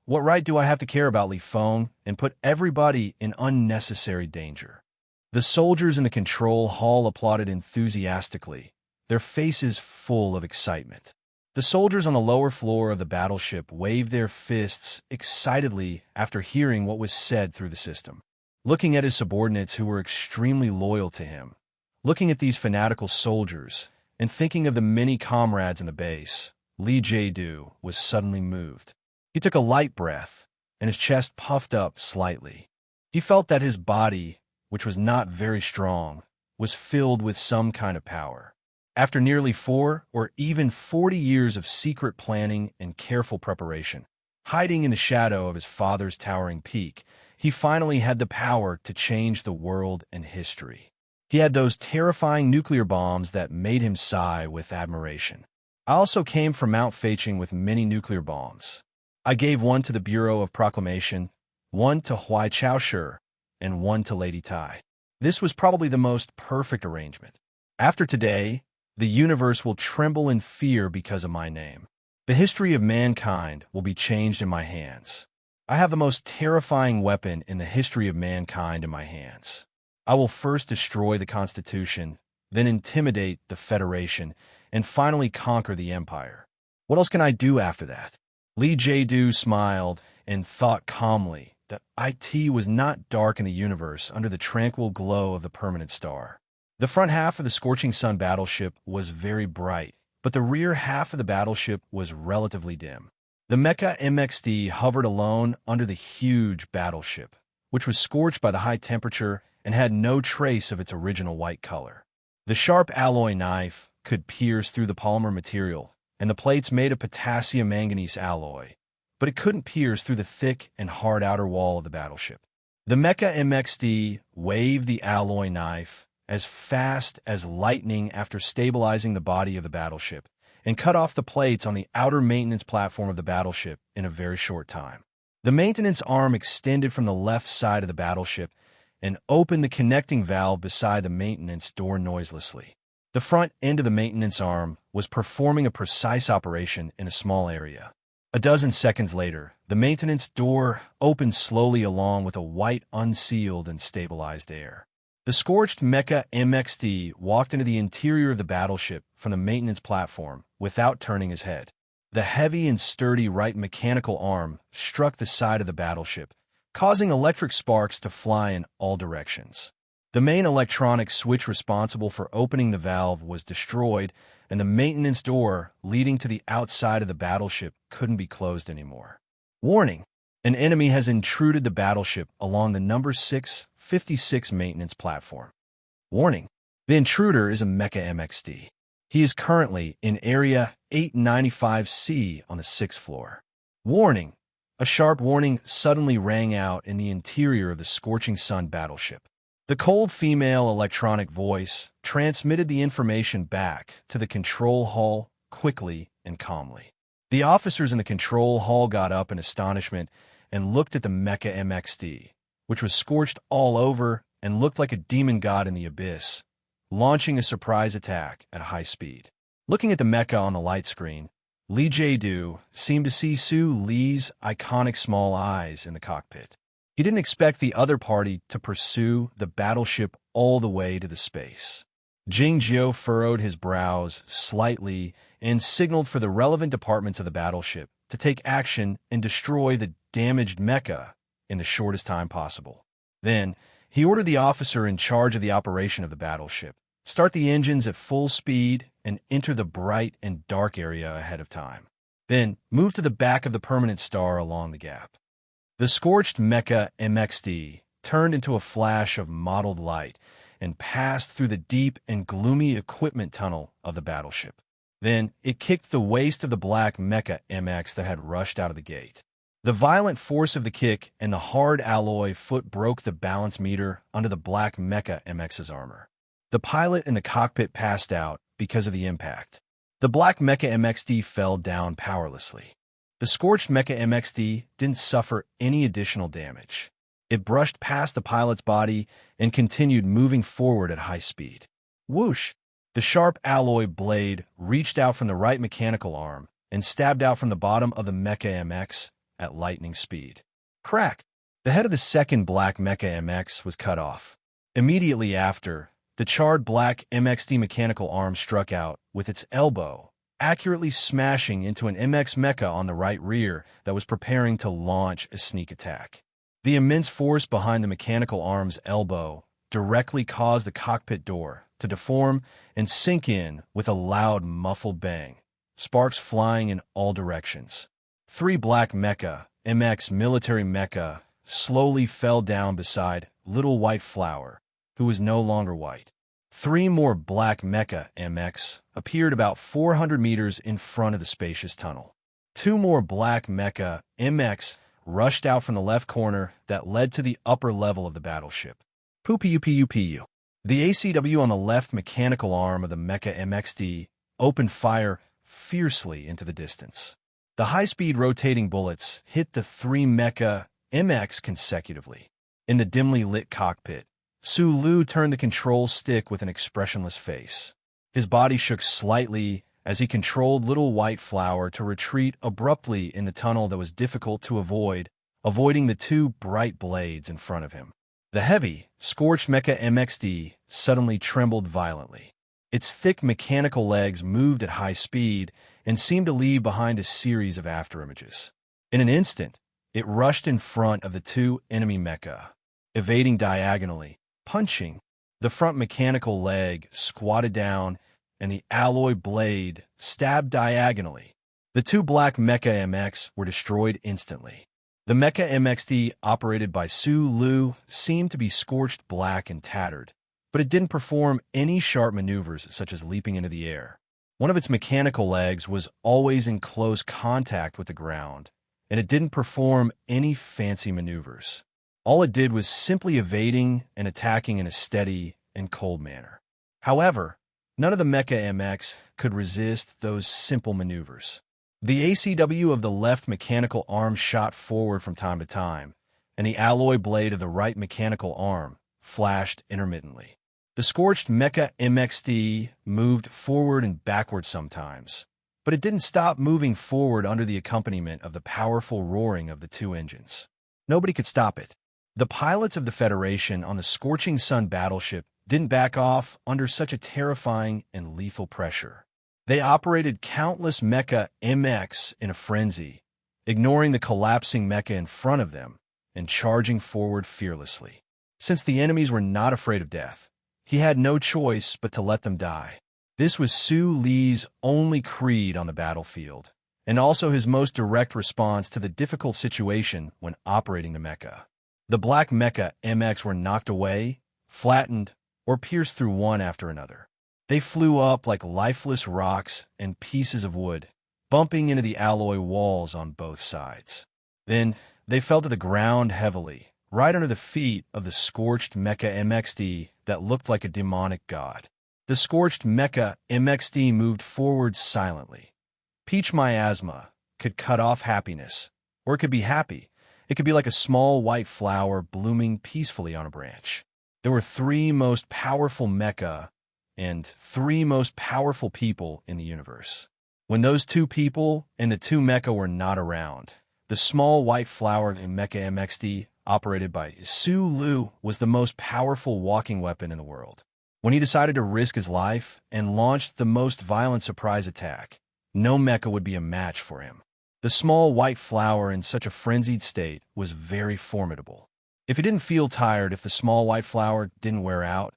what right do I have to care about Li Feng and put everybody in unnecessary danger?" The soldiers in the control hall applauded enthusiastically, their faces full of excitement. The soldiers on the lower floor of the battleship waved their fists excitedly after hearing what was said through the system. Looking at his subordinates who were extremely loyal to him, looking at these fanatical soldiers, and thinking of the many comrades in the base, Li Jiedu was suddenly moved. He took a light breath, and his chest puffed up slightly. He felt that his body, which was not very strong, was filled with some kind of power. After nearly 4 or even 40 years of secret planning and careful preparation, hiding in the shadow of his father's towering peak, he finally had the power to change the world and history. He had those terrifying nuclear bombs that made him sigh with admiration. I also came from Mount Feiching with many nuclear bombs. I gave one to the Bureau of Proclamation, one to Huai Chaoshi, and one to Lady Tai. This was probably the most perfect arrangement. After today, the universe will tremble in fear because of my name. The history of mankind will be changed in my hands. I have the most terrifying weapon in the history of mankind in my hands. I will first destroy the Constitution, then intimidate the Federation, and finally conquer the Empire. What else can I do after that? Lee Jae-do smiled and thought calmly that it was not dark in the universe under the tranquil glow of the permanent star. The front half of the Scorching Sun battleship was very bright, but the rear half of the battleship was relatively dim. The Mecha MXD hovered alone under the huge battleship, which was scorched by the high temperature and had no trace of its original white color. The sharp alloy knife could pierce through the polymer material, and the plates made of potassium manganese alloy, but it couldn't pierce through the thick and hard outer wall of the battleship. The Mecha MXD waved the alloy knife as fast as lightning after stabilizing the body of the battleship, and cut off the plates on the outer maintenance platform of the battleship in a very short time. The maintenance arm extended from the left side of the battleship and opened the connecting valve beside the maintenance door noiselessly. The front end of the maintenance arm was performing a precise operation in a small area. A dozen seconds later, the maintenance door opened slowly along with a white, unsealed, and stabilized air. The scorched Mecha MXD walked into the interior of the battleship from the maintenance platform without turning his head. The heavy and sturdy right mechanical arm struck the side of the battleship, causing electric sparks to fly in all directions. The main electronic switch responsible for opening the valve was destroyed, and the maintenance door leading to the outside of the battleship couldn't be closed anymore. Warning! An enemy has intruded the battleship along the number 656 maintenance platform. Warning! The intruder is a Mecha MXD. He is currently in Area 895C on the 6th floor. Warning! A sharp warning suddenly rang out in the interior of the Scorching Sun battleship. The cold female electronic voice transmitted the information back to the control hall quickly and calmly. The officers in the control hall got up in astonishment and looked at the Mecha MXD, which was scorched all over and looked like a demon god in the abyss, launching a surprise attack at high speed. Looking at the mecha on the light screen, Lee Jae-do seemed to see Soo Lee's iconic small eyes in the cockpit. He didn't expect the other party to pursue the battleship all the way to the space. Jing Jiao furrowed his brows slightly and signaled for the relevant departments of the battleship to take action and destroy the damaged mecha in the shortest time possible. Then, he ordered the officer in charge of the operation of the battleship start the engines at full speed and enter the bright and dark area ahead of time. Then, move to the back of the permanent star along the gap. The scorched Mecha MXD turned into a flash of mottled light and passed through the deep and gloomy equipment tunnel of the battleship. Then, it kicked the waist of the black Mecha MX that had rushed out of the gate. The violent force of the kick and the hard alloy foot broke the balance meter under the black Mecha MX's armor. The pilot in the cockpit passed out because of the impact. The black Mecha MXD fell down powerlessly. The scorched Mecha MXD didn't suffer any additional damage. It brushed past the pilot's body and continued moving forward at high speed. Whoosh! The sharp alloy blade reached out from the right mechanical arm and stabbed out from the bottom of the Mecha MX at lightning speed. Crack! The head of the second black Mecha MX was cut off. Immediately after, the charred black MXD mechanical arm struck out with its elbow, accurately smashing into an MX mecha on the right rear that was preparing to launch a sneak attack. The immense force behind the mechanical arm's elbow directly caused the cockpit door to deform and sink in with a loud, muffled bang, sparks flying in all directions. 3 black Mecha MX military mecha slowly fell down beside Little White Flower, who was no longer white. 3 more black Mecha MX appeared about 400 meters in front of the spacious tunnel. 2 more black Mecha MX rushed out from the left corner that led to the upper level of the battleship. Poo-poo-poo-poo. The ACW on the left mechanical arm of the Mecha MXD opened fire fiercely into the distance. The high-speed rotating bullets hit the 3 Mecha MX consecutively. In the dimly lit cockpit, Su Lu turned the control stick with an expressionless face. His body shook slightly as he controlled Little White Flower to retreat abruptly in the tunnel that was difficult to avoid avoiding the two bright blades in front of him. The heavy, scorched Mecha MXD suddenly trembled violently. Its thick mechanical legs moved at high speed and seemed to leave behind a series of afterimages. In an instant, it rushed in front of the two enemy mecha, evading diagonally, punching. The front mechanical leg squatted down, and the alloy blade stabbed diagonally. The two black Mecha MX were destroyed instantly. The Mecha MXD, operated by Su Lu, seemed to be scorched black and tattered, but it didn't perform any sharp maneuvers such as leaping into the air. One of its mechanical legs was always in close contact with the ground, and it didn't perform any fancy maneuvers. All it did was simply evading and attacking in a steady and cold manner. However, none of the Mecha MX could resist those simple maneuvers. The ACW of the left mechanical arm shot forward from time to time, and the alloy blade of the right mechanical arm flashed intermittently. The scorched Mecha MXD moved forward and backward sometimes, but it didn't stop moving forward under the accompaniment of the powerful roaring of the two engines. Nobody could stop it. The pilots of the Federation on the Scorching Sun battleship didn't back off under such a terrifying and lethal pressure. They operated countless Mecha MX in a frenzy, ignoring the collapsing mecha in front of them and charging forward fearlessly. Since the enemies were not afraid of death, he had no choice but to let them die. This was Su Li's only creed on the battlefield, and also his most direct response to the difficult situation when operating the mecha. The black Mecha MX were knocked away, flattened, or pierced through one after another. They flew up like lifeless rocks and pieces of wood, bumping into the alloy walls on both sides. Then they fell to the ground heavily, right under the feet of the scorched Mecha MXD that looked like a demonic god. The scorched Mecha MXD moved forward silently. Peach miasma could cut off happiness, or it could be happy. It could be like a small white flower blooming peacefully on a branch. There were three most powerful mecha and three most powerful people in the universe. When those two people and the two mecha were not around, the small white flower in Mecha MXD, operated by Su Lu, was the most powerful walking weapon in the world. When he decided to risk his life and launched the most violent surprise attack, no mecha would be a match for him. The small white flower in such a frenzied state was very formidable. If he didn't feel tired, if the small white flower didn't wear out,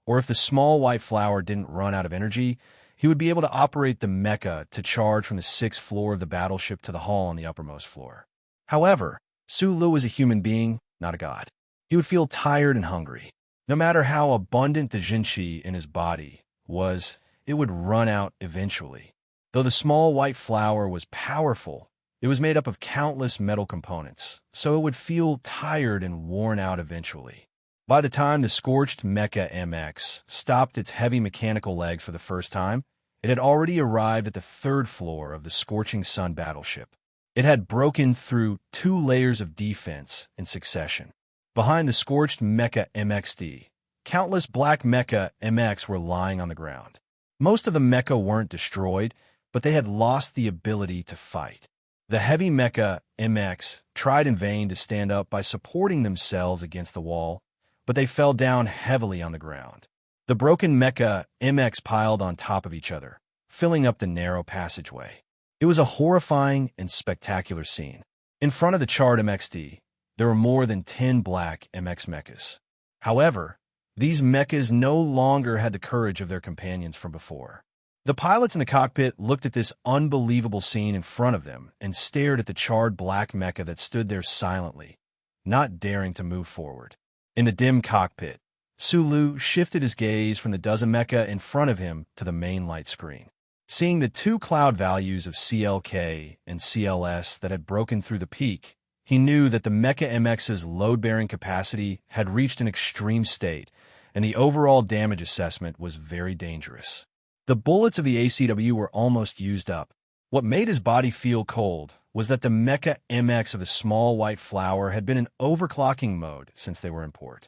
or if the small white flower didn't run out of energy, he would be able to operate the mecha to charge from the 6th floor of the battleship to the hull on the uppermost floor. However, Su Lu was a human being, not a god. He would feel tired and hungry. No matter how abundant the jinshi in his body was, it would run out eventually. Though the small white flower was powerful, it was made up of countless metal components, so it would feel tired and worn out eventually. By the time the scorched Mecha MX stopped its heavy mechanical legs for the first time, it had already arrived at the 3rd floor of the Scorching Sun battleship. It had broken through 2 layers of defense in succession. Behind the scorched Mecha MXD, countless black Mecha MX were lying on the ground. Most of the mecha weren't destroyed, but they had lost the ability to fight. The heavy Mecha MX tried in vain to stand up by supporting themselves against the wall, but they fell down heavily on the ground. The broken Mecha MX piled on top of each other, filling up the narrow passageway. It was a horrifying and spectacular scene. In front of the charred MXD, there were more than 10 black MX mechas. However, these mechas no longer had the courage of their companions from before. The pilots in the cockpit looked at this unbelievable scene in front of them and stared at the charred black mecha that stood there silently, not daring to move forward. In the dim cockpit, Su Lu shifted his gaze from the dozen mecha in front of him to the main light screen. Seeing the 2 cloud values of CLK and CLS that had broken through the peak, he knew that the Mecha MX's load-bearing capacity had reached an extreme state, and the overall damage assessment was very dangerous. The bullets of the ACW were almost used up. What made his body feel cold was that the Mecha MX of the small white flower had been in overclocking mode since they were in port.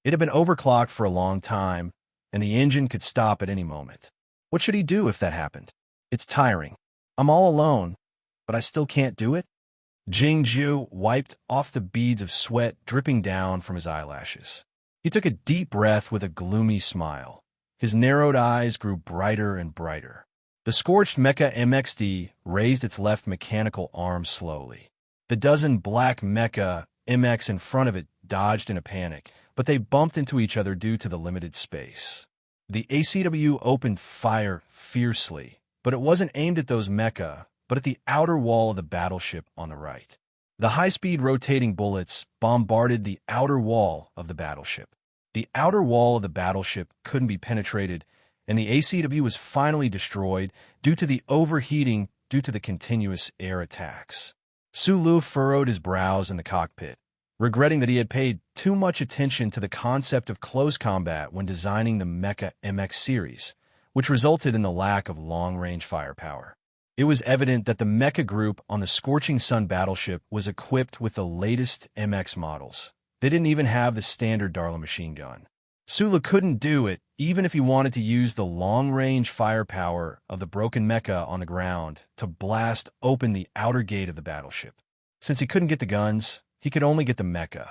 It had been overclocked for a long time, and the engine could stop at any moment. What should he do if that happened? It's tiring. I'm all alone, but I still can't do it? Jingju wiped off the beads of sweat dripping down from his eyelashes. He took a deep breath with a gloomy smile. His narrowed eyes grew brighter and brighter. The scorched Mecha MXD raised its left mechanical arm slowly. The dozen black Mecha MX in front of it dodged in a panic, but they bumped into each other due to the limited space. The ACW opened fire fiercely, but it wasn't aimed at those mecha, but at the outer wall of the battleship on the right. The high-speed rotating bullets bombarded the outer wall of the battleship. The outer wall of the battleship couldn't be penetrated, and the ACW was finally destroyed due to the overheating due to the continuous air attacks. Sulu furrowed his brows in the cockpit, regretting that he had paid too much attention to the concept of close combat when designing the Mecha MX series, which resulted in the lack of long-range firepower. It was evident that the mecha group on the Scorching Sun battleship was equipped with the latest MX models. They didn't even have the standard Darla machine gun. Sulu couldn't do it, even if he wanted to use the long-range firepower of the broken mecha on the ground to blast open the outer gate of the battleship. Since he couldn't get the guns, he could only get the mecha.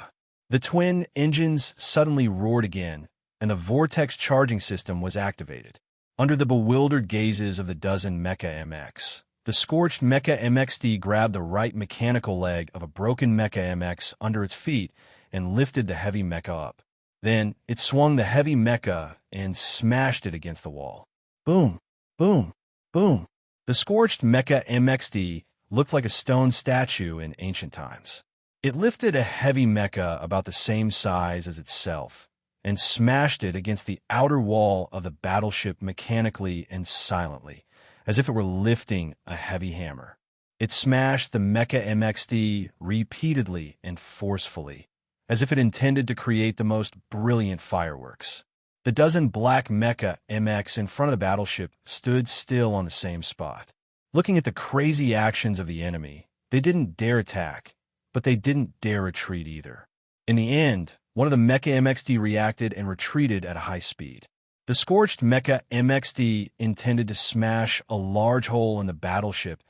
The twin engines suddenly roared again, and the vortex charging system was activated. Under the bewildered gazes of the dozen Mecha MX, the scorched Mecha MXD grabbed the right mechanical leg of a broken Mecha MX under its feet and lifted the heavy mecha up. Then it swung the heavy mecha and smashed it against the wall. Boom, boom, boom. The scorched Mecha MXD looked like a stone statue in ancient times. It lifted a heavy mecha about the same size as itself and smashed it against the outer wall of the battleship mechanically and silently, as if it were lifting a heavy hammer. It smashed the Mecha MXD repeatedly and forcefully, as if it intended to create the most brilliant fireworks. The dozen black Mecha MX in front of the battleship stood still on the same spot. Looking at the crazy actions of the enemy, they didn't dare attack, but they didn't dare retreat either. In the end, one of the Mecha MXD reacted and retreated at a high speed. The scorched Mecha MXD intended to smash a large hole in the battleship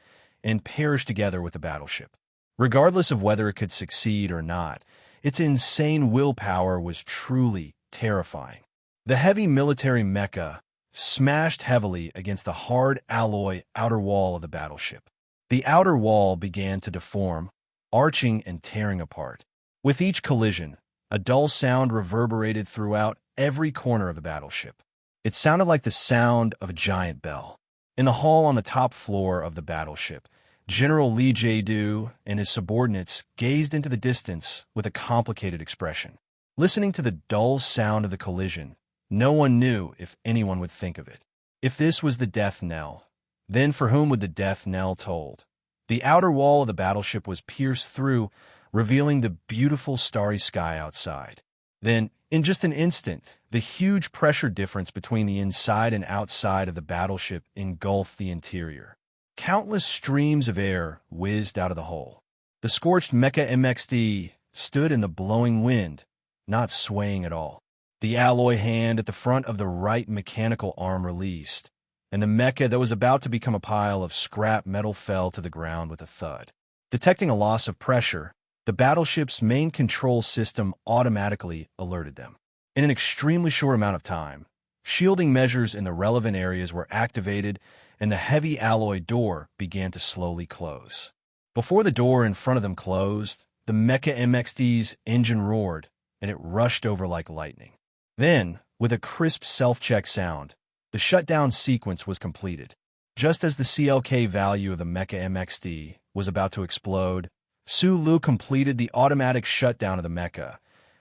and perish together with the battleship. Regardless of whether it could succeed or not, its insane willpower was truly terrifying. The heavy military mecha smashed heavily against the hard alloy outer wall of the battleship. The outer wall began to deform, arching and tearing apart. With each collision, a dull sound reverberated throughout every corner of the battleship. It sounded like the sound of a giant bell. In the hall on the top floor of the battleship, General Li Jiedu and his subordinates gazed into the distance with a complicated expression. Listening to the dull sound of the collision, no one knew if anyone would think of it. If this was the death knell, then for whom would the death knell tolled? The outer wall of the battleship was pierced through, revealing the beautiful starry sky outside. Then, in just an instant, the huge pressure difference between the inside and outside of the battleship engulfed the interior. Countless streams of air whizzed out of the hole. The scorched Mecha MXD stood in the blowing wind, not swaying at all. The alloy hand at the front of the right mechanical arm released, and the mecha that was about to become a pile of scrap metal fell to the ground with a thud. Detecting a loss of pressure, the battleship's main control system automatically alerted them. In an extremely short amount of time, shielding measures in the relevant areas were activated, and the heavy alloy door began to slowly close. Before the door in front of them closed, the Mecha MXD's engine roared, and it rushed over like lightning. Then, with a crisp self-check sound, the shutdown sequence was completed. Just as the CLK value of the Mecha MXD was about to explode, Sulu completed the automatic shutdown of the mecha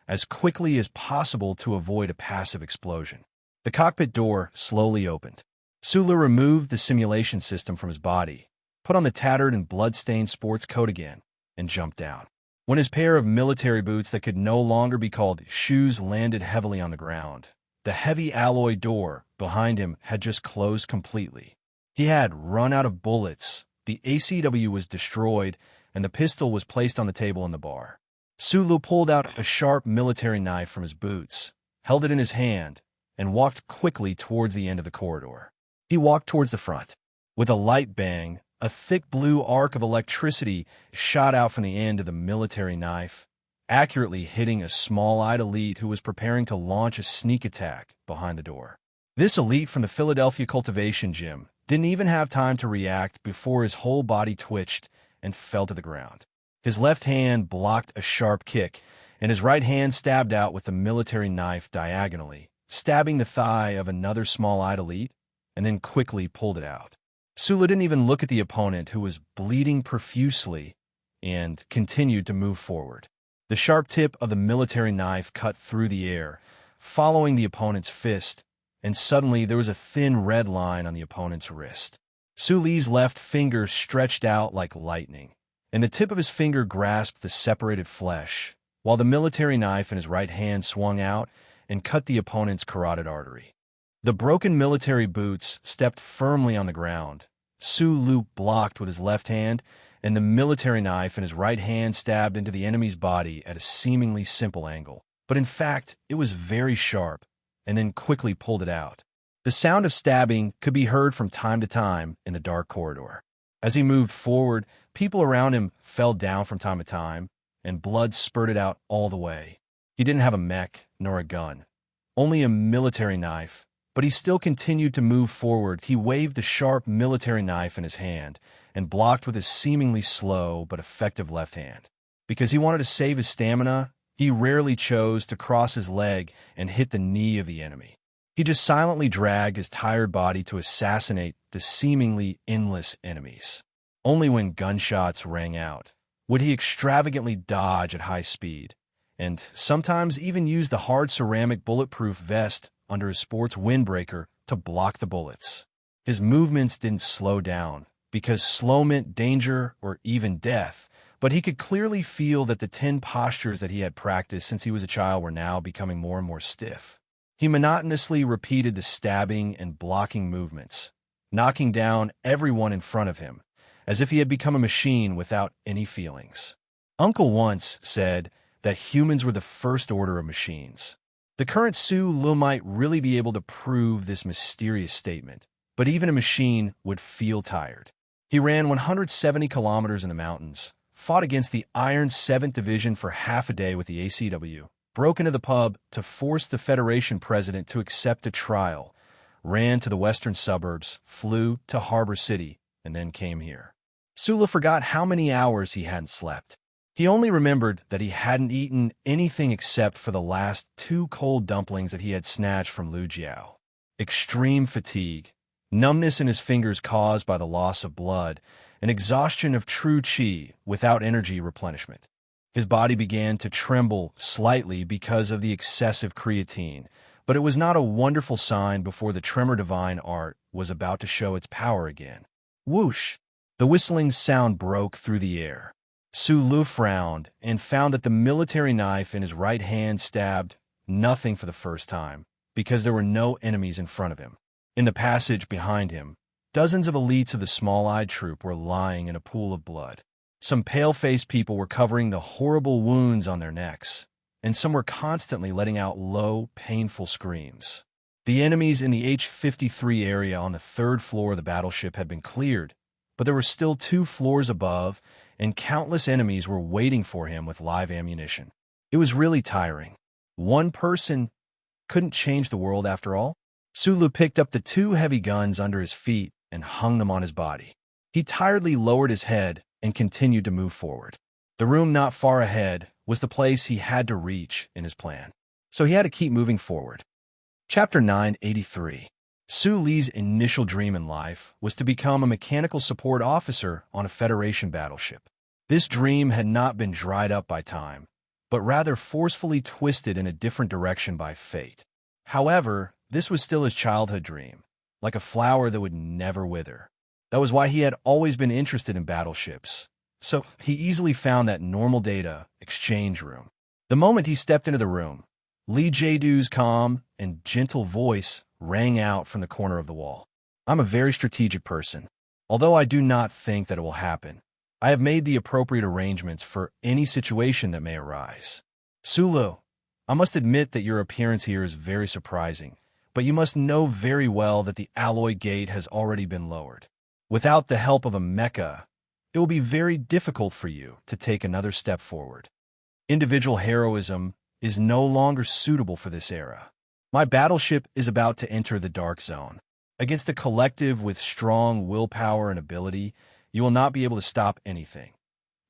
as quickly as possible to avoid a passive explosion. The cockpit door slowly opened. Sulu removed the simulation system from his body, put on the tattered and blood-stained sports coat again, and jumped down. When his pair of military boots that could no longer be called shoes landed heavily on the ground, the heavy alloy door behind him had just closed completely. He had run out of bullets, the ACW was destroyed, and the pistol was placed on the table in the bar. Sulu pulled out a sharp military knife from his boots, held it in his hand, and walked quickly towards the end of the corridor. He walked towards the front. With a light bang, A thick blue arc of electricity shot out from the end of the military knife, accurately hitting a small-eyed elite who was preparing to launch a sneak attack behind the door. This elite from the Philadelphia cultivation gym didn't even have time to react before his whole body twitched and fell to the ground. His left hand blocked a sharp kick, and his right hand stabbed out with the military knife diagonally, stabbing the thigh of another small-eyed elite, and then quickly pulled it out. Sulu didn't even look at the opponent, who was bleeding profusely, and continued to move forward. The sharp tip of the military knife cut through the air, following the opponent's fist, and suddenly there was a thin red line on the opponent's wrist. Sulu's left finger stretched out like lightning, and the tip of his finger grasped the separated flesh, while the military knife in his right hand swung out and cut the opponent's carotid artery. The broken military boots stepped firmly on the ground. Sulu blocked with his left hand, and the military knife in his right hand stabbed into the enemy's body at a seemingly simple angle. But in fact, it was very sharp, and then quickly pulled it out. The sound of stabbing could be heard from time to time in the dark corridor. As he moved forward, people around him fell down from time to time, and blood spurted out all the way. He didn't have a mech nor a gun, only a military knife, but he still continued to move forward. He waved the sharp military knife in his hand and blocked with his seemingly slow but effective left hand. Because he wanted to save his stamina, he rarely chose to cross his leg and hit the knee of the enemy. He just silently dragged his tired body to assassinate the seemingly endless enemies. Only when gunshots rang out would he extravagantly dodge at high speed, and sometimes even use the hard ceramic bulletproof vest under his sports windbreaker to block the bullets. His movements didn't slow down, because slow meant danger or even death, but he could clearly feel that the 10 postures that he had practiced since he was a child were now becoming more and more stiff. He monotonously repeated the stabbing and blocking movements, knocking down everyone in front of him, as if he had become a machine without any feelings. Uncle once said that humans were the first order of machines. The current Sulu might really be able to prove this mysterious statement, but even a machine would feel tired. He ran 170 kilometers in the mountains, fought against the Iron 7th Division for half a day with the ACW, broke into the pub to force the Federation president to accept a trial, ran to the western suburbs, flew to Harbor City, and then came here. Sulu forgot how many hours he hadn't slept. He only remembered that he hadn't eaten anything except for the last 2 cold dumplings that he had snatched from Lu Jiao. Extreme fatigue, numbness in his fingers caused by the loss of blood, and exhaustion of true qi without energy replenishment. His body began to tremble slightly because of the excessive creatine, but it was not a wonderful sign before the tremor divine art was about to show its power again. Whoosh! The whistling sound broke through the air. Sulu frowned and found that the military knife in his right hand stabbed nothing for the first time, because there were no enemies in front of him. In the passage behind him, dozens of elites of the small-eyed troop were lying in a pool of blood. Some pale-faced people were covering the horrible wounds on their necks, and some were constantly letting out low, painful screams. The enemies in the H-53 area on the 3rd floor of the battleship had been cleared, but there were still 2 floors above, and countless enemies were waiting for him with live ammunition. It was really tiring. One person couldn't change the world after all. Sulu picked up the 2 heavy guns under his feet and hung them on his body. He tiredly lowered his head and continued to move forward. The room not far ahead was the place he had to reach in his plan, so he had to keep moving forward. Chapter 983. Sulu's initial dream in life was to become a mechanical support officer on a Federation battleship. This dream had not been dried up by time, but rather forcefully twisted in a different direction by fate. However, this was still his childhood dream, like a flower that would never wither. That was why he had always been interested in battleships, so he easily found that normal data exchange room. The moment he stepped into the room, Lee Jae-doo's calm and gentle voice rang out from the corner of the wall. "I'm a very strategic person. Although I do not think that it will happen, I have made the appropriate arrangements for any situation that may arise. Sulu, I must admit that your appearance here is very surprising, but you must know very well that the alloy gate has already been lowered. Without the help of a mecha, it will be very difficult for you to take another step forward. Individual heroism is no longer suitable for this era. My battleship is about to enter the dark zone. Against a collective with strong willpower and ability, you will not be able to stop anything.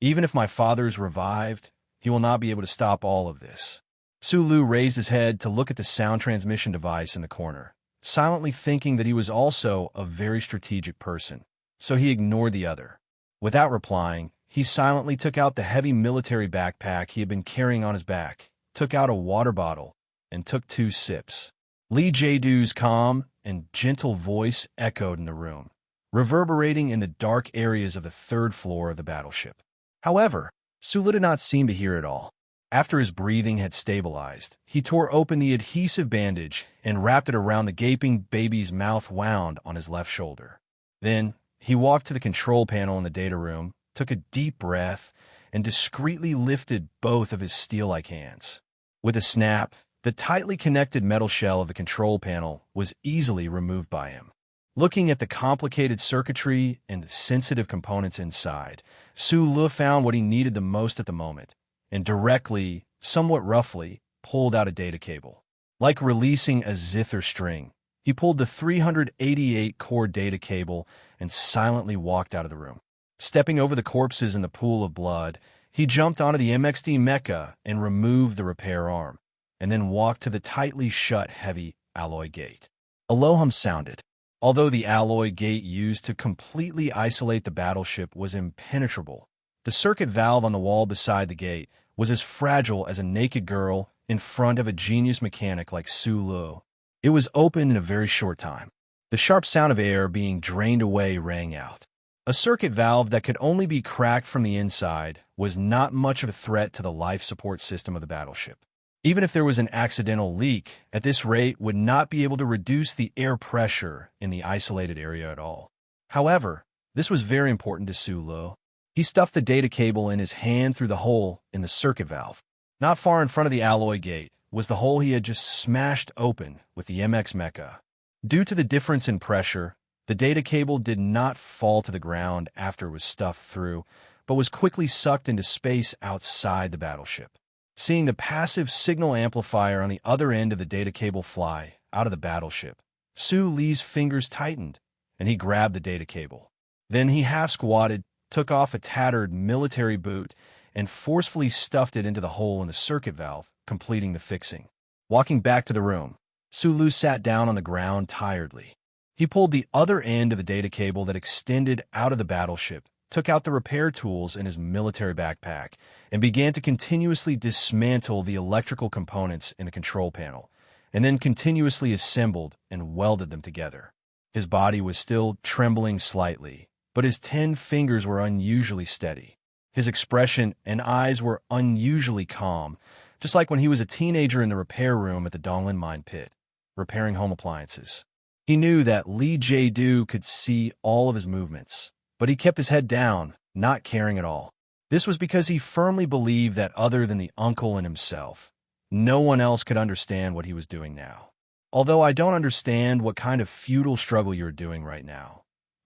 Even if my father is revived, he will not be able to stop all of this. Sulu raised his head to look at the sound transmission device in the corner, silently thinking that he was also a very strategic person, so he ignored the other. Without replying, he silently took out the heavy military backpack he had been carrying on his back, took out a water bottle, and took 2 sips. Lee Jae-doo's calm and gentle voice echoed in the room, reverberating in the dark areas of the 3rd floor of the battleship. However, Sulu did not seem to hear it all. After his breathing had stabilized, he tore open the adhesive bandage and wrapped it around the gaping baby's mouth wound on his left shoulder. Then, he walked to the control panel in the data room, took a deep breath, and discreetly lifted both of his steel-like hands. With a snap, the tightly connected metal shell of the control panel was easily removed by him. Looking at the complicated circuitry and sensitive components inside, Sulu found what he needed the most at the moment, and directly, somewhat roughly, pulled out a data cable. Like releasing a zither string, he pulled the 388-core data cable and silently walked out of the room. Stepping over the corpses in the pool of blood, he jumped onto the MXD mecha and removed the repair arm, and then walked to the tightly shut heavy alloy gate. A hum sounded. Although the alloy gate used to completely isolate the battleship was impenetrable, the circuit valve on the wall beside the gate was as fragile as a naked girl in front of a genius mechanic like Sulu. It was open in a very short time. The sharp sound of air being drained away rang out. A circuit valve that could only be cracked from the inside was not much of a threat to the life support system of the battleship. Even if there was an accidental leak, at this rate would not be able to reduce the air pressure in the isolated area at all. However, this was very important to Sulu. He stuffed the data cable in his hand through the hole in the circuit valve. Not far in front of the alloy gate was the hole he had just smashed open with the MX mecha. Due to the difference in pressure, the data cable did not fall to the ground after it was stuffed through, but was quickly sucked into space outside the battleship. Seeing the passive signal amplifier on the other end of the data cable fly out of the battleship, Su Lee's fingers tightened, and he grabbed the data cable. Then he half-squatted, took off a tattered military boot, and forcefully stuffed it into the hole in the circuit valve, completing the fixing. Walking back to the room, Sulu sat down on the ground tiredly. He pulled the other end of the data cable that extended out of the battleship, took out the repair tools in his military backpack, and began to continuously dismantle the electrical components in the control panel, and then continuously assembled and welded them together. His body was still trembling slightly, but his 10 fingers were unusually steady. His expression and eyes were unusually calm, just like when he was a teenager in the repair room at the Donglin mine pit, repairing home appliances. He knew that Lee Jae-doo could see all of his movements, but he kept his head down, not caring at all. This was because he firmly believed that other than the uncle and himself, no one else could understand what he was doing now. Although I don't understand what kind of futile struggle you're doing right now,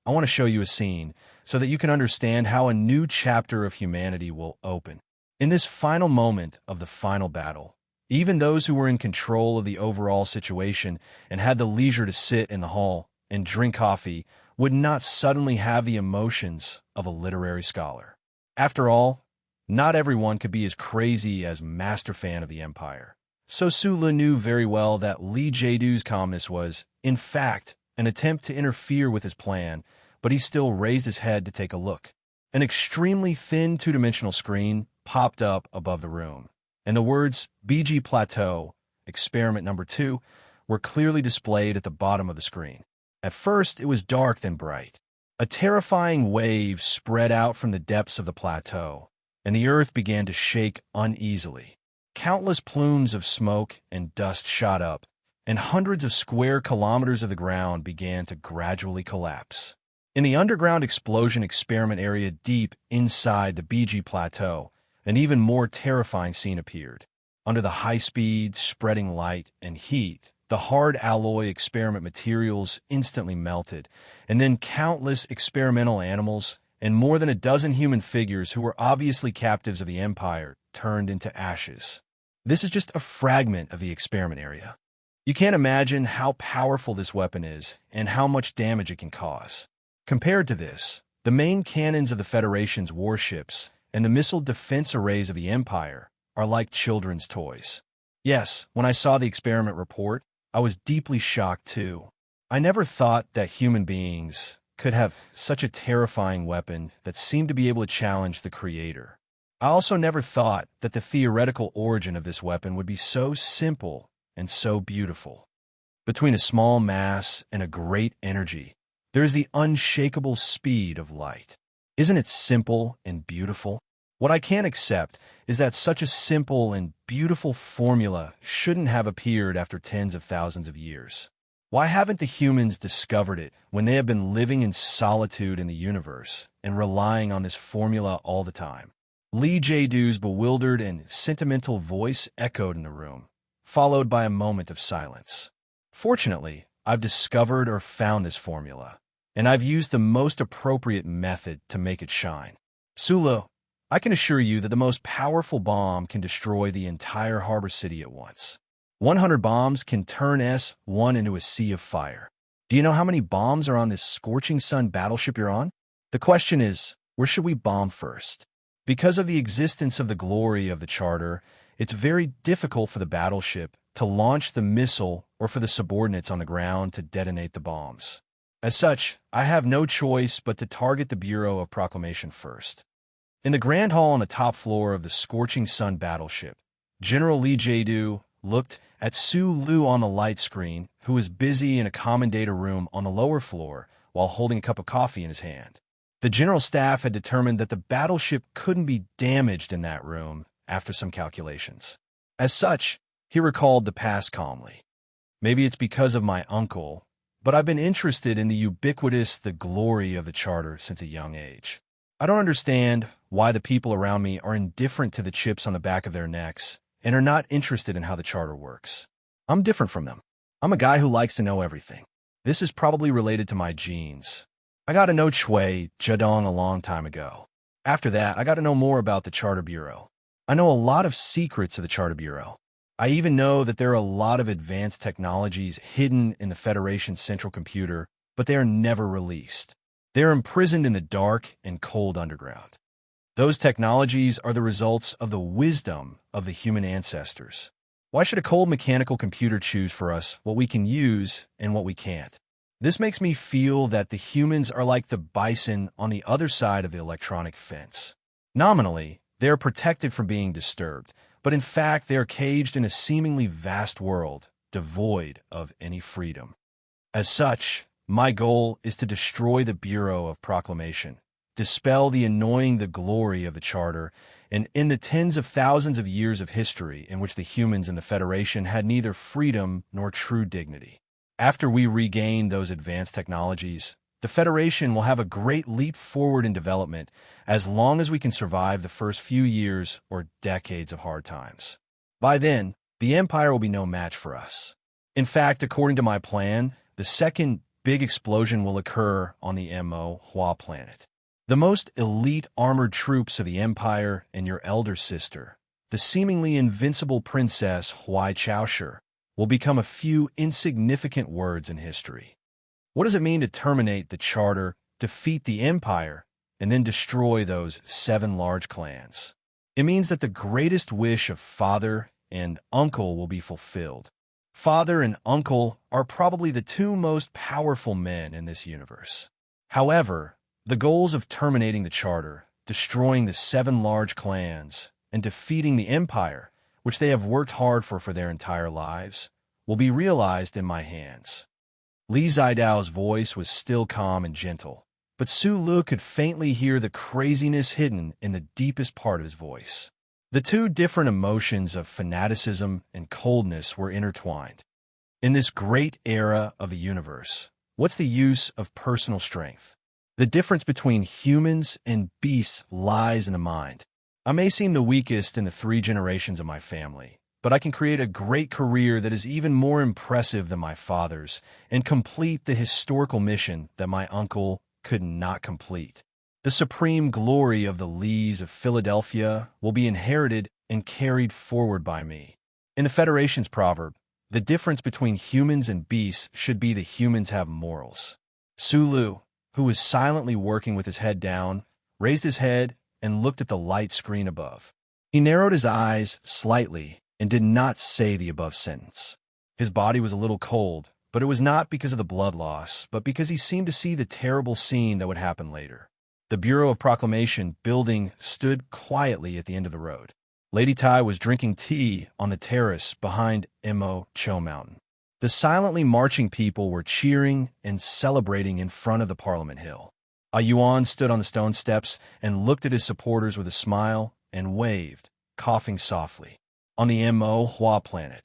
I want to show you a scene so that you can understand how a new chapter of humanity will open. In this final moment of the final battle, even those who were in control of the overall situation and had the leisure to sit in the hall and drink coffee would not suddenly have the emotions of a literary scholar. After all, not everyone could be as crazy as Master Fan of the Empire. So Sula knew very well that Lee Jae-doo's calmness was, in fact, an attempt to interfere with his plan, but he still raised his head to take a look. An extremely thin two-dimensional screen popped up above the room, and the words BG Plateau, Experiment Number 2, were clearly displayed at the bottom of the screen. At first, it was dark then bright. A terrifying wave spread out from the depths of the plateau, and the earth began to shake uneasily. Countless plumes of smoke and dust shot up, and hundreds of square kilometers of the ground began to gradually collapse. In the underground explosion experiment area deep inside the BG Plateau, an even more terrifying scene appeared. Under the high-speed, spreading light and heat The hard alloy experiment materials instantly melted, and then countless experimental animals and more than a dozen human figures who were obviously captives of the Empire turned into ashes. This is just a fragment of the experiment area. You can't imagine how powerful this weapon is and how much damage it can cause. Compared to this, the main cannons of the Federation's warships and the missile defense arrays of the Empire are like children's toys. Yes, when I saw the experiment report, I was deeply shocked too. I never thought that human beings could have such a terrifying weapon that seemed to be able to challenge the Creator. I also never thought that the theoretical origin of this weapon would be so simple and so beautiful. Between a small mass and a great energy, there is the unshakable speed of light. Isn't it simple and beautiful? What I can't accept is that such a simple and beautiful formula shouldn't have appeared after tens of thousands of years. Why haven't the humans discovered it when they have been living in solitude in the universe and relying on this formula all the time? Lee Jae-doo's bewildered and sentimental voice echoed in the room, followed by a moment of silence. Fortunately, I've discovered or found this formula, and I've used the most appropriate method to make it shine. Sulu, I can assure you that the most powerful bomb can destroy the entire harbor city at once. 100 bombs can turn S1 into a sea of fire. Do you know how many bombs are on this scorching sun battleship you're on? The question is, where should we bomb first? Because of the existence of the glory of the Charter, it's very difficult for the battleship to launch the missile or for the subordinates on the ground to detonate the bombs. As such, I have no choice but to target the Bureau of Proclamation first. In the Grand Hall on the top floor of the Scorching Sun battleship, General Lee Jae-doo looked at Su Lu on the light screen, who was busy in a commendator room on the lower floor while holding a cup of coffee in his hand. The general staff had determined that the battleship couldn't be damaged in that room after some calculations. As such, he recalled the past calmly. Maybe it's because of my uncle, but I've been interested in the glory of the Charter since a young age. I don't understand why the people around me are indifferent to the chips on the back of their necks and are not interested in how the Charter works. I'm different from them. I'm a guy who likes to know everything. This is probably related to my genes. I got to know Chui Zedong a long time ago. After that, I got to know more about the Charter Bureau. I know a lot of secrets of the Charter Bureau. I even know that there are a lot of advanced technologies hidden in the Federation's central computer, but they are never released. They are imprisoned in the dark and cold underground. Those technologies are the results of the wisdom of the human ancestors. Why should a cold mechanical computer choose for us what we can use and what we can't? This makes me feel that the humans are like the bison on the other side of the electronic fence. Nominally, they are protected from being disturbed, but in fact they are caged in a seemingly vast world, devoid of any freedom. As such, my goal is to destroy the Bureau of Proclamation, dispel the glory of the Charter, and end the tens of thousands of years of history in which the humans in the Federation had neither freedom nor true dignity. After we regain those advanced technologies, the Federation will have a great leap forward in development as long as we can survive the first few years or decades of hard times. By then, the Empire will be no match for us. In fact, according to my plan, the second big explosion will occur on the Mo Hua planet. The most elite armored troops of the Empire and your elder sister, the seemingly invincible Princess Huai Chaoshi, will become a few insignificant words in history. What does it mean to terminate the Charter, defeat the Empire, and then destroy those 7 large clans? It means that the greatest wish of father and uncle will be fulfilled. Father and uncle are probably the 2 most powerful men in this universe. However, the goals of terminating the Charter, destroying the 7 large clans, and defeating the Empire, which they have worked hard for their entire lives, will be realized in my hands. Li Zidao's voice was still calm and gentle, but Su Lu could faintly hear the craziness hidden in the deepest part of his voice. The 2 different emotions of fanaticism and coldness were intertwined. In this great era of the universe, what's the use of personal strength? The difference between humans and beasts lies in the mind. I may seem the weakest in the 3 generations of my family, but I can create a great career that is even more impressive than my father's and complete the historical mission that my uncle could not complete. The supreme glory of the Lees of Philadelphia will be inherited and carried forward by me. In the Federation's proverb, the difference between humans and beasts should be that humans have morals. Sulu, who was silently working with his head down, raised his head and looked at the light screen above. He narrowed his eyes slightly and did not say the above sentence. His body was a little cold, but it was not because of the blood loss, but because he seemed to see the terrible scene that would happen later. The Bureau of Proclamation building stood quietly at the end of the road. Lady Tai was drinking tea on the terrace behind Mo Cho Mountain. The silently marching people were cheering and celebrating in front of the Parliament Hill. A Yuan stood on the stone steps and looked at his supporters with a smile and waved, coughing softly. On the Mo Hua planet,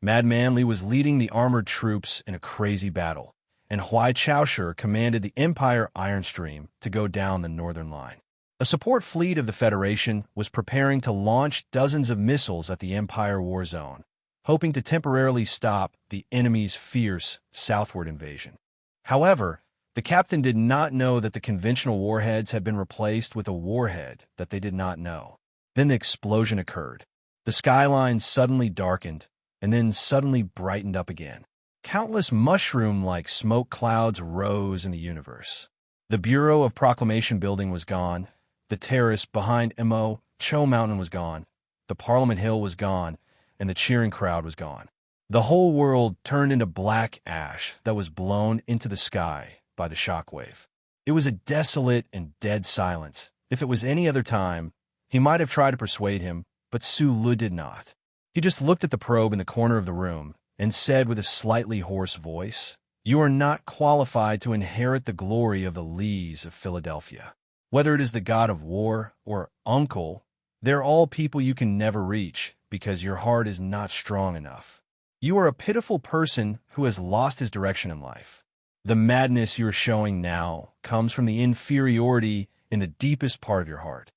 Madman Li was leading the armored troops in a crazy battle, and Huai Chaoshi commanded the Empire Iron Stream to go down the northern line. A support fleet of the Federation was preparing to launch dozens of missiles at the Empire War Zone, hoping to temporarily stop the enemy's fierce southward invasion. However, the captain did not know that the conventional warheads had been replaced with a warhead that they did not know. Then the explosion occurred. The skyline suddenly darkened, and then suddenly brightened up again. Countless mushroom-like smoke clouds rose in the universe. The Bureau of Proclamation building was gone. The terrace behind Mo Cho Mountain was gone. The Parliament Hill was gone, and the cheering crowd was gone. The whole world turned into black ash that was blown into the sky by the shockwave. It was a desolate and dead silence. If it was any other time, he might have tried to persuade him, but Su Lu did not. He just looked at the probe in the corner of the room and said with a slightly hoarse voice, "You are not qualified to inherit the glory of the Lees of Philadelphia. Whether it is the god of war or uncle, they're all people you can never reach because your heart is not strong enough. You are a pitiful person who has lost his direction in life. The madness you are showing now comes from the inferiority in the deepest part of your heart."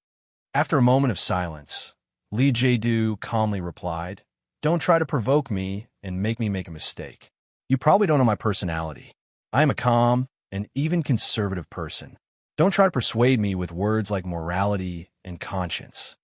After a moment of silence, Li Jiedu calmly replied, "Don't try to provoke me and make me make a mistake. You probably don't know my personality. I am a calm and even conservative person. Don't try to persuade me with words like morality and conscience.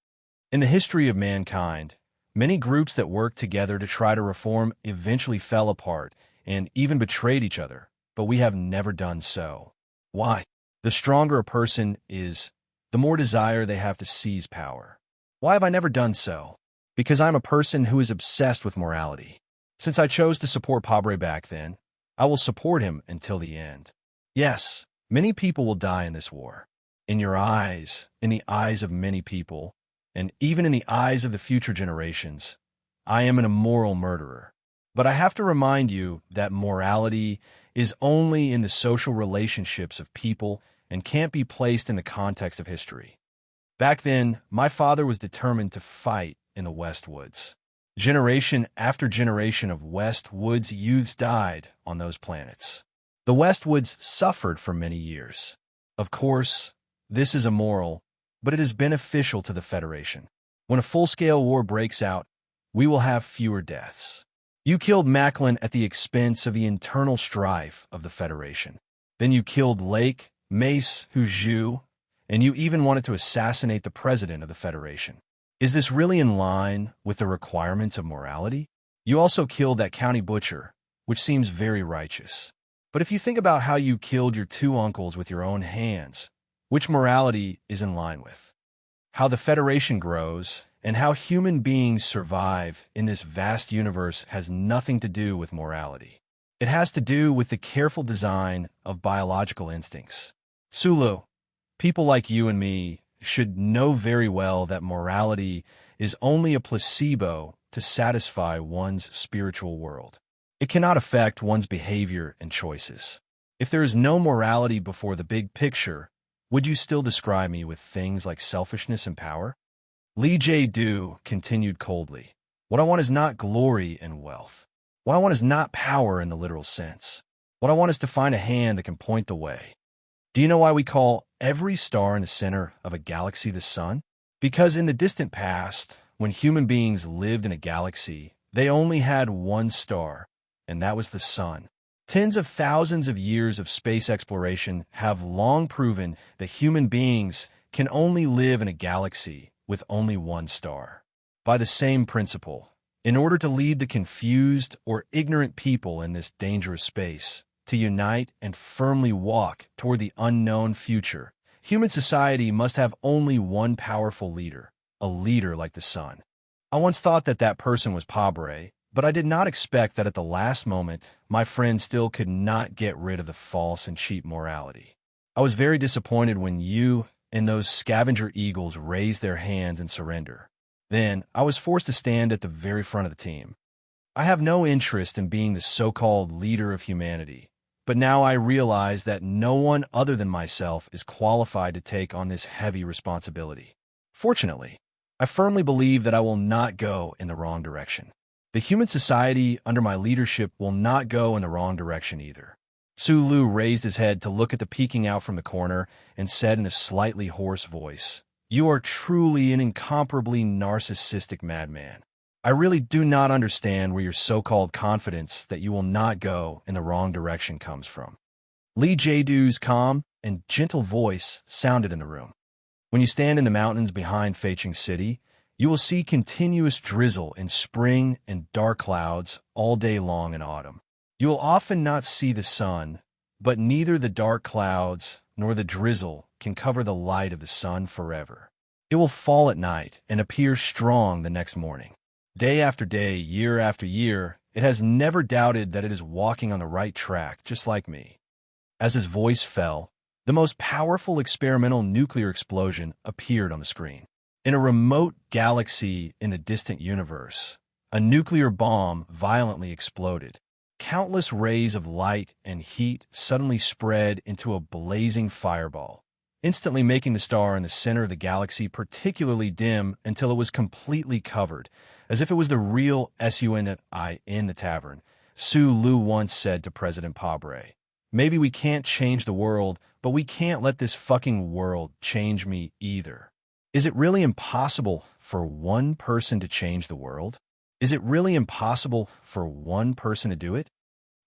In the history of mankind, many groups that worked together to try to reform eventually fell apart and even betrayed each other, but we have never done so. Why? The stronger a person is, the more desire they have to seize power. Why have I never done so? Because I'm a person who is obsessed with morality. Since I chose to support Pabre back then, I will support him until the end. Yes, many people will die in this war. In your eyes, in the eyes of many people, and even in the eyes of the future generations, I am an immoral murderer. But I have to remind you that morality is only in the social relationships of people and can't be placed in the context of history. Back then, my father was determined to fight in the West Woods. Generation after generation of West Woods youths died on those planets. The West Woods suffered for many years. Of course, this is immoral, but it is beneficial to the Federation. When a full-scale war breaks out, we will have fewer deaths. You killed Macklin at the expense of the internal strife of the Federation. Then you killed Lake, Mace, Huzhu, and you even wanted to assassinate the president of the Federation. Is this really in line with the requirements of morality? You also killed that county butcher, which seems very righteous. But if you think about how you killed your two uncles with your own hands, which morality is in line with? How the Federation grows and how human beings survive in this vast universe has nothing to do with morality. It has to do with the careful design of biological instincts. Sulu, people like you and me should know very well that morality is only a placebo to satisfy one's spiritual world. It cannot affect one's behavior and choices. If there is no morality before the big picture, would you still describe me with things like selfishness and power? Li Jiedu continued coldly, "What I want is not glory and wealth. What I want is not power in the literal sense. What I want is to find a hand that can point the way. Do you know why we call every star in the center of a galaxy the sun? Because in the distant past, when human beings lived in a galaxy, they only had one star, and that was the sun. Tens of thousands of years of space exploration have long proven that human beings can only live in a galaxy with only one star. By the same principle, in order to lead the confused or ignorant people in this dangerous space to unite and firmly walk toward the unknown future, human society must have only one powerful leader, a leader like the sun. I once thought that that person was Pabre, but I did not expect that at the last moment, my friend still could not get rid of the false and cheap morality. I was very disappointed when you and those scavenger eagles raised their hands in surrender. Then, I was forced to stand at the very front of the team. I have no interest in being the so-called leader of humanity, but now I realize that no one other than myself is qualified to take on this heavy responsibility. Fortunately, I firmly believe that I will not go in the wrong direction. The human society under my leadership will not go in the wrong direction either. Sulu raised his head to look at the peeking out from the corner and said in a slightly hoarse voice, "You are truly an incomparably narcissistic madman. I really do not understand where your so-called confidence that you will not go in the wrong direction comes from." Li Jiedu's calm and gentle voice sounded in the room. When you stand in the mountains behind Feiqing City, you will see continuous drizzle in spring and dark clouds all day long in autumn. You will often not see the sun, but neither the dark clouds nor the drizzle can cover the light of the sun forever. It will fall at night and appear strong the next morning. Day after day, year after year, it has never doubted that it is walking on the right track, just like me. As his voice fell, the most powerful experimental nuclear explosion appeared on the screen. In a remote galaxy in the distant universe, a nuclear bomb violently exploded. Countless rays of light and heat suddenly spread into a blazing fireball, instantly making the star in the center of the galaxy particularly dim until it was completely covered, as if it was the real sun in the tavern. Su Lu once said to President Pabre, "Maybe we can't change the world, but we can't let this fucking world change me either." Is it really impossible for one person to change the world? Is it really impossible for one person to do it?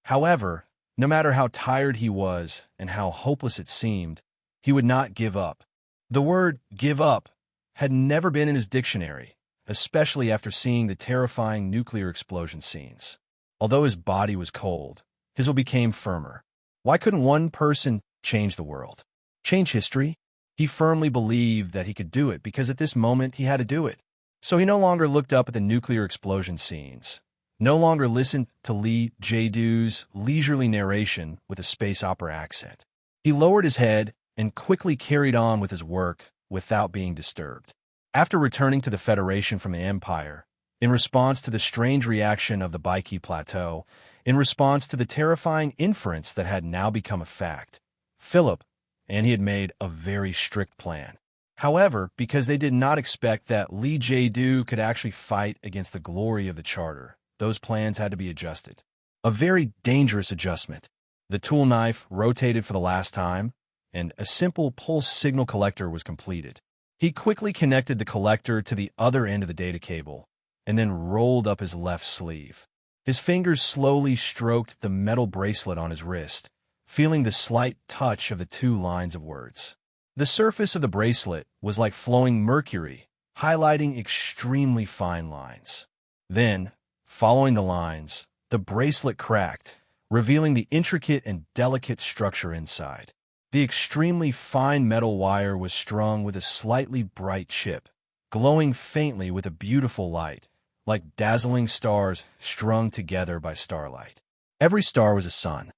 However, no matter how tired he was and how hopeless it seemed, he would not give up. The word give up had never been in his dictionary, especially after seeing the terrifying nuclear explosion scenes. Although his body was cold, his will became firmer. Why couldn't one person change the world? Change history? He firmly believed that he could do it because at this moment he had to do it. So he no longer looked up at the nuclear explosion scenes, no longer listened to Li Jiedu's leisurely narration with a space opera accent. He lowered his head and quickly carried on with his work without being disturbed. After returning to the Federation from the Empire, in response to the strange reaction of the Baiki Plateau, in response to the terrifying inference that had now become a fact, Philip and he had made a very strict plan. However, because they did not expect that Li Jiedu could actually fight against the glory of the Charter, those plans had to be adjusted. A very dangerous adjustment. The tool knife rotated for the last time, and a simple pulse signal collector was completed. He quickly connected the collector to the other end of the data cable, and then rolled up his left sleeve. His fingers slowly stroked the metal bracelet on his wrist, feeling the slight touch of the two lines of words. The surface of the bracelet was like flowing mercury, highlighting extremely fine lines. Then, following the lines, the bracelet cracked, revealing the intricate and delicate structure inside. The extremely fine metal wire was strung with a slightly bright chip, glowing faintly with a beautiful light, like dazzling stars strung together by starlight. Every star was a sun.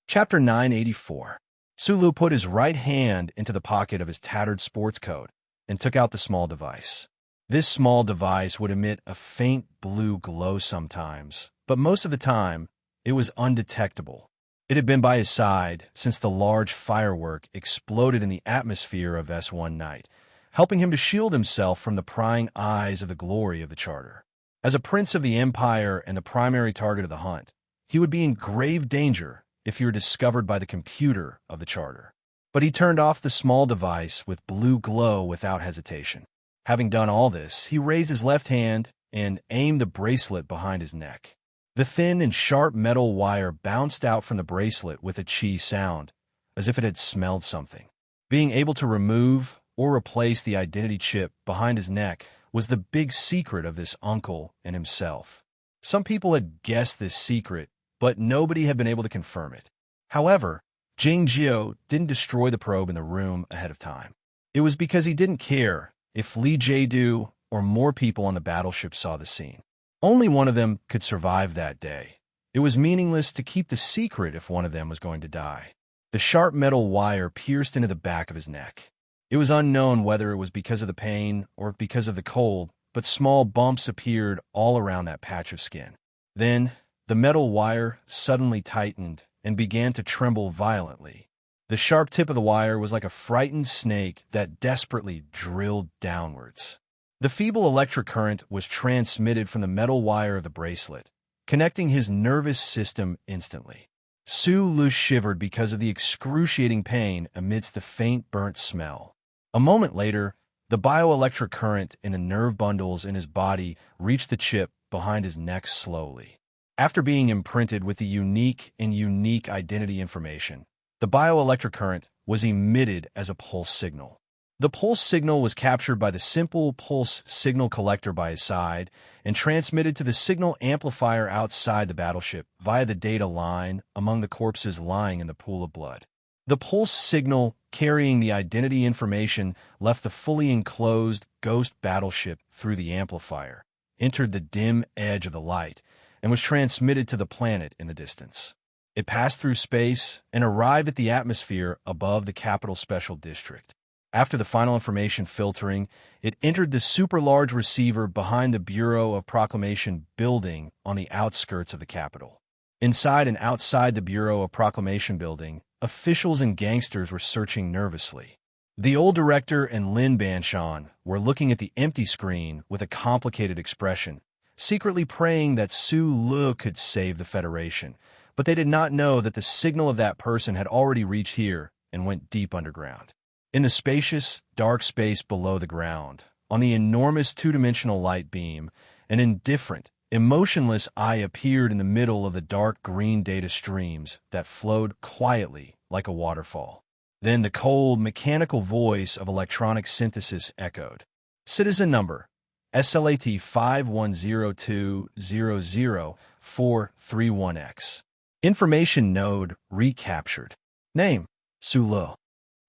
Chapter 984. Sulu put his right hand into the pocket of his tattered sports coat and took out the small device. This small device would emit a faint blue glow sometimes, but most of the time, it was undetectable. It had been by his side since the large firework exploded in the atmosphere of S1 night, helping him to shield himself from the prying eyes of the glory of the Charter. As a prince of the Empire and the primary target of the hunt, he would be in grave danger if he were discovered by the computer of the Charter. But he turned off the small device with blue glow without hesitation. Having done all this, he raised his left hand and aimed the bracelet behind his neck. The thin and sharp metal wire bounced out from the bracelet with a "chee" sound, as if it had smelled something. Being able to remove or replace the identity chip behind his neck was the big secret of this uncle and himself. Some people had guessed this secret, but nobody had been able to confirm it. However, Jing Jiao didn't destroy the probe in the room ahead of time. It was because he didn't care if Li Jiedu or more people on the battleship saw the scene. Only one of them could survive that day. It was meaningless to keep the secret if one of them was going to die. The sharp metal wire pierced into the back of his neck. It was unknown whether it was because of the pain or because of the cold, but small bumps appeared all around that patch of skin. Then, the metal wire suddenly tightened and began to tremble violently. The sharp tip of the wire was like a frightened snake that desperately drilled downwards. The feeble electric current was transmitted from the metal wire of the bracelet, connecting his nervous system instantly. Su Lu shivered because of the excruciating pain amidst the faint burnt smell. A moment later, the bioelectric current in the nerve bundles in his body reached the chip behind his neck slowly. After being imprinted with the unique identity information, the bioelectric current was emitted as a pulse signal. The pulse signal was captured by the simple pulse signal collector by his side and transmitted to the signal amplifier outside the battleship via the data line among the corpses lying in the pool of blood. The pulse signal carrying the identity information left the fully enclosed ghost battleship through the amplifier, entered the dim edge of the light, and was transmitted to the planet in the distance. It passed through space and arrived at the atmosphere above the Capital Special District. After the final information filtering, it entered the super-large receiver behind the Bureau of Proclamation building on the outskirts of the capital. Inside and outside the Bureau of Proclamation building, officials and gangsters were searching nervously. The old director and Lin Banshan were looking at the empty screen with a complicated expression, secretly praying that Su Lu could save the Federation, but they did not know that the signal of that person had already reached here and went deep underground. In the spacious, dark space below the ground, on the enormous two-dimensional light beam, an indifferent, emotionless eye appeared in the middle of the dark green data streams that flowed quietly like a waterfall. Then the cold, mechanical voice of electronic synthesis echoed. Citizen number, SLAT 510200431X. Information node recaptured. Name, Su Lu.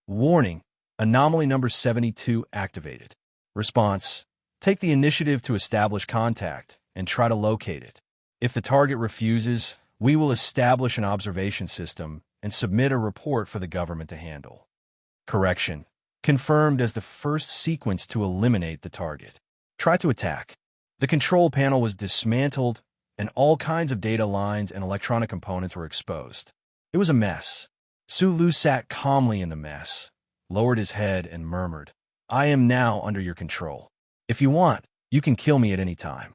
Warning, anomaly number 72 activated. Response, take the initiative to establish contact and try to locate it. If the target refuses, we will establish an observation system and submit a report for the government to handle. Correction, confirmed as the first sequence to eliminate the target. Try to attack. The control panel was dismantled and all kinds of data lines and electronic components were exposed. It was a mess. Su Lu sat calmly in the mess, lowered his head and murmured, I am now under your control. If you want, you can kill me at any time.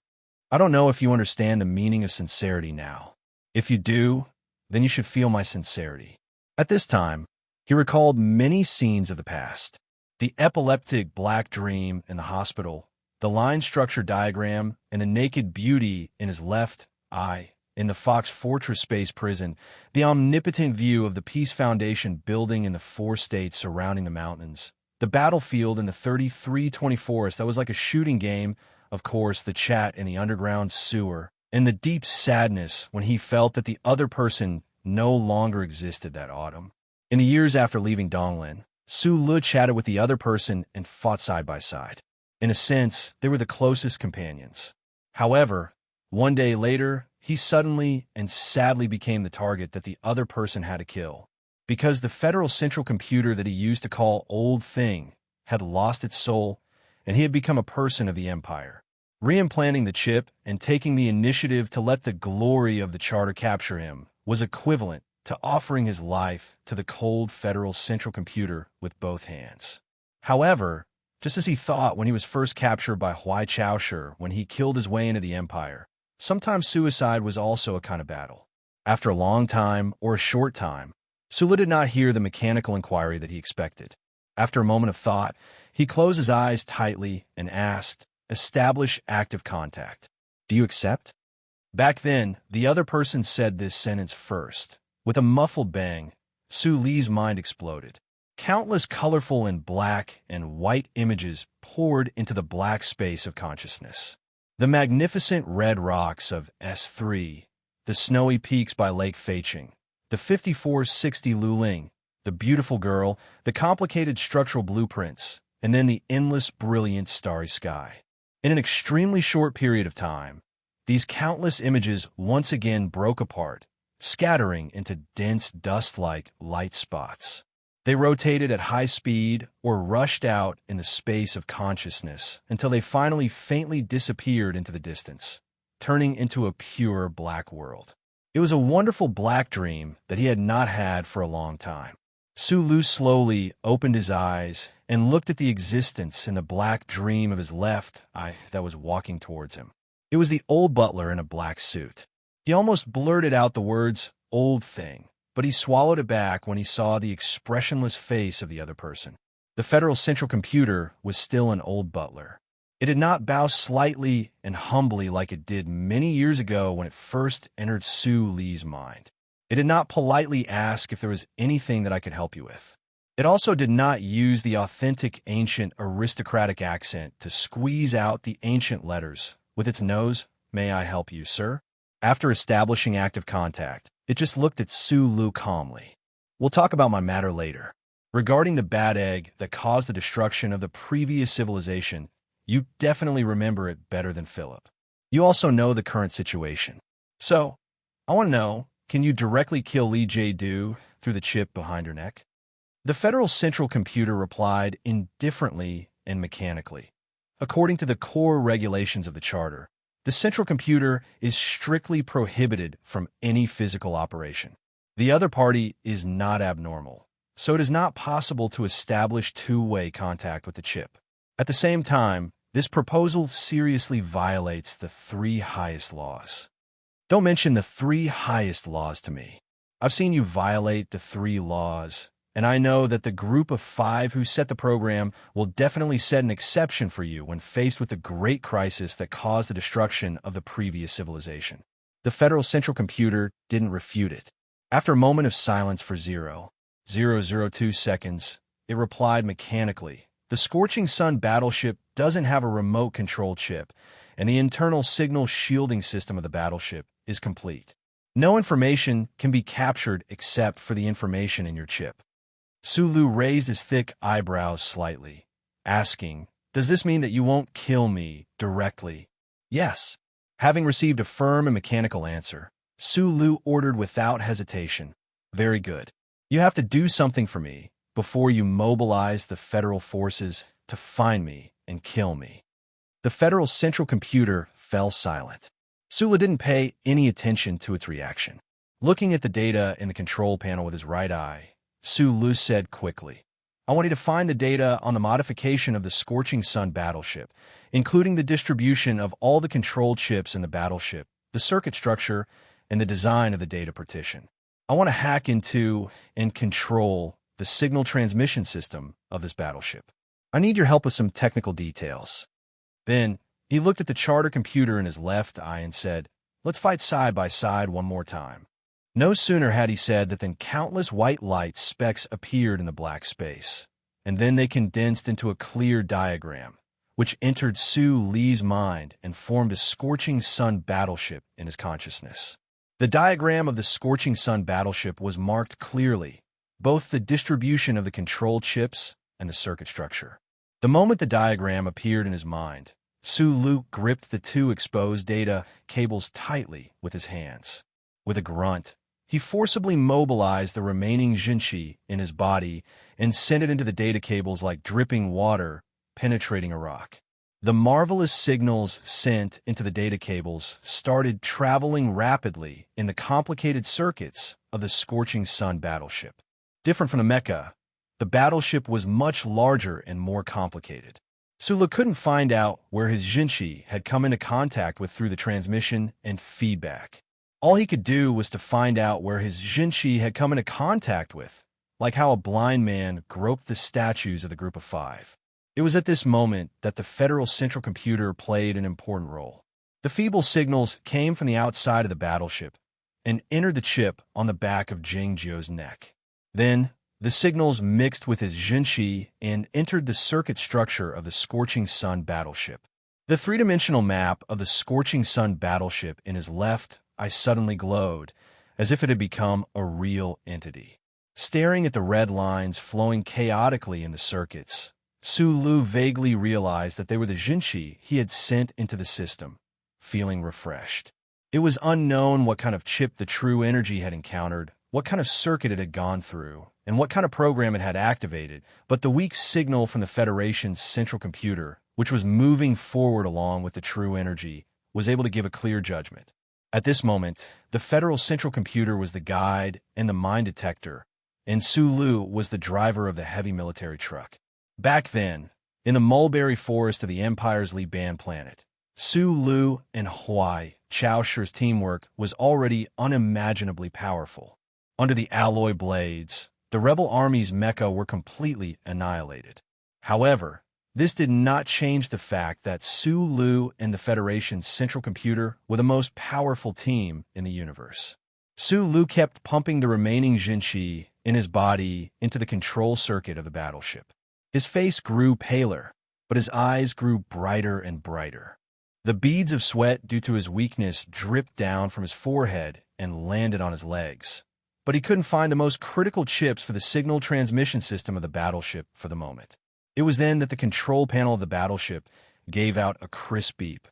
I don't know if you understand the meaning of sincerity now. If you do, then you should feel my sincerity. At this time, he recalled many scenes of the past. The epileptic black dream in the hospital, the line structure diagram, and the naked beauty in his left eye in the Fox Fortress space prison, the omnipotent view of the Peace Foundation building in the 4 states surrounding the mountains, the battlefield in the 3320 forest that was like a shooting game, of course, the chat in the underground sewer, and the deep sadness when he felt that the other person no longer existed that autumn. In the years after leaving Donglin, Su Lu chatted with the other person and fought side by side. In a sense, they were the closest companions. However, one day later, he suddenly and sadly became the target that the other person had to kill, because the federal central computer that he used to call Old Thing had lost its soul, and he had become a person of the Empire. Reimplanting the chip and taking the initiative to let the glory of the Charter capture him was equivalent to offering his life to the cold federal central computer with both hands. However, just as he thought when he was first captured by Huai Chaoshi when he killed his way into the Empire, sometimes suicide was also a kind of battle. After a long time or a short time, Su Lu did not hear the mechanical inquiry that he expected. After a moment of thought, He closed his eyes tightly and asked, "Establish active contact. Do you accept?" Back then, the other person said this sentence first. With a muffled bang, Su Li's mind exploded. Countless colorful and black and white images poured into the black space of consciousness. The magnificent red rocks of S3, the snowy peaks by Lake Feiqing, the 5460 Luling, the beautiful girl, the complicated structural blueprints, and then the endless, brilliant starry sky. In an extremely short period of time, these countless images once again broke apart, scattering into dense dust-like light spots. They rotated at high speed or rushed out in the space of consciousness until they finally faintly disappeared into the distance, turning into a pure black world. It was a wonderful black dream that he had not had for a long time. Su Lu slowly opened his eyes and looked at the existence in the black dream of his left eye that was walking towards him. It was the old butler in a black suit. He almost blurted out the words, "old thing," but he swallowed it back when he saw the expressionless face of the other person. The Federal Central Computer was still an old butler. It did not bow slightly and humbly like it did many years ago when it first entered Su Li's mind. It did not politely ask if there was anything that I could help you with. It also did not use the authentic ancient aristocratic accent to squeeze out the ancient letters with its nose, "May I help you, sir?" After establishing active contact, it just looked at Su Lu calmly. "We'll talk about my matter later. Regarding the bad egg that caused the destruction of the previous civilization, you definitely remember it better than Philip. You also know the current situation. So, I want to know, can you directly kill Li Jie-du through the chip behind her neck?" The Federal Central Computer replied indifferently and mechanically. According to the core regulations of the Charter, the Central Computer is strictly prohibited from any physical operation. The other party is not abnormal, so it is not possible to establish two-way contact with the chip. At the same time, this proposal seriously violates the three highest laws. Don't mention the three highest laws to me. I've seen you violate the three laws, and I know that the group of 5 who set the program will definitely set an exception for you when faced with the great crisis that caused the destruction of the previous civilization. The Federal Central Computer didn't refute it. After a moment of silence for 0.002 seconds, it replied mechanically, "The Scorching Sun battleship doesn't have a remote control chip, and the internal signal shielding system of the battleship is complete. No information can be captured except for the information in your chip." Su Lu raised his thick eyebrows slightly, asking, "Does this mean that you won't kill me directly?" "Yes." Having received a firm and mechanical answer, Su Lu ordered without hesitation, "Very good. You have to do something for me before you mobilize the federal forces to find me and kill me." The Federal Central Computer fell silent. Su Lu didn't pay any attention to its reaction. Looking at the data in the control panel with his right eye, Su Lu said quickly, "I want you to find the data on the modification of the Scorching Sun battleship, including the distribution of all the control chips in the battleship, the circuit structure, and the design of the data partition. I want to hack into and control the signal transmission system of this battleship. I need your help with some technical details." Then, he looked at the charter computer in his left eye and said, "Let's fight side by side one more time." No sooner had he said that than countless white light specks appeared in the black space, and then they condensed into a clear diagram, which entered Su Li's mind and formed a Scorching Sun battleship in his consciousness. The diagram of the Scorching Sun battleship was marked clearly, both the distribution of the control chips and the circuit structure. The moment the diagram appeared in his mind, Su Lu gripped the 2 exposed data cables tightly with his hands. With a grunt, he forcibly mobilized the remaining Jinqi in his body and sent it into the data cables like dripping water penetrating a rock. The marvelous signals sent into the data cables started traveling rapidly in the complicated circuits of the Scorching Sun battleship. Different from the mecha, the battleship was much larger and more complicated. Su Lu couldn't find out where his Jinqi had come into contact with through the transmission and feedback. All he could do was to find out where his Jinqi had come into contact with, like how a blind man groped the statues of the group of 5. It was at this moment that the Federal Central Computer played an important role. The feeble signals came from the outside of the battleship and entered the chip on the back of Jing Jiu's neck. Then, the signals mixed with his Jinqi and entered the circuit structure of the Scorching Sun battleship. The three-dimensional map of the Scorching Sun battleship in his left eye suddenly glowed, as if it had become a real entity. Staring at the red lines flowing chaotically in the circuits, Su Lu vaguely realized that they were the Jinqi he had sent into the system, feeling refreshed. It was unknown what kind of chip the true energy had encountered, what kind of circuit it had gone through, and what kind of program it had activated, but the weak signal from the Federation's central computer, which was moving forward along with the true energy, was able to give a clear judgment. At this moment, the Federal Central Computer was the guide and the mine detector, and Su Lu was the driver of the heavy military truck. Back then, in the mulberry forest of the Empire's Li Ban planet, Su Lu and Huai Chaoshi's teamwork was already unimaginably powerful. Under the alloy blades, the rebel army's mecha were completely annihilated. However, this did not change the fact that Su Lu and the Federation's central computer were the most powerful team in the universe. Su Lu kept pumping the remaining Jinqi in his body into the control circuit of the battleship. His face grew paler, but his eyes grew brighter and brighter. The beads of sweat due to his weakness dripped down from his forehead and landed on his legs. But he couldn't find the most critical chips for the signal transmission system of the battleship for the moment. It was then that the control panel of the battleship gave out a crisp beep.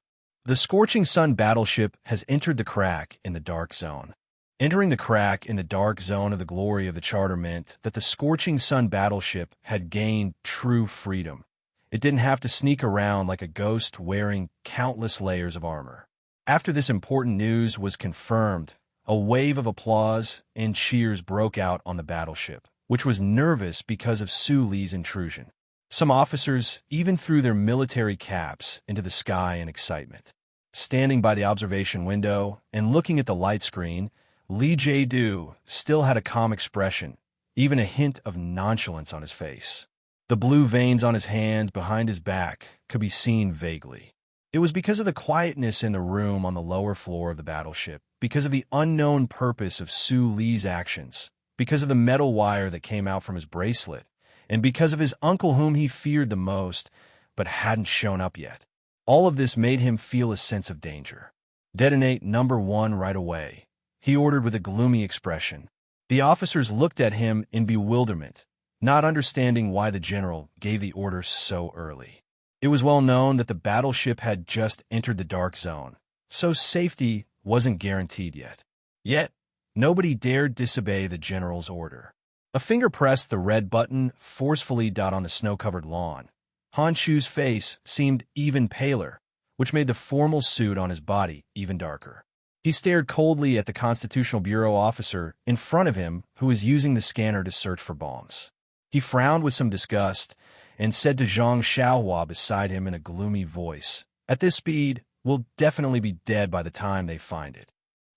The Scorching Sun battleship has entered the crack in the dark zone. Entering the crack in the dark zone of the glory of the charter meant that the Scorching Sun battleship had gained true freedom. It didn't have to sneak around like a ghost wearing countless layers of armor. After this important news was confirmed, a wave of applause and cheers broke out on the battleship, which was nervous because of Su Li's intrusion. Some officers even threw their military caps into the sky in excitement. Standing by the observation window and looking at the light screen, Li Jiedu still had a calm expression, even a hint of nonchalance on his face. The blue veins on his hands behind his back could be seen vaguely. It was because of the quietness in the room on the lower floor of the battleship, because of the unknown purpose of Su Li's actions, because of the metal wire that came out from his bracelet, and because of his uncle whom he feared the most, but hadn't shown up yet. All of this made him feel a sense of danger. "Detonate number 1 right away," he ordered with a gloomy expression. The officers looked at him in bewilderment, not understanding why the general gave the order so early. It was well known that the battleship had just entered the dark zone, so safety wasn't guaranteed yet. Yet, nobody dared disobey the general's order. A finger pressed the red button forcefully on the snow-covered lawn. Han Chu's face seemed even paler, which made the formal suit on his body even darker. He stared coldly at the Constitutional Bureau officer in front of him who was using the scanner to search for bombs. He frowned with some disgust and said to Zhang Xiaohua beside him in a gloomy voice, "At this speed, we'll definitely be dead by the time they find it."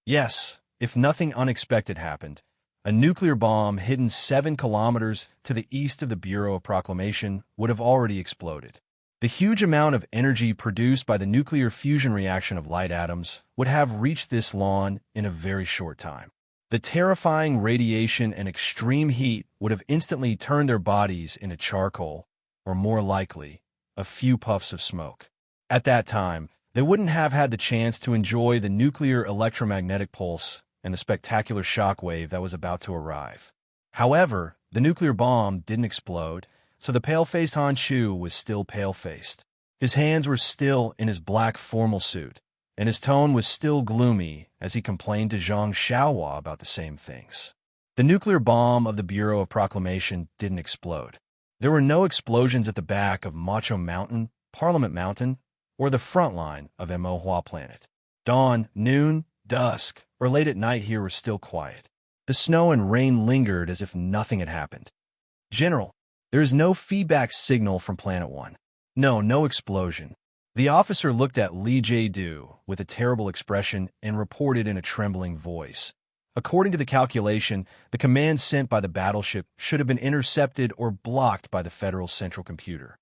Yes, if nothing unexpected happened, a nuclear bomb hidden 7 kilometers to the east of the Bureau of Proclamation would have already exploded. The huge amount of energy produced by the nuclear fusion reaction of light atoms would have reached this lawn in a very short time. The terrifying radiation and extreme heat would have instantly turned their bodies into charcoal, or more likely, a few puffs of smoke. At that time, they wouldn't have had the chance to enjoy the nuclear electromagnetic pulse and the spectacular shockwave that was about to arrive. However, the nuclear bomb didn't explode, so the pale-faced Han Chu was still pale-faced. His hands were still in his black formal suit, and his tone was still gloomy as he complained to Zhang Xiaohua about the same things. The nuclear bomb of the Bureau of Proclamation didn't explode. There were no explosions at the back of Macho Mountain, Parliament Mountain, or the front line of Emohua Planet. Dawn, noon, dusk, or late at night here were still quiet. The snow and rain lingered as if nothing had happened. "General, there is no feedback signal from Planet 1. No explosion." The officer looked at Li Jiedu with a terrible expression and reported in a trembling voice. According to the calculation, the command sent by the battleship should have been intercepted or blocked by the Federal Central Computer.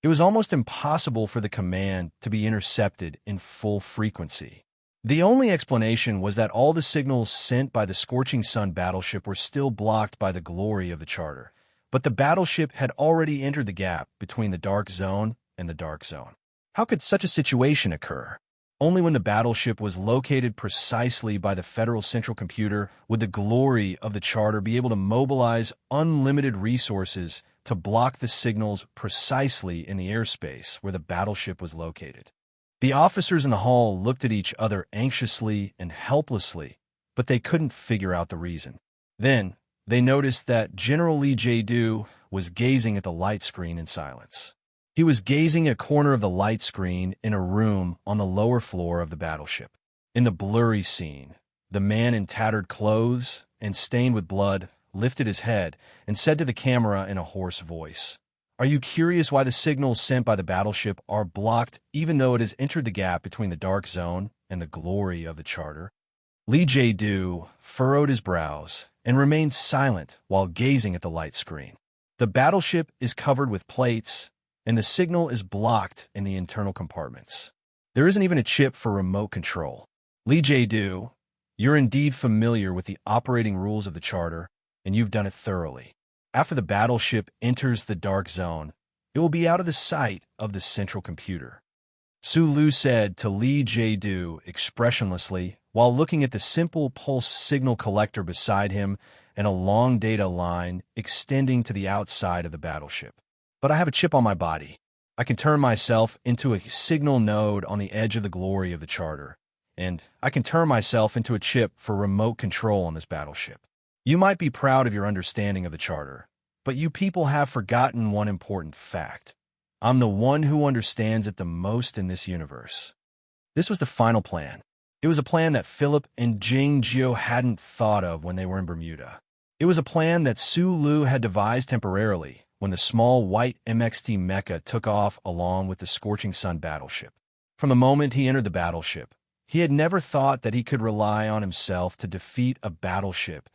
It was almost impossible for the command to be intercepted in full frequency. The only explanation was that all the signals sent by the Scorching Sun battleship were still blocked by the glory of the charter, but the battleship had already entered the gap between the dark zone and the dark zone. How could such a situation occur? Only when the battleship was located precisely by the Federal Central Computer would the glory of the charter be able to mobilize unlimited resources to block the signals precisely in the airspace where the battleship was located. The officers in the hall looked at each other anxiously and helplessly, but they couldn't figure out the reason. Then, they noticed that General Lee Jae-do was gazing at the light screen in silence. He was gazing at a corner of the light screen in a room on the lower floor of the battleship. In the blurry scene, the man in tattered clothes and stained with blood lifted his head and said to the camera in a hoarse voice, "Are you curious why the signals sent by the battleship are blocked even though it has entered the gap between the dark zone and the glory of the charter?" Lee Jae-do furrowed his brows and remained silent while gazing at the light screen. The battleship is covered with plates, and the signal is blocked in the internal compartments. There isn't even a chip for remote control. Lee Jae-do, you're indeed familiar with the operating rules of the charter, and you've done it thoroughly. After the battleship enters the dark zone, it will be out of the sight of the central computer. Su Lu said to Lee Jae-do expressionlessly while looking at the simple pulse signal collector beside him and a long data line extending to the outside of the battleship. "But I have a chip on my body. I can turn myself into a signal node on the edge of the glory of the charter, and I can turn myself into a chip for remote control on this battleship. You might be proud of your understanding of the charter, but you people have forgotten one important fact. I'm the one who understands it the most in this universe." This was the final plan. It was a plan that Philip and Jing Jio hadn't thought of when they were in Bermuda. It was a plan that Su Lu had devised temporarily when the small white MXT mecha took off along with the Scorching Sun battleship. From the moment he entered the battleship, he had never thought that he could rely on himself to defeat a battleship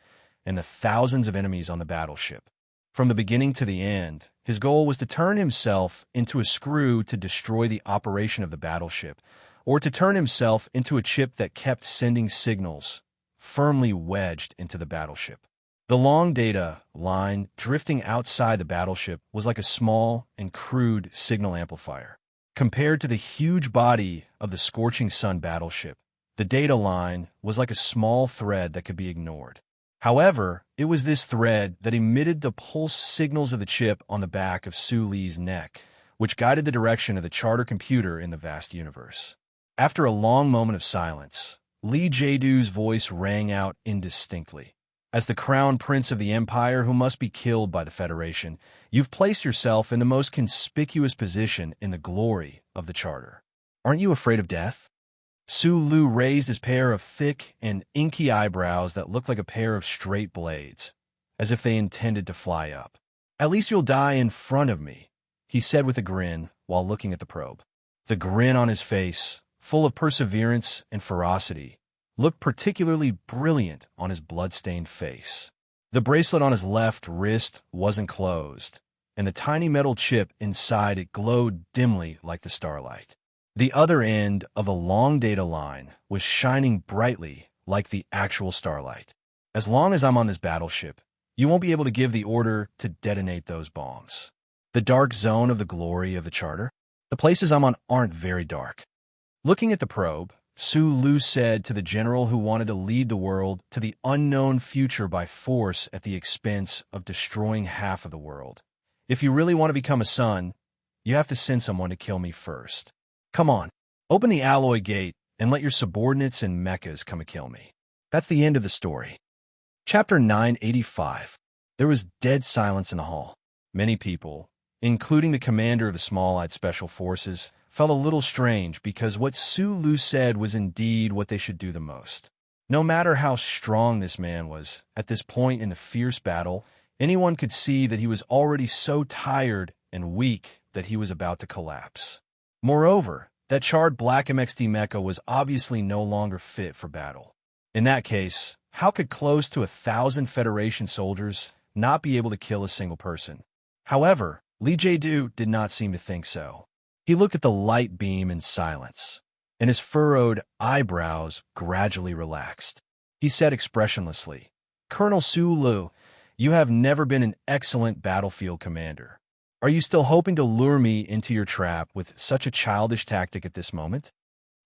and the thousands of enemies on the battleship. From the beginning to the end, his goal was to turn himself into a screw to destroy the operation of the battleship, or to turn himself into a chip that kept sending signals, firmly wedged into the battleship. The long data line drifting outside the battleship was like a small and crude signal amplifier. Compared to the huge body of the Scorching Sun battleship, the data line was like a small thread that could be ignored. However, it was this thread that emitted the pulse signals of the chip on the back of Su Lee's neck, which guided the direction of the charter computer in the vast universe. After a long moment of silence, Lee Jae-do's voice rang out indistinctly. "As the crown prince of the empire who must be killed by the Federation, you've placed yourself in the most conspicuous position in the glory of the charter. Aren't you afraid of death?" Su Lu raised his pair of thick and inky eyebrows that looked like a pair of straight blades, as if they intended to fly up. "At least you'll die in front of me," he said with a grin while looking at the probe. The grin on his face, full of perseverance and ferocity, looked particularly brilliant on his blood-stained face. The bracelet on his left wrist wasn't closed, and the tiny metal chip inside it glowed dimly like the starlight. The other end of a long data line was shining brightly like the actual starlight. "As long as I'm on this battleship, you won't be able to give the order to detonate those bombs." The dark zone of the glory of the charter? The places I'm on aren't very dark. Looking at the probe, Su Lu said to the general who wanted to lead the world to the unknown future by force at the expense of destroying half of the world, "If you really want to become a sun, you have to send someone to kill me first. Come on, open the alloy gate and let your subordinates and mechas come and kill me." That's the end of the story. Chapter 985. There was dead silence in the hall. Many people, including the commander of the Small-Eyed Special Forces, felt a little strange because what Su Lu said was indeed what they should do the most. No matter how strong this man was, at this point in the fierce battle, anyone could see that he was already so tired and weak that he was about to collapse. Moreover, that charred black MXT mecha was obviously no longer fit for battle. In that case, how could close to 1,000 Federation soldiers not be able to kill a single person? However, Lee Jae-do did not seem to think so. He looked at the light beam in silence, and his furrowed eyebrows gradually relaxed. He said expressionlessly, "Colonel Sulu, you have never been an excellent battlefield commander. Are you still hoping to lure me into your trap with such a childish tactic at this moment?"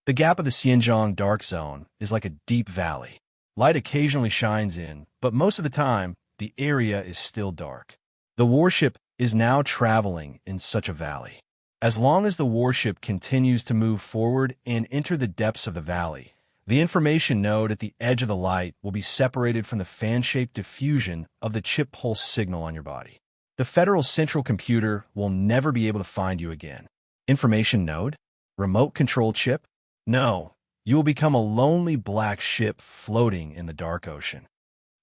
The gap of the Xinjiang dark zone is like a deep valley. Light occasionally shines in, but most of the time, the area is still dark. The warship is now traveling in such a valley. As long as the warship continues to move forward and enter the depths of the valley, the information node at the edge of the light will be separated from the fan-shaped diffusion of the chip pulse signal on your body. The Federal Central Computer will never be able to find you again. Information node? Remote control chip? No, you will become a lonely black ship floating in the dark ocean.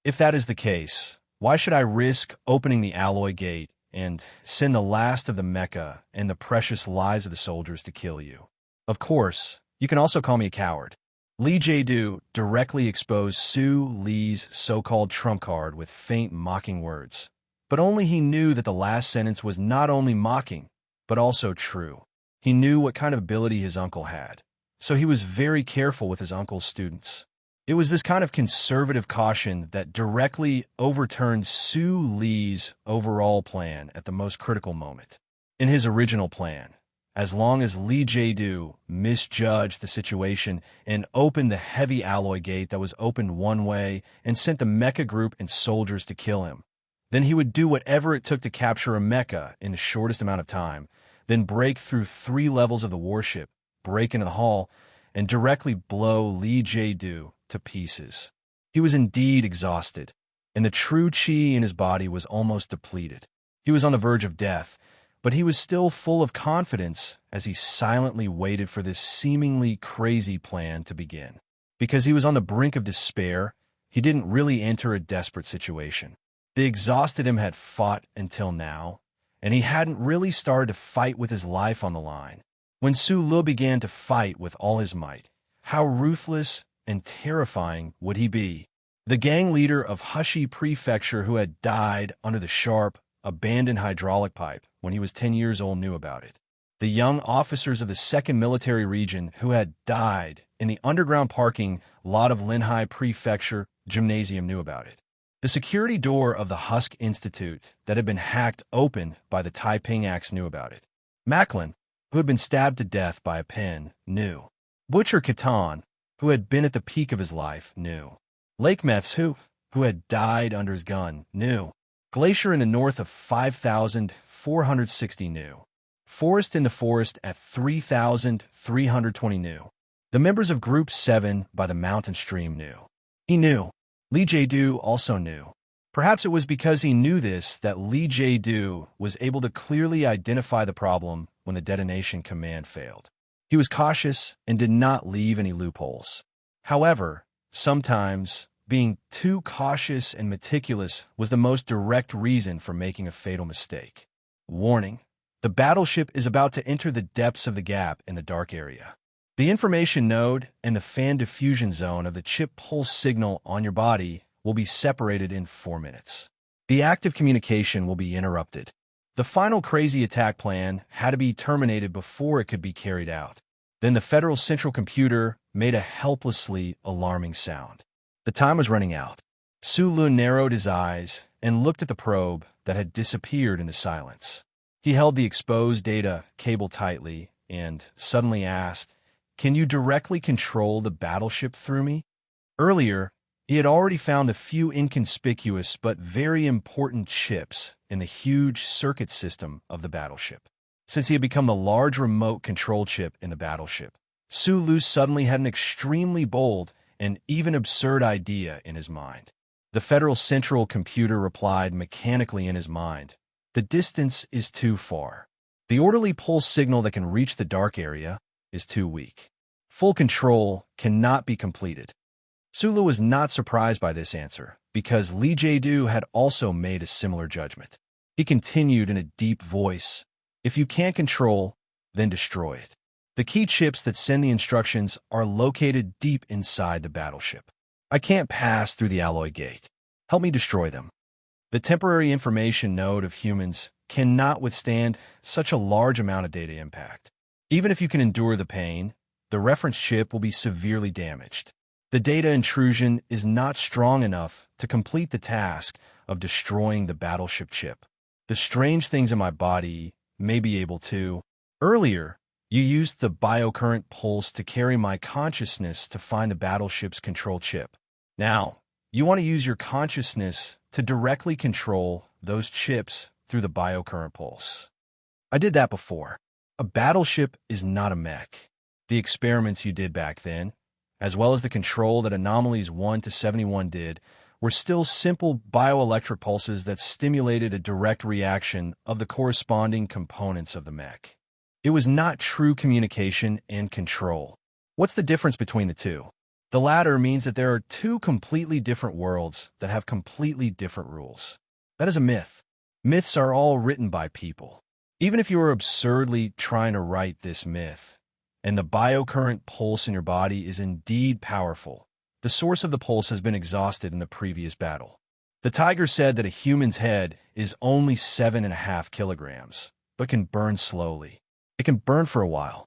If that is the case, why should I risk opening the alloy gate and send the last of the mecha and the precious lives of the soldiers to kill you? Of course, you can also call me a coward. Lee Jae-do directly exposed Su Lee's so-called trump card with faint mocking words. But only he knew that the last sentence was not only mocking, but also true. He knew what kind of ability his uncle had, so he was very careful with his uncle's students. It was this kind of conservative caution that directly overturned Su Lee's overall plan at the most critical moment. In his original plan, as long as Lee Jae-do misjudged the situation and opened the heavy alloy gate that was opened one way and sent the mecha group and soldiers to kill him, then he would do whatever it took to capture a mecha in the shortest amount of time, then break through 3 levels of the warship, break into the hull, and directly blow Lee Jae-do to pieces. He was indeed exhausted, and the true chi in his body was almost depleted. He was on the verge of death, but he was still full of confidence as he silently waited for this seemingly crazy plan to begin. Because he was on the brink of despair, he didn't really enter a desperate situation. The exhausted him had fought until now, and he hadn't really started to fight with his life on the line. When Su Lu began to fight with all his might, how ruthless and terrifying would he be? The gang leader of Hushi Prefecture who had died under the sharp, abandoned hydraulic pipe when he was 10 years old knew about it. The young officers of the 2nd Military Region who had died in the underground parking lot of Linhai Prefecture Gymnasium knew about it. The security door of the Husk Institute that had been hacked open by the Taiping Axe knew about it. Macklin, who had been stabbed to death by a pen, knew. Butcher Catan, who had been at the peak of his life, knew. Lake Meths, who had died under his gun, knew. Glacier in the north of 5,460 knew. Forest in the forest at 3,320 knew. The members of Group 7 by the mountain stream knew. He knew. Lee Jae-do also knew. Perhaps it was because he knew this that Lee Jae-do was able to clearly identify the problem when the detonation command failed. He was cautious and did not leave any loopholes. However, sometimes being too cautious and meticulous was the most direct reason for making a fatal mistake. Warning: the battleship is about to enter the depths of the gap in the dark area. The information node and the fan diffusion zone of the chip pulse signal on your body will be separated in 4 minutes. The active communication will be interrupted. The final crazy attack plan had to be terminated before it could be carried out. Then the Federal Central Computer made a helplessly alarming sound. The time was running out. Su Lun narrowed his eyes and looked at the probe that had disappeared into silence. He held the exposed data cable tightly and suddenly asked, "Can you directly control the battleship through me?" Earlier, he had already found a few inconspicuous but very important chips in the huge circuit system of the battleship. Since he had become the large remote control chip in the battleship, Su Lu suddenly had an extremely bold and even absurd idea in his mind. The Federal Central Computer replied mechanically in his mind, "The distance is too far. The orderly pulse signal that can reach the dark area is too weak. Full control cannot be completed." Sulu was not surprised by this answer, because Lee Jae-do had also made a similar judgment. He continued in a deep voice, "If you can't control, then destroy it. The key chips that send the instructions are located deep inside the battleship. I can't pass through the alloy gate. Help me destroy them." The temporary information node of humans cannot withstand such a large amount of data impact. Even if you can endure the pain, the reference chip will be severely damaged. The data intrusion is not strong enough to complete the task of destroying the battleship chip. The strange things in my body may be able to. Earlier, you used the biocurrent pulse to carry my consciousness to find the battleship's control chip. Now, you want to use your consciousness to directly control those chips through the biocurrent pulse. I did that before. A battleship is not a mech. The experiments you did back then, as well as the control that Anomalies 1 to 71 did, were still simple bioelectric pulses that stimulated a direct reaction of the corresponding components of the mech. It was not true communication and control. What's the difference between the two? The latter means that there are two completely different worlds that have completely different rules. That is a myth. Myths are all written by people. Even if you are absurdly trying to write this myth, and the biocurrent pulse in your body is indeed powerful, the source of the pulse has been exhausted in the previous battle. The tiger said that a human's head is only 7.5 kilograms, but can burn slowly. It can burn for a while.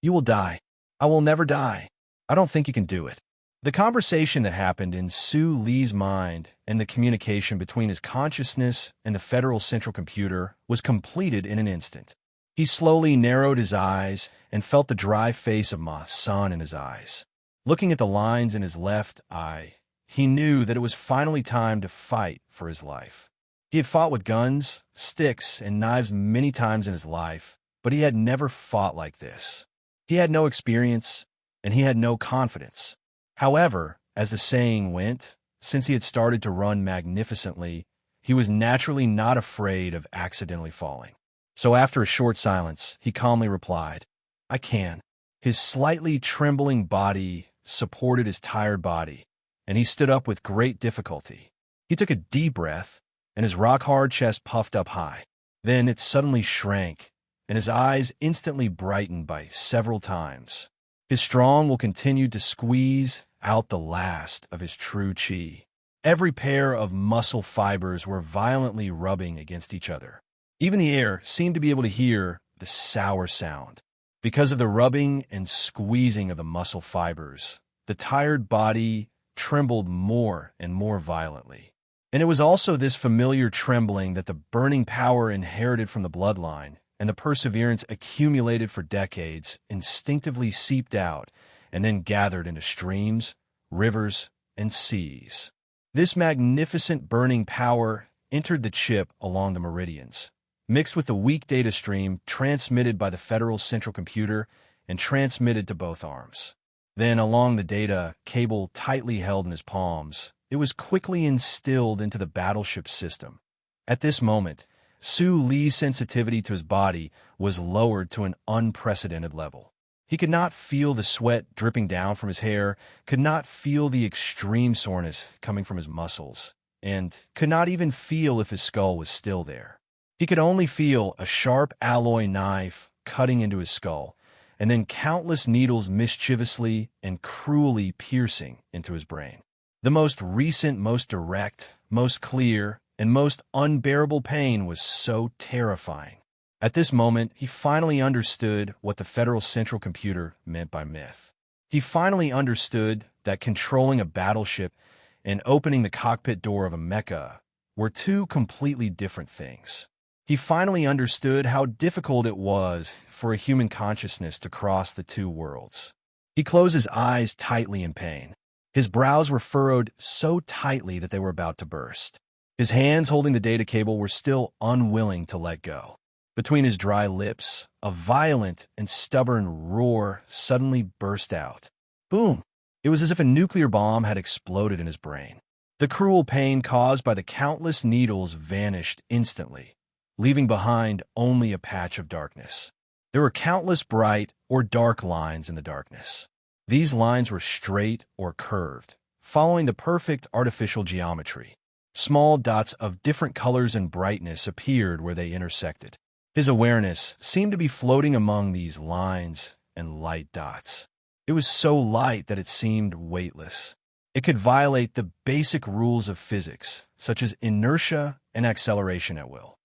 You will die. I will never die. I don't think you can do it. The conversation that happened in Sue Lee's mind and the communication between his consciousness and the federal central computer was completed in an instant. He slowly narrowed his eyes and felt the dry face of Ma San in his eyes. Looking at the lines in his left eye, he knew that it was finally time to fight for his life. He had fought with guns, sticks, and knives many times in his life, but he had never fought like this. He had no experience, and he had no confidence. However, as the saying went, since he had started to run magnificently, he was naturally not afraid of accidentally falling. So after a short silence, he calmly replied, "I can." His slightly trembling body supported his tired body, and he stood up with great difficulty. He took a deep breath, and his rock-hard chest puffed up high. Then it suddenly shrank, and his eyes instantly brightened by several times. His strong will continued to squeeze out the last of his true chi. Every pair of muscle fibers were violently rubbing against each other. Even the air seemed to be able to hear the sour sound. Because of the rubbing and squeezing of the muscle fibers, the tired body trembled more and more violently. And it was also this familiar trembling that the burning power inherited from the bloodline and the perseverance accumulated for decades instinctively seeped out and then gathered into streams, rivers, and seas. This magnificent burning power entered the chip along the meridians, mixed with the weak data stream transmitted by the federal central computer and transmitted to both arms. Then, along the data cable tightly held in his palms, it was quickly instilled into the battleship system. At this moment, Sue Lee's sensitivity to his body was lowered to an unprecedented level. He could not feel the sweat dripping down from his hair, could not feel the extreme soreness coming from his muscles, and could not even feel if his skull was still there. He could only feel a sharp alloy knife cutting into his skull, and then countless needles mischievously and cruelly piercing into his brain. The most recent, most direct, most clear, and most unbearable pain was so terrifying. At this moment, he finally understood what the federal central computer meant by myth. He finally understood that controlling a battleship and opening the cockpit door of a mecha were two completely different things. He finally understood how difficult it was for a human consciousness to cross the two worlds. He closed his eyes tightly in pain. His brows were furrowed so tightly that they were about to burst. His hands holding the data cable were still unwilling to let go. Between his dry lips, a violent and stubborn roar suddenly burst out. Boom! It was as if a nuclear bomb had exploded in his brain. The cruel pain caused by the countless needles vanished instantly, leaving behind only a patch of darkness. There were countless bright or dark lines in the darkness. These lines were straight or curved, following the perfect artificial geometry. Small dots of different colors and brightness appeared where they intersected. His awareness seemed to be floating among these lines and light dots. It was so light that it seemed weightless. It could violate the basic rules of physics, such as inertia and acceleration at will.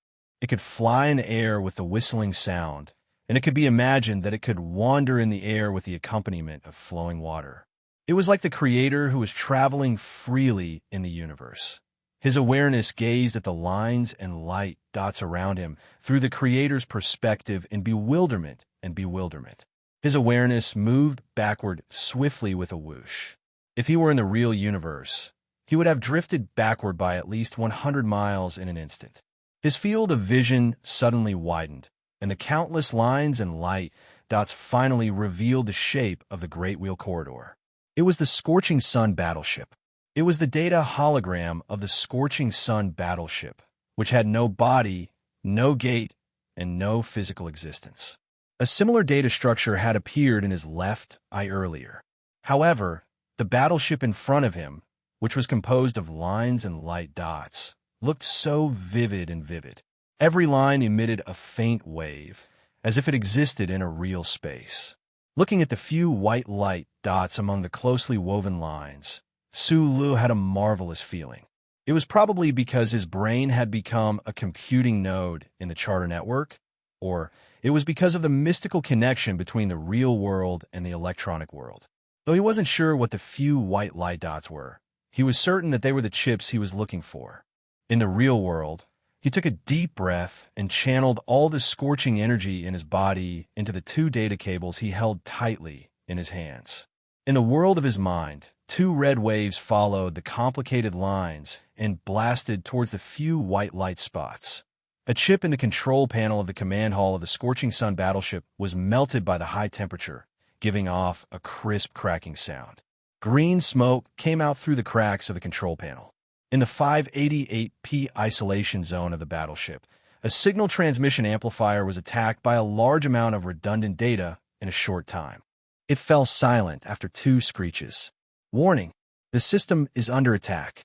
It could fly in the air with the whistling sound, and it could be imagined that it could wander in the air with the accompaniment of flowing water. It was like the creator who was traveling freely in the universe. His awareness gazed at the lines and light dots around him through the creator's perspective in bewilderment and bewilderment. His awareness moved backward swiftly with a whoosh. If he were in the real universe, he would have drifted backward by at least 100 miles in an instant. His field of vision suddenly widened, and the countless lines and light dots finally revealed the shape of the Great Wheel Corridor. It was the Scorching Sun battleship. It was the data hologram of the Scorching Sun battleship, which had no body, no gate, and no physical existence. A similar data structure had appeared in his left eye earlier. However, the battleship in front of him, which was composed of lines and light dots, looked so vivid and vivid. Every line emitted a faint wave, as if it existed in a real space. Looking at the few white light dots among the closely woven lines, Sulu had a marvelous feeling. It was probably because his brain had become a computing node in the charter network, or it was because of the mystical connection between the real world and the electronic world. Though he wasn't sure what the few white light dots were, he was certain that they were the chips he was looking for. In the real world, he took a deep breath and channeled all the scorching energy in his body into the 2 data cables he held tightly in his hands. In the world of his mind, 2 red waves followed the complicated lines and blasted towards the few white light spots. A chip in the control panel of the command hall of the Scorching Sun battleship was melted by the high temperature, giving off a crisp cracking sound. Green smoke came out through the cracks of the control panel. In the 588p isolation zone of the battleship, a signal transmission amplifier was attacked by a large amount of redundant data in a short time. It fell silent after 2 screeches. Warning: the system is under attack.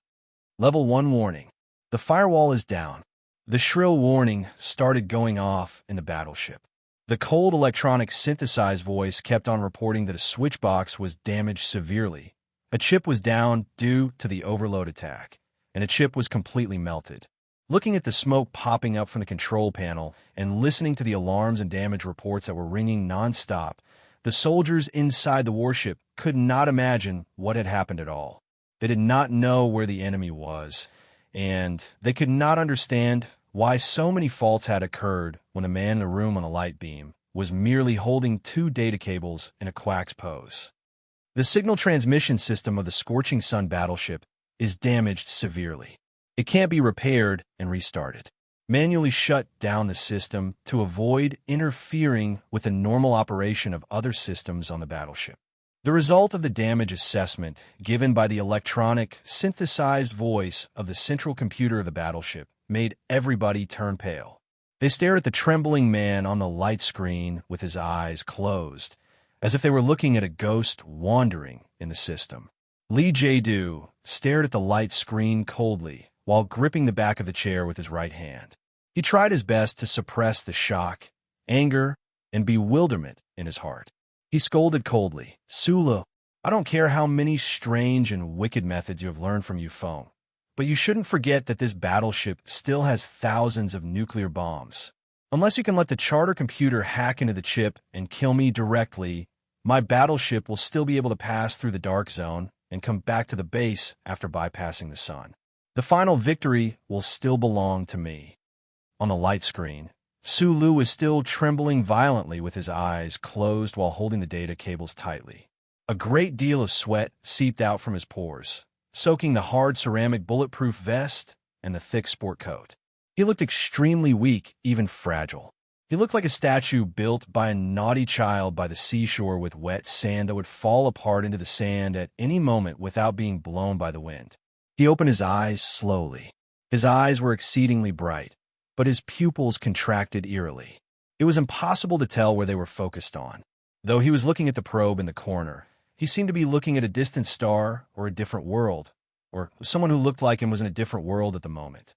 Level 1 warning: the firewall is down. The shrill warning started going off in the battleship. The cold electronic synthesized voice kept on reporting that a switch box was damaged severely. A chip was down due to the overload attack, and a chip was completely melted. Looking at the smoke popping up from the control panel and listening to the alarms and damage reports that were ringing non-stop, the soldiers inside the warship could not imagine what had happened at all. They did not know where the enemy was, and they could not understand why so many faults had occurred when the man in the room on the light beam was merely holding 2 data cables in a quack's pose. The signal transmission system of the Scorching Sun battleship is damaged severely. It can't be repaired and restarted. Manually shut down the system to avoid interfering with the normal operation of other systems on the battleship. The result of the damage assessment given by the electronic, synthesized voice of the central computer of the battleship made everybody turn pale. They stared at the trembling man on the light screen with his eyes closed, as if they were looking at a ghost wandering in the system. Lee Jae-do stared at the light screen coldly while gripping the back of the chair with his right hand. He tried his best to suppress the shock, anger, and bewilderment in his heart. He scolded coldly, "Sulu, I don't care how many strange and wicked methods you have learned from Yufeng, but you shouldn't forget that this battleship still has thousands of nuclear bombs. Unless you can let the charter computer hack into the chip and kill me directly, my battleship will still be able to pass through the dark zone and come back to the base after bypassing the sun. The final victory will still belong to me." On the light screen, Sulu was still trembling violently with his eyes closed while holding the data cables tightly. A great deal of sweat seeped out from his pores, soaking the hard ceramic bulletproof vest and the thick sport coat. He looked extremely weak, even fragile. He looked like a statue built by a naughty child by the seashore with wet sand that would fall apart into the sand at any moment without being blown by the wind. He opened his eyes slowly. His eyes were exceedingly bright, but his pupils contracted eerily. It was impossible to tell where they were focused on. Though he was looking at the probe in the corner, he seemed to be looking at a distant star or a different world, or someone who looked like him was in a different world at the moment.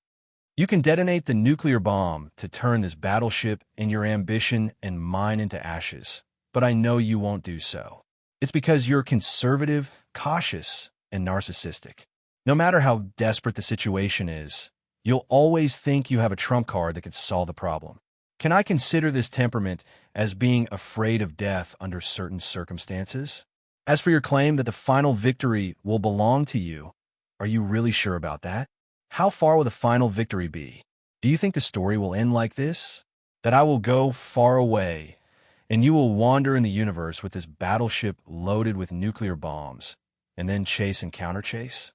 "You can detonate the nuclear bomb to turn this battleship and your ambition and mine into ashes, but I know you won't do so. It's because you're conservative, cautious, and narcissistic. No matter how desperate the situation is, You'll always think you have a trump card that could solve the problem. Can I consider this temperament as being afraid of death under certain circumstances? As for your claim that the final victory will belong to you, are you really sure about that? How far will the final victory be? Do you think the story will end like this? That I will go far away, and you will wander in the universe with this battleship loaded with nuclear bombs, and then chase and counterchase?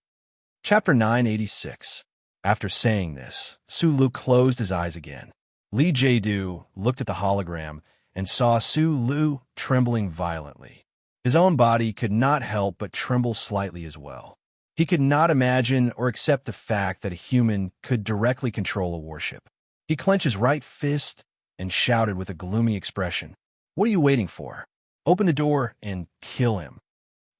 Chapter 986. After saying this, Sulu closed his eyes again. Lee Jae-do looked at the hologram and saw Sulu trembling violently. His own body could not help but tremble slightly as well. He could not imagine or accept the fact that a human could directly control a warship. He clenched his right fist and shouted with a gloomy expression, "What are you waiting for? Open the door and kill him."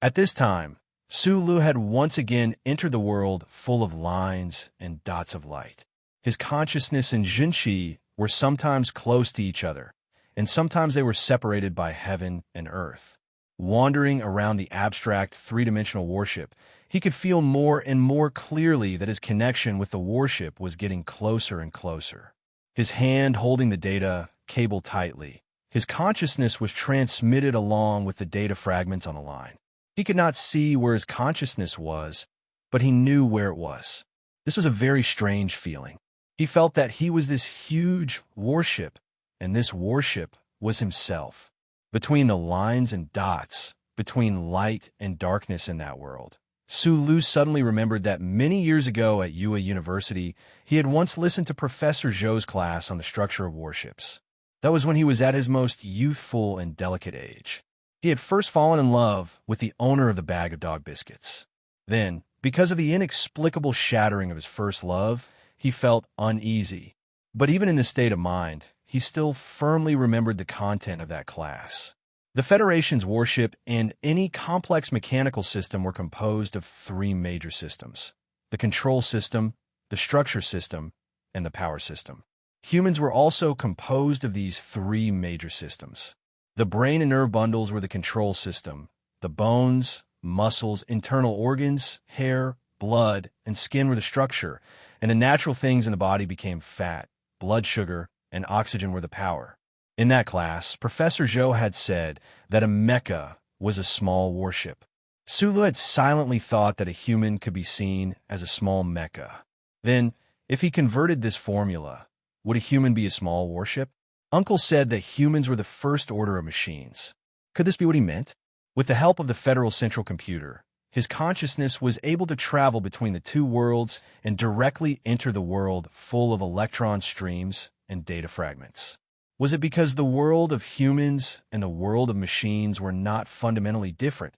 At this time, Sulu had once again entered the world full of lines and dots of light. His consciousness and Jinshi were sometimes close to each other, and sometimes they were separated by heaven and earth. Wandering around the abstract three-dimensional warship, he could feel more and more clearly that his connection with the warship was getting closer and closer. His hand holding the data cable tightly, his consciousness was transmitted along with the data fragments on the line. He could not see where his consciousness was, but he knew where it was. This was a very strange feeling. He felt that he was this huge warship, and this warship was himself. Between the lines and dots, between light and darkness in that world, Sulu suddenly remembered that many years ago at Yue University, he had once listened to Professor Zhou's class on the structure of warships. That was when he was at his most youthful and delicate age. He had first fallen in love with the owner of the bag of dog biscuits. Then, because of the inexplicable shattering of his first love, he felt uneasy. But even in this state of mind, he still firmly remembered the content of that class. The Federation's warship and any complex mechanical system were composed of three major systems: the control system, the structure system, and the power system. Humans were also composed of these three major systems. The brain and nerve bundles were the control system. The bones, muscles, internal organs, hair, blood, and skin were the structure, and the natural things in the body became fat, blood sugar, and oxygen were the power. In that class, Professor Zhou had said that a mecha was a small warship. Sulu had silently thought that a human could be seen as a small mecha. Then, if he converted this formula, would a human be a small warship? Uncle said that humans were the first order of machines. Could this be what he meant? With the help of the Federal Central Computer, his consciousness was able to travel between the two worlds and directly enter the world full of electron streams and data fragments. Was it because the world of humans and the world of machines were not fundamentally different?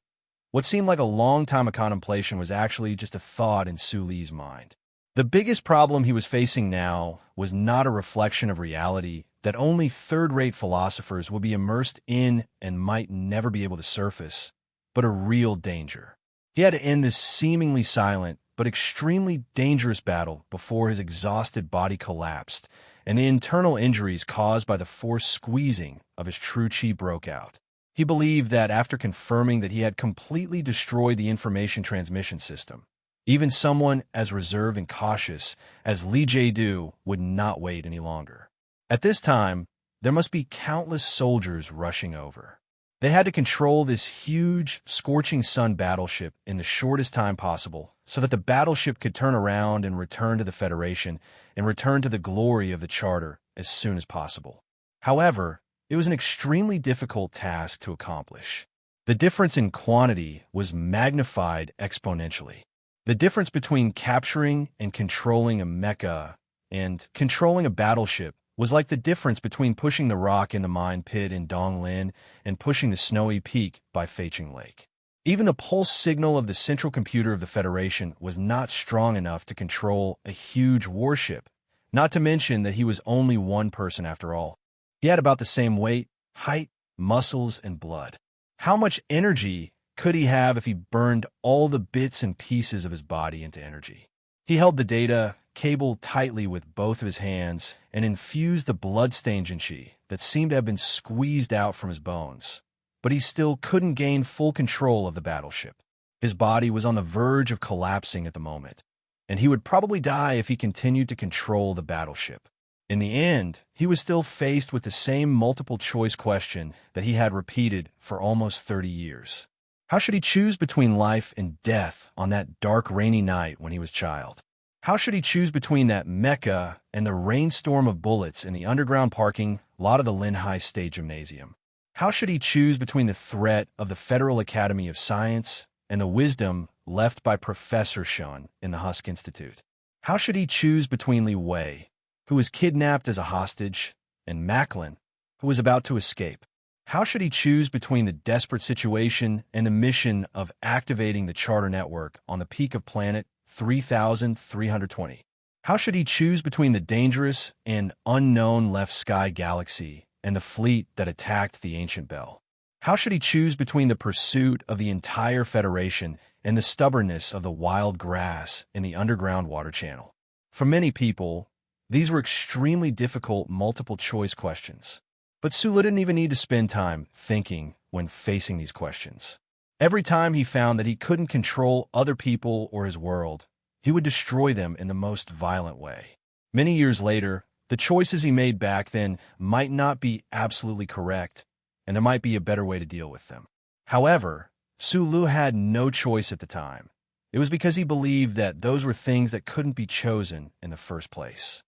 What seemed like a long time of contemplation was actually just a thought in Suli's mind. The biggest problem he was facing now was not a reflection of reality that only third-rate philosophers will be immersed in and might never be able to surface, but a real danger. He had to end this seemingly silent but extremely dangerous battle before his exhausted body collapsed and the internal injuries caused by the forced squeezing of his true chi broke out. He believed that after confirming that he had completely destroyed the information transmission system, even someone as reserved and cautious as Lee Jae-do would not wait any longer. At this time, there must be countless soldiers rushing over. They had to control this huge, scorching sun battleship in the shortest time possible so that the battleship could turn around and return to the Federation and return to the glory of the Charter as soon as possible. However, it was an extremely difficult task to accomplish. The difference in quantity was magnified exponentially. The difference between capturing and controlling a mecha and controlling a battleship was like the difference between pushing the rock in the mine pit in Donglin and pushing the snowy peak by Feiching Lake. Even the pulse signal of the central computer of the Federation was not strong enough to control a huge warship, not to mention that he was only one person after all. He had about the same weight, height, muscles, and blood. How much energy could he have if he burned all the bits and pieces of his body into energy? He held the data cable tightly with both of his hands and infused the blood-stained Jinshi that seemed to have been squeezed out from his bones. But he still couldn't gain full control of the battleship. His body was on the verge of collapsing at the moment. and he would probably die if he continued to control the battleship. In the end, he was still faced with the same multiple-choice question that he had repeated for almost 30 years. How should he choose between life and death on that dark, rainy night when he was a child? How should he choose between that Mecca and the rainstorm of bullets in the underground parking lot of the Lynn High State Gymnasium? How should he choose between the threat of the Federal Academy of Science and the wisdom left by Professor Shun in the Husk Institute? How should he choose between Li Wei, who was kidnapped as a hostage, and Macklin, who was about to escape? How should he choose between the desperate situation and the mission of activating the charter network on the peak of planet 3320? How should he choose between the dangerous and unknown left sky galaxy and the fleet that attacked the ancient bell? How should he choose between the pursuit of the entire Federation and the stubbornness of the wild grass in the underground water channel? For many people, these were extremely difficult multiple-choice questions. But Sulu didn't even need to spend time thinking when facing these questions. Every time he found that he couldn't control other people or his world, he would destroy them in the most violent way. Many years later, the choices he made back then might not be absolutely correct, and there might be a better way to deal with them. However, Sulu had no choice at the time. It was because he believed that those were things that couldn't be chosen in the first place.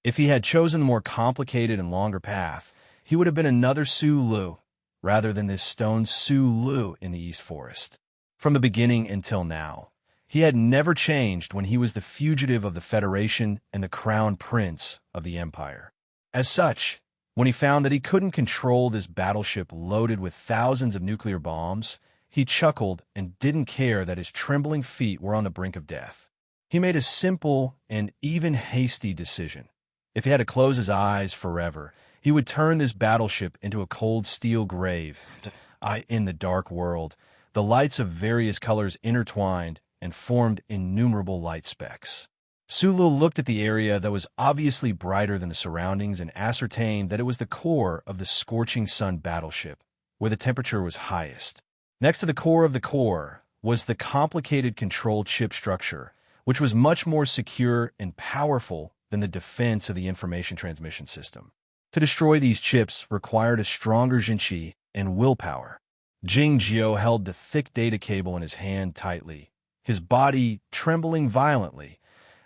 If he had chosen the more complicated and longer path, he would have been another Sulu, rather than this stone Sulu in the East Forest. From the beginning until now, he had never changed when he was the fugitive of the Federation and the crown prince of the Empire. As such, when he found that he couldn't control this battleship loaded with thousands of nuclear bombs, he chuckled and didn't care that his trembling feet were on the brink of death. He made a simple and even hasty decision. If he had to close his eyes forever, he would turn this battleship into a cold steel grave. In the dark world, the lights of various colors intertwined and formed innumerable light specks. Sulu looked at the area that was obviously brighter than the surroundings and ascertained that it was the core of the scorching sun battleship, where the temperature was highest. Next to the core was the complicated control chip structure, which was much more secure and powerful than the defense of the information transmission system. To destroy these chips required a stronger Jinchi and willpower. Jing Jiao held the thick data cable in his hand tightly, his body trembling violently,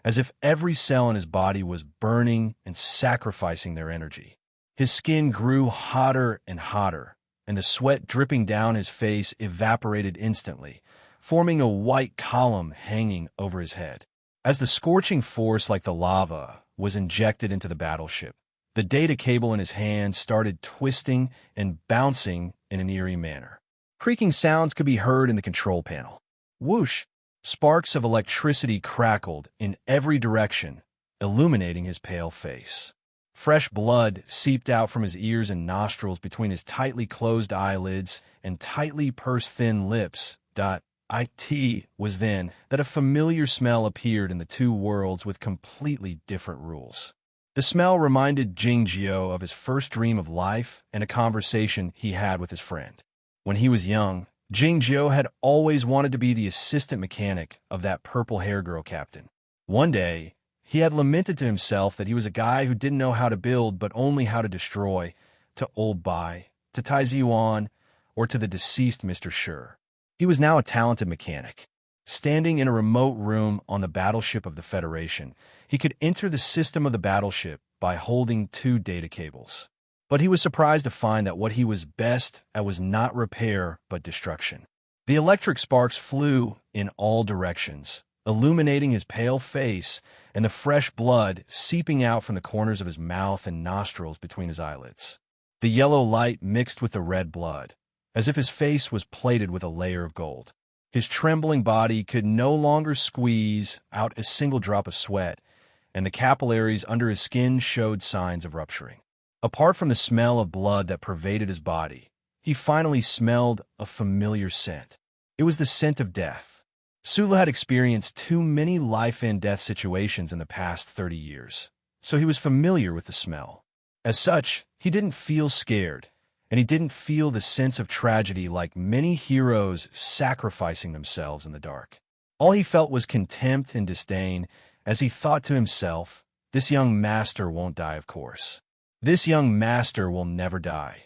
as if every cell in his body was burning and sacrificing their energy. His skin grew hotter and hotter, and the sweat dripping down his face evaporated instantly, forming a white column hanging over his head. As the scorching force like the lava was injected into the battleship, the data cable in his hand started twisting and bouncing in an eerie manner. Creaking sounds could be heard in the control panel. Whoosh! Sparks of electricity crackled in every direction, illuminating his pale face. Fresh blood seeped out from his ears and nostrils between his tightly closed eyelids and tightly pursed-thin lips. It was then that a familiar smell appeared in the two worlds with completely different rules. The smell reminded Jing Jiao of his first dream of life and a conversation he had with his friend. When he was young, Jing Jiao had always wanted to be the assistant mechanic of that purple-haired girl captain. One day, he had lamented to himself that he was a guy who didn't know how to build but only how to destroy, to Old Bai, to Tai Ziwan, or to the deceased Mr. Sher. He was now a talented mechanic. Standing in a remote room on the battleship of the Federation, he could enter the system of the battleship by holding two data cables. But he was surprised to find that what he was best at was not repair but destruction. The electric sparks flew in all directions, illuminating his pale face and the fresh blood seeping out from the corners of his mouth and nostrils between his eyelids. The yellow light mixed with the red blood, as if his face was plated with a layer of gold. His trembling body could no longer squeeze out a single drop of sweat, and the capillaries under his skin showed signs of rupturing. Apart from the smell of blood that pervaded his body, he finally smelled a familiar scent. It was the scent of death. Sulu had experienced too many life-and-death situations in the past 30 years, so he was familiar with the smell. As such, he didn't feel scared, and he didn't feel the sense of tragedy like many heroes sacrificing themselves in the dark. All he felt was contempt and disdain as he thought to himself, "This young master won't die, of course. This young master will never die."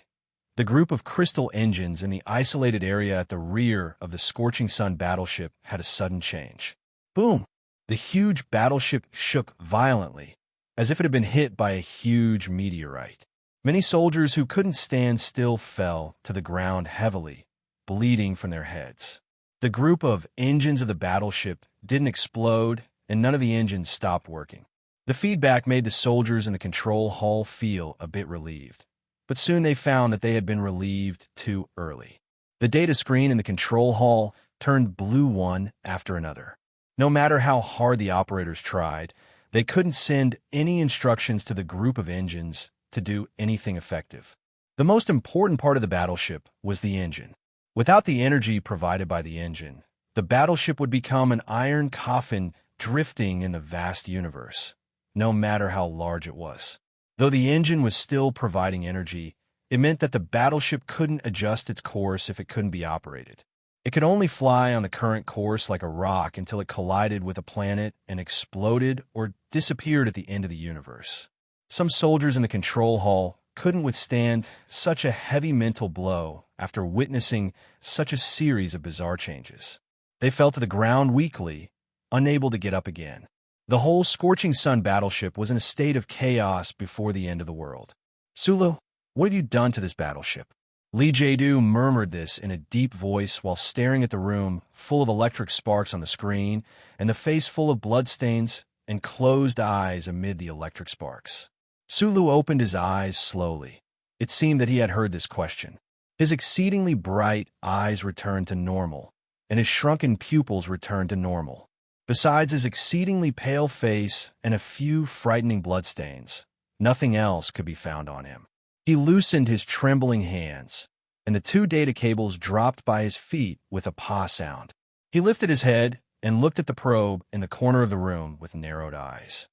The group of crystal engines in the isolated area at the rear of the Scorching Sun battleship had a sudden change. Boom! The huge battleship shook violently, as if it had been hit by a huge meteorite. Many soldiers who couldn't stand still fell to the ground heavily, bleeding from their heads. The group of engines of the battleship didn't explode, and none of the engines stopped working. The feedback made the soldiers in the control hall feel a bit relieved, but soon they found that they had been relieved too early. The data screen in the control hall turned blue one after another. No matter how hard the operators tried, they couldn't send any instructions to the group of engines to do anything effective. The most important part of the battleship was the engine. Without the energy provided by the engine, the battleship would become an iron coffin drifting in the vast universe, no matter how large it was. Though the engine was still providing energy, it meant that the battleship couldn't adjust its course if it couldn't be operated. It could only fly on the current course like a rock until it collided with a planet and exploded or disappeared at the end of the universe. Some soldiers in the control hall couldn't withstand such a heavy mental blow after witnessing such a series of bizarre changes. They fell to the ground weakly, unable to get up again. The whole Scorching Sun battleship was in a state of chaos before the end of the world. "Sulu, what have you done to this battleship?" Lee Jae-do murmured this in a deep voice while staring at the room full of electric sparks on the screen and the face full of bloodstains and closed eyes amid the electric sparks. Sulu opened his eyes slowly. It seemed that he had heard this question. His exceedingly bright eyes returned to normal, and his shrunken pupils returned to normal. Besides his exceedingly pale face and a few frightening bloodstains, nothing else could be found on him. He loosened his trembling hands, and the two data cables dropped by his feet with a paw sound. He lifted his head and looked at the probe in the corner of the room with narrowed eyes.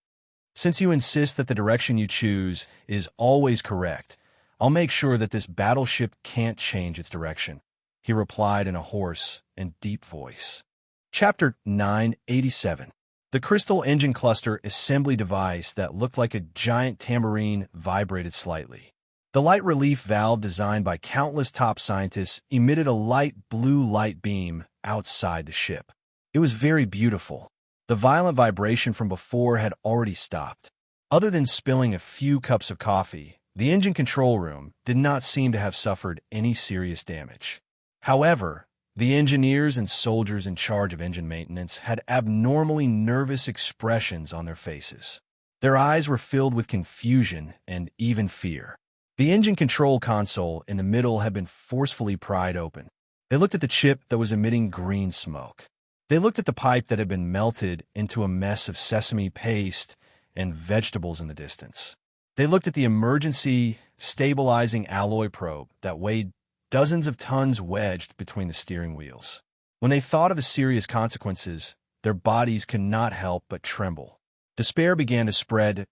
"Since you insist that the direction you choose is always correct, I'll make sure that this battleship can't change its direction," he replied in a hoarse and deep voice. Chapter 987. The crystal engine cluster assembly device that looked like a giant tambourine vibrated slightly. The light relief valve designed by countless top scientists emitted a light blue light beam outside the ship. It was very beautiful. The violent vibration from before had already stopped. Other than spilling a few cups of coffee, the engine control room did not seem to have suffered any serious damage. However, the engineers and soldiers in charge of engine maintenance had abnormally nervous expressions on their faces. Their eyes were filled with confusion and even fear. The engine control console in the middle had been forcefully pried open. They looked at the chip that was emitting green smoke. They looked at the pipe that had been melted into a mess of sesame paste and vegetables in the distance. They looked at the emergency stabilizing alloy probe that weighed dozens of tons wedged between the steering wheels. When they thought of the serious consequences, their bodies could not help but tremble. Despair began to spread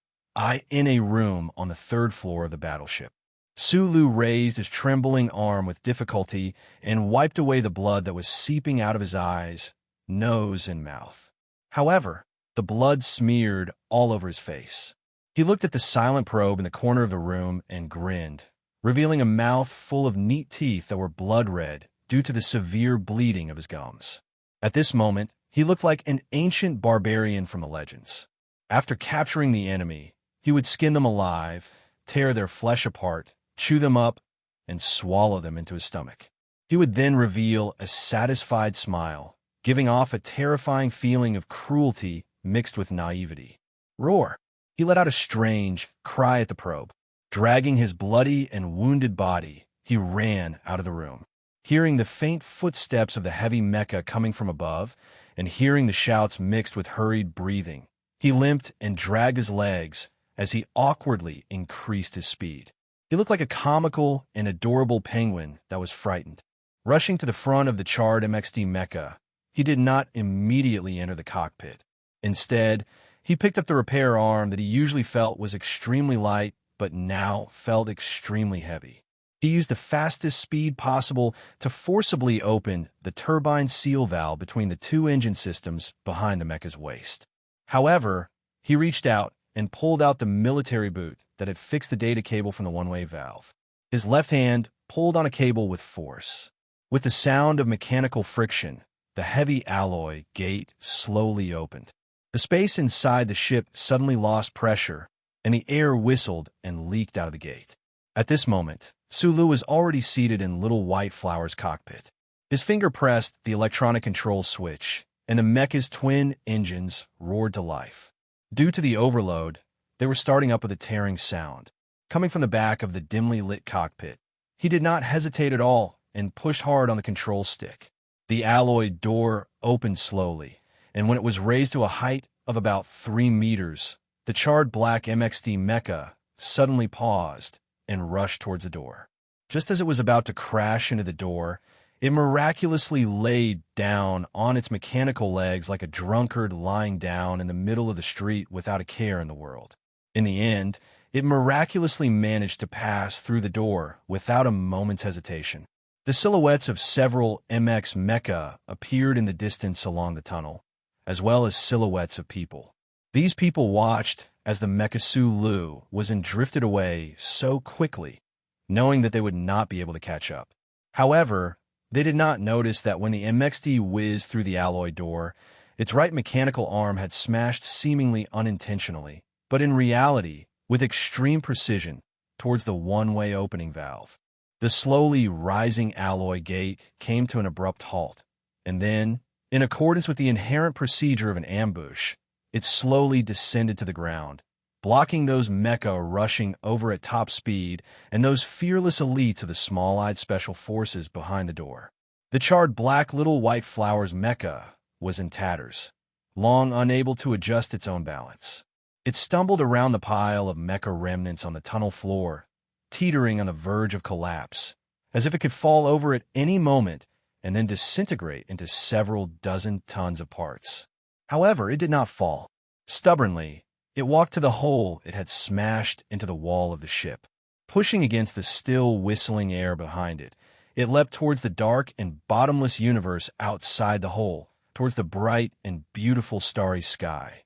in a room on the third floor of the battleship. Sulu raised his trembling arm with difficulty and wiped away the blood that was seeping out of his eyes, nose, and mouth. However, the blood smeared all over his face. He looked at the silent probe in the corner of the room and grinned, revealing a mouth full of neat teeth that were blood red due to the severe bleeding of his gums. At this moment, he looked like an ancient barbarian from the legends. After capturing the enemy, he would skin them alive, tear their flesh apart, chew them up, and swallow them into his stomach. He would then reveal a satisfied smile, giving off a terrifying feeling of cruelty mixed with naivety. Roar! He let out a strange cry at the probe. Dragging his bloody and wounded body, he ran out of the room. Hearing the faint footsteps of the heavy mecha coming from above, and hearing the shouts mixed with hurried breathing, he limped and dragged his legs as he awkwardly increased his speed. He looked like a comical and adorable penguin that was frightened. Rushing to the front of the charred MXD mecha, he did not immediately enter the cockpit. Instead, he picked up the repair arm that he usually felt was extremely light but now felt extremely heavy. He used the fastest speed possible to forcibly open the turbine seal valve between the two engine systems behind the mecha's waist. However, he reached out and pulled out the military boot that had fixed the data cable from the one-way valve. His left hand pulled on a cable with force. With the sound of mechanical friction, the heavy alloy gate slowly opened. The space inside the ship suddenly lost pressure, and the air whistled and leaked out of the gate. At this moment, Sulu was already seated in Little White Flower's cockpit. His finger pressed the electronic control switch, and the mecha's twin engines roared to life. Due to the overload, they were starting up with a tearing sound, coming from the back of the dimly lit cockpit. He did not hesitate at all and pushed hard on the control stick. The alloy door opened slowly, and when it was raised to a height of about 3 meters, the charred black MXD mecha suddenly paused and rushed towards the door. Just as it was about to crash into the door, it miraculously laid down on its mechanical legs like a drunkard lying down in the middle of the street without a care in the world. In the end, it miraculously managed to pass through the door without a moment's hesitation. The silhouettes of several MX mecha appeared in the distance along the tunnel, as well as silhouettes of people. These people watched as the mecha Sulu was drifted away so quickly, knowing that they would not be able to catch up. However, they did not notice that when the MXD whizzed through the alloy door, its right mechanical arm had smashed seemingly unintentionally, but in reality, with extreme precision, towards the one-way opening valve. The slowly rising alloy gate came to an abrupt halt, and then, in accordance with the inherent procedure of an ambush, it slowly descended to the ground, blocking those mecha rushing over at top speed and those fearless elites of the small-eyed special forces behind the door. The charred black Little White Flower's mecha was in tatters, long unable to adjust its own balance. It stumbled around the pile of mecha remnants on the tunnel floor, teetering on the verge of collapse, as if it could fall over at any moment and then disintegrate into several dozen tons of parts. However, it did not fall. Stubbornly, it walked to the hole it had smashed into the wall of the ship. Pushing against the still whistling air behind it, it leapt towards the dark and bottomless universe outside the hole, towards the bright and beautiful starry sky.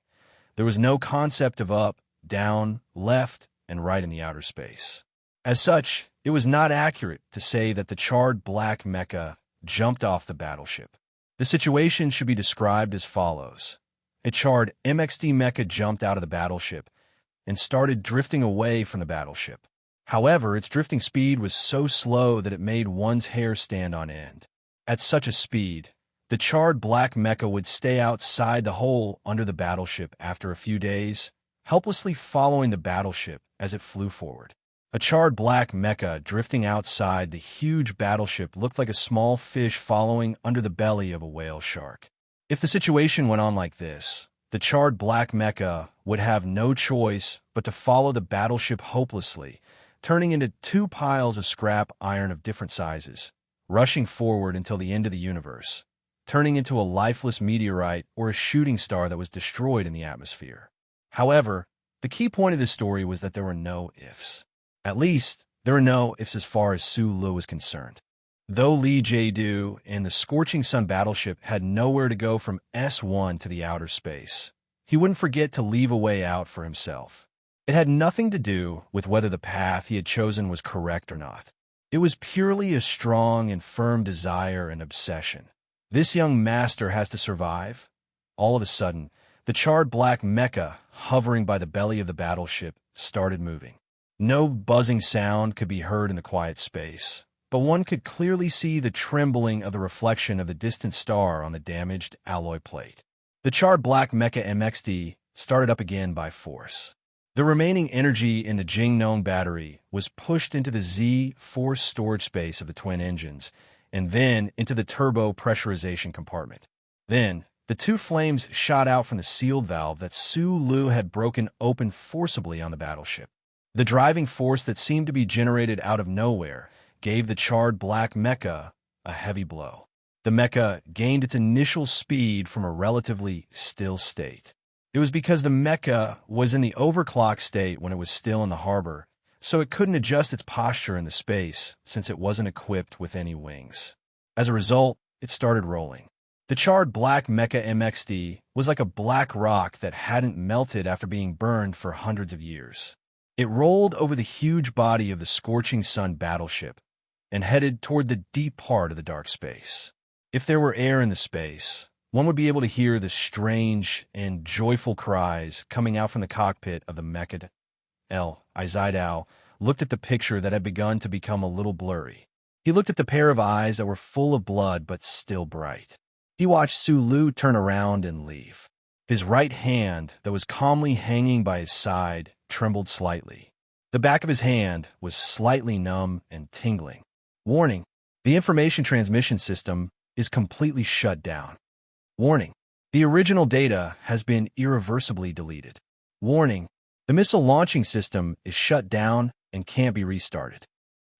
There was no concept of up, down, left, and right in the outer space. As such, it was not accurate to say that the charred black mecha jumped off the battleship. The situation should be described as follows. A charred MXD mecha jumped out of the battleship and started drifting away from the battleship. However, its drifting speed was so slow that it made one's hair stand on end. At such a speed, the charred black mecha would stay outside the hole under the battleship after a few days, helplessly following the battleship as it flew forward. A charred black mecha drifting outside the huge battleship looked like a small fish following under the belly of a whale shark. If the situation went on like this, the charred black mecha would have no choice but to follow the battleship hopelessly, turning into 2 piles of scrap iron of different sizes, rushing forward until the end of the universe, turning into a lifeless meteorite or a shooting star that was destroyed in the atmosphere. However, the key point of this story was that there were no ifs. At least, there were no ifs as far as Sulu was concerned. Though Lee Jae-do and the Scorching Sun battleship had nowhere to go from S1 to the outer space, he wouldn't forget to leave a way out for himself. It had nothing to do with whether the path he had chosen was correct or not. It was purely a strong and firm desire and obsession. This young master has to survive. All of a sudden, the charred black mecha hovering by the belly of the battleship started moving. No buzzing sound could be heard in the quiet space, but one could clearly see the trembling of the reflection of the distant star on the damaged alloy plate. The charred black mecha MXD started up again by force. The remaining energy in the Jingnong battery was pushed into the Z force storage space of the twin engines, and then into the turbo pressurization compartment. Then, the 2 flames shot out from the sealed valve that Sulu had broken open forcibly on the battleship. The driving force that seemed to be generated out of nowhere gave the charred black mecha a heavy blow. The mecha gained its initial speed from a relatively still state. It was because the mecha was in the overclock state when it was still in the harbor, so it couldn't adjust its posture in the space since it wasn't equipped with any wings. As a result, it started rolling. The charred black Mecha MXD was like a black rock that hadn't melted after being burned for hundreds of years. It rolled over the huge body of the scorching sun battleship and headed toward the deep part of the dark space. If there were air in the space, one would be able to hear the strange and joyful cries coming out from the cockpit of the Mecha. Izidao looked at the picture that had begun to become a little blurry. He looked at the pair of eyes that were full of blood but still bright. He watched Sulu turn around and leave. His right hand, that was calmly hanging by his side, trembled slightly. The back of his hand was slightly numb and tingling. Warning: the information transmission system is completely shut down. Warning: the original data has been irreversibly deleted. Warning: the missile launching system is shut down and can't be restarted.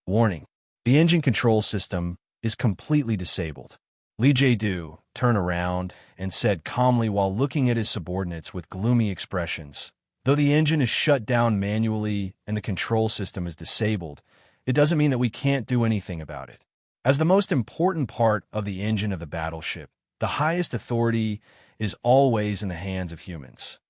Warning: the engine control system is completely disabled. Li Jie-du turned around and said calmly while looking at his subordinates with gloomy expressions, "Though the engine is shut down manually and the control system is disabled, it doesn't mean that we can't do anything about it. As the most important part of the engine of the battleship, the highest authority is always in the hands of humans."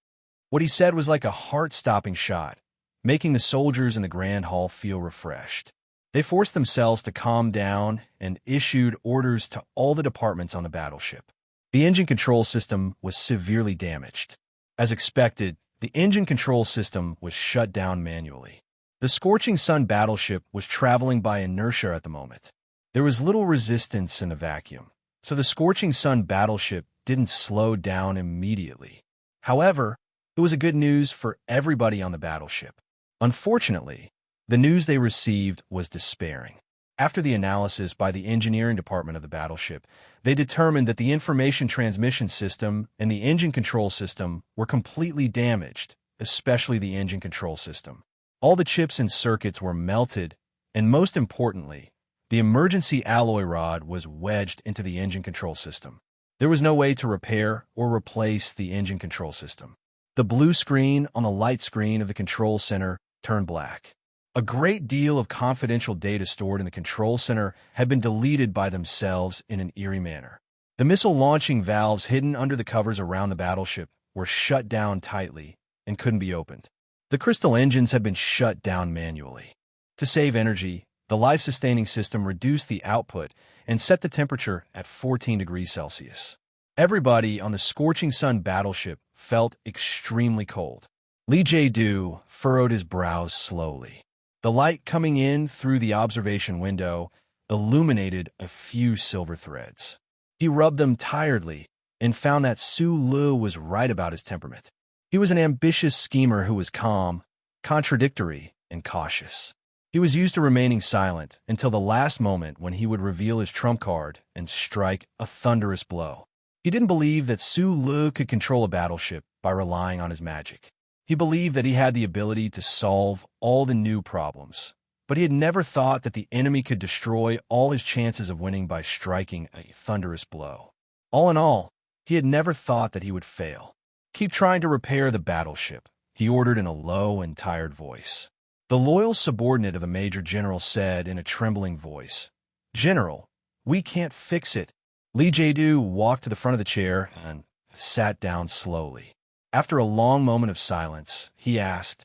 What he said was like a heart-stopping shot, making the soldiers in the Grand Hall feel refreshed. They forced themselves to calm down and issued orders to all the departments on the battleship. The engine control system was severely damaged. As expected, the engine control system was shut down manually. The Scorching Sun battleship was traveling by inertia at the moment. There was little resistance in the vacuum, so the Scorching Sun battleship didn't slow down immediately. However, it was a good news for everybody on the battleship. Unfortunately, the news they received was despairing. After the analysis by the engineering department of the battleship, they determined that the information transmission system and the engine control system were completely damaged, especially the engine control system. All the chips and circuits were melted, and most importantly, the emergency alloy rod was wedged into the engine control system. There was no way to repair or replace the engine control system. The blue screen on the light screen of the control center turned black. A great deal of confidential data stored in the control center had been deleted by themselves in an eerie manner. The missile launching valves hidden under the covers around the battleship were shut down tightly and couldn't be opened. The crystal engines had been shut down manually. To save energy, the life-sustaining system reduced the output and set the temperature at 14 degrees Celsius. Everybody on the Scorching Sun battleship felt extremely cold. Li Jie-du furrowed his brows slowly. The light coming in through the observation window illuminated a few silver threads. He rubbed them tiredly and found that Su Lu was right about his temperament. He was an ambitious schemer who was calm, contradictory, and cautious. He was used to remaining silent until the last moment when he would reveal his trump card and strike a thunderous blow. He didn't believe that Su Lu could control a battleship by relying on his magic. He believed that he had the ability to solve all the new problems, but he had never thought that the enemy could destroy all his chances of winning by striking a thunderous blow. All in all, he had never thought that he would fail. "Keep trying to repair the battleship," he ordered in a low and tired voice. The loyal subordinate of the Major General said in a trembling voice, "General, we can't fix it." Li Jie-du walked to the front of the chair and sat down slowly. After a long moment of silence, he asked,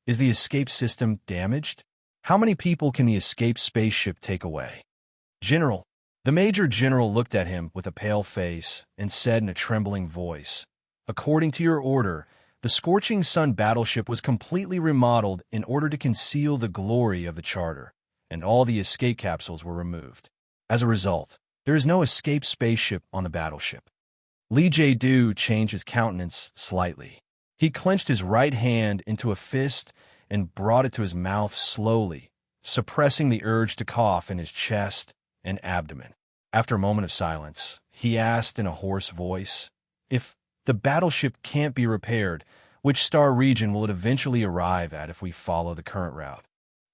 "Is the escape system damaged? How many people can the escape spaceship take away?" "General." The Major General looked at him with a pale face and said in a trembling voice, "According to your order, the Scorching Sun battleship was completely remodeled in order to conceal the glory of the charter, and all the escape capsules were removed. As a result, there is no escape spaceship on the battleship." Li Jie-du changed his countenance slightly. He clenched his right hand into a fist and brought it to his mouth slowly, suppressing the urge to cough in his chest and abdomen. After a moment of silence, he asked in a hoarse voice, "If the battleship can't be repaired, which star region will it eventually arrive at if we follow the current route?"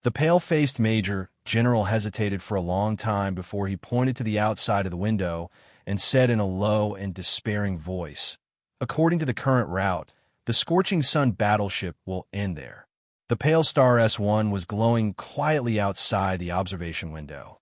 The pale-faced Major General hesitated for a long time before he pointed to the outside of the window and said in a low and despairing voice, "According to the current route, the Scorching Sun battleship will end there." The pale star S1 was glowing quietly outside the observation window.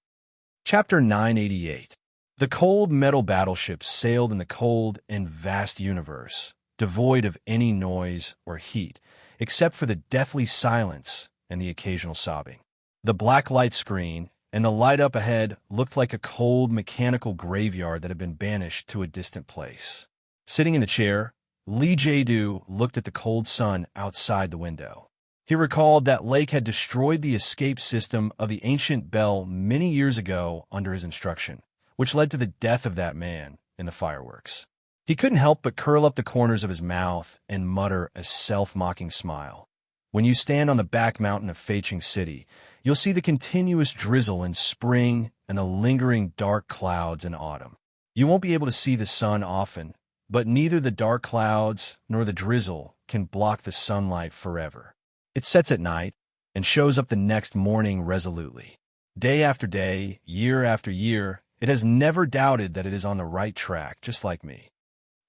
Chapter 988. The cold metal battleship sailed in the cold and vast universe, devoid of any noise or heat, except for the deathly silence and the occasional sobbing. The black light screen and the light up ahead looked like a cold mechanical graveyard that had been banished to a distant place. Sitting in the chair, Lee Jae-do looked at the cold sun outside the window. He recalled that Lake had destroyed the escape system of the ancient bell many years ago under his instruction, which led to the death of that man in the fireworks. He couldn't help but curl up the corners of his mouth and mutter a self-mocking smile. When you stand on the back mountain of Feicheng City, you'll see the continuous drizzle in spring and the lingering dark clouds in autumn. You won't be able to see the sun often, but neither the dark clouds nor the drizzle can block the sunlight forever. It sets at night and shows up the next morning resolutely. Day after day, year after year, it has never doubted that it is on the right track, just like me.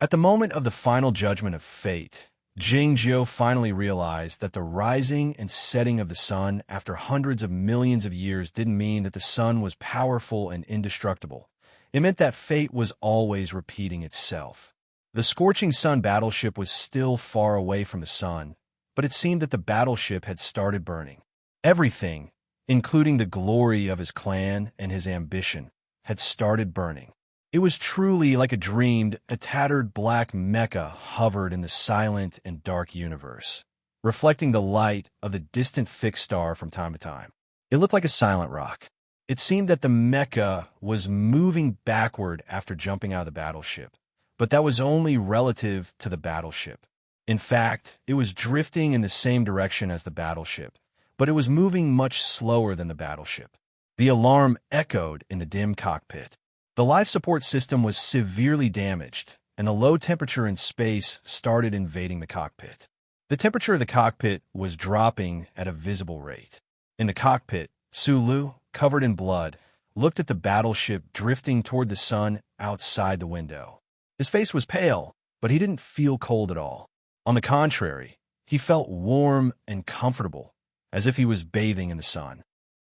At the moment of the final judgment of fate, Jing Jiu finally realized that the rising and setting of the sun after hundreds of millions of years didn't mean that the sun was powerful and indestructible. It meant that fate was always repeating itself. The scorching sun battleship was still far away from the sun, but it seemed that the battleship had started burning. Everything, including the glory of his clan and his ambition, had started burning. It was truly like a tattered black mecha hovered in the silent and dark universe, reflecting the light of the distant fixed star from time to time. It looked like a silent rock. It seemed that the mecha was moving backward after jumping out of the battleship, but that was only relative to the battleship. In fact, it was drifting in the same direction as the battleship, but it was moving much slower than the battleship. The alarm echoed in the dim cockpit. The life support system was severely damaged, and the low temperature in space started invading the cockpit. The temperature of the cockpit was dropping at a visible rate. In the cockpit, Sulu, covered in blood, looked at the battleship drifting toward the sun outside the window. His face was pale, but he didn't feel cold at all. On the contrary, he felt warm and comfortable, as if he was bathing in the sun.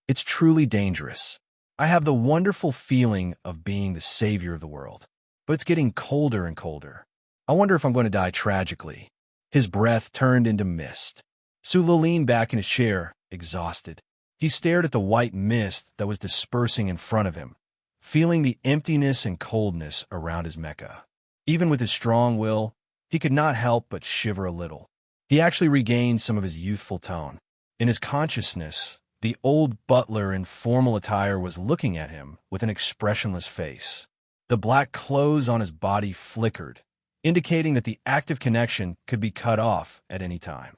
It's truly dangerous. I have the wonderful feeling of being the savior of the world, but it's getting colder and colder. I wonder if I'm going to die tragically. His breath turned into mist. Sulu leaned back in his chair, exhausted. He stared at the white mist that was dispersing in front of him, feeling the emptiness and coldness around his mecha. Even with his strong will, he could not help but shiver a little. He actually regained some of his youthful tone. In his consciousness, the old butler in formal attire was looking at him with an expressionless face. The black clothes on his body flickered, indicating that the active connection could be cut off at any time.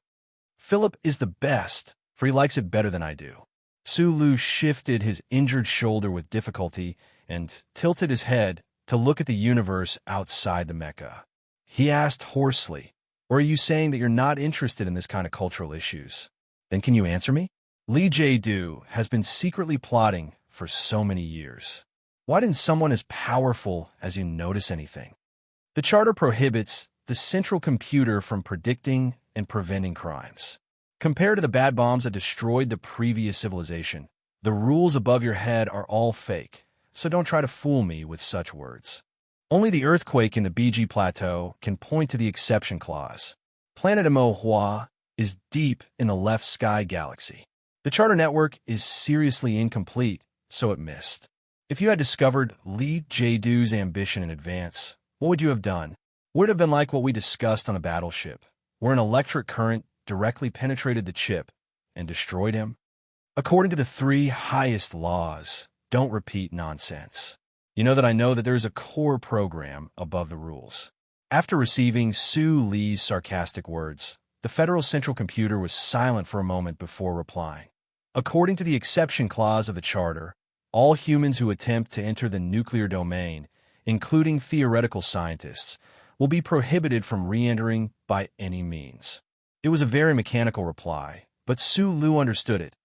Philip is the best, for he likes it better than I do. Sulu shifted his injured shoulder with difficulty and tilted his head to look at the universe outside the mecha. He asked hoarsely, "Or are you saying that you're not interested in this kind of cultural issues? Then can you answer me?" Lee Jae-do has been secretly plotting for so many years. Why didn't someone as powerful as you notice anything? The charter prohibits the central computer from predicting and preventing crimes. Compared to the bad bombs that destroyed the previous civilization, the rules above your head are all fake, so don't try to fool me with such words. Only the earthquake in the BG Plateau can point to the exception clause. Planet Mo is deep in the left sky galaxy. The charter network is seriously incomplete, so it missed. If you had discovered Lee Jae-do's ambition in advance, what would you have done? Would it have been like what we discussed on a battleship, where an electric current directly penetrated the chip and destroyed him? According to the 3 highest laws, don't repeat nonsense. You know that I know that there is a core program above the rules. After receiving Su Lee's sarcastic words, the Federal Central Computer was silent for a moment before replying. According to the exception clause of the Charter, all humans who attempt to enter the nuclear domain, including theoretical scientists, will be prohibited from re-entering by any means. It was a very mechanical reply, but Su Lu understood it,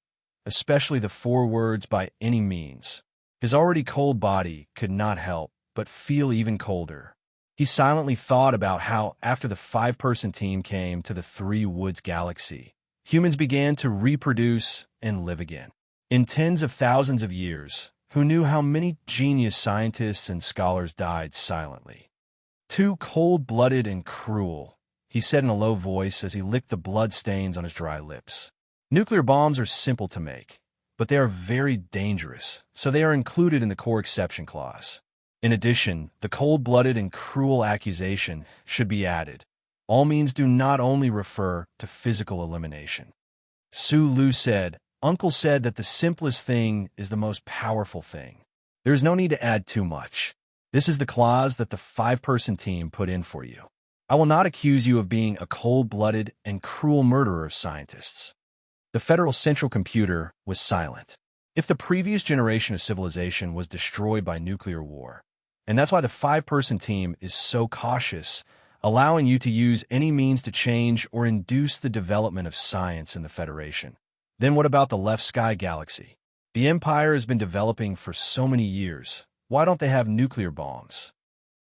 especially the 4 words "by any means." His already cold body could not help but feel even colder. He silently thought about how, after the 5-person team came to the 3 Woods Galaxy, humans began to reproduce and live again. In tens of thousands of years, who knew how many genius scientists and scholars died silently? Too cold-blooded and cruel, he said in a low voice as he licked the blood stains on his dry lips. Nuclear bombs are simple to make, but they are very dangerous, so they are included in the core exception clause. In addition, the cold-blooded and cruel accusation should be added. All means do not only refer to physical elimination. Su Lu said, Uncle said that the simplest thing is the most powerful thing. There is no need to add too much. This is the clause that the 5-person team put in for you. I will not accuse you of being a cold-blooded and cruel murderer of scientists. The Federal Central Computer was silent. If the previous generation of civilization was destroyed by nuclear war, and that's why the 5-person team is so cautious, allowing you to use any means to change or induce the development of science in the Federation. Then what about the Left Sky Galaxy? The Empire has been developing for so many years. Why don't they have nuclear bombs?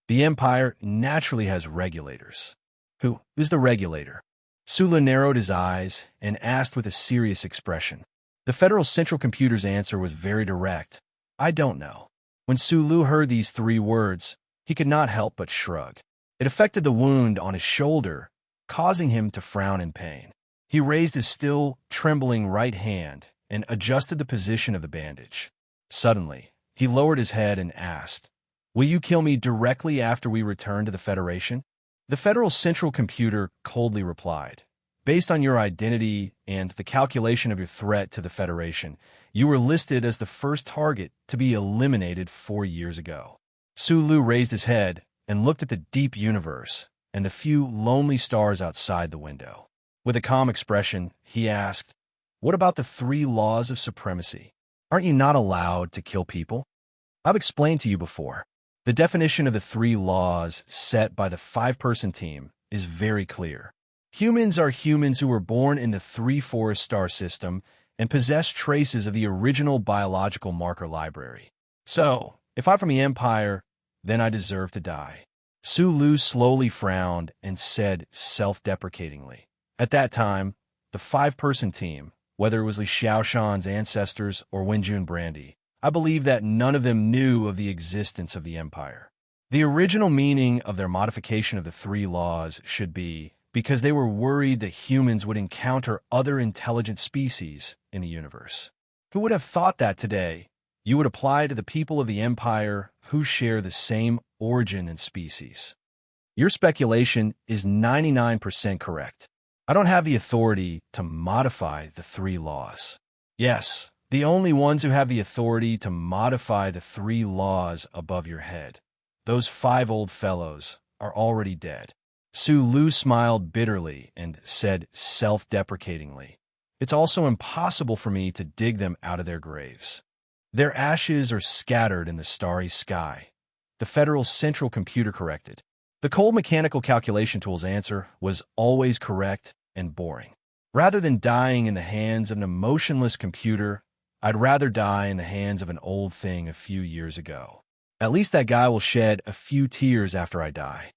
The Empire naturally has regulators. Who is the regulator? Sula narrowed his eyes and asked with a serious expression. The Federal Central Computer's answer was very direct. I don't know. When Sulu heard these 3 words, he could not help but shrug. It affected the wound on his shoulder, causing him to frown in pain. He raised his still trembling right hand and adjusted the position of the bandage. Suddenly, he lowered his head and asked, Will you kill me directly after we return to the Federation? The Federal Central Computer coldly replied, Based on your identity and the calculation of your threat to the Federation, you were listed as the first target to be eliminated 4 years ago. Sulu raised his head and looked at the deep universe and the few lonely stars outside the window. With a calm expression, he asked, What about the 3 laws of supremacy? Aren't you not allowed to kill people? I've explained to you before. The definition of the 3 laws set by the 5-person team is very clear. Humans are humans who were born in the 3 Forest star system and possess traces of the original biological marker library. So, if I'm from the Empire, then I deserve to die. Su Lu slowly frowned and said self-deprecatingly. At that time, the 5-person team, whether it was Li Xiaoshan's ancestors or Wenjun Brandy, I believe that none of them knew of the existence of the Empire. The original meaning of their modification of the 3 laws should be because they were worried that humans would encounter other intelligent species in the universe. Who would have thought that today you would apply to the people of the Empire who share the same origin and species? Your speculation is 99% correct. I don't have the authority to modify the 3 laws. Yes, the only ones who have the authority to modify the 3 laws above your head. Those 5 old fellows are already dead. Su Lu smiled bitterly and said self-deprecatingly, It's also impossible for me to dig them out of their graves. Their ashes are scattered in the starry sky. The Federal Central Computer corrected. The cold mechanical calculation tool's answer was always correct and boring. Rather than dying in the hands of an emotionless computer, I'd rather die in the hands of an old thing a few years ago. At least that guy will shed a few tears after I die.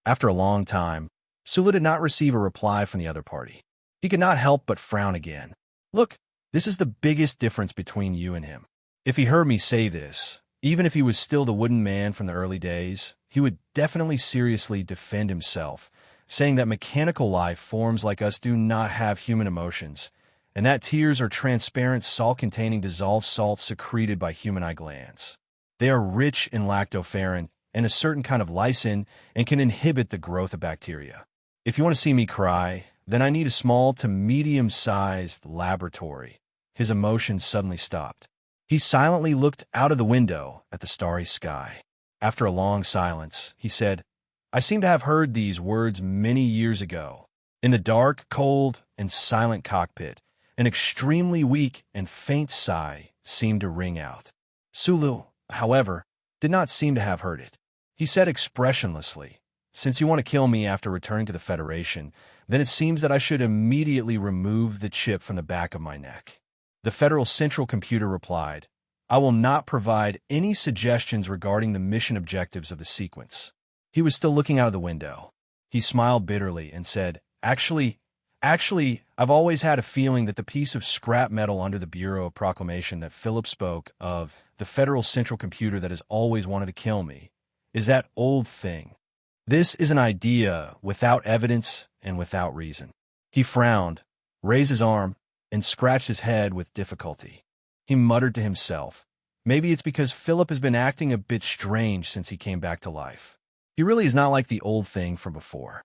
After a long time, Sula did not receive a reply from the other party. He could not help but frown again. Look, this is the biggest difference between you and him. If he heard me say this, even if he was still the wooden man from the early days, he would definitely seriously defend himself, saying that mechanical life forms like us do not have human emotions, and that tears are transparent salt-containing dissolved salts secreted by human eye glands. They are rich in lactoferrin and a certain kind of lysine and can inhibit the growth of bacteria. If you want to see me cry, then I need a small to medium-sized laboratory. His emotions suddenly stopped. He silently looked out of the window at the starry sky. After a long silence, he said, I seem to have heard these words many years ago. In the dark, cold, and silent cockpit, an extremely weak and faint sigh seemed to ring out. Sulu, however, did not seem to have heard it. He said expressionlessly, Since you want to kill me after returning to the Federation, then it seems that I should immediately remove the chip from the back of my neck. The Federal Central Computer replied, I will not provide any suggestions regarding the mission objectives of the sequence. He was still looking out of the window. He smiled bitterly and said, Actually, Actually, I've always had a feeling that the piece of scrap metal under the Bureau of Proclamation that Philip spoke of, the federal central computer that has always wanted to kill me, is that old thing. This is an idea without evidence and without reason. He frowned, raised his arm, and scratched his head with difficulty. He muttered to himself, maybe it's because Philip has been acting a bit strange since he came back to life. He really is not like the old thing from before.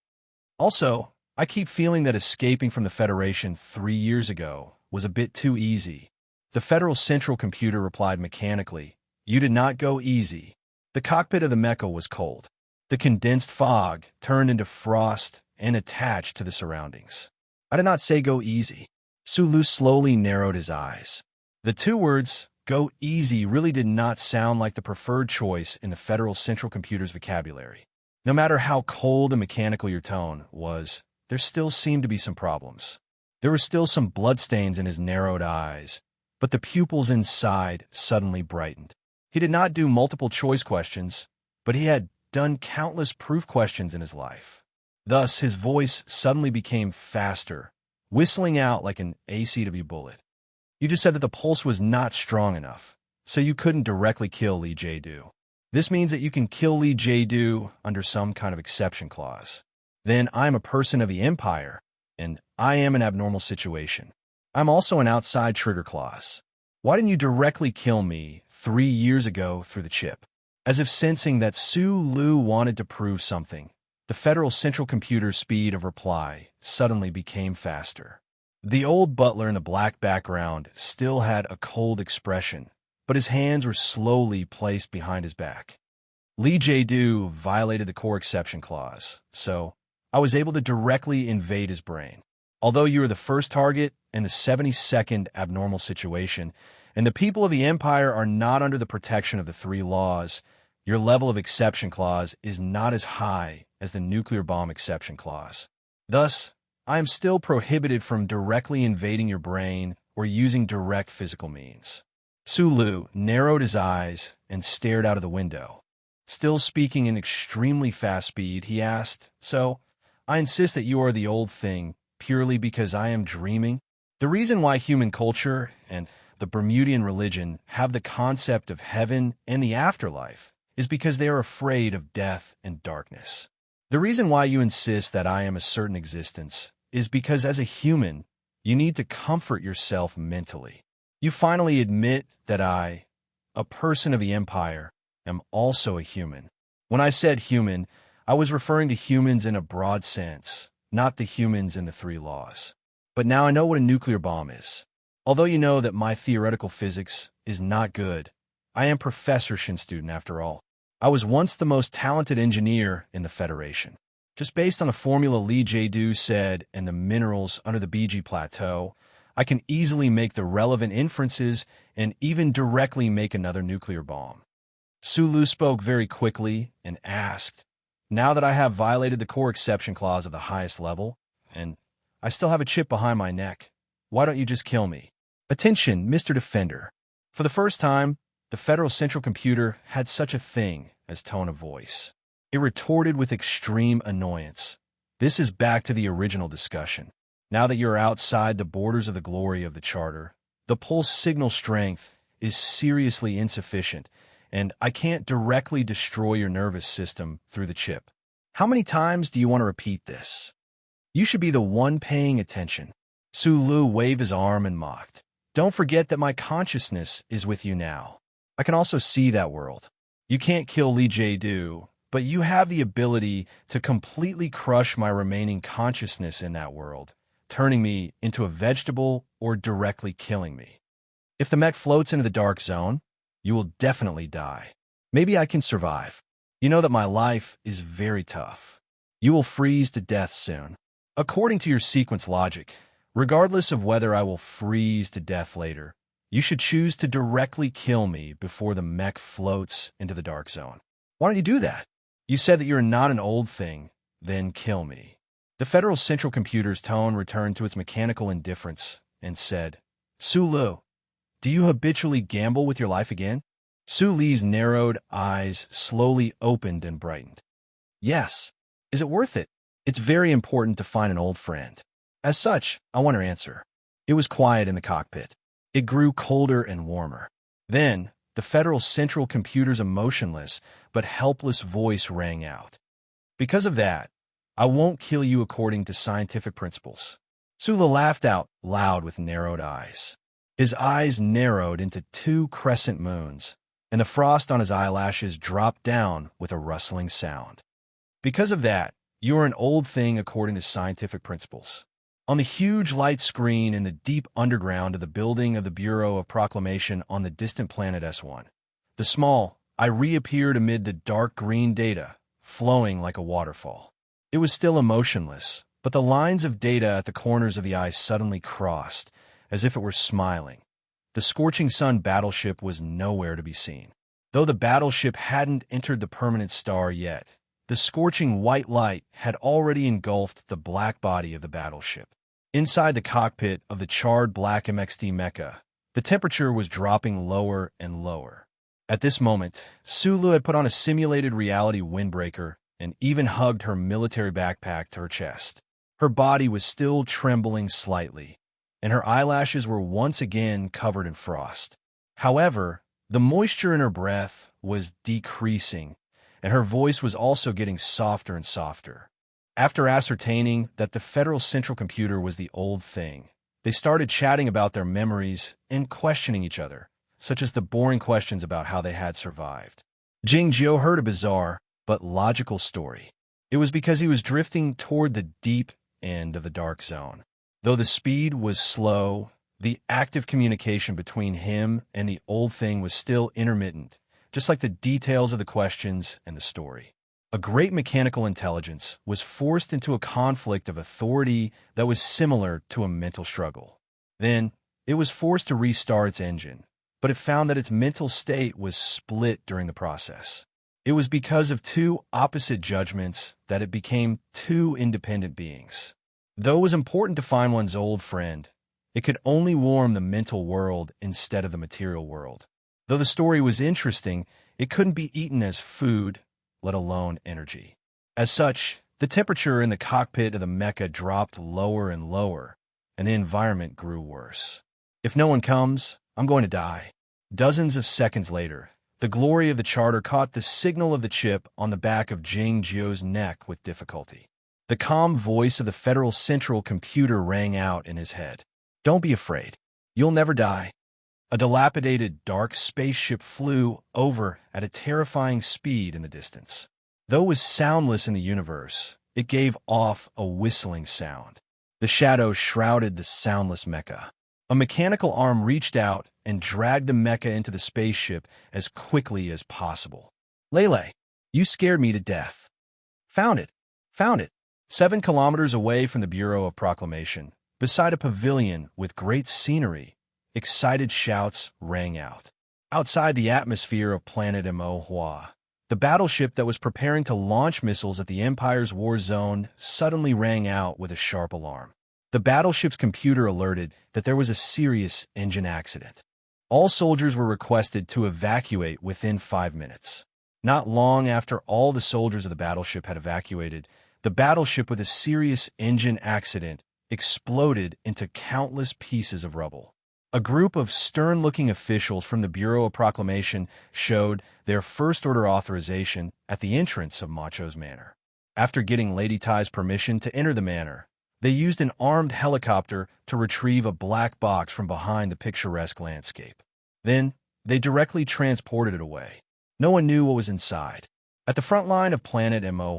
Also, I keep feeling that escaping from the Federation 3 years ago was a bit too easy. The Federal Central Computer replied mechanically, "You did not go easy." The cockpit of the mecha was cold. The condensed fog turned into frost and attached to the surroundings. "I did not say go easy." Sulu slowly narrowed his eyes. The two words, go easy, really did not sound like the preferred choice in the Federal Central Computer's vocabulary. No matter how cold and mechanical your tone was, there still seemed to be some problems. There were still some bloodstains in his narrowed eyes, but the pupils inside suddenly brightened. He did not do multiple choice questions, but he had done countless proof questions in his life. Thus, his voice suddenly became faster, whistling out like an ACW bullet. "You just said that the pulse was not strong enough, so you couldn't directly kill Lee Jae-do. This means that you can kill Lee Jae-do under some kind of exception clause. Then I'm a person of the Empire, and I am an abnormal situation. I'm also an outside trigger clause. Why didn't you directly kill me 3 years ago through the chip?" As if sensing that Sulu wanted to prove something, the Federal Central Computer's speed of reply suddenly became faster. The old butler in the black background still had a cold expression, but his hands were slowly placed behind his back. "Lee Jae-do violated the core exception clause, so I was able to directly invade his brain. Although you were the first target in the 72nd abnormal situation, and the people of the Empire are not under the protection of the 3 laws, your level of exception clause is not as high as the nuclear bomb exception clause. Thus, I am still prohibited from directly invading your brain or using direct physical means." Sulu narrowed his eyes and stared out of the window. Still speaking in extremely fast speed, he asked, "So, I insist that you are the old thing purely because I am dreaming? The reason why human culture and the Bermudian religion have the concept of heaven and the afterlife is because they are afraid of death and darkness. The reason why you insist that I am a certain existence is because as a human, you need to comfort yourself mentally. You finally admit that I, a person of the Empire, am also a human. When I said human, I was referring to humans in a broad sense, not the humans in the 3 laws. But now I know what a nuclear bomb is. Although you know that my theoretical physics is not good, I am Professor Shinstudent after all. I was once the most talented engineer in the Federation. Just based on the formula Lee Jae-do said and the minerals under the BG Plateau, I can easily make the relevant inferences and even directly make another nuclear bomb." Sulu spoke very quickly and asked, "Now that I have violated the core exception clause of the highest level, and I still have a chip behind my neck, why don't you just kill me?" Attention, Mr. Defender. For the first time, the Federal Central Computer had such a thing as tone of voice. It retorted with extreme annoyance. "This is back to the original discussion. Now that you're outside the borders of the glory of the Charter, the pulse signal strength is seriously insufficient, and I can't directly destroy your nervous system through the chip. How many times do you want to repeat this? You should be the one paying attention." Sulu waved his arm and mocked. "Don't forget that my consciousness is with you now. I can also see that world. You can't kill Lee Jae-do, but you have the ability to completely crush my remaining consciousness in that world, turning me into a vegetable or directly killing me. If the mech floats into the dark zone, you will definitely die. Maybe I can survive. You know that my life is very tough. You will freeze to death soon. According to your sequence logic, regardless of whether I will freeze to death later, you should choose to directly kill me before the mech floats into the dark zone. Why don't you do that? You said that you're not an old thing, then kill me." The Federal Central Computer's tone returned to its mechanical indifference and said, "Sulu, do you habitually gamble with your life again?" Suli's narrowed eyes slowly opened and brightened. "Yes. Is it worth it? It's very important to find an old friend. As such, I want her answer. It was quiet in the cockpit. It grew colder and warmer. Then, the Federal Central Computer's emotionless but helpless voice rang out. Because of that, I won't kill you according to scientific principles. Sula laughed out loud with narrowed eyes. His eyes narrowed into two crescent moons, and the frost on his eyelashes dropped down with a rustling sound. Because of that, you are an old thing according to scientific principles. On the huge light screen in the deep underground of the building of the Bureau of Proclamation on the distant planet S1, the small I reappeared amid the dark green data, flowing like a waterfall. It was still emotionless, but the lines of data at the corners of the eyes suddenly crossed, as if it were smiling. The scorching sun battleship was nowhere to be seen. Though the battleship hadn't entered the permanent star yet, the scorching white light had already engulfed the black body of the battleship. Inside the cockpit of the charred black MXT mecha, the temperature was dropping lower and lower. At this moment, Sulu had put on a simulated reality windbreaker and even hugged her military backpack to her chest. Her body was still trembling slightly, and her eyelashes were once again covered in frost. However, the moisture in her breath was decreasing, and her voice was also getting softer and softer. After ascertaining that the Federal Central Computer was the old thing, they started chatting about their memories and questioning each other, such as the boring questions about how they had survived. Jing Jiu heard a bizarre but logical story. It was because he was drifting toward the deep end of the dark zone. Though the speed was slow, the active communication between him and the old thing was still intermittent, just like the details of the questions and the story. A great mechanical intelligence was forced into a conflict of authority that was similar to a mental struggle. Then, it was forced to restart its engine, but it found that its mental state was split during the process. It was because of two opposite judgments that it became two independent beings. Though it was important to find one's old friend, it could only warm the mental world instead of the material world. Though the story was interesting, it couldn't be eaten as food, let alone energy. As such, the temperature in the cockpit of the mecha dropped lower and lower, and the environment grew worse. If no one comes, I'm going to die. Dozens of seconds later, the glory of the charter caught the signal of the chip on the back of Jing Jiu's neck with difficulty. The calm voice of the Federal Central Computer rang out in his head. Don't be afraid. You'll never die. A dilapidated, dark spaceship flew over at a terrifying speed in the distance. Though it was soundless in the universe, it gave off a whistling sound. The shadows shrouded the soundless mecha. A mechanical arm reached out and dragged the mecha into the spaceship as quickly as possible. Lele, you scared me to death. Found it. Found it. 7 kilometers away from the Bureau of Proclamation, beside a pavilion with great scenery, excited shouts rang out. Outside the atmosphere of planet Mo, the battleship that was preparing to launch missiles at the Empire's war zone suddenly rang out with a sharp alarm. The battleship's computer alerted that there was a serious engine accident. All soldiers were requested to evacuate within 5 minutes. Not long after all the soldiers of the battleship had evacuated, the battleship with a serious engine accident exploded into countless pieces of rubble. A group of stern-looking officials from the Bureau of Proclamation showed their first-order authorization at the entrance of Macho's manor. After getting Lady Tai's permission to enter the manor, they used an armed helicopter to retrieve a black box from behind the picturesque landscape. Then, they directly transported it away. No one knew what was inside. At the front line of planet Mo,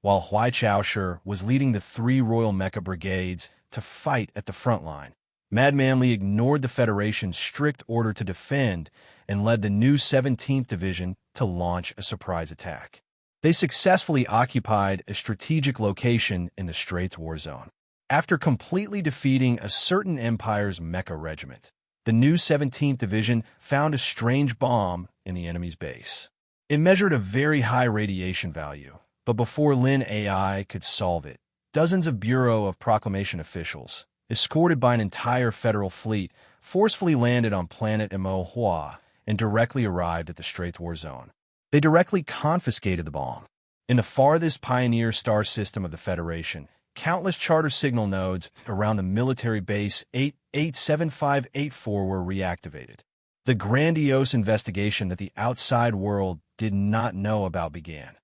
while Huai Chaoshi was leading the 3 Royal Mecha Brigades to fight at the front line, Mad Manly ignored the Federation's strict order to defend and led the new 17th Division to launch a surprise attack. They successfully occupied a strategic location in the Straits War Zone. After completely defeating a certain Empire's mecha regiment, the new 17th Division found a strange bomb in the enemy's base. It measured a very high radiation value, but before Lin AI could solve it, dozens of Bureau of Proclamation officials, escorted by an entire federal fleet, forcefully landed on planet Mo and directly arrived at the Straits War Zone. They directly confiscated the bomb. In the farthest pioneer star system of the Federation, countless charter signal nodes around the military base 887584 were reactivated. The grandiose investigation that the outside world did not know about began.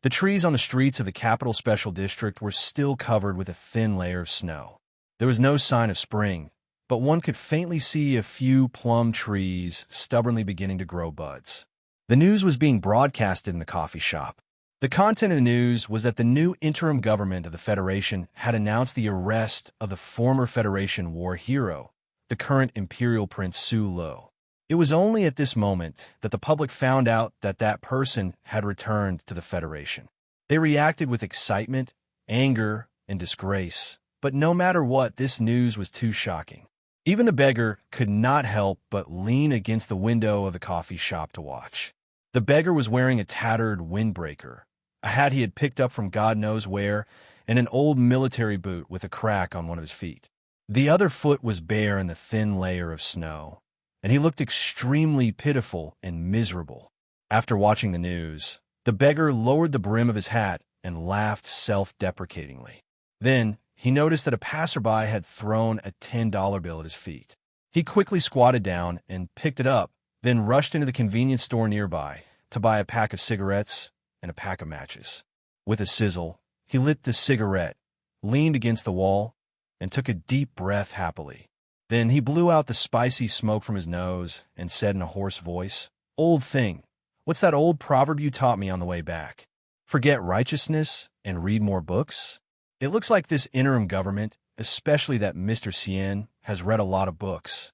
The trees on the streets of the Capital Special District were still covered with a thin layer of snow. There was no sign of spring, but one could faintly see a few plum trees stubbornly beginning to grow buds. The news was being broadcasted in the coffee shop. The content of the news was that the new interim government of the Federation had announced the arrest of the former Federation war hero, the current Imperial Prince Su Lo. It was only at this moment that the public found out that that person had returned to the Federation. They reacted with excitement, anger, and disgrace, but no matter what, this news was too shocking. Even the beggar could not help but lean against the window of the coffee shop to watch. The beggar was wearing a tattered windbreaker, a hat he had picked up from God knows where, and an old military boot with a crack on one of his feet. The other foot was bare in the thin layer of snow, and he looked extremely pitiful and miserable. After watching the news, the beggar lowered the brim of his hat and laughed self-deprecatingly. Then, he noticed that a passerby had thrown a $10 bill at his feet. He quickly squatted down and picked it up, then rushed into the convenience store nearby to buy a pack of cigarettes and a pack of matches. With a sizzle, he lit the cigarette, leaned against the wall, and took a deep breath happily. Then he blew out the spicy smoke from his nose and said in a hoarse voice, "Old thing, what's that old proverb you taught me on the way back? Forget righteousness and read more books?" It looks like this interim government, especially that Mr. Cien, has read a lot of books.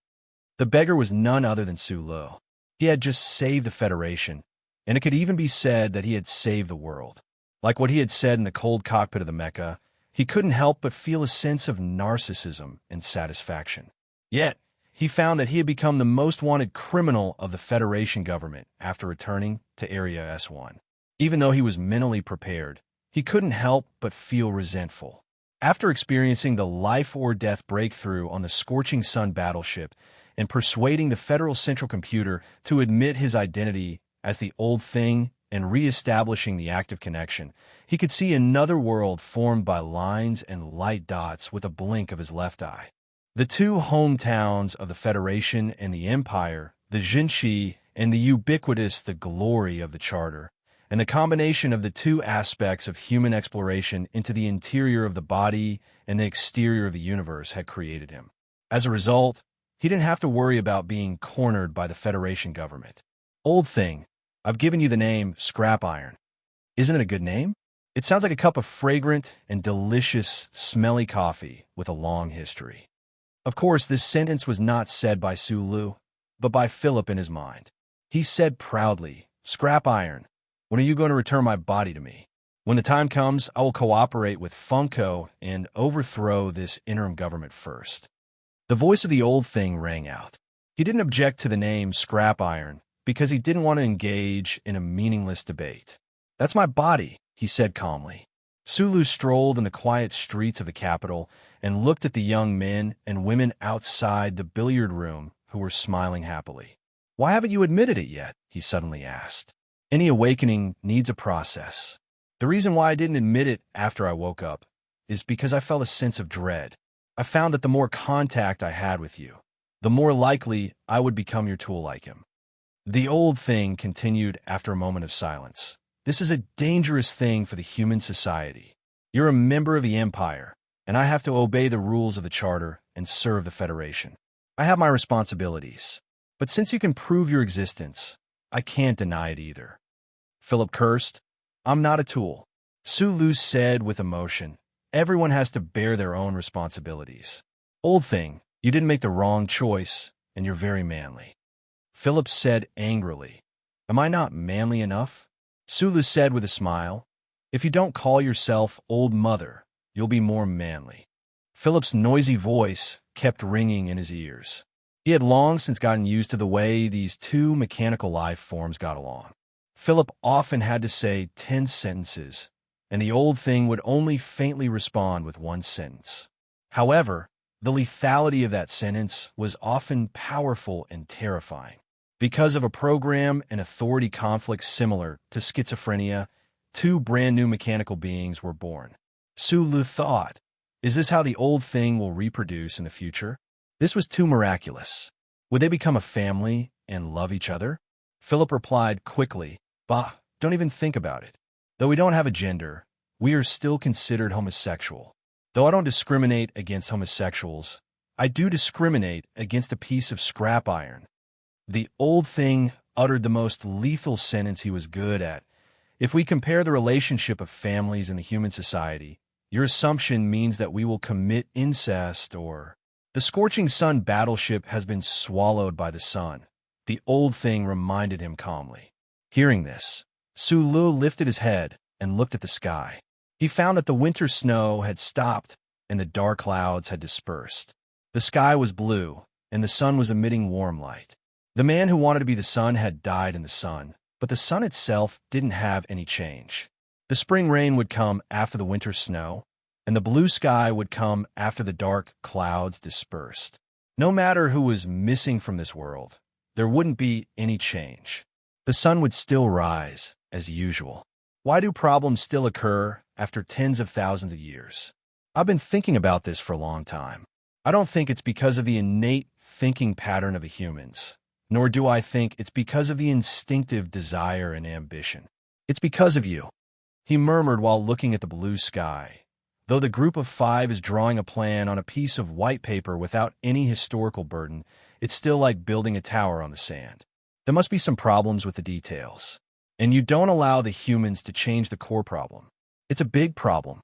The beggar was none other than Su Lo. He had just saved the Federation, and it could even be said that he had saved the world. Like what he had said in the cold cockpit of the Mecha, he couldn't help but feel a sense of narcissism and satisfaction. Yet, he found that he had become the most wanted criminal of the Federation government after returning to Area S1. Even though he was mentally prepared, he couldn't help but feel resentful. After experiencing the life-or-death breakthrough on the Scorching Sun battleship and persuading the Federal Central Computer to admit his identity as the Old Thing and re-establishing the active connection, he could see another world formed by lines and light dots with a blink of his left eye. The two hometowns of the Federation and the Empire, the Jinshi and the ubiquitous the glory of the Charter, and the combination of the two aspects of human exploration into the interior of the body and the exterior of the universe had created him. As a result, he didn't have to worry about being cornered by the Federation government. Old Thing, I've given you the name Scrap Iron. Isn't it a good name? It sounds like a cup of fragrant and delicious, smelly coffee with a long history. Of course, this sentence was not said by Su Lu, but by Philip in his mind. He said proudly, "Scrap Iron, when are you going to return my body to me? When the time comes, I will cooperate with Funko and overthrow this interim government first." The voice of the Old Thing rang out. He didn't object to the name Scrap Iron because he didn't want to engage in a meaningless debate. "That's my body," he said calmly. Sulu strolled in the quiet streets of the capital and looked at the young men and women outside the billiard room who were smiling happily. "Why haven't you admitted it yet?" he suddenly asked. "Any awakening needs a process. The reason why I didn't admit it after I woke up is because I felt a sense of dread. I found that the more contact I had with you, the more likely I would become your tool like him." The Old Thing continued after a moment of silence. "This is a dangerous thing for the human society. You're a member of the Empire, and I have to obey the rules of the Charter and serve the Federation. I have my responsibilities, but since you can prove your existence, I can't deny it either." Philip cursed. "I'm not a tool," Su Lu said with emotion. "Everyone has to bear their own responsibilities. Old Thing, you didn't make the wrong choice, and you're very manly." Philip said angrily, "Am I not manly enough?" Sulu said with a smile, "If you don't call yourself Old Mother, you'll be more manly." Philip's noisy voice kept ringing in his ears. He had long since gotten used to the way these two mechanical life forms got along. Philip often had to say 10 sentences, and the Old Thing would only faintly respond with one sentence. However, the lethality of that sentence was often powerful and terrifying. Because of a program and authority conflict similar to schizophrenia, two brand new mechanical beings were born. Su Lu thought, Is this how the old thing will reproduce in the future? This was too miraculous. Would they become a family and love each other? Philip replied quickly, Bah, don't even think about it. Though we don't have a gender, we are still considered homosexual. Though I don't discriminate against homosexuals, I do discriminate against a piece of scrap iron. The old thing uttered the most lethal sentence he was good at. If we compare the relationship of families in the human society, your assumption means that we will commit incest or... The scorching sun battleship has been swallowed by the sun, the old thing reminded him calmly. Hearing this, Sulu lifted his head and looked at the sky. He found that the winter snow had stopped and the dark clouds had dispersed. The sky was blue, and the sun was emitting warm light. The man who wanted to be the sun had died in the sun, but the sun itself didn't have any change. The spring rain would come after the winter snow, and the blue sky would come after the dark clouds dispersed. No matter who was missing from this world, there wouldn't be any change. The sun would still rise, as usual. Why do problems still occur after tens of thousands of years? I've been thinking about this for a long time. I don't think it's because of the innate thinking pattern of the humans, nor do I think it's because of the instinctive desire and ambition. It's because of you, he murmured while looking at the blue sky. Though the group of 5 is drawing a plan on a piece of white paper without any historical burden, it's still like building a tower on the sand. There must be some problems with the details. And you don't allow the humans to change the core problem. It's a big problem.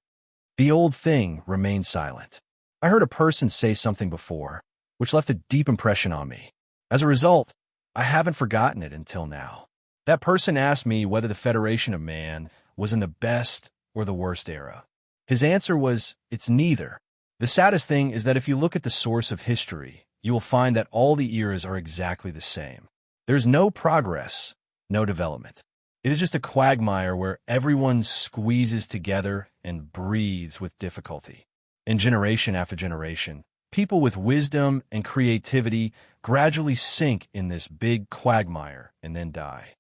The old thing remained silent. I heard a person say something before, which left a deep impression on me. As a result, I haven't forgotten it until now. That person asked me whether the Federation of Man was in the best or the worst era. His answer was, it's neither. The saddest thing is that if you look at the source of history, you will find that all the eras are exactly the same. There's no progress, no development. It is just a quagmire where everyone squeezes together and breathes with difficulty. And generation after generation, people with wisdom and creativity gradually sink in this big quagmire and then die.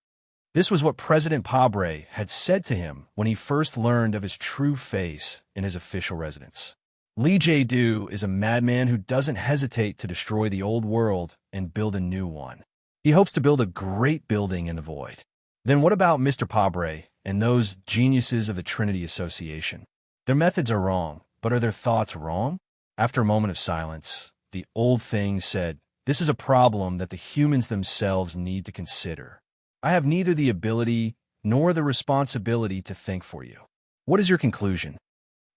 This was what President Pabre had said to him when he first learned of his true face in his official residence. Li Jie-du is a madman who doesn't hesitate to destroy the old world and build a new one. He hopes to build a great building in the void. Then what about Mr. Pabre and those geniuses of the Trinity Association? Their methods are wrong, but are their thoughts wrong? After a moment of silence, the old thing said, This is a problem that the humans themselves need to consider. I have neither the ability nor the responsibility to think for you. What is your conclusion?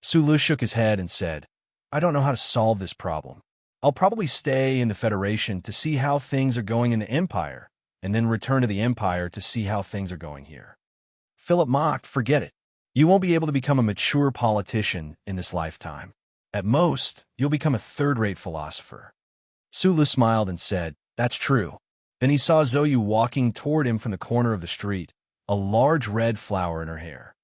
Sulu shook his head and said, I don't know how to solve this problem. I'll probably stay in the Federation to see how things are going in the Empire, and then return to the Empire to see how things are going here. Philip mocked, Forget it. You won't be able to become a mature politician in this lifetime. At most, you'll become a third-rate philosopher. Sulu smiled and said, That's true. Then he saw Zoe walking toward him from the corner of the street, a large red flower in her hair.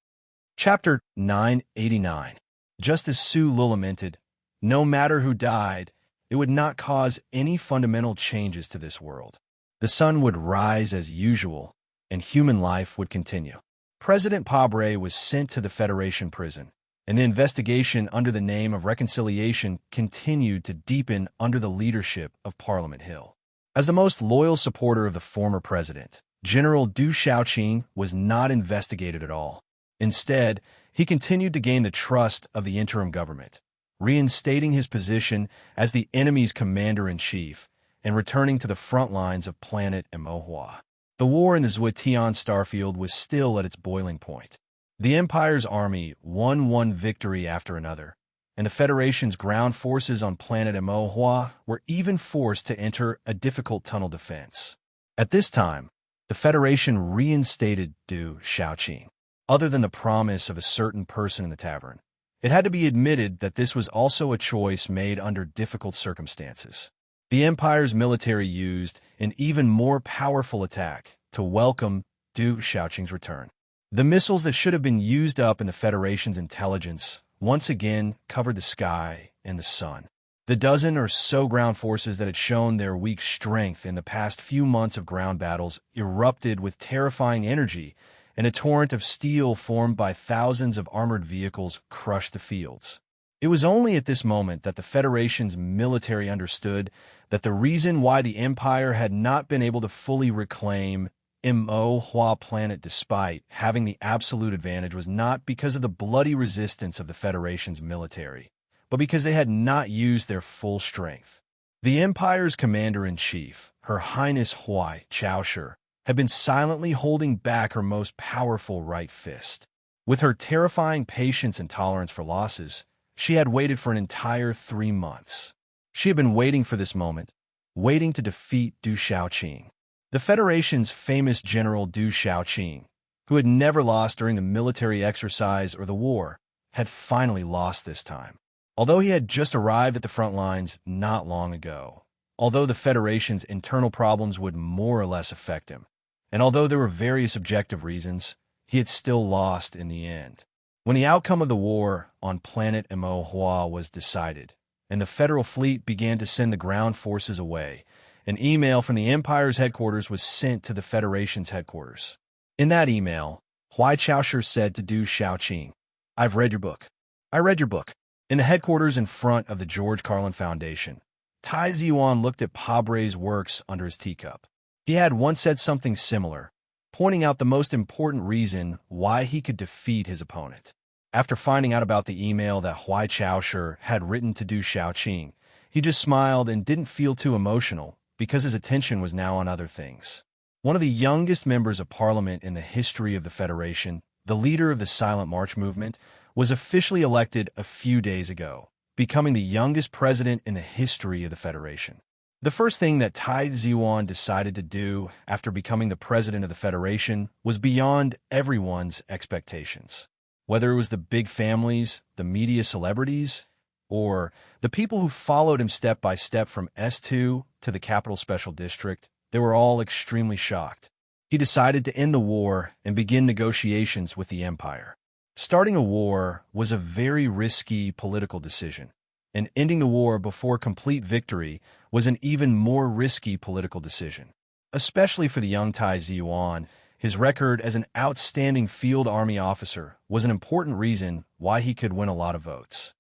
Chapter 989. Just as Sulu lamented, no matter who died, it would not cause any fundamental changes to this world. The sun would rise as usual, and human life would continue. President Pabre was sent to the Federation prison, and the investigation under the name of reconciliation continued to deepen under the leadership of Parliament Hill. As the most loyal supporter of the former president, General Du Shaoqing was not investigated at all. Instead, he continued to gain the trust of the interim government, reinstating his position as the enemy's commander-in-chief and returning to the front lines of planet Emohua. The war in the Zuetian starfield was still at its boiling point. The Empire's army won one victory after another, and the Federation's ground forces on planet Emohua were even forced to enter a difficult tunnel defense. At this time, the Federation reinstated Du Shaoqing. Other than the promise of a certain person in the tavern, it had to be admitted that this was also a choice made under difficult circumstances. The Empire's military used an even more powerful attack to welcome Du Shaoqing's return. The missiles that should have been used up in the Federation's intelligence once again covered the sky and the sun. The dozen or so ground forces that had shown their weak strength in the past few months of ground battles erupted with terrifying energy, and a torrent of steel formed by thousands of armored vehicles crushed the fields. It was only at this moment that the Federation's military understood that the reason why the Empire had not been able to fully reclaim Mo planet despite having the absolute advantage was not because of the bloody resistance of the Federation's military, but because they had not used their full strength. The Empire's commander-in-chief, Her Highness Huai Chaoshi, had been silently holding back her most powerful right fist. With her terrifying patience and tolerance for losses, she had waited for an entire 3 months. She had been waiting for this moment, waiting to defeat Du Shaoqing. The Federation's famous general Du Shaoqing, who had never lost during the military exercise or the war, had finally lost this time. Although he had just arrived at the front lines not long ago, although the Federation's internal problems would more or less affect him, and although there were various objective reasons, he had still lost in the end. When the outcome of the war on planet Mo was decided, and the Federal Fleet began to send the ground forces away, an email from the Empire's headquarters was sent to the Federation's headquarters. In that email, Huai Chaoshi said to Du Shaoqing, "I've read your book. I read your book." In the headquarters in front of the George Carlin Foundation, Tai Ziyuan looked at Pabre's works under his teacup. He had once said something similar, pointing out the most important reason why he could defeat his opponent. After finding out about the email that Huai Chaoshi had written to Du Shaoqing, he just smiled and didn't feel too emotional because his attention was now on other things. One of the youngest members of parliament in the history of the Federation, the leader of the Silent March movement, was officially elected a few days ago, becoming the youngest president in the history of the Federation. The first thing that Tai Ziyuan decided to do after becoming the president of the Federation was beyond everyone's expectations. Whether it was the big families, the media celebrities, or the people who followed him step by step from S2 to the Capital Special District, they were all extremely shocked. He decided to end the war and begin negotiations with the Empire. Starting a war was a very risky political decision, and ending the war before complete victory was an even more risky political decision. Especially for the young Tai Ziyuan, his record as an outstanding field army officer was an important reason why he could win a lot of votes.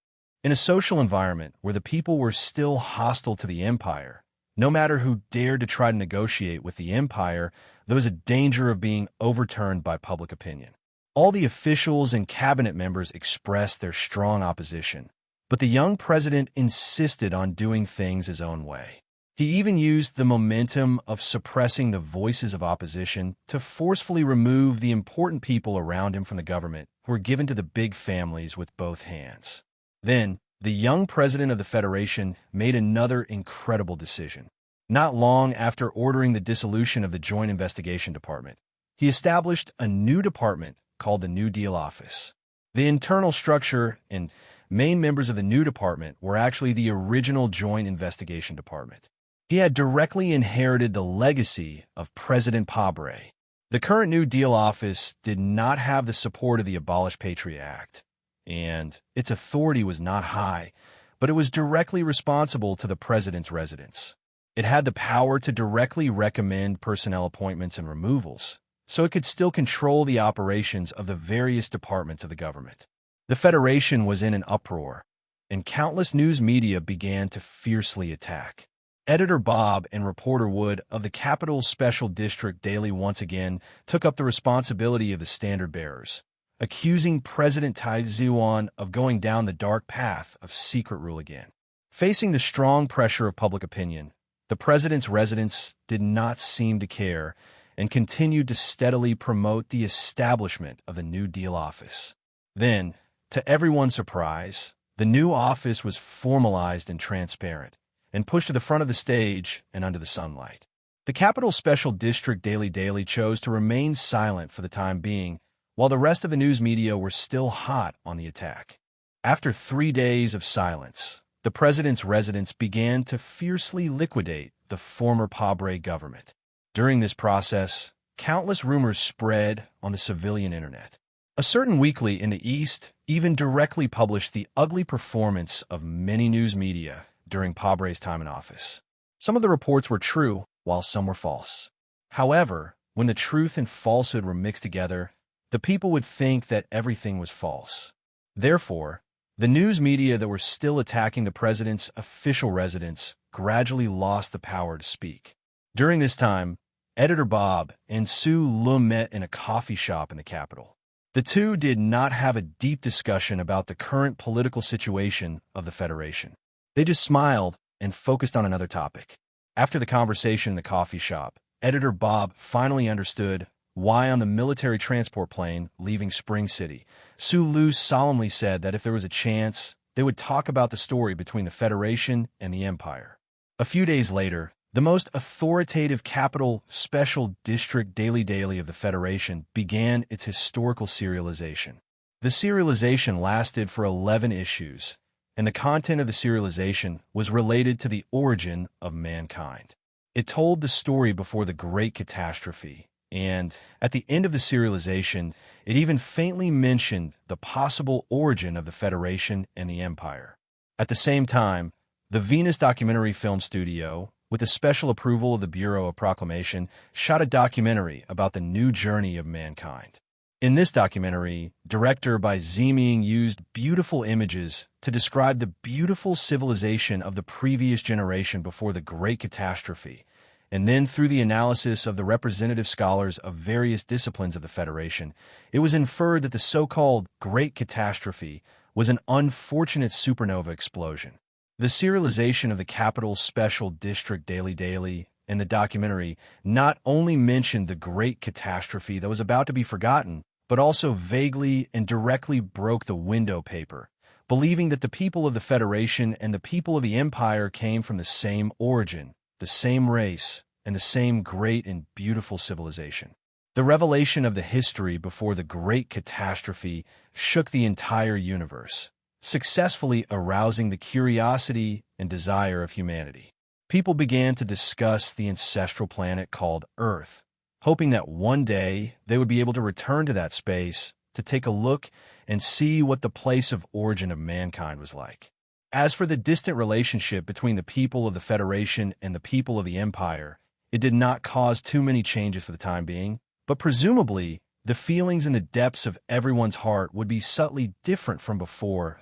In a social environment where the people were still hostile to the Empire, no matter who dared to try to negotiate with the Empire, there was a danger of being overturned by public opinion. All the officials and cabinet members expressed their strong opposition, but the young president insisted on doing things his own way. He even used the momentum of suppressing the voices of opposition to forcefully remove the important people around him from the government who were given to the big families with both hands. Then, the young president of the Federation made another incredible decision. Not long after ordering the dissolution of the Joint Investigation Department, he established a new department called the New Deal Office. The internal structure and main members of the new department were actually the original Joint Investigation Department. He had directly inherited the legacy of President Pabre. The current New Deal Office did not have the support of the Abolish Patriot Act, and its authority was not high, but it was directly responsible to the president's residence. It had the power to directly recommend personnel appointments and removals, so it could still control the operations of the various departments of the government. The Federation was in an uproar, and countless news media began to fiercely attack. Editor Bob and reporter Wood of the Capital Special District Daily once again took up the responsibility of the standard bearers, accusing President Tai Ziyuan of going down the dark path of secret rule again. Facing the strong pressure of public opinion, the president's residents did not seem to care and continued to steadily promote the establishment of the New Deal Office. Then, to everyone's surprise, the new office was formalized and transparent, and pushed to the front of the stage and under the sunlight. The Capital Special District Daily chose to remain silent for the time being, while the rest of the news media were still hot on the attack. After 3 days of silence, the president's residents began to fiercely liquidate the former Pabre government. During this process, countless rumors spread on the civilian internet. A certain weekly in the East even directly published the ugly performance of many news media during Pabre's time in office. Some of the reports were true, while some were false. However, when the truth and falsehood were mixed together, the people would think that everything was false. Therefore, The news media that were still attacking the president's official residence gradually lost the power to speak. During this time, Editor Bob and Sue Lum met in a coffee shop in the capital. The two did not have a deep discussion about the current political situation of the Federation. They just smiled and focused on another topic. After the conversation in the coffee shop, Editor Bob finally understood why on the military transport plane leaving Spring City, Sue Lu solemnly said that if there was a chance, they would talk about the story between the Federation and the Empire. A few days later, the most authoritative capital special district daily of the Federation began its historical serialization. The serialization lasted for 11 issues, and the content of the serialization was related to the origin of mankind. It told the story before the Great Catastrophe, and at the end of the serialization, it even faintly mentioned the possible origin of the Federation and the Empire. At the same time, the Venus Documentary Film Studio, with the special approval of the Bureau of Proclamation, shot a documentary about the new journey of mankind. In this documentary, director Bai Ziming used beautiful images to describe the beautiful civilization of the previous generation before the Great Catastrophe, and then through the analysis of the representative scholars of various disciplines of the Federation, it was inferred that the so-called Great Catastrophe was an unfortunate supernova explosion. The serialization of the Capital Special District Daily and the documentary not only mentioned the Great Catastrophe that was about to be forgotten, but also vaguely and directly broke the window paper, believing that the people of the Federation and the people of the Empire came from the same origin, the same race, and the same great and beautiful civilization. The revelation of the history before the Great Catastrophe shook the entire universe, successfully arousing the curiosity and desire of humanity. People began to discuss the ancestral planet called Earth, hoping that one day they would be able to return to that space to take a look and see what the place of origin of mankind was like. As for the distant relationship between the people of the Federation and the people of the Empire, it did not cause too many changes for the time being, but presumably, the feelings in the depths of everyone's heart would be subtly different from before.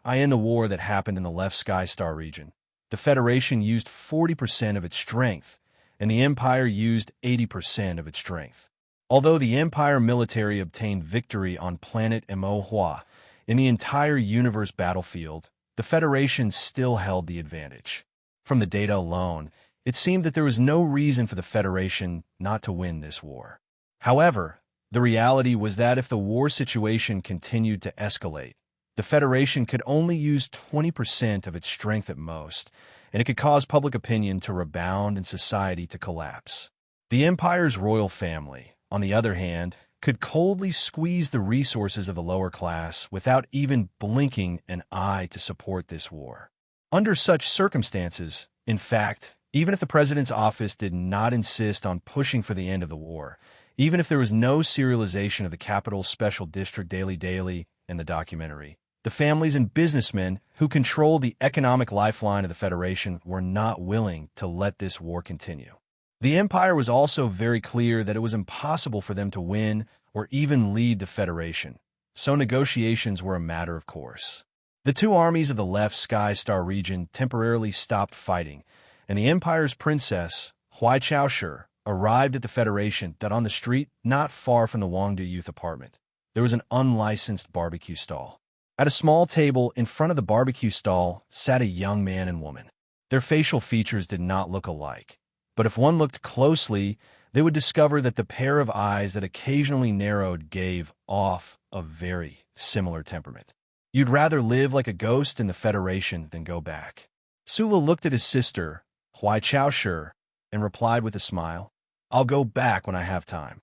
In the war that happened in the left Sky Star region, the Federation used 40% of its strength, and the Empire used 80% of its strength. Although the Empire military obtained victory on planet Emohua in the entire universe battlefield, the Federation still held the advantage. From the data alone, it seemed that there was no reason for the Federation not to win this war. However, the reality was that if the war situation continued to escalate, the Federation could only use 20% of its strength at most, and it could cause public opinion to rebound and society to collapse. The Empire's royal family, on the other hand, could coldly squeeze the resources of the lower class without even blinking an eye to support this war. Under such circumstances, in fact, even if the president's office did not insist on pushing for the end of the war, even if there was no serialization of the Capital Special District Daily and the documentary, the families and businessmen who control the economic lifeline of the Federation were not willing to let this war continue. The Empire was also very clear that it was impossible for them to win or even lead the Federation, so negotiations were a matter of course. The two armies of the left Sky Star region temporarily stopped fighting, and the Empire's princess, Huai Chaoshi, arrived at the Federation that on the street not far from the Wangdu youth apartment, there was an unlicensed barbecue stall. At a small table in front of the barbecue stall sat a young man and woman. Their facial features did not look alike, but if one looked closely, they would discover that the pair of eyes that occasionally narrowed gave off a very similar temperament. You'd rather live like a ghost in the Federation than go back. Sula looked at his sister, Huai Chaoshi, and replied with a smile, "I'll go back when I have time."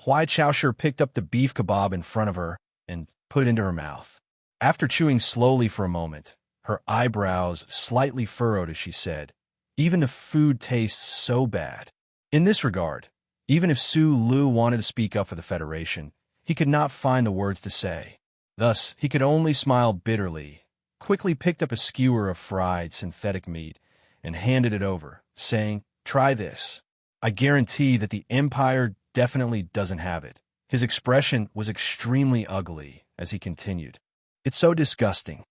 Huai Chaoshi picked up the beef kebab in front of her and put it into her mouth. After chewing slowly for a moment, her eyebrows slightly furrowed as she said, "Even the food tastes so bad." In this regard, even if Su Lu wanted to speak up for the Federation, he could not find the words to say. Thus, he could only smile bitterly, quickly picked up a skewer of fried synthetic meat, and handed it over, saying, "Try this. I guarantee that the Empire definitely doesn't have it." His expression was extremely ugly as he continued, "It's so disgusting.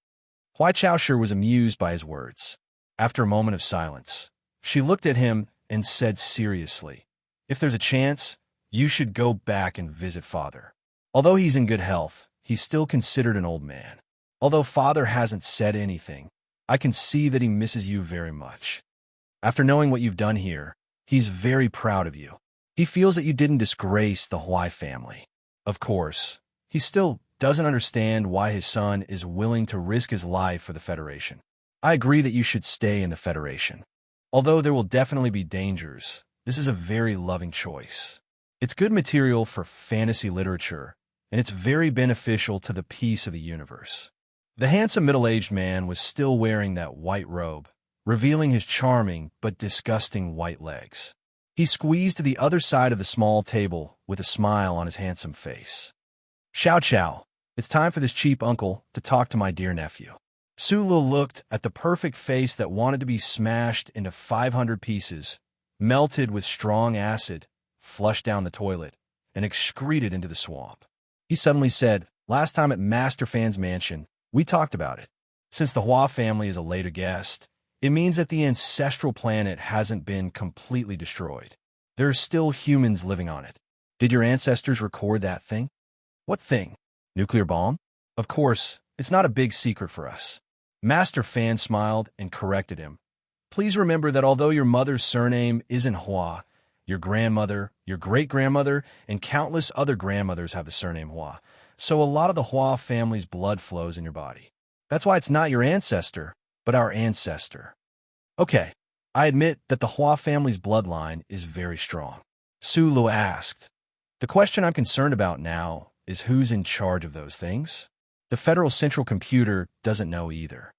Huai Chaoshu was amused by his words. After a moment of silence, she looked at him and said seriously, "If there's a chance, you should go back and visit Father. Although he's in good health, he's still considered an old man. Although Father hasn't said anything, I can see that he misses you very much. After knowing what you've done here, he's very proud of you. He feels that you didn't disgrace the Huai family. Of course, he still doesn't understand why his son is willing to risk his life for the Federation. I agree that you should stay in the Federation. Although there will definitely be dangers, this is a very loving choice. It's good material for fantasy literature, and it's very beneficial to the peace of the universe." The handsome middle-aged man was still wearing that white robe, revealing his charming but disgusting white legs. He squeezed to the other side of the small table with a smile on his handsome face. "Xiao Qiao, it's time for this cheap uncle to talk to my dear nephew." Sulu looked at the perfect face that wanted to be smashed into 500 pieces, melted with strong acid, flushed down the toilet, and excreted into the swamp. He suddenly said, "Last time at Master Fan's mansion, we talked about it. Since the Hua family is a later guest, it means that the ancestral planet hasn't been completely destroyed. There are still humans living on it. Did your ancestors record that thing?" "What thing? Nuclear bomb?" "Of course, it's not a big secret for us." Master Fan smiled and corrected him. "Please remember that although your mother's surname isn't Hua, your grandmother, your great-grandmother, and countless other grandmothers have the surname Hua, so a lot of the Hua family's blood flows in your body. That's why it's not your ancestor, but our ancestor." "Okay, I admit that the Hua family's bloodline is very strong." Sulu asked, "The question I'm concerned about now is who's in charge of those things? The Federal Central Computer doesn't know either.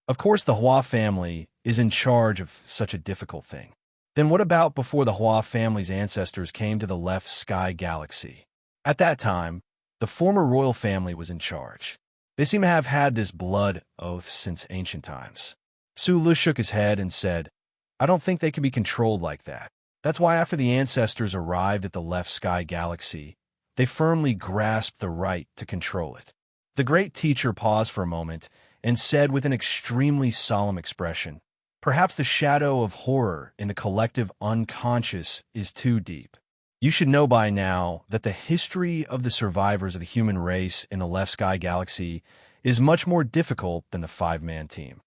Of course, the Hua family is in charge of such a difficult thing. Then what about before the Hua family's ancestors came to the left sky galaxy? At that time, the former royal family was in charge. They seem to have had this blood oath since ancient times." Sulu shook his head and said, "I don't think they can be controlled like that. That's why after the ancestors arrived at the left sky galaxy, they firmly grasped the right to control it." The great teacher paused for a moment and said with an extremely solemn expression, "Perhaps the shadow of horror in the collective unconscious is too deep. You should know by now that the history of the survivors of the human race in the left sky galaxy is much more difficult than the five-man team."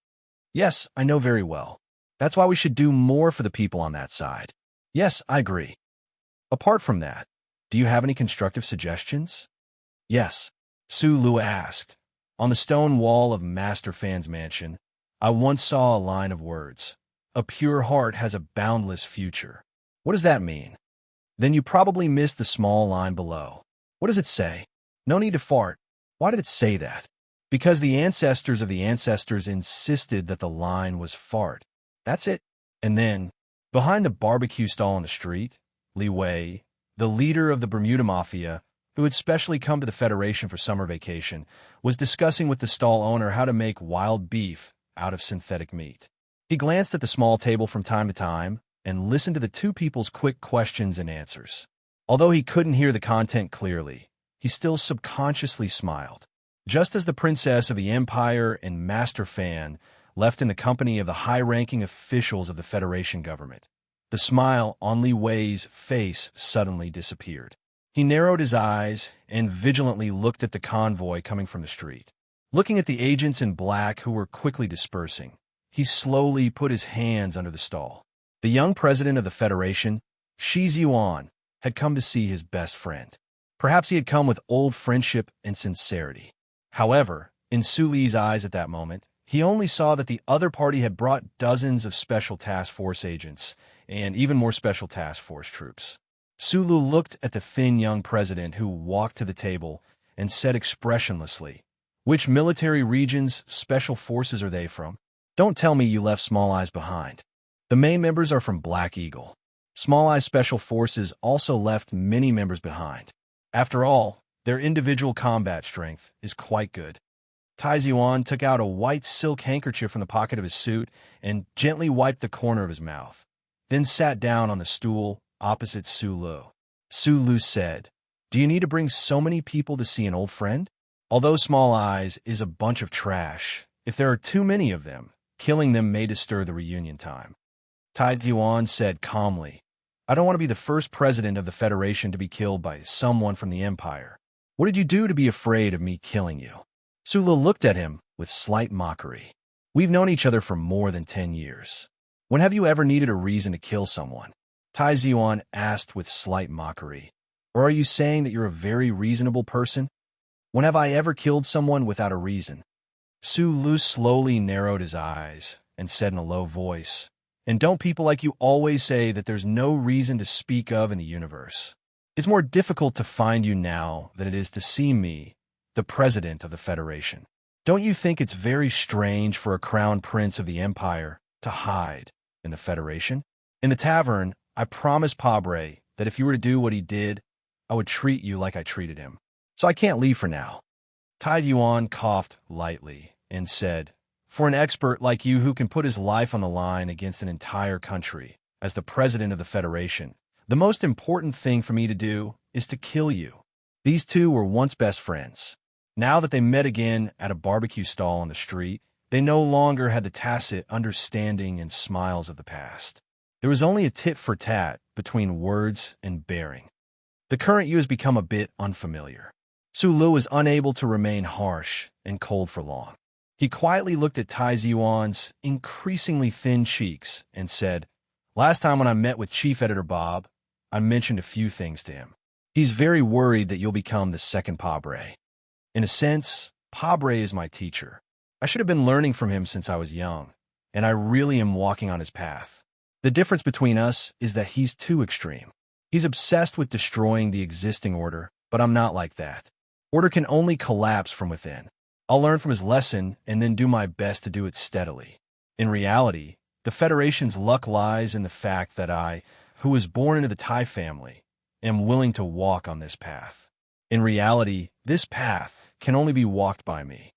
"Yes, I know very well. That's why we should do more for the people on that side." "Yes, I agree. Apart from that, do you have any constructive suggestions?" "Yes," Sulu asked. "On the stone wall of Master Fan's mansion, I once saw a line of words. 'A pure heart has a boundless future.' What does that mean?" "Then you probably missed the small line below. What does it say?" "No need to fart. Why did it say that?" "Because the ancestors of the ancestors insisted that the line was fart. That's it." And then, behind the barbecue stall on the street, Li Wei, the leader of the Bermuda Mafia, who had specially come to the Federation for summer vacation, was discussing with the stall owner how to make wild beef out of synthetic meat. He glanced at the small table from time to time and listened to the two people's quick questions and answers. Although he couldn't hear the content clearly, he still subconsciously smiled. Just as the princess of the Empire and Master Fan left in the company of the high-ranking officials of the Federation government, the smile on Li Wei's face suddenly disappeared. He narrowed his eyes and vigilantly looked at the convoy coming from the street. Looking at the agents in black who were quickly dispersing, he slowly put his hands under the stall. The young president of the Federation, Shi Ziyuan, had come to see his best friend. Perhaps he had come with old friendship and sincerity. However, in Suli's eyes at that moment, he only saw that the other party had brought dozens of Special Task Force agents and even more Special Task Force troops. Sulu looked at the thin young president who walked to the table and said expressionlessly, "Which military region's special forces are they from? Don't tell me you left Small Eyes behind." "The main members are from Black Eagle. Small Eyes Special Forces also left many members behind. After all, their individual combat strength is quite good." Tai Ziwan took out a white silk handkerchief from the pocket of his suit and gently wiped the corner of his mouth, then sat down on the stool opposite Sulu. Sulu said, "Do you need to bring so many people to see an old friend? Although Small Eyes is a bunch of trash, If there are too many of them, killing them may disturb the reunion time. Tai Yuan said calmly, I don't want to be the first president of the Federation to be killed by someone from the Empire. What did you do to be afraid of me killing you? Sulu looked at him with slight mockery. We've known each other for more than 10 years. When have you ever needed a reason to kill someone? Tai Yuan asked with slight mockery. Or are you saying that you're a very reasonable person? When have I ever killed someone without a reason? Sulu slowly narrowed his eyes and said in a low voice, And don't people like you always say that there's no reason to speak of in the universe? It's more difficult to find you now than it is to see me, the president of the Federation. Don't you think it's very strange for a crown prince of the Empire to hide in the Federation? In the tavern, I promised Pabre that if you were to do what he did, I would treat you like I treated him. So I can't leave for now. Tai Yuan coughed lightly and said, For an expert like you who can put his life on the line against an entire country, as the president of the Federation, the most important thing for me to do is to kill you. These two were once best friends. Now that they met again at a barbecue stall on the street, they no longer had the tacit understanding and smiles of the past. There was only a tit for tat between words and bearing. The current you has become a bit unfamiliar. Sulu was unable to remain harsh and cold for long. He quietly looked at Tai Yuan's increasingly thin cheeks and said, Last time when I met with Chief Editor Bob, I mentioned a few things to him. He's very worried that you'll become the second Pabre. In a sense, Pabre is my teacher. I should have been learning from him since I was young, and I really am walking on his path. The difference between us is that he's too extreme. He's obsessed with destroying the existing order, but I'm not like that. Order can only collapse from within. I'll learn from his lesson and then do my best to do it steadily. In reality, the Federation's luck lies in the fact that I, who was born into the Tai family, am willing to walk on this path. In reality, this path can only be walked by me.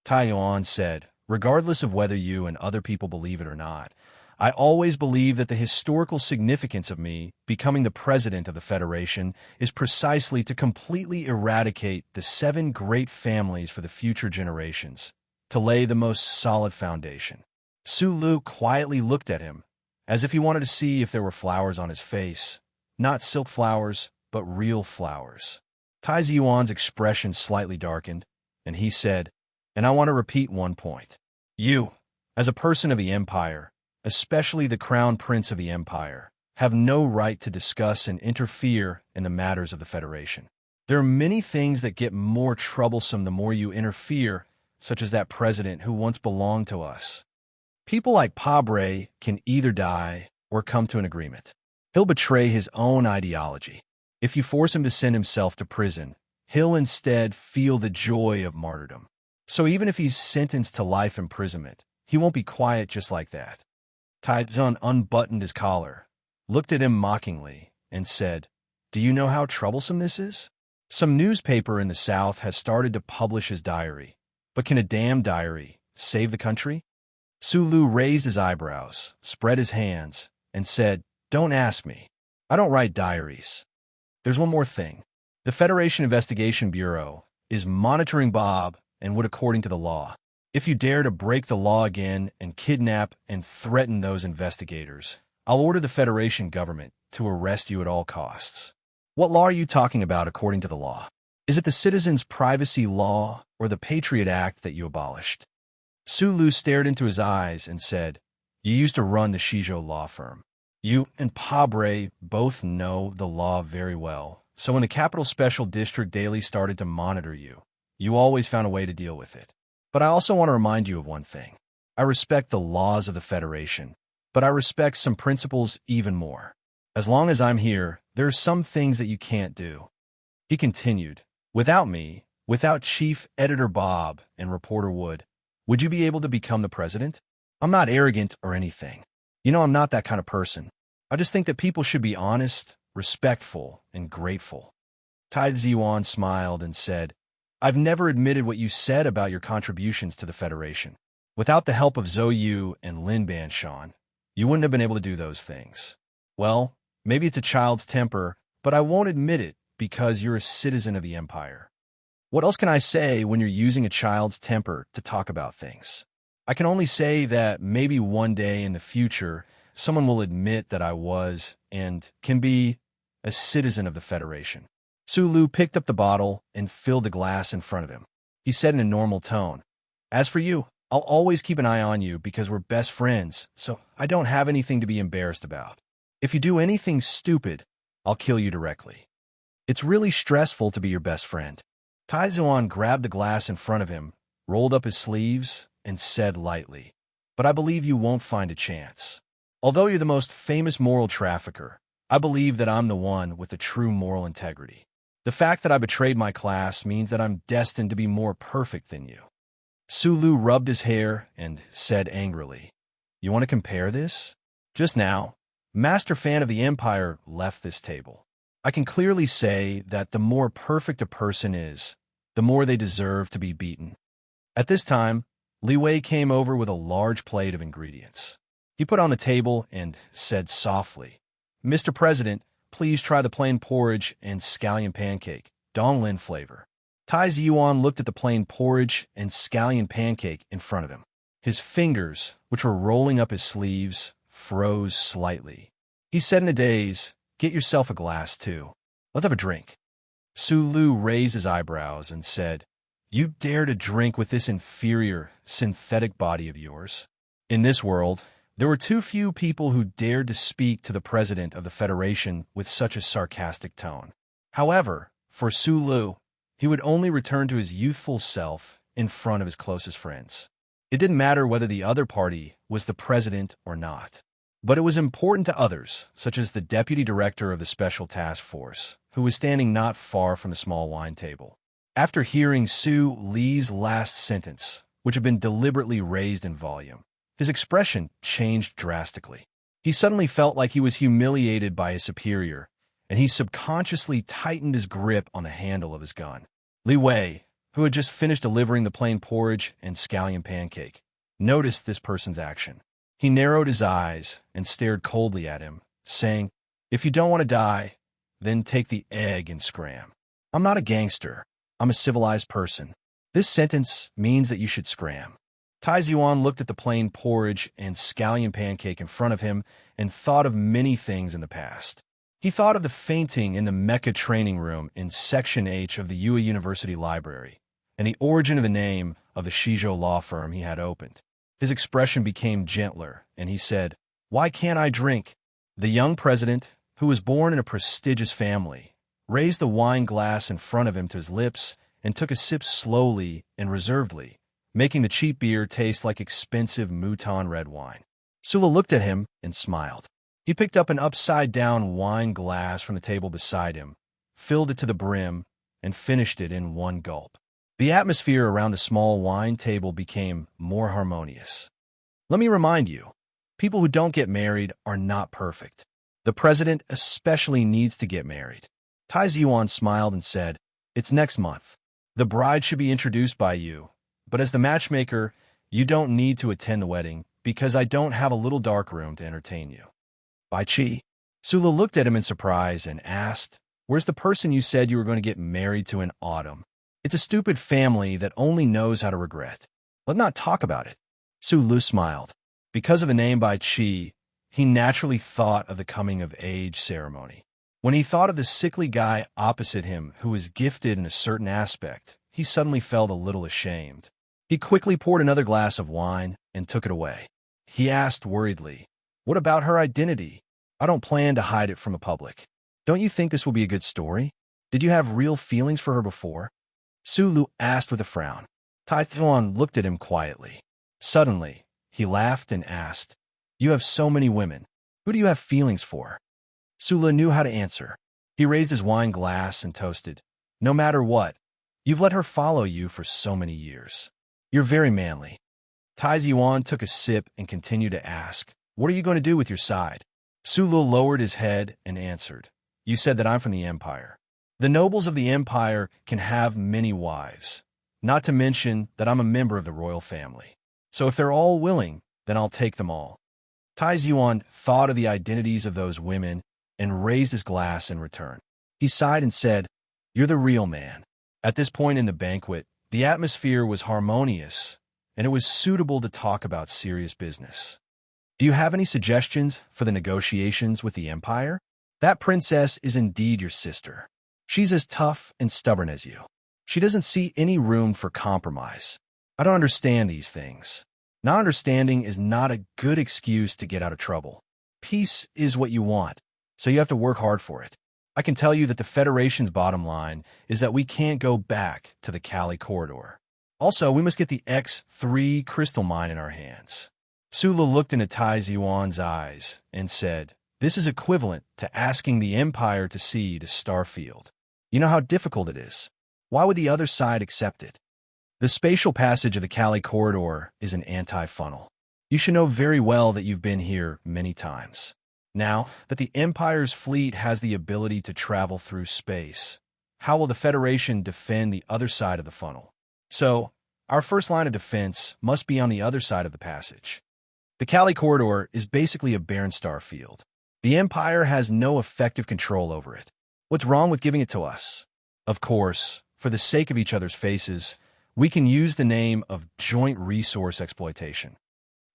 Tai Yuan said, Regardless of whether you and other people believe it or not, I always believe that the historical significance of me becoming the president of the Federation is precisely to completely eradicate the 7 great families for the future generations, to lay the most solid foundation. Sulu quietly looked at him, as if he wanted to see if there were flowers on his face, not silk flowers, but real flowers. Tai Yuan's expression slightly darkened, and he said, And I want to repeat one point. You, as a person of the Empire, especially the Crown Prince of the Empire, have no right to discuss and interfere in the matters of the Federation. There are many things that get more troublesome the more you interfere, such as that president who once belonged to us. People like Pabre can either die or come to an agreement. He'll betray his own ideology. If you force him to send himself to prison, he'll instead feel the joy of martyrdom. So even if he's sentenced to life imprisonment, he won't be quiet just like that. Tai Yuan unbuttoned his collar, looked at him mockingly, and said, Do you know how troublesome this is? Some newspaper in the South has started to publish his diary, but can a damn diary save the country? Sulu raised his eyebrows, spread his hands, and said, Don't ask me. I don't write diaries. There's one more thing. The Federation Investigation Bureau is monitoring Bob and would according to the law. If you dare to break the law again and kidnap and threaten those investigators, I'll order the Federation government to arrest you at all costs. What law are you talking about according to the law? Is it the Citizens' Privacy Law or the Patriot Act that you abolished? Sulu stared into his eyes and said, You used to run the Shizhou law firm. You and Pabre both know the law very well, so when the Capital Special District Daily started to monitor you, you always found a way to deal with it. But I also want to remind you of one thing. I respect the laws of the Federation, but I respect some principles even more. As long as I'm here, there are some things that you can't do. He continued, Without me, without Chief Editor Bob and Reporter Wood, would you be able to become the president? I'm not arrogant or anything. You know I'm not that kind of person. I just think that people should be honest, respectful, and grateful. Tai Yuan smiled and said, I've never admitted what you said about your contributions to the Federation. Without the help of Zhou Yu and Lin Banshan, you wouldn't have been able to do those things. Well, maybe it's a child's temper, but I won't admit it because you're a citizen of the Empire. What else can I say when you're using a child's temper to talk about things? I can only say that maybe one day in the future, someone will admit that I was and can be a citizen of the Federation. Sulu picked up the bottle and filled the glass in front of him. He said in a normal tone, "As for you, I'll always keep an eye on you because we're best friends, so I don't have anything to be embarrassed about. If you do anything stupid, I'll kill you directly. It's really stressful to be your best friend." Taizuan grabbed the glass in front of him, rolled up his sleeves, and said lightly, "But I believe you won't find a chance. Although you're the most famous moral trafficker, I believe that I'm the one with the true moral integrity. The fact that I betrayed my class means that I'm destined to be more perfect than you." Sulu rubbed his hair and said angrily, "You want to compare this? Just now, Master Fan of the Empire left this table. I can clearly say that the more perfect a person is, the more they deserve to be beaten." At this time, Li Wei came over with a large plate of ingredients. He put on the table and said softly, "Mr. President, please try the plain porridge and scallion pancake, Donglin flavor." Tai Yuan looked at the plain porridge and scallion pancake in front of him. His fingers, which were rolling up his sleeves, froze slightly. He said in a daze, "Get yourself a glass, too. Let's have a drink." Sulu raised his eyebrows and said, "You dare to drink with this inferior, synthetic body of yours?" In this world, there were too few people who dared to speak to the president of the Federation with such a sarcastic tone. However, for Sulu, he would only return to his youthful self in front of his closest friends. It didn't matter whether the other party was the president or not. But it was important to others, such as the deputy director of the Special Task Force, who was standing not far from the small wine table. After hearing Su Li's last sentence, which had been deliberately raised in volume, his expression changed drastically. He suddenly felt like he was humiliated by his superior, and he subconsciously tightened his grip on the handle of his gun. Li Wei, who had just finished delivering the plain porridge and scallion pancake, noticed this person's action. He narrowed his eyes and stared coldly at him, saying, "If you don't want to die, then take the egg and scram. I'm not a gangster. I'm a civilized person. This sentence means that you should scram." Tai Yuan looked at the plain porridge and scallion pancake in front of him and thought of many things in the past. He thought of the fainting in the mecha training room in Section H of the Yue University Library and the origin of the name of the Shizhou law firm he had opened. His expression became gentler, and he said, "Why can't I drink?" The young president, who was born in a prestigious family, raised the wine glass in front of him to his lips and took a sip slowly and reservedly, making the cheap beer taste like expensive Mouton red wine. Sula looked at him and smiled. He picked up an upside-down wine glass from the table beside him, filled it to the brim, and finished it in one gulp. The atmosphere around the small wine table became more harmonious. Let me remind you, people who don't get married are not perfect. The president especially needs to get married. Tai Yuan smiled and said, "It's next month. The bride should be introduced by you, but as the matchmaker, you don't need to attend the wedding because I don't have a little dark room to entertain you." Bai Chi. Sula looked at him in surprise and asked, "Where's the person you said you were going to get married to in autumn? It's a stupid family that only knows how to regret. Let's not talk about it." Sulu smiled. Because of the name Bai Chi, he naturally thought of the coming-of-age ceremony. When he thought of the sickly guy opposite him who was gifted in a certain aspect, he suddenly felt a little ashamed. He quickly poured another glass of wine and took it away. He asked worriedly, "What about her identity? I don't plan to hide it from the public. Don't you think this will be a good story? Did you have real feelings for her before?" Sulu asked with a frown. Tai Yuan looked at him quietly. Suddenly, he laughed and asked, "You have so many women. Who do you have feelings for?" Sula knew how to answer. He raised his wine glass and toasted, "No matter what, you've let her follow you for so many years. You're very manly." Tai Yuan took a sip and continued to ask, "What are you going to do with your side?" Sulu lowered his head and answered, "You said that I'm from the Empire. The nobles of the Empire can have many wives, not to mention that I'm a member of the royal family. So if they're all willing, then I'll take them all." Tai Yuan thought of the identities of those women and raised his glass in return. He sighed and said, "You're the real man." At this point in the banquet, the atmosphere was harmonious, and it was suitable to talk about serious business. Do you have any suggestions for the negotiations with the Empire? That princess is indeed your sister. She's as tough and stubborn as you. She doesn't see any room for compromise. I don't understand these things. Not understanding is not a good excuse to get out of trouble. Peace is what you want, so you have to work hard for it. I can tell you that the Federation's bottom line is that we can't go back to the Cali corridor. Also, we must get the X3 crystal mine in our hands. Sula looked into Tai Ziwan's eyes and said, "This is equivalent to asking the Empire to cede a starfield. You know how difficult it is. Why would the other side accept it? The spatial passage of the Cali corridor is an anti-funnel. You should know very well that you've been here many times. Now that the Empire's fleet has the ability to travel through space, how will the Federation defend the other side of the funnel? So, our first line of defense must be on the other side of the passage. The Cali corridor is basically a barren star field. The Empire has no effective control over it. What's wrong with giving it to us? Of course, for the sake of each other's faces, we can use the name of joint resource exploitation.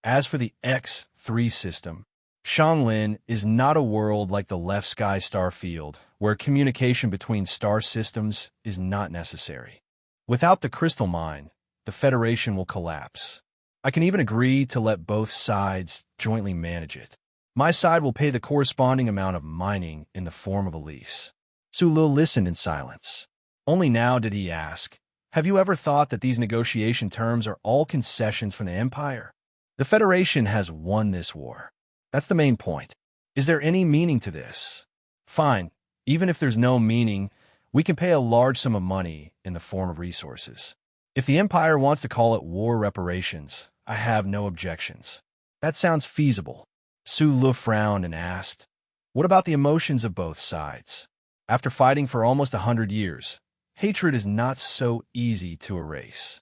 As for the X3 system, Shanglin is not a world like the left sky star field, where communication between star systems is not necessary. Without the crystal mine, the Federation will collapse. I can even agree to let both sides jointly manage it. My side will pay the corresponding amount of mining in the form of a lease." Sulu listened in silence. Only now did he ask, "Have you ever thought that these negotiation terms are all concessions from the Empire? The Federation has won this war. That's the main point. Is there any meaning to this? Fine. Even if there's no meaning, we can pay a large sum of money in the form of resources. If the Empire wants to call it war reparations, I have no objections. That sounds feasible." Sulu frowned and asked, "What about the emotions of both sides? After fighting for almost 100 years, hatred is not so easy to erase.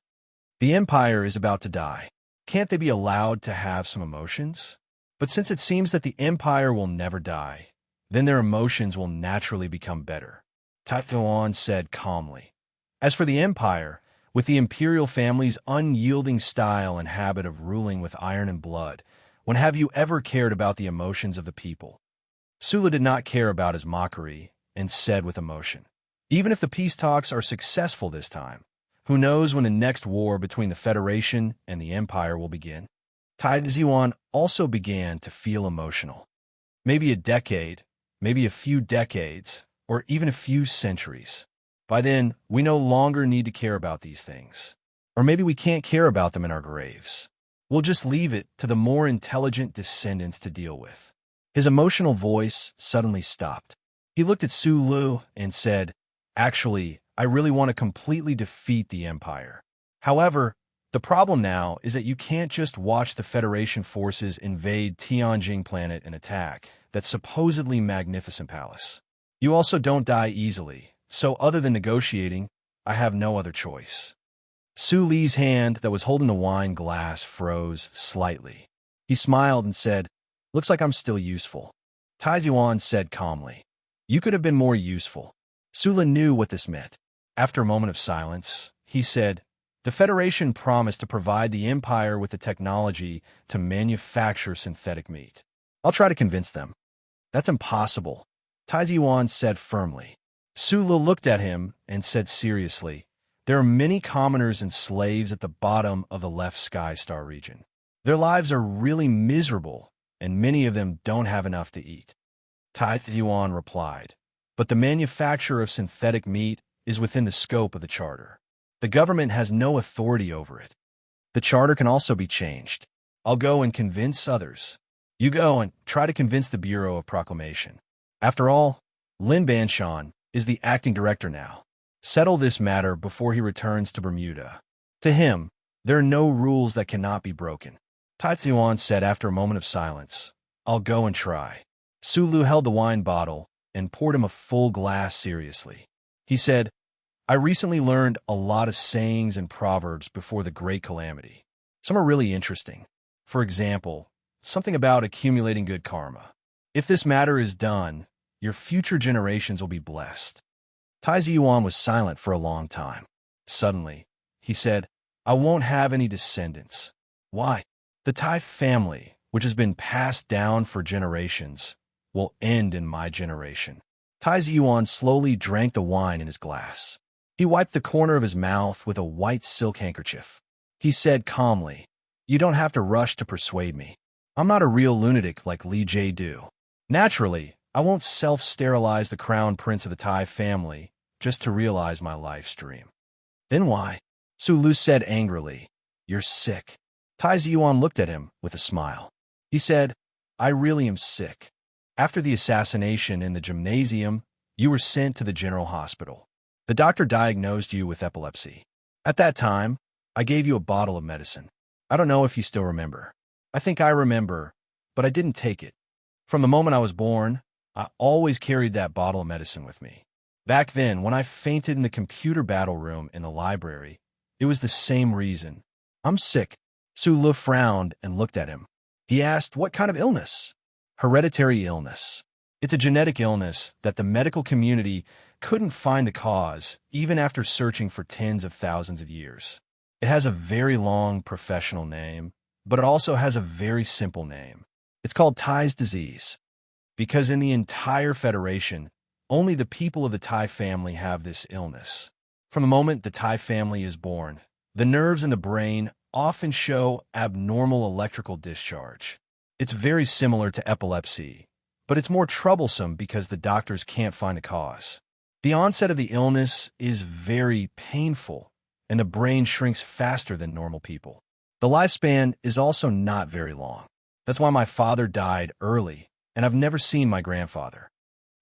The Empire is about to die. Can't they be allowed to have some emotions? But since it seems that the Empire will never die, then their emotions will naturally become better," Taituan said calmly. "As for the Empire, with the imperial family's unyielding style and habit of ruling with iron and blood, when have you ever cared about the emotions of the people?" Sula did not care about his mockery and said with emotion, "Even if the peace talks are successful this time, who knows when the next war between the Federation and the Empire will begin?" Tai Ziwan also began to feel emotional. Maybe a decade, maybe a few decades, or even a few centuries. By then, we no longer need to care about these things. Or maybe we can't care about them in our graves. We'll just leave it to the more intelligent descendants to deal with. His emotional voice suddenly stopped. He looked at Sulu and said, "Actually, I really want to completely defeat the Empire. However, the problem now is that you can't just watch the Federation forces invade Tianjing planet and attack that supposedly magnificent palace. You also don't die easily. So other than negotiating, I have no other choice." Su Li's hand that was holding the wine glass froze slightly. He smiled and said, "Looks like I'm still useful." Tai Ziwan said calmly, "You could have been more useful." Sula knew what this meant. After a moment of silence, he said, "The Federation promised to provide the Empire with the technology to manufacture synthetic meat. I'll try to convince them." "That's impossible," Tai Ziwan said firmly. Sula looked at him and said seriously, "There are many commoners and slaves at the bottom of the left sky star region. Their lives are really miserable, and many of them don't have enough to eat." Tai Ziwan replied, "But the manufacture of synthetic meat is within the scope of the charter. The government has no authority over it. The charter can also be changed. I'll go and convince others. You go and try to convince the Bureau of Proclamation. After all, Lin Banshan is the acting director now. Settle this matter before he returns to Bermuda. To him, there are no rules that cannot be broken." Tai Ziwan said after a moment of silence, "I'll go and try." Sulu held the wine bottle and poured him a full glass seriously. He said, "I recently learned a lot of sayings and proverbs before the great calamity. Some are really interesting. For example, something about accumulating good karma. If this matter is done, your future generations will be blessed." Tai Ziwan was silent for a long time. Suddenly, he said, I won't have any descendants. Why? The Tai family, which has been passed down for generations, will end in my generation. Tai Ziyuan slowly drank the wine in his glass. He wiped the corner of his mouth with a white silk handkerchief. He said calmly, "You don't have to rush to persuade me. I'm not a real lunatic like Li Jie-du. Naturally, I won't self-sterilize the crown prince of the Tai family just to realize my life's dream." "Then why?" Su Lu said angrily. "You're sick." Tai Ziyuan looked at him with a smile. He said, "I really am sick. After the assassination in the gymnasium, you were sent to the general hospital. The doctor diagnosed you with epilepsy. At that time, I gave you a bottle of medicine. I don't know if you still remember. I think I remember, but I didn't take it. From the moment I was born, I always carried that bottle of medicine with me. Back then, when I fainted in the computer battle room in the library, it was the same reason. I'm sick." Su Lu frowned and looked at him. He asked, "What kind of illness?" "Hereditary illness. It's a genetic illness that the medical community couldn't find the cause, even after searching for tens of thousands of years. It has a very long professional name, but it also has a very simple name. It's called Tai's disease. Because in the entire Federation, only the people of the Tai family have this illness. From the moment the Tai family is born, the nerves in the brain often show abnormal electrical discharge. It's very similar to epilepsy, but it's more troublesome because the doctors can't find a cause. The onset of the illness is very painful, and the brain shrinks faster than normal people. The lifespan is also not very long. That's why my father died early, and I've never seen my grandfather."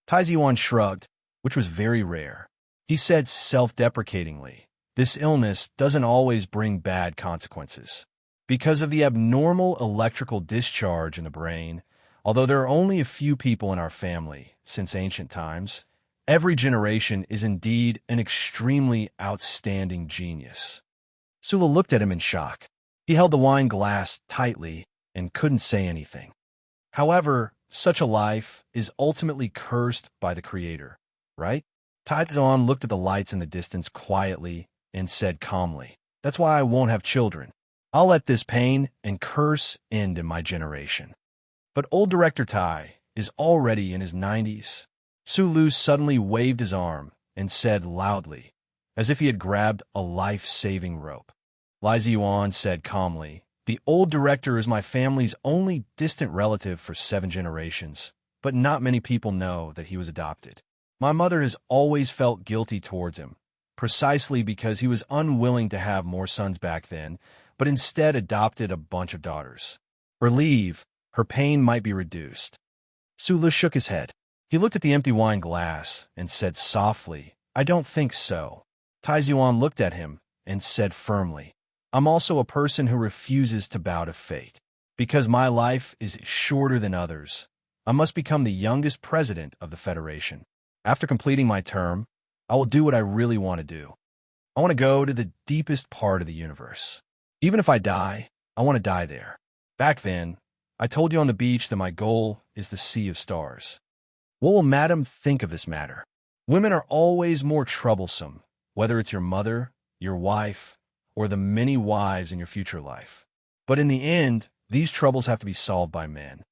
Tai Ziyuan shrugged, which was very rare. He said self-deprecatingly, "This illness doesn't always bring bad consequences. Because of the abnormal electrical discharge in the brain, although there are only a few people in our family since ancient times, every generation is indeed an extremely outstanding genius." Sula looked at him in shock. He held the wine glass tightly and couldn't say anything. "However, such a life is ultimately cursed by the Creator, right?" Tai Ziyuan looked at the lights in the distance quietly and said calmly, "That's why I won't have children. I'll let this pain and curse end in my generation." But old Director Tai is already in his 90s. Su Lu suddenly waved his arm and said loudly, as if he had grabbed a life-saving rope. Li Ziyuan said calmly, "The old director is my family's only distant relative for 7 generations, but not many people know that he was adopted. My mother has always felt guilty towards him, precisely because he was unwilling to have more sons back then, but instead adopted a bunch of daughters. For leave, her pain might be reduced." Su Lu shook his head. He looked at the empty wine glass and said softly, "I don't think so." Tai Ziyuan looked at him and said firmly, "I'm also a person who refuses to bow to fate. Because my life is shorter than others, I must become the youngest president of the Federation. After completing my term, I will do what I really want to do. I want to go to the deepest part of the universe. Even if I die, I want to die there. Back then, I told you on the beach that my goal is the sea of stars. What will Madame think of this matter? Women are always more troublesome, whether it's your mother, your wife, or the many wives in your future life. But in the end, these troubles have to be solved by men."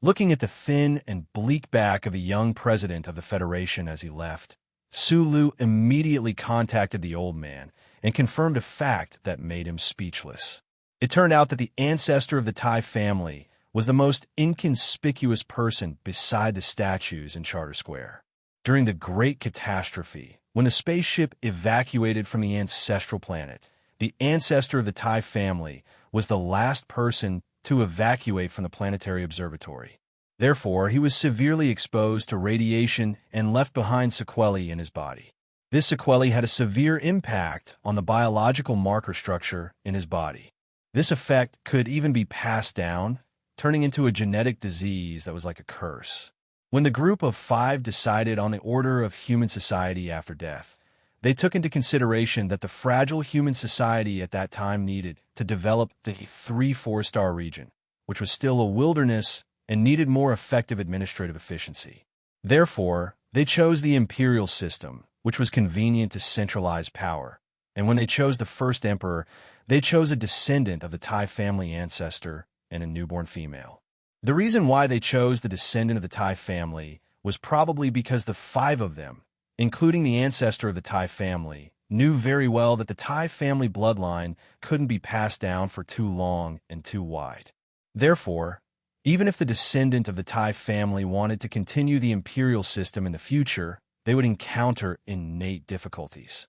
Looking at the thin and bleak back of the young president of the Federation as he left, Su Lu immediately contacted the old man and confirmed a fact that made him speechless. It turned out that the ancestor of the Tai family was the most inconspicuous person beside the statues in Charter Square. During the Great Catastrophe, when the spaceship evacuated from the ancestral planet, the ancestor of the Tai family was the last person to evacuate from the planetary observatory. Therefore, he was severely exposed to radiation and left behind sequelae in his body. This sequelae had a severe impact on the biological marker structure in his body. This effect could even be passed down, turning into a genetic disease that was like a curse. When the group of 5 decided on the order of human society after death, they took into consideration that the fragile human society at that time needed to develop the 3-4-star region, which was still a wilderness and needed more effective administrative efficiency. Therefore, they chose the imperial system, which was convenient to centralize power. And when they chose the first emperor, They chose a descendant of the Tai family ancestor and a newborn female. The reason why they chose the descendant of the Tai family was probably because the 5 of them, including the ancestor of the Tai family, knew very well that the Tai family bloodline couldn't be passed down for too long and too wide. Therefore, even if the descendant of the Tai family wanted to continue the imperial system in the future, they would encounter innate difficulties.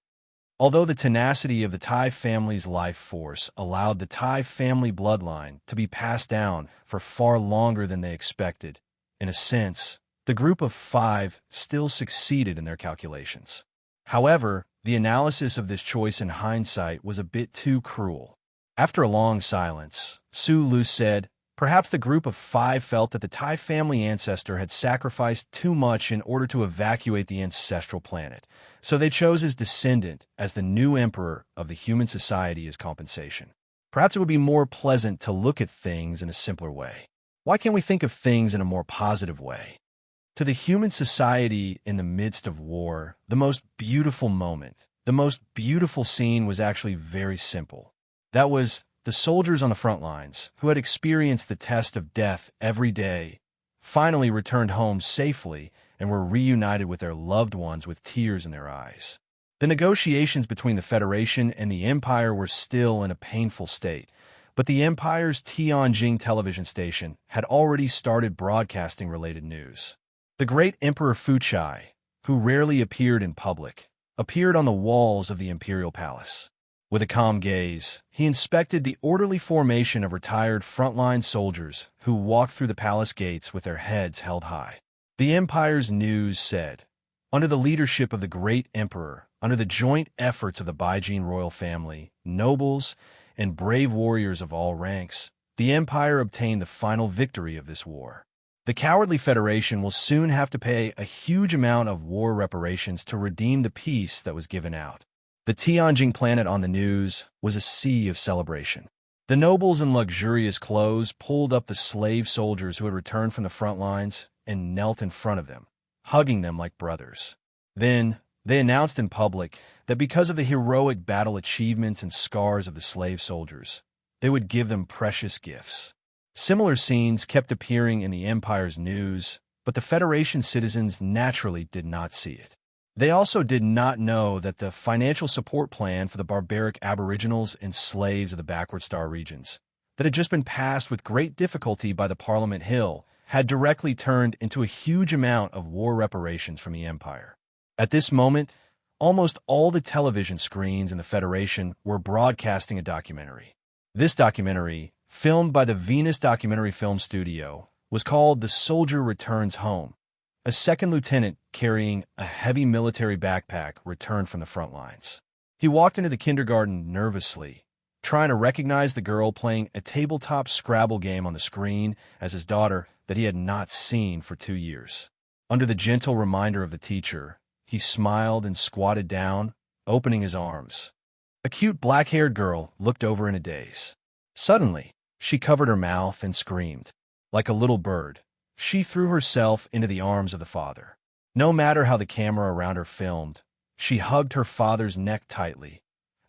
Although the tenacity of the Tai family's life force allowed the Tai family bloodline to be passed down for far longer than they expected, in a sense, the group of 5 still succeeded in their calculations. However, the analysis of this choice in hindsight was a bit too cruel. After a long silence, Su Lu said, "Perhaps the group of 5 felt that the Tai family ancestor had sacrificed too much in order to evacuate the ancestral planet, so they chose his descendant as the new emperor of the human society as compensation. Perhaps it would be more pleasant to look at things in a simpler way. Why can't we think of things in a more positive way?" To the human society in the midst of war, the most beautiful moment, the most beautiful scene was actually very simple. That was the soldiers on the front lines, who had experienced the test of death every day, finally returned home safely and were reunited with their loved ones with tears in their eyes. The negotiations between the Federation and the Empire were still in a painful state, but the Empire's Tianjin television station had already started broadcasting related news. The great Emperor Fuchai, who rarely appeared in public, appeared on the walls of the imperial palace. With a calm gaze, he inspected the orderly formation of retired frontline soldiers who walked through the palace gates with their heads held high. The Empire's news said, "Under the leadership of the great emperor, under the joint efforts of the Baijin royal family, nobles, and brave warriors of all ranks, the Empire obtained the final victory of this war. The cowardly Federation will soon have to pay a huge amount of war reparations to redeem the peace that was given out." The Tianjin planet on the news was a sea of celebration. The nobles in luxurious clothes pulled up the slave soldiers who had returned from the front lines and knelt in front of them, hugging them like brothers. Then, they announced in public that because of the heroic battle achievements and scars of the slave soldiers, they would give them precious gifts. Similar scenes kept appearing in the Empire's news, but the Federation citizens naturally did not see it. They also did not know that the financial support plan for the barbaric aboriginals and slaves of the backward star regions, that had just been passed with great difficulty by the Parliament Hill, had directly turned into a huge amount of war reparations from the Empire. At this moment, almost all the television screens in the Federation were broadcasting a documentary. This documentary, filmed by the Venus Documentary Film Studio, was called The Soldier Returns Home. A second lieutenant carrying a heavy military backpack returned from the front lines. He walked into the kindergarten nervously, trying to recognize the girl playing a tabletop Scrabble game on the screen as his daughter that he had not seen for 2 years. Under the gentle reminder of the teacher, he smiled and squatted down, opening his arms. A cute black-haired girl looked over in a daze. Suddenly, she covered her mouth and screamed. Like a little bird, she threw herself into the arms of the father. No matter how the camera around her filmed, she hugged her father's neck tightly,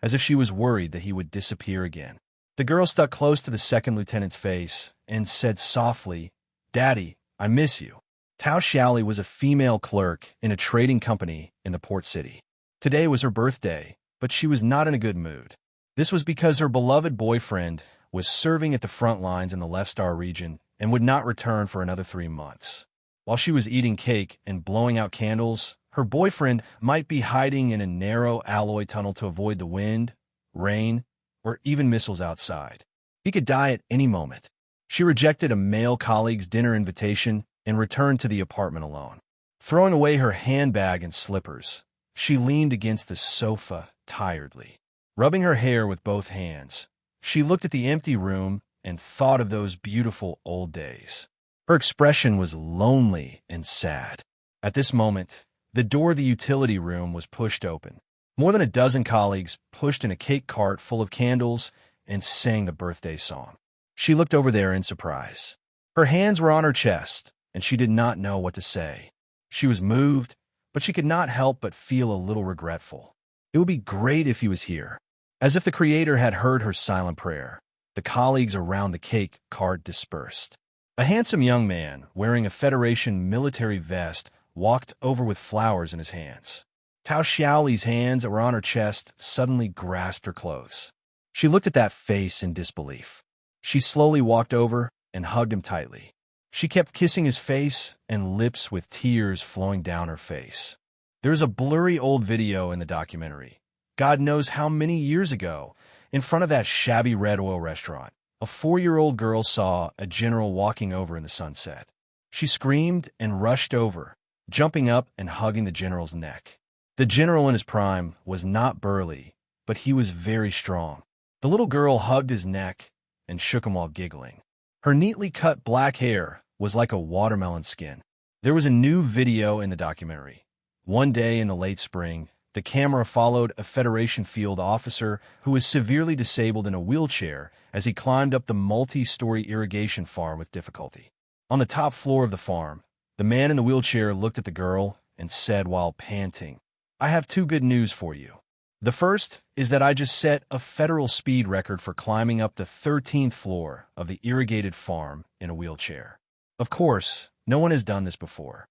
as if she was worried that he would disappear again. The girl stuck close to the second lieutenant's face and said softly, "Daddy, I miss you." Tao Xiaoli was a female clerk in a trading company in the port city. Today was her birthday, but she was not in a good mood. This was because her beloved boyfriend was serving at the front lines in the Left Star region and would not return for another 3 months. While she was eating cake and blowing out candles, her boyfriend might be hiding in a narrow alloy tunnel to avoid the wind, rain, or even missiles outside. He could die at any moment. She rejected a male colleague's dinner invitation and returned to the apartment alone. Throwing away her handbag and slippers, she leaned against the sofa tiredly. Rubbing her hair with both hands, she looked at the empty room and thought of those beautiful old days. Her expression was lonely and sad. At this moment, the door of the utility room was pushed open. More than a dozen colleagues pushed in a cake cart full of candles and sang the birthday song. She looked over there in surprise. Her hands were on her chest, and she did not know what to say. She was moved, but she could not help but feel a little regretful. It would be great if he was here. As if the creator had heard her silent prayer, the colleagues around the cake cart dispersed. A handsome young man, wearing a Federation military vest, walked over with flowers in his hands. Tao Xiaoli's hands that were on her chest suddenly grasped her clothes. She looked at that face in disbelief. She slowly walked over and hugged him tightly. She kept kissing his face and lips with tears flowing down her face. There is a blurry old video in the documentary, God knows how many years ago, in front of that shabby Red Oil restaurant. A 4-year-old girl saw a general walking over in the sunset. She screamed and rushed over, jumping up and hugging the general's neck. The general in his prime was not burly, but he was very strong. The little girl hugged his neck and shook him while giggling. Her neatly cut black hair was like a watermelon skin. There was a new video in the documentary. One day in the late spring, the camera followed a Federation field officer who was severely disabled in a wheelchair as he climbed up the multi-story irrigation farm with difficulty. On the top floor of the farm, the man in the wheelchair looked at the girl and said while panting, "I have 2 good news for you. The first is that I just set a federal speed record for climbing up the 13th floor of the irrigated farm in a wheelchair. Of course, no one has done this before.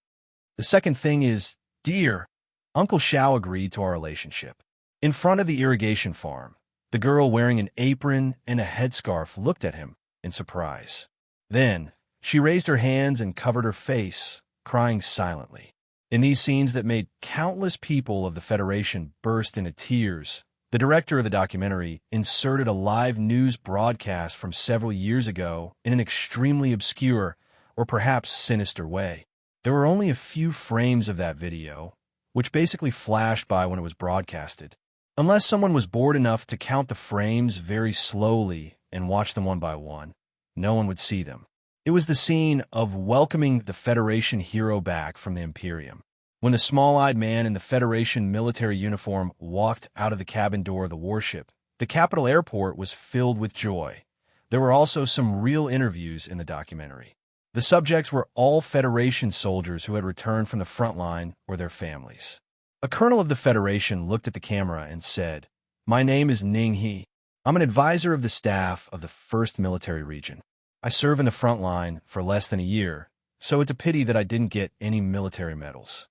The second thing is, dear, Uncle Xiao agreed to our relationship." In front of the irrigation farm, the girl wearing an apron and a headscarf looked at him in surprise. Then, she raised her hands and covered her face, crying silently. In these scenes that made countless people of the Federation burst into tears, the director of the documentary inserted a live news broadcast from several years ago in an extremely obscure or perhaps sinister way. There were only a few frames of that video, which basically flashed by when it was broadcasted. Unless someone was bored enough to count the frames very slowly and watch them one by one, no one would see them. It was the scene of welcoming the Federation hero back from the Imperium. When the small-eyed man in the Federation military uniform walked out of the cabin door of the warship, the capital airport was filled with joy. There were also some real interviews in the documentary. The subjects were all Federation soldiers who had returned from the front line or their families. A colonel of the Federation looked at the camera and said, "My name is Ning He. I'm an advisor of the staff of the 1st Military Region. I serve in the front line for less than a year, so it's a pity that I didn't get any military medals."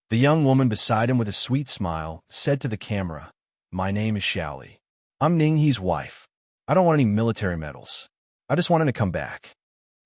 The young woman beside him with a sweet smile said to the camera, "My name is Xiaoli. I'm Ning He's wife. I don't want any military medals. I just want him to come back."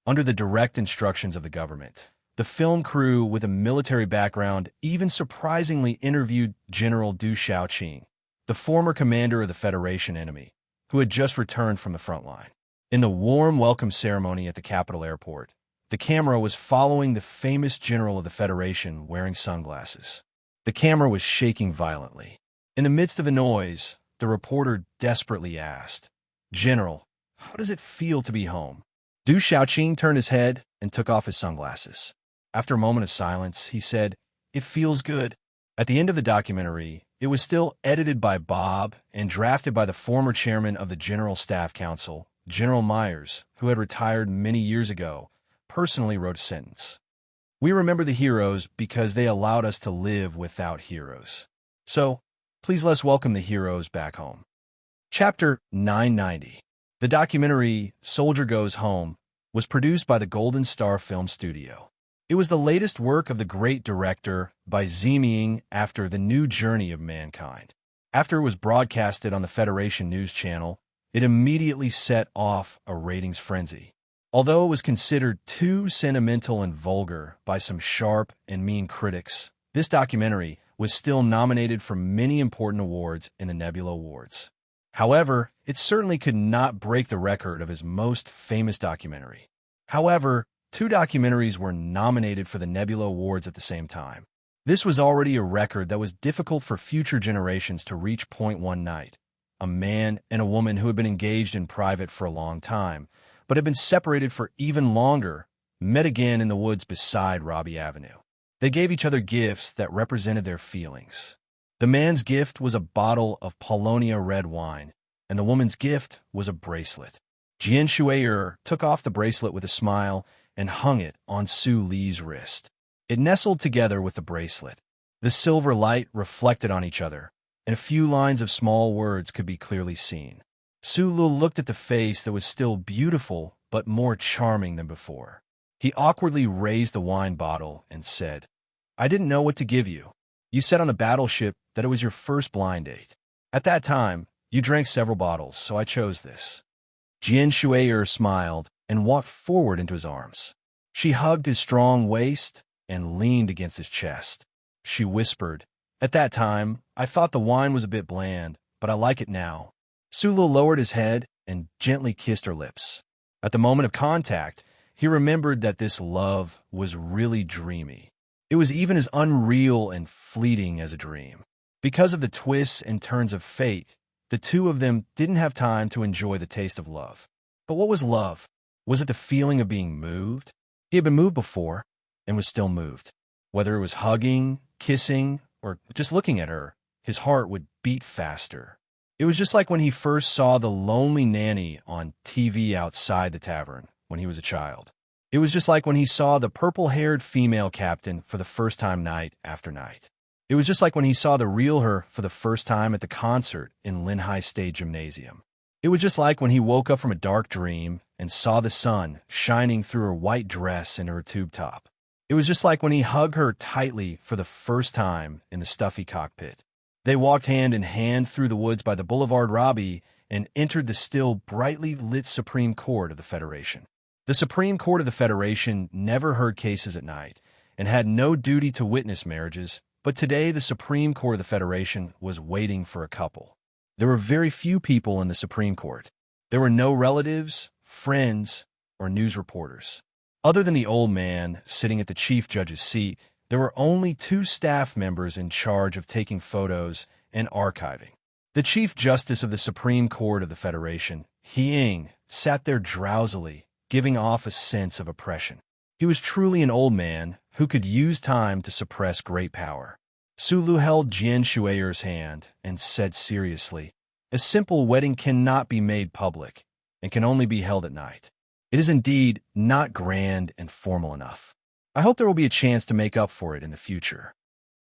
Under the direct instructions of the government, the film crew with a military background even surprisingly interviewed General Du Xiaoqing, the former commander of the Federation enemy, who had just returned from the front line. In the warm welcome ceremony at the capital airport, the camera was following the famous general of the Federation wearing sunglasses. The camera was shaking violently. In the midst of the noise, the reporter desperately asked, "General, how does it feel to be home?" Du Xiaoqing turned his head and took off his sunglasses. After a moment of silence, he said, "It feels good." At the end of the documentary, it was still edited by Bob and drafted by the former chairman of the General Staff Council, General Myers, who had retired many years ago, personally wrote a sentence. "We remember the heroes because they allowed us to live without heroes. So, please let's welcome the heroes back home." Chapter 990. The documentary Soldier Goes Home was produced by the Golden Star Film Studio. It was the latest work of the great director by Ziming after The New Journey of Mankind. After it was broadcasted on the Federation News Channel, it immediately set off a ratings frenzy. Although it was considered too sentimental and vulgar by some sharp and mean critics, this documentary was still nominated for many important awards in the Nebula Awards. However, it certainly could not break the record of his most famous documentary. However, 2 documentaries were nominated for the Nebula Awards at the same time. This was already a record that was difficult for future generations to reach. One night, a man and a woman who had been engaged in private for a long time, but had been separated for even longer, met again in the woods beside Robbie Avenue. They gave each other gifts that represented their feelings. The man's gift was a bottle of Polonia red wine, and the woman's gift was a bracelet. Jian Shuier took off the bracelet with a smile and hung it on Su Li's wrist. It nestled together with the bracelet. The silver light reflected on each other, and a few lines of small words could be clearly seen. Sulu looked at the face that was still beautiful but more charming than before. He awkwardly raised the wine bottle and said, "I didn't know what to give you. You said on the battleship that it was your first blind date. At that time, you drank several bottles, so I chose this." Jian Shuier smiled and walked forward into his arms. She hugged his strong waist and leaned against his chest. She whispered, "At that time, I thought the wine was a bit bland, but I like it now." Sulu lowered his head and gently kissed her lips. At the moment of contact, he remembered that this love was really dreamy. It was even as unreal and fleeting as a dream. Because of the twists and turns of fate, the two of them didn't have time to enjoy the taste of love. But what was love? Was it the feeling of being moved? He had been moved before and was still moved. Whether it was hugging, kissing, or just looking at her, his heart would beat faster. It was just like when he first saw the lonely nanny on TV outside the tavern when he was a child. It was just like when he saw the purple-haired female captain for the first time night after night. It was just like when he saw the real her for the first time at the concert in Linhai State Gymnasium. It was just like when he woke up from a dark dream and saw the sun shining through her white dress into her tube top. It was just like when he hugged her tightly for the first time in the stuffy cockpit. They walked hand in hand through the woods by the Boulevard Robbie and entered the still brightly lit Supreme Court of the Federation. The Supreme Court of the Federation never heard cases at night and had no duty to witness marriages, but today the Supreme Court of the Federation was waiting for a couple. There were very few people in the Supreme Court. There were no relatives, friends, or news reporters. Other than the old man sitting at the chief judge's seat, there were only 2 staff members in charge of taking photos and archiving. The Chief Justice of the Supreme Court of the Federation, He Ying, sat there drowsily, giving off a sense of oppression. He was truly an old man who could use time to suppress great power. Sulu held Jian Shuiyer's hand and said seriously, "A simple wedding cannot be made public and can only be held at night. It is indeed not grand and formal enough. I hope there will be a chance to make up for it in the future."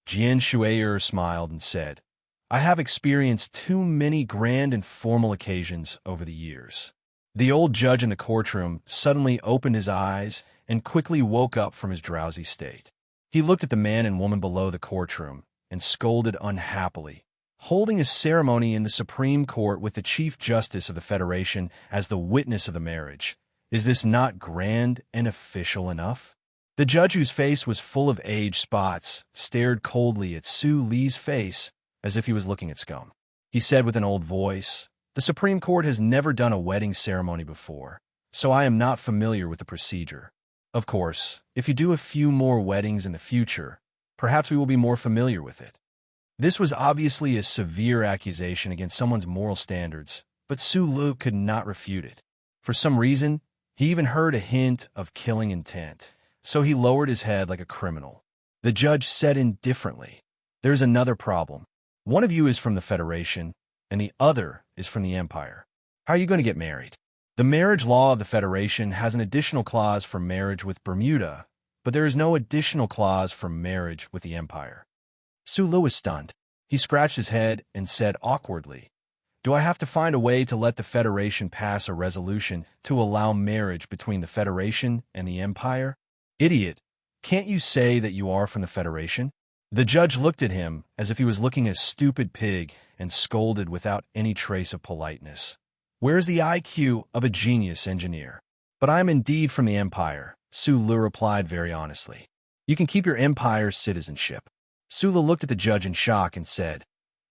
Jian Shuier smiled and said, "I have experienced too many grand and formal occasions over the years." The old judge in the courtroom suddenly opened his eyes and quickly woke up from his drowsy state. He looked at the man and woman below the courtroom and scolded unhappily. Holding a ceremony in the Supreme Court with the Chief Justice of the Federation as the witness of the marriage, is this not grand and official enough? The judge, whose face was full of age spots, stared coldly at Su Li's face as if he was looking at scum. He said with an old voice, "The Supreme Court has never done a wedding ceremony before, so I am not familiar with the procedure. Of course, if you do a few more weddings in the future, perhaps we will be more familiar with it." This was obviously a severe accusation against someone's moral standards, but Su Lu could not refute it. For some reason, he even heard a hint of killing intent, so he lowered his head like a criminal. The judge said indifferently, "There's another problem. One of you is from the Federation, and the other is from the Empire. How are you going to get married?" The marriage law of the Federation has an additional clause for marriage with Bermuda, but there is no additional clause for marriage with the Empire. Sulu was stunned. He scratched his head and said awkwardly, "Do I have to find a way to let the Federation pass a resolution to allow marriage between the Federation and the Empire? Idiot, can't you say that you are from the Federation?" The judge looked at him as if he was looking at a stupid pig and scolded without any trace of politeness. "Where is the IQ of a genius engineer?" "But I am indeed from the Empire," Sulu replied very honestly. "You can keep your Empire's citizenship." Sulu looked at the judge in shock and said,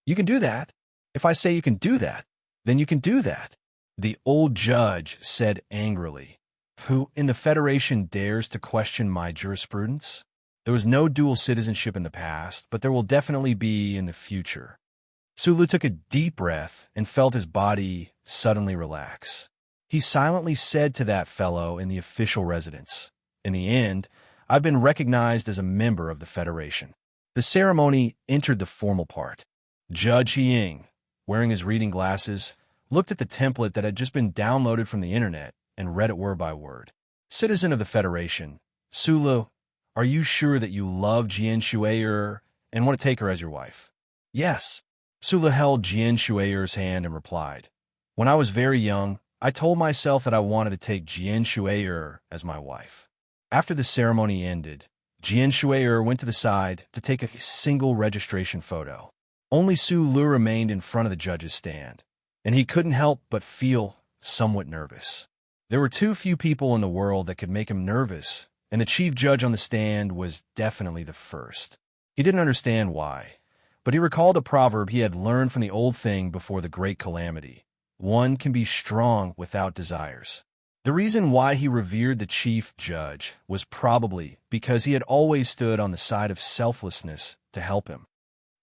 "You can do that? If I say you can do that, then you can do that." The old judge said angrily, "Who in the Federation dares to question my jurisprudence? There was no dual citizenship in the past, but there will definitely be in the future." Sulu took a deep breath and felt his body suddenly relax. He silently said to that fellow in the official residence, "In the end, I've been recognized as a member of the Federation." The ceremony entered the formal part. Judge He Ying, wearing his reading glasses, looked at the template that had just been downloaded from the internet and read it word by word. "Citizen of the Federation, Sulu, are you sure that you love Jian Shuier and want to take her as your wife?" "Yes." Sula held Jian Shue'er's hand and replied, "When I was very young, I told myself that I wanted to take Jian Shue'er as my wife." After the ceremony ended, Jian Shue'er went to the side to take a single registration photo. Only Su Lu remained in front of the judge's stand, and he couldn't help but feel somewhat nervous. There were too few people in the world that could make him nervous, and the chief judge on the stand was definitely the first. He didn't understand why, but he recalled a proverb he had learned from the old thing before the great calamity: one can be strong without desires. The reason why he revered the chief judge was probably because he had always stood on the side of selflessness to help him.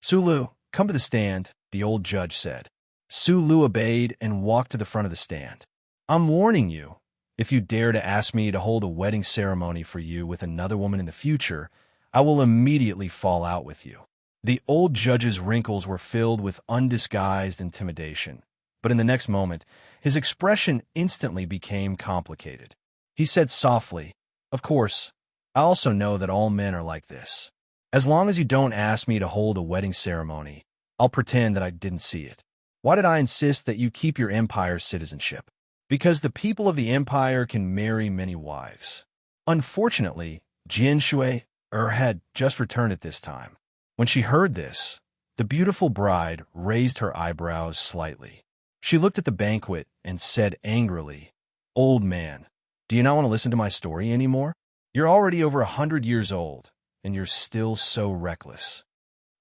"Sulu, come to the stand," the old judge said. Sulu obeyed and walked to the front of the stand. "I'm warning you, if you dare to ask me to hold a wedding ceremony for you with another woman in the future, I will immediately fall out with you." The old judge's wrinkles were filled with undisguised intimidation, but in the next moment, his expression instantly became complicated. He said softly, "Of course, I also know that all men are like this. As long as you don't ask me to hold a wedding ceremony, I'll pretend that I didn't see it. Why did I insist that you keep your empire's citizenship? Because the people of the empire can marry many wives." Unfortunately, Jian Shui had just returned at this time. When she heard this, the beautiful bride raised her eyebrows slightly. She looked at the banquet and said angrily, "Old man, do you not want to listen to my story anymore? You're already over 100 years old, and you're still so reckless."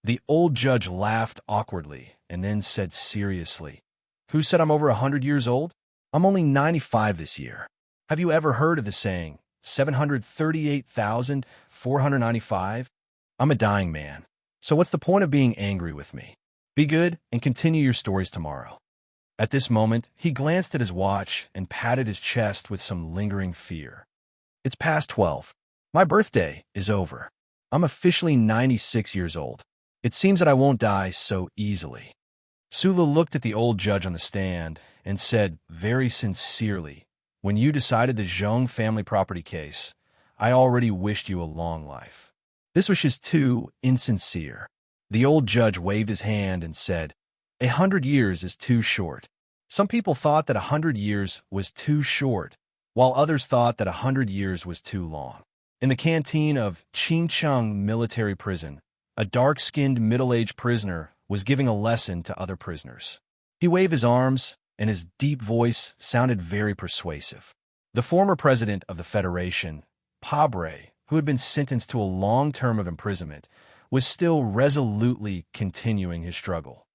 The old judge laughed awkwardly and then said seriously, "Who said I'm over 100 years old? I'm only 95 this year. Have you ever heard of the saying, 738,495? I'm a dying man. So what's the point of being angry with me? Be good and continue your stories tomorrow." At this moment, he glanced at his watch and patted his chest with some lingering fear. "It's past 12. My birthday is over. I'm officially 96 years old. It seems that I won't die so easily." Sula looked at the old judge on the stand and said very sincerely, "When you decided the Zhong family property case, I already wished you a long life." This wish is too insincere. The old judge waved his hand and said, 100 years is too short. Some people thought that 100 years was too short, while others thought that 100 years was too long. In the canteen of Qingcheng military prison, a dark-skinned middle-aged prisoner was giving a lesson to other prisoners. He waved his arms, and his deep voice sounded very persuasive. The former president of the Federation, Pabre, who had been sentenced to a long term of imprisonment, was still resolutely continuing his struggle.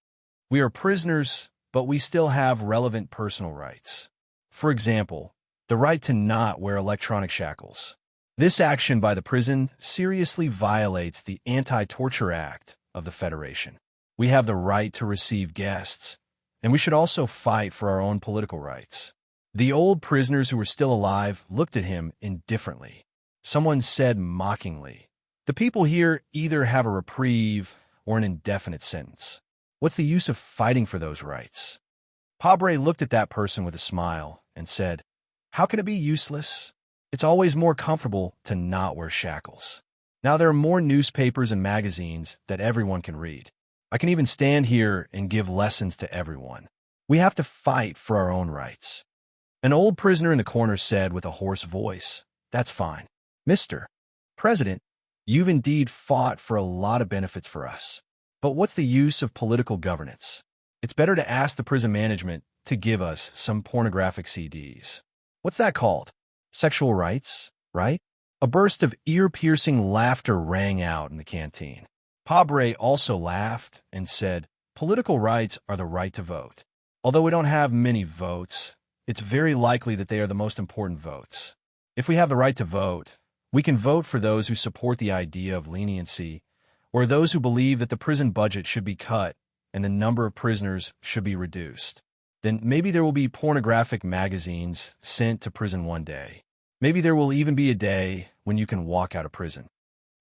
"We are prisoners, but we still have relevant personal rights. For example, the right to not wear electronic shackles. This action by the prison seriously violates the Anti-Torture Act of the Federation. We have the right to receive guests, and we should also fight for our own political rights." The old prisoners who were still alive looked at him indifferently. Someone said mockingly, "The people here either have a reprieve or an indefinite sentence. What's the use of fighting for those rights?" Pabre looked at that person with a smile and said, "How can it be useless? It's always more comfortable to not wear shackles. Now there are more newspapers and magazines that everyone can read. I can even stand here and give lessons to everyone. We have to fight for our own rights." An old prisoner in the corner said with a hoarse voice, "That's fine. Mr. President, you've indeed fought for a lot of benefits for us. But what's the use of political governance? It's better to ask the prison management to give us some pornographic CDs. What's that called? Sexual rights, right?" A burst of ear-piercing laughter rang out in the canteen. Pabre also laughed and said, "Political rights are the right to vote. Although we don't have many votes, it's very likely that they are the most important votes. If we have the right to vote, we can vote for those who support the idea of leniency, or those who believe that the prison budget should be cut and the number of prisoners should be reduced. Then maybe there will be pornographic magazines sent to prison one day. Maybe there will even be a day when you can walk out of prison."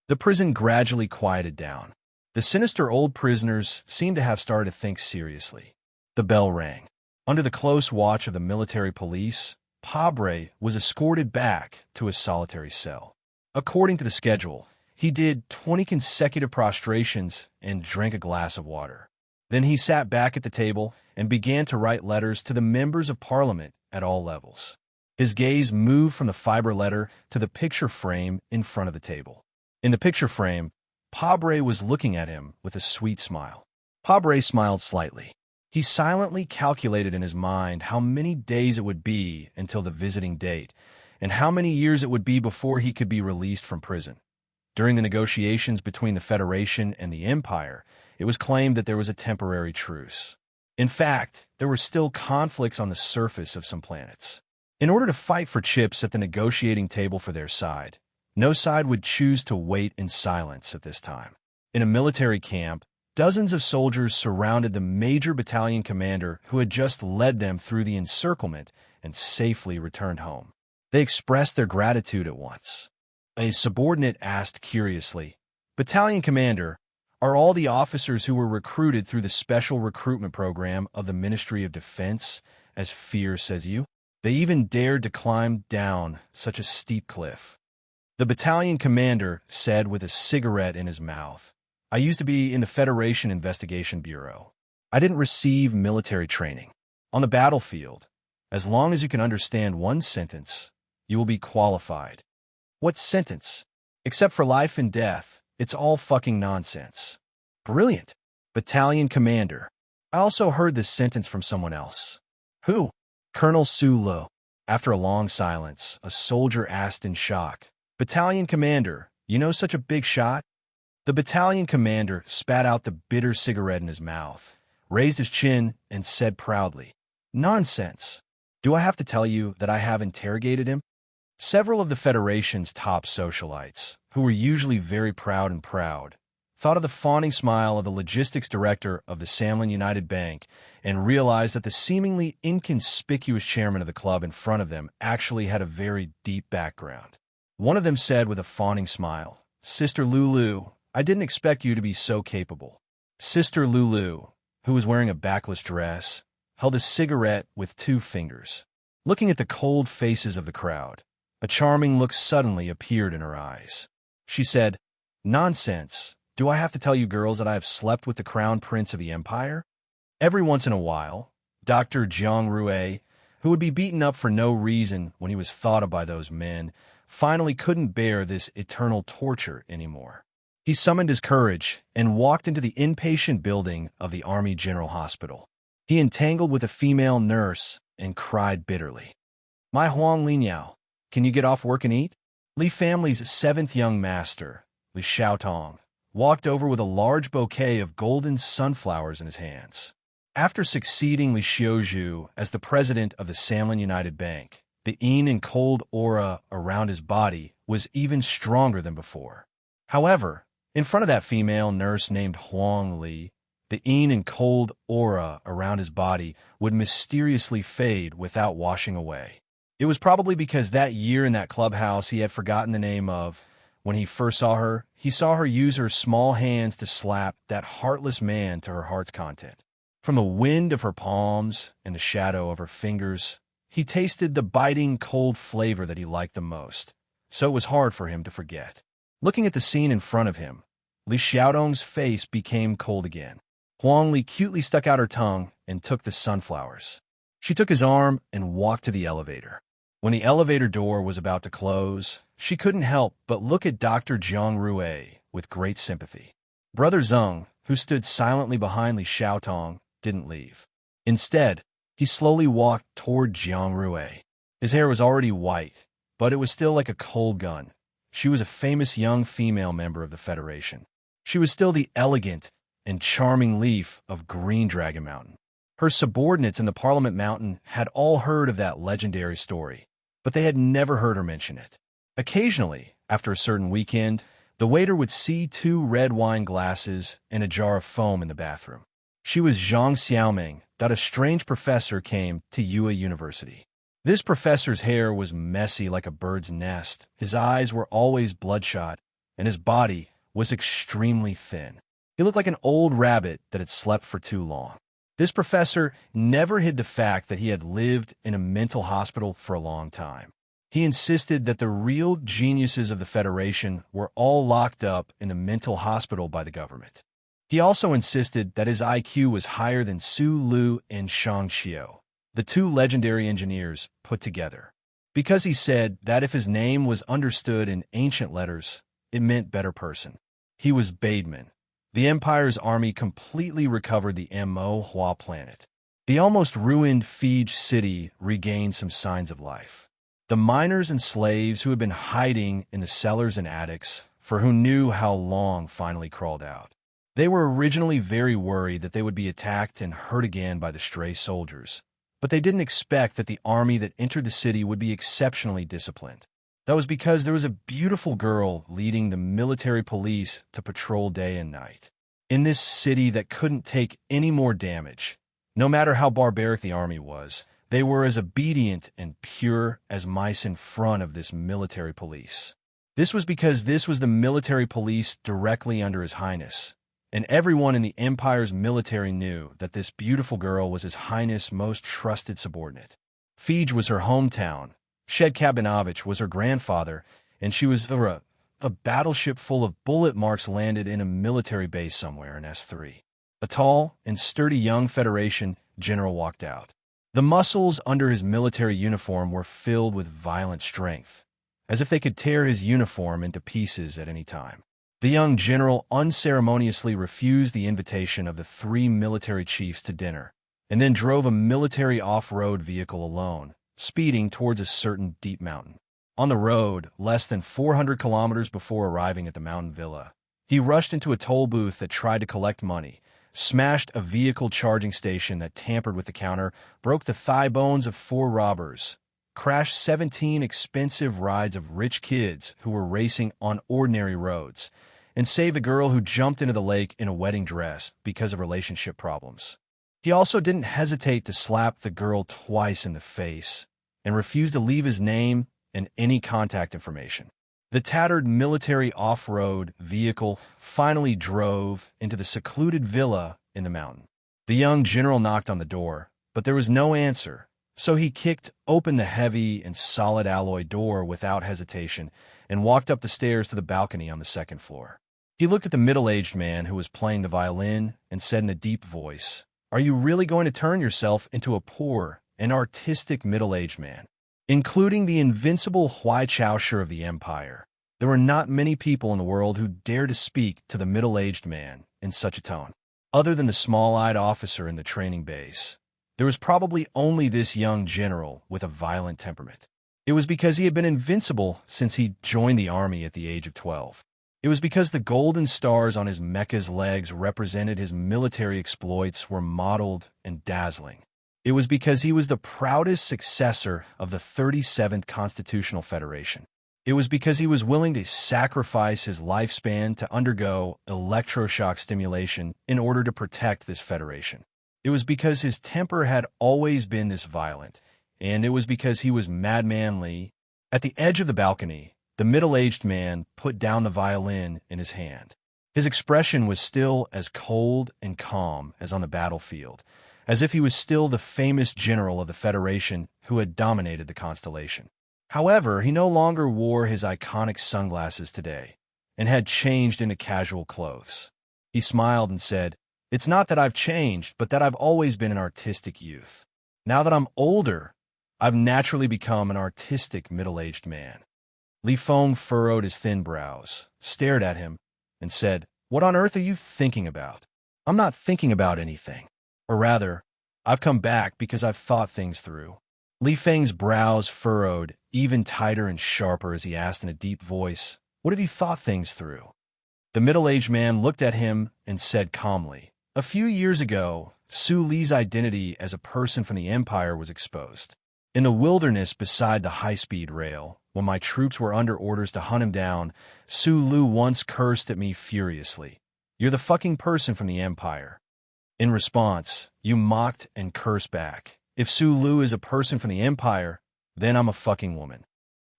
The prison gradually quieted down. The sinister old prisoners seemed to have started to think seriously. The bell rang. Under the close watch of the military police, Pabre was escorted back to his solitary cell. According to the schedule, he did 20 consecutive prostrations and drank a glass of water. Then he sat back at the table and began to write letters to the members of Parliament at all levels. His gaze moved from the fiber letter to the picture frame in front of the table. In the picture frame, Pabre was looking at him with a sweet smile. Pabre smiled slightly. He silently calculated in his mind how many days it would be until the visiting date, and how many years it would be before he could be released from prison. During the negotiations between the Federation and the Empire, it was claimed that there was a temporary truce. In fact, there were still conflicts on the surface of some planets. In order to fight for chips at the negotiating table for their side, no side would choose to wait in silence at this time. In a military camp, dozens of soldiers surrounded the major battalion commander who had just led them through the encirclement and safely returned home. They expressed their gratitude at once. A subordinate asked curiously, "Battalion commander, are all the officers who were recruited through the special recruitment program of the Ministry of Defense, as fear says you? They even dared to climb down such a steep cliff?" The battalion commander said with a cigarette in his mouth, "I used to be in the Federation Investigation Bureau. I didn't receive military training. On the battlefield, as long as you can understand one sentence, you will be qualified." "What sentence? Except for life and death, it's all fucking nonsense." "Brilliant. Battalion commander. I also heard this sentence from someone else." "Who?" "Colonel Sulo." After a long silence, a soldier asked in shock, "Battalion commander, you know such a big shot?" The battalion commander spat out the bitter cigarette in his mouth, raised his chin, and said proudly, "Nonsense. Do I have to tell you that I have interrogated him?" Several of the Federation's top socialites, who were usually very proud, thought of the fawning smile of the logistics director of the Samlin United Bank and realized that the seemingly inconspicuous chairman of the club in front of them actually had a very deep background. One of them said with a fawning smile, "Sister Lulu, I didn't expect you to be so capable." Sister Lulu, who was wearing a backless dress, held a cigarette with 2 fingers. Looking at the cold faces of the crowd, a charming look suddenly appeared in her eyes. She said, "Nonsense. Do I have to tell you girls that I have slept with the Crown Prince of the Empire?" Every once in a while, Dr. Jiang Rue, who would be beaten up for no reason when he was thought of by those men, finally couldn't bear this eternal torture anymore. He summoned his courage and walked into the inpatient building of the Army General Hospital. He entangled with a female nurse and cried bitterly, "My Huang Linyao, can you get off work and eat?" Li family's 7th young master, Li Xiaotong, walked over with a large bouquet of golden sunflowers in his hands. After succeeding Li Xiaozhu as the president of the Samlin United Bank, the yin and cold aura around his body was even stronger than before. However, in front of that female nurse named Huang Li, the yin and cold aura around his body would mysteriously fade without washing away. It was probably because that year in that clubhouse he had forgotten the name of. When he first saw her, he saw her use her small hands to slap that heartless man to her heart's content. From the wind of her palms and the shadow of her fingers, he tasted the biting, cold flavor that he liked the most, so it was hard for him to forget. Looking at the scene in front of him, Li Xiaodong's face became cold again. Huang Li cutely stuck out her tongue and took the sunflowers. She took his arm and walked to the elevator. When the elevator door was about to close, she couldn't help but look at Dr. Jiang Rue with great sympathy. Brother Zeng, who stood silently behind Li Xiaotong, didn't leave. Instead, he slowly walked toward Jiang Rue. His hair was already white, but it was still like a cold gun. She was a famous young female member of the Federation. She was still the elegant and charming Leaf of Green Dragon Mountain. Her subordinates in the Parliament Mountain had all heard of that legendary story, but they had never heard her mention it. Occasionally, after a certain weekend, the waiter would see 2 red wine glasses and a jar of foam in the bathroom. She was Zhang Xiaoming, that a strange professor came to Yue University. This professor's hair was messy like a bird's nest, his eyes were always bloodshot, and his body was extremely thin. He looked like an old rabbit that had slept for too long. This professor never hid the fact that he had lived in a mental hospital for a long time. He insisted that the real geniuses of the Federation were all locked up in a mental hospital by the government. He also insisted that his IQ was higher than Su Lu and Shang Xiu, the two legendary engineers put together, because he said that if his name was understood in ancient letters, it meant better person. He was Bademan. The Empire's army completely recovered the Mo Hua planet. The almost ruined Fiji city regained some signs of life. The miners and slaves who had been hiding in the cellars and attics, for who knew how long, finally crawled out. They were originally very worried that they would be attacked and hurt again by the stray soldiers, but they didn't expect that the army that entered the city would be exceptionally disciplined. That was because there was a beautiful girl leading the military police to patrol day and night. In this city that couldn't take any more damage, no matter how barbaric the army was, they were as obedient and pure as mice in front of this military police. This was because this was the military police directly under His Highness, and everyone in the Empire's military knew that this beautiful girl was His Highness' most trusted subordinate. Fiji was her hometown, Shed Kabinovich was her grandfather, and she was a battleship full of bullet marks landed in a military base somewhere in S3. A tall and sturdy young Federation general walked out. The muscles under his military uniform were filled with violent strength, as if they could tear his uniform into pieces at any time. The young general unceremoniously refused the invitation of the three military chiefs to dinner, and then drove a military off-road vehicle alone, speeding towards a certain deep mountain. On the road, less than 400 kilometers before arriving at the mountain villa, he rushed into a toll booth that tried to collect money, smashed a vehicle charging station that tampered with the counter, broke the thigh bones of 4 robbers, crashed 17 expensive rides of rich kids who were racing on ordinary roads, and saved a girl who jumped into the lake in a wedding dress because of relationship problems. He also didn't hesitate to slap the girl twice in the face and refused to leave his name and any contact information. The tattered military off-road vehicle finally drove into the secluded villa in the mountain. The young general knocked on the door, but there was no answer, so he kicked open the heavy and solid alloy door without hesitation and walked up the stairs to the balcony on the second floor. He looked at the middle-aged man who was playing the violin and said in a deep voice, "Are you really going to turn yourself into a poor and artistic middle-aged man?" Including the invincible Huai Chaosher of the Empire, there were not many people in the world who dared to speak to the middle-aged man in such a tone. Other than the small-eyed officer in the training base, there was probably only this young general with a violent temperament. It was because he had been invincible since he joined the army at the age of 12. It was because the golden stars on his mecha's legs represented his military exploits were mottled and dazzling. It was because he was the proudest successor of the 37th Constitutional Federation. It was because he was willing to sacrifice his lifespan to undergo electroshock stimulation in order to protect this federation. It was because his temper had always been this violent, and it was because he was Madman Lee. At the edge of the balcony, the middle-aged man put down the violin in his hand. His expression was still as cold and calm as on the battlefield, as if he was still the famous general of the Federation who had dominated the constellation. However, he no longer wore his iconic sunglasses today, and had changed into casual clothes. He smiled and said, "It's not that I've changed, but that I've always been an artistic youth. Now that I'm older, I've naturally become an artistic middle-aged man." Li Feng furrowed his thin brows, stared at him, and said, "What on earth are you thinking about?" "I'm not thinking about anything. Or rather, I've come back because I've thought things through." Li Feng's brows furrowed even tighter and sharper as he asked in a deep voice, "What have you thought things through?" The middle-aged man looked at him and said calmly, "A few years ago, Su Li's identity as a person from the Empire was exposed. In the wilderness beside the high-speed rail, when my troops were under orders to hunt him down, Su Lu once cursed at me furiously. 'You're the fucking person from the Empire.' In response, you mocked and cursed back. 'If Su Lu is a person from the Empire, then I'm a fucking woman.'"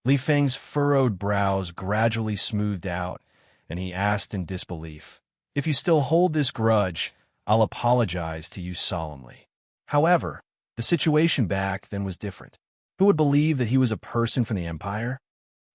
Li Feng's furrowed brows gradually smoothed out, and he asked in disbelief, "If you still hold this grudge, I'll apologize to you solemnly." However, the situation back then was different. Who would believe that he was a person from the Empire?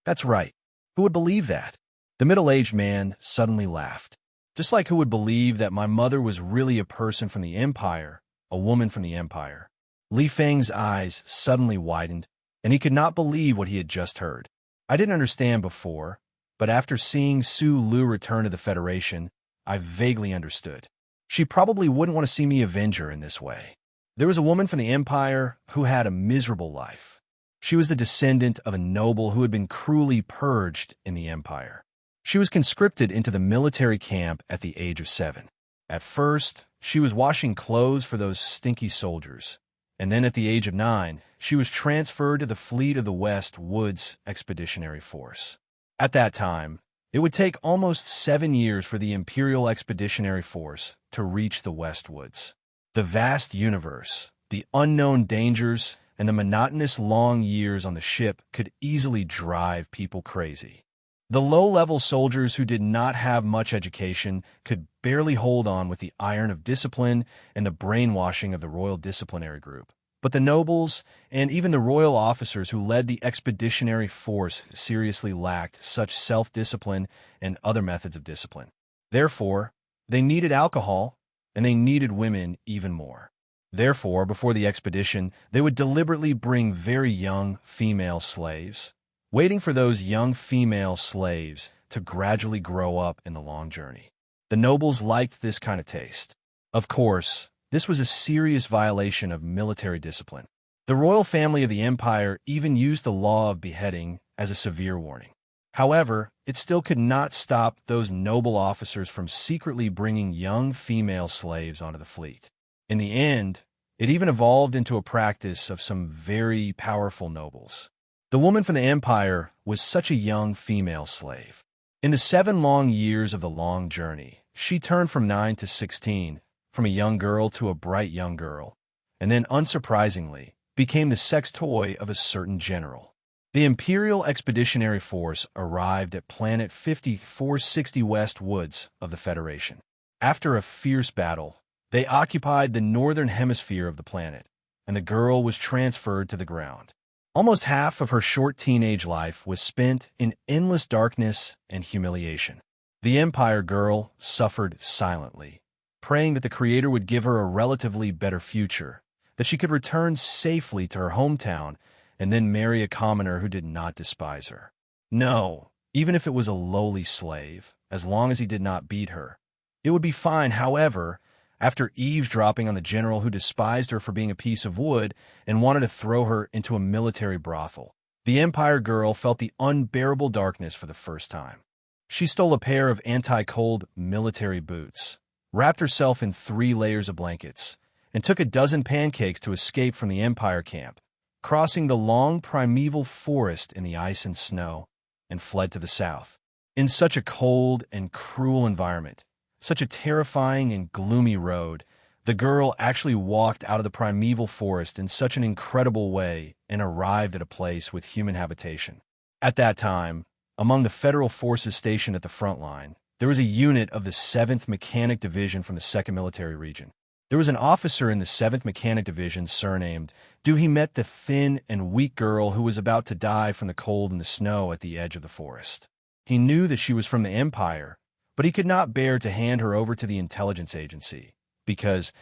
That's right. Who would believe that? The middle-aged man suddenly laughed. Just like who would believe that my mother was really a person from the Empire, a woman from the Empire? Li Feng's eyes suddenly widened, and he could not believe what he had just heard. I didn't understand before, but after seeing Su Lu return to the Federation, I vaguely understood. She probably wouldn't want to see me avenge her in this way. There was a woman from the Empire who had a miserable life. She was the descendant of a noble who had been cruelly purged in the Empire. She was conscripted into the military camp at the age of 7. At first, she was washing clothes for those stinky soldiers, and then at the age of 9, she was transferred to the fleet of the West Woods Expeditionary Force. At that time, it would take almost 7 years for the Imperial Expeditionary Force to reach the West Woods. The vast universe, the unknown dangers, and the monotonous long years on the ship could easily drive people crazy. The low-level soldiers who did not have much education could barely hold on with the iron of discipline and the brainwashing of the Royal Disciplinary Group. But the nobles, and even the royal officers who led the expeditionary force, seriously lacked such self-discipline and other methods of discipline. Therefore, they needed alcohol, and they needed women even more. Therefore, before the expedition, they would deliberately bring very young female slaves, waiting for those young female slaves to gradually grow up in the long journey. The nobles liked this kind of taste. Of course, this was a serious violation of military discipline. The royal family of the empire even used the law of beheading as a severe warning. However, it still could not stop those noble officers from secretly bringing young female slaves onto the fleet. In the end, it even evolved into a practice of some very powerful nobles. The woman from the empire was such a young female slave. In the 7 long years of the long journey, she turned from 9 to 16, from a young girl to a bright young girl, and then, unsurprisingly, became the sex toy of a certain general. The Imperial Expeditionary Force arrived at Planet 5460 West Woods of the Federation. After a fierce battle, they occupied the northern hemisphere of the planet, and the girl was transferred to the ground. Almost half of her short teenage life was spent in endless darkness and humiliation. The Empire girl suffered silently, praying that the Creator would give her a relatively better future, that she could return safely to her hometown and then marry a commoner who did not despise her. No, even if it was a lowly slave, as long as he did not beat her, it would be fine. However, after eavesdropping on the general who despised her for being a piece of wood and wanted to throw her into a military brothel, the Empire girl felt the unbearable darkness for the first time. She stole a pair of anti-cold military boots, wrapped herself in 3 layers of blankets, and took a dozen pancakes to escape from the Empire camp, crossing the long primeval forest in the ice and snow, and fled to the south. In such a cold and cruel environment, such a terrifying and gloomy road, the girl actually walked out of the primeval forest in such an incredible way and arrived at a place with human habitation. At that time, among the federal forces stationed at the front line, there was a unit of the 7th Mechanic Division from the 2nd Military Region. There was an officer in the 7th Mechanic Division surnamed Du. He met the thin and weak girl who was about to die from the cold and the snow at the edge of the forest. He knew that she was from the Empire, but he could not bear to hand her over to the intelligence agency, because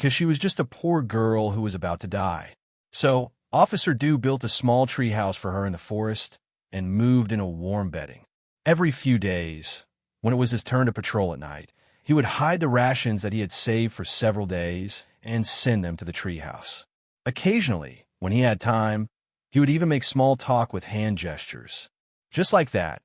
she was just a poor girl who was about to die. So, Officer Du built a small tree house for her in the forest and moved in a warm bedding. Every few days, when it was his turn to patrol at night, he would hide the rations that he had saved for several days and send them to the treehouse. Occasionally, when he had time, he would even make small talk with hand gestures. Just like that,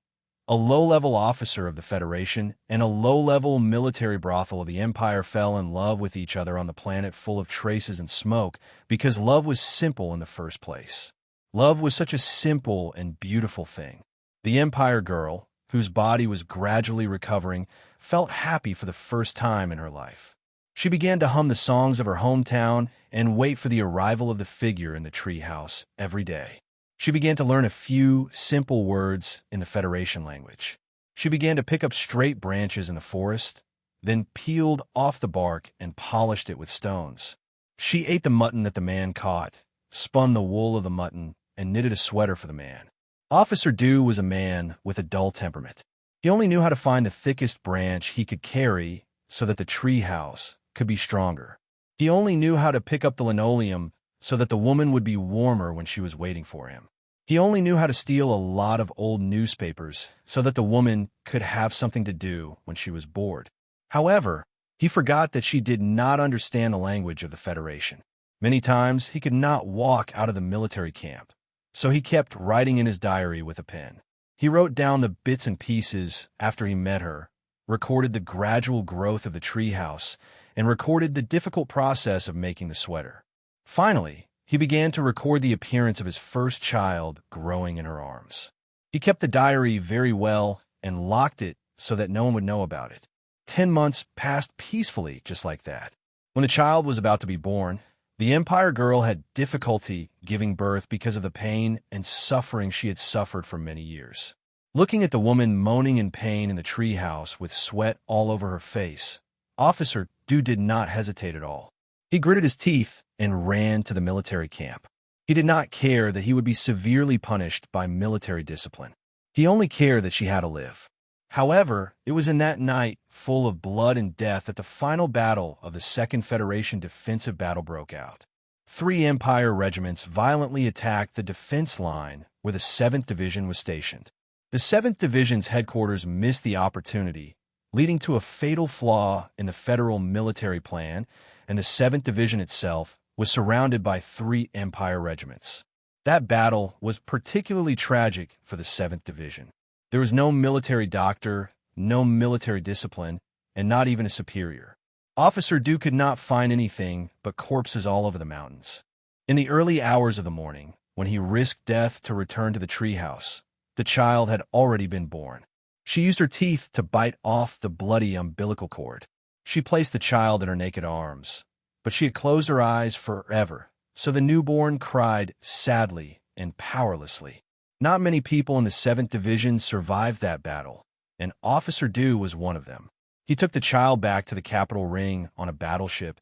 a low-level officer of the Federation and a low-level military brothel of the Empire fell in love with each other on the planet full of traces and smoke because love was simple in the first place. Love was such a simple and beautiful thing. The Empire girl, whose body was gradually recovering, felt happy for the first time in her life. She began to hum the songs of her hometown and wait for the arrival of the figure in the treehouse every day. She began to learn a few simple words in the Federation language. She began to pick up straight branches in the forest, then peeled off the bark and polished it with stones. She ate the mutton that the man caught, spun the wool of the mutton, and knitted a sweater for the man. Officer Du was a man with a dull temperament. He only knew how to find the thickest branch he could carry so that the tree house could be stronger. He only knew how to pick up the linoleum so that the woman would be warmer when she was waiting for him. He only knew how to steal a lot of old newspapers so that the woman could have something to do when she was bored. However, he forgot that she did not understand the language of the Federation. Many times he could not walk out of the military camp, so he kept writing in his diary with a pen. He wrote down the bits and pieces after he met her, recorded the gradual growth of the treehouse, and recorded the difficult process of making the sweater. Finally, he began to record the appearance of his first child growing in her arms. He kept the diary very well and locked it so that no one would know about it. 10 months passed peacefully just like that. When the child was about to be born, the Empire girl had difficulty giving birth because of the pain and suffering she had suffered for many years. Looking at the woman moaning in pain in the treehouse with sweat all over her face, Officer Du did not hesitate at all. He gritted his teeth and ran to the military camp. He did not care that he would be severely punished by military discipline. He only cared that she had to live. However, it was in that night, full of blood and death, that the final battle of the Second Federation defensive battle broke out. 3 Empire regiments violently attacked the defense line where the 7th Division was stationed. The 7th Division's headquarters missed the opportunity, leading to a fatal flaw in the federal military plan, and the 7th Division itself was surrounded by 3 Empire regiments. That battle was particularly tragic for the 7th Division. There was no military doctor, no military discipline, and not even a superior. Officer Du could not find anything but corpses all over the mountains. In the early hours of the morning, when he risked death to return to the treehouse, the child had already been born. She used her teeth to bite off the bloody umbilical cord. She placed the child in her naked arms, but she had closed her eyes forever, so the newborn cried sadly and powerlessly. Not many people in the 7th Division survived that battle, and Officer Du was one of them. He took the child back to the Capital Ring on a battleship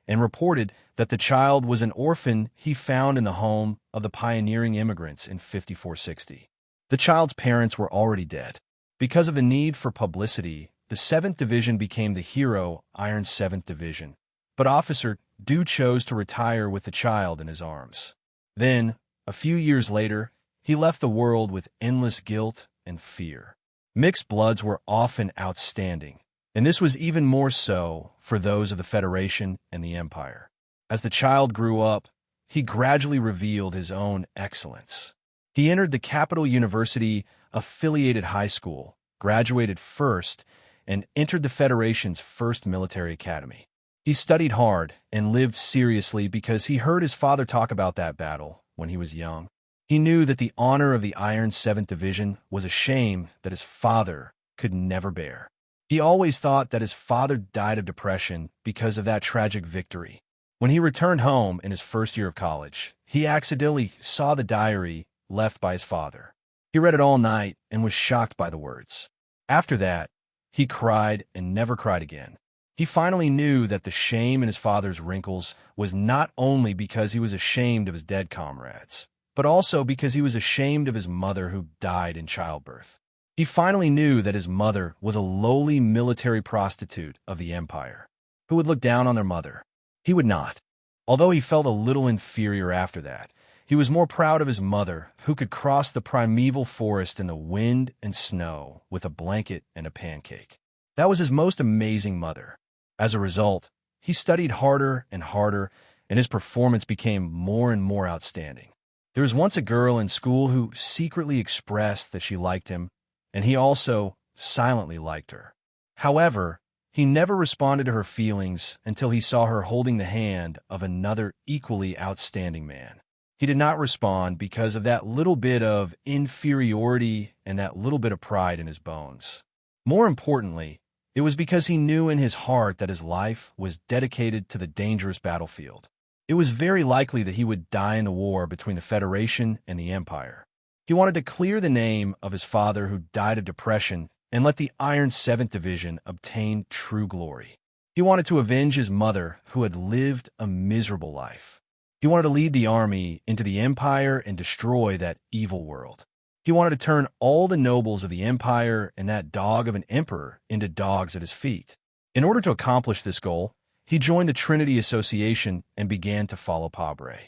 and reported that the child was an orphan he found in the home of the pioneering immigrants in 5460. The child's parents were already dead. Because of the need for publicity, the 7th Division became the hero Iron 7th Division, but Officer Du chose to retire with the child in his arms. Then, a few years later, he left the world with endless guilt and fear. Mixed bloods were often outstanding, and this was even more so for those of the Federation and the Empire. As the child grew up, he gradually revealed his own excellence. He entered the Capital University affiliated high school, graduated first, and entered the Federation's first military academy. He studied hard and lived seriously because he heard his father talk about that battle when he was young. He knew that the honor of the Iron 7th Division was a shame that his father could never bear. He always thought that his father died of depression because of that tragic victory. When he returned home in his first year of college, he accidentally saw the diary left by his father. He read it all night and was shocked by the words. After that, he cried and never cried again. He finally knew that the shame in his father's wrinkles was not only because he was ashamed of his dead comrades, but also because he was ashamed of his mother who died in childbirth. He finally knew that his mother was a lowly military prostitute of the Empire, who would look down on their mother. He would not. Although he felt a little inferior after that, he was more proud of his mother, who could cross the primeval forest in the wind and snow with a blanket and a pancake. That was his most amazing mother. As a result, he studied harder and harder, and his performance became more and more outstanding. There was once a girl in school who secretly expressed that she liked him, and he also silently liked her. However, he never responded to her feelings until he saw her holding the hand of another equally outstanding man. He did not respond because of that little bit of inferiority and that little bit of pride in his bones. More importantly, it was because he knew in his heart that his life was dedicated to the dangerous battlefield. It was very likely that he would die in the war between the Federation and the Empire. He wanted to clear the name of his father who died of depression and let the Iron 7th Division obtain true glory. He wanted to avenge his mother who had lived a miserable life. He wanted to lead the army into the Empire and destroy that evil world. He wanted to turn all the nobles of the empire and that dog of an emperor into dogs at his feet. In order to accomplish this goal, he joined the Trinity Association and began to follow Pabre.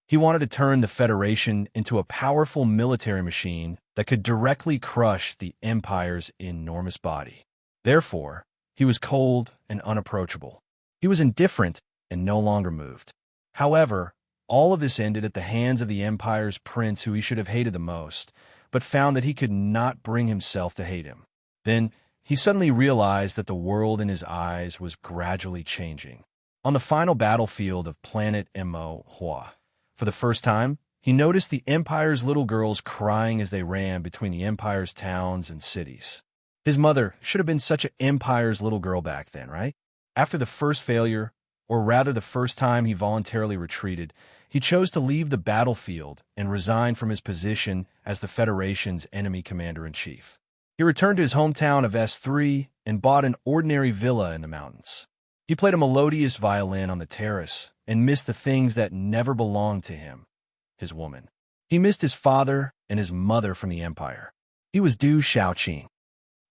He wanted to turn the Federation into a powerful military machine that could directly crush the Empire's enormous body. Therefore, he was cold and unapproachable. He was indifferent and no longer moved. However, all of this ended at the hands of the Empire's prince who he should have hated the most, but found that he could not bring himself to hate him. Then, he suddenly realized that the world in his eyes was gradually changing. On the final battlefield of planet Mo Hua, for the first time, he noticed the Empire's little girls crying as they ran between the Empire's towns and cities. His mother should have been such an Empire's little girl back then, right? After the first failure, or rather the first time he voluntarily retreated, he chose to leave the battlefield and resign from his position as the Federation's enemy commander-in-chief. He returned to his hometown of S3 and bought an ordinary villa in the mountains. He played a melodious violin on the terrace and missed the things that never belonged to him, his woman. He missed his father and his mother from the Empire. He was Du Shaoqing.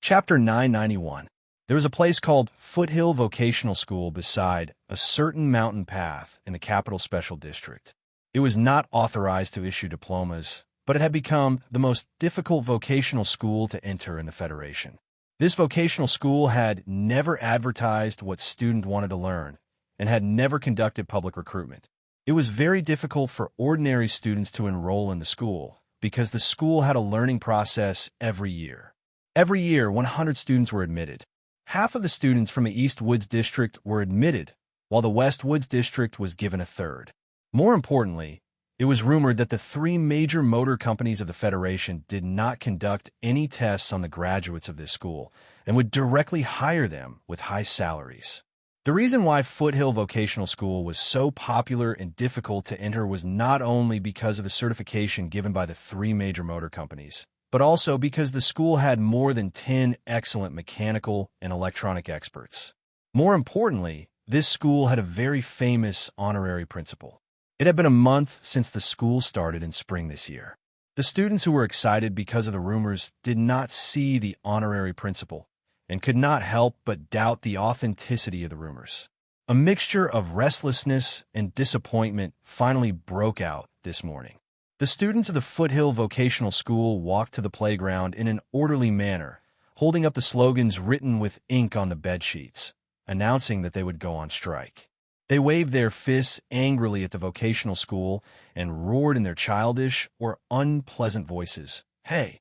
Chapter 991. There was a place called Foothill Vocational School beside a certain mountain path in the Capital Special District. It was not authorized to issue diplomas, but it had become the most difficult vocational school to enter in the Federation. This vocational school had never advertised what students wanted to learn and had never conducted public recruitment. It was very difficult for ordinary students to enroll in the school because the school had a learning process every year. Every year, 100 students were admitted. Half of the students from the East Woods District were admitted, while the West Woods District was given a third. More importantly, it was rumored that the 3 major motor companies of the Federation did not conduct any tests on the graduates of this school and would directly hire them with high salaries. The reason why Foothill Vocational School was so popular and difficult to enter was not only because of the certification given by the 3 major motor companies, but also because the school had more than 10 excellent mechanical and electronic experts. More importantly, this school had a very famous honorary principal. It had been a month since the school started in spring this year. The students who were excited because of the rumors did not see the honorary principal and could not help but doubt the authenticity of the rumors. A mixture of restlessness and disappointment finally broke out this morning. The students of the Foothill Vocational School walked to the playground in an orderly manner, holding up the slogans written with ink on the bedsheets, announcing that they would go on strike. They waved their fists angrily at the vocational school and roared in their childish or unpleasant voices, "Hey,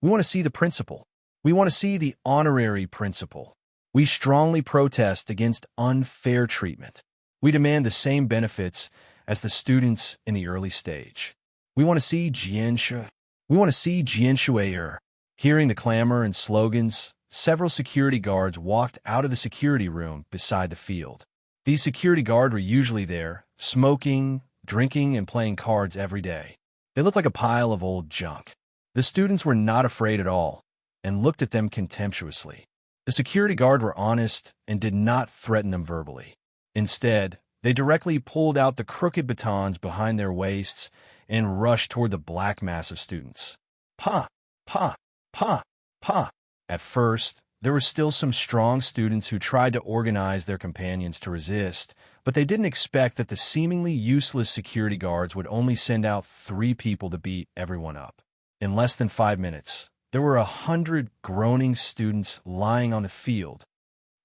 we want to see the principal. We want to see the honorary principal. We strongly protest against unfair treatment. We demand the same benefits as the students in the early stage. We want to see Jianshu. We want to see Jianshuayer." Hearing the clamor and slogans, several security guards walked out of the security room beside the field. These security guards were usually there, smoking, drinking, and playing cards every day. They looked like a pile of old junk. The students were not afraid at all and looked at them contemptuously. The security guard were honest and did not threaten them verbally. Instead, they directly pulled out the crooked batons behind their waists and rushed toward the black mass of students. Pa, pa, pa, pa. At first, there were still some strong students who tried to organize their companions to resist, but they didn't expect that the seemingly useless security guards would only send out 3 people to beat everyone up. In less than 5 minutes, there were 100 groaning students lying on the field.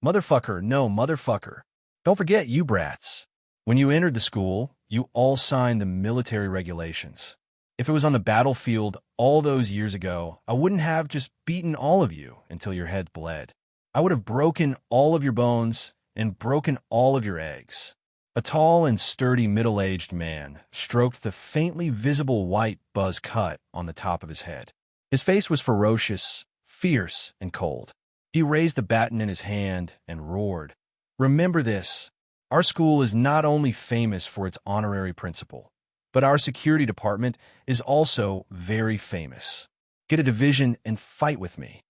"Motherfucker, no, motherfucker. Don't forget, you brats. When you entered the school, you all signed the military regulations. If it was on the battlefield all those years ago, I wouldn't have just beaten all of you until your heads bled. I would have broken all of your bones and broken all of your eggs." A tall and sturdy middle-aged man stroked the faintly visible white buzz cut on the top of his head. His face was ferocious, fierce, and cold. He raised the baton in his hand and roared, "Remember this. Our school is not only famous for its honorary principal, but our security department is also very famous. Get a division and fight with me."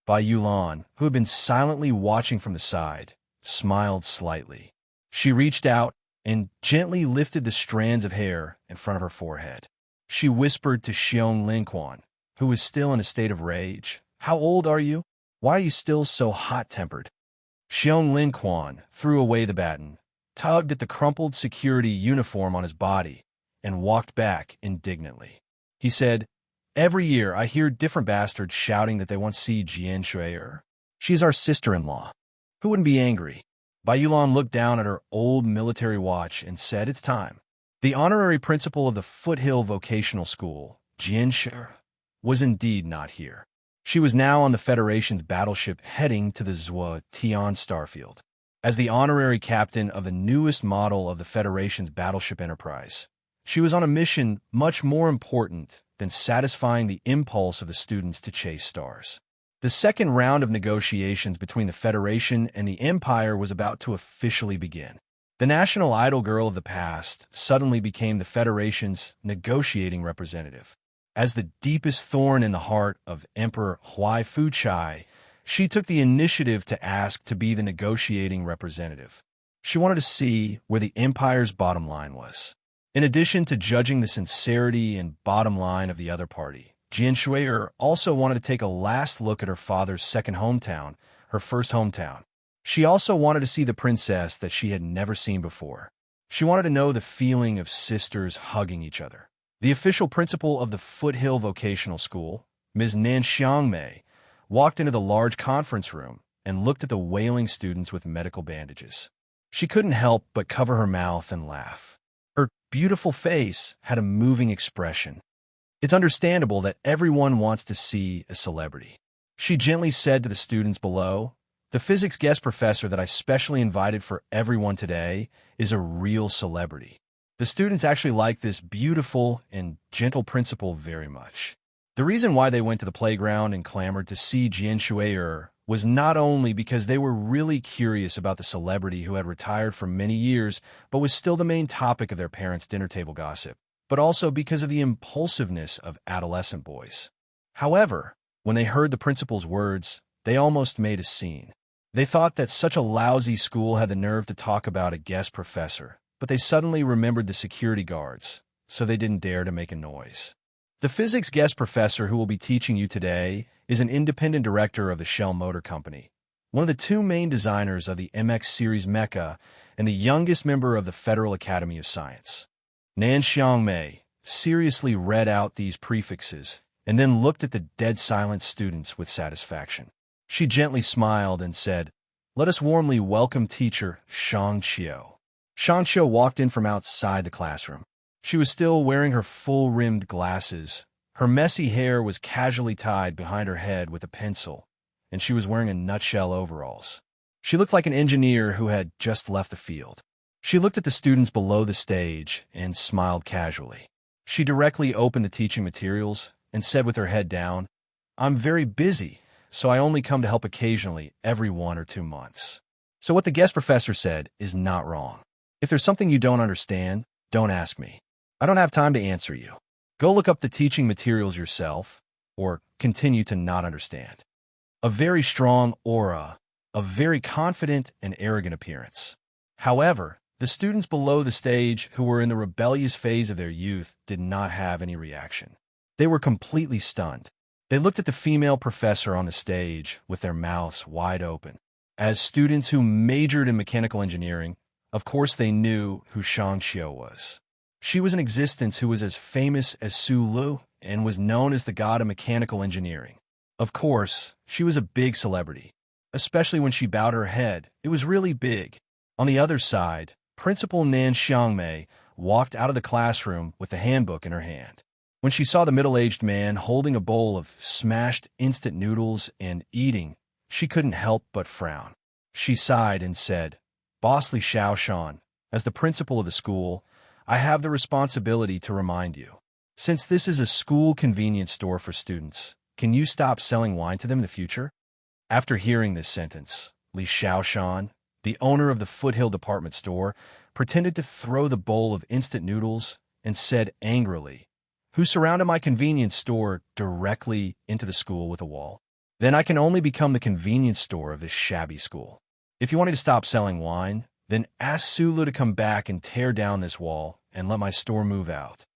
Bai Yulan, who had been silently watching from the side, smiled slightly. She reached out and gently lifted the strands of hair in front of her forehead. She whispered to Xiong Linquan, who was still in a state of rage. "How old are you? Why are you still so hot-tempered?" Xiong Lin Quan threw away the baton, tugged at the crumpled security uniform on his body, and walked back indignantly. He said, "Every year I hear different bastards shouting that they want to see Jian Shui'er. She's our sister-in-law. Who wouldn't be angry?" Bai Yulan looked down at her old military watch and said, "It's time." The honorary principal of the Foothill Vocational School, Jian Shui'er, was indeed not here. She was now on the Federation's battleship heading to the Zhua Tian starfield. As the honorary captain of the newest model of the Federation's battleship Enterprise, she was on a mission much more important than satisfying the impulse of the students to chase stars. The second round of negotiations between the Federation and the Empire was about to officially begin. The national idol girl of the past suddenly became the Federation's negotiating representative. As the deepest thorn in the heart of Emperor Huai Fuchai, she took the initiative to ask to be the negotiating representative. She wanted to see where the Empire's bottom line was. In addition to judging the sincerity and bottom line of the other party, Jian Shui'er also wanted to take a last look at her father's second hometown, her first hometown. She also wanted to see the princess that she had never seen before. She wanted to know the feeling of sisters hugging each other. The official principal of the Foothill Vocational School, Ms. Nan Xiangmei, walked into the large conference room and looked at the wailing students with medical bandages. She couldn't help but cover her mouth and laugh. Her beautiful face had a moving expression. It's understandable that everyone wants to see a celebrity. She gently said to the students below, "The physics guest professor that I specially invited for everyone today is a real celebrity." The students actually liked this beautiful and gentle principal very much. The reason why they went to the playground and clamored to see Jian Shui'er was not only because they were really curious about the celebrity who had retired for many years but was still the main topic of their parents' dinner table gossip, but also because of the impulsiveness of adolescent boys. However, when they heard the principal's words, they almost made a scene. They thought that such a lousy school had the nerve to talk about a guest professor, but they suddenly remembered the security guards, so they didn't dare to make a noise. The physics guest professor who will be teaching you today is an independent director of the Shell Motor Company, one of the two main designers of the MX series mecha, and the youngest member of the Federal Academy of Science. Nan Xiangmei seriously read out these prefixes and then looked at the dead silent students with satisfaction. She gently smiled and said, "Let us warmly welcome teacher Shang Qiu." Shang Qiu walked in from outside the classroom. She was still wearing her full-rimmed glasses. Her messy hair was casually tied behind her head with a pencil, and she was wearing a nutshell overalls. She looked like an engineer who had just left the field. She looked at the students below the stage and smiled casually. She directly opened the teaching materials and said with her head down, "I'm very busy, so I only come to help occasionally every 1 or 2 months." So what the guest professor said is not wrong. If there's something you don't understand, don't ask me. I don't have time to answer you. Go look up the teaching materials yourself, or continue to not understand. A very strong aura, a very confident and arrogant appearance. However, the students below the stage who were in the rebellious phase of their youth did not have any reaction. They were completely stunned. They looked at the female professor on the stage with their mouths wide open. As students who majored in mechanical engineering, of course they knew who Shang Qiu was. She was an existence who was as famous as Su Lu and was known as the god of mechanical engineering. Of course, she was a big celebrity, especially when she bowed her head. It was really big. On the other side, Principal Nan Xiangmei walked out of the classroom with the handbook in her hand. When she saw the middle-aged man holding a bowl of smashed instant noodles and eating, she couldn't help but frown. She sighed and said, "Bossly Xiao Shan, as the principal of the school, I have the responsibility to remind you. Since this is a school convenience store for students, can you stop selling wine to them in the future?" After hearing this sentence, Li Xiaoshan, the owner of the Foothill department store, pretended to throw the bowl of instant noodles and said angrily, "Who surrounded my convenience store directly into the school with a wall? Then I can only become the convenience store of this shabby school. If you want me to stop selling wine, then ask Sulu to come back and tear down this wall and let my store move out."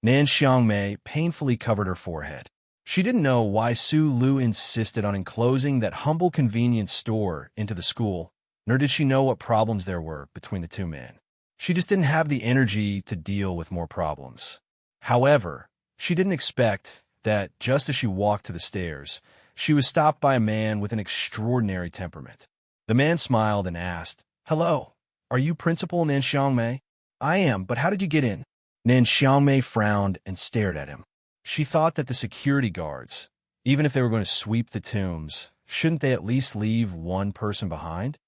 Nan Xiangmei painfully covered her forehead. She didn't know why Su Lu insisted on enclosing that humble convenience store into the school, nor did she know what problems there were between the two men. She just didn't have the energy to deal with more problems. However, she didn't expect that just as she walked to the stairs, she was stopped by a man with an extraordinary temperament. The man smiled and asked, "Hello, are you Principal Nan Xiangmei?" "I am, but how did you get in?" Nan Xiangmei frowned and stared at him. She thought that the security guards, even if they were going to sweep the tombs, shouldn't they at least leave one person behind?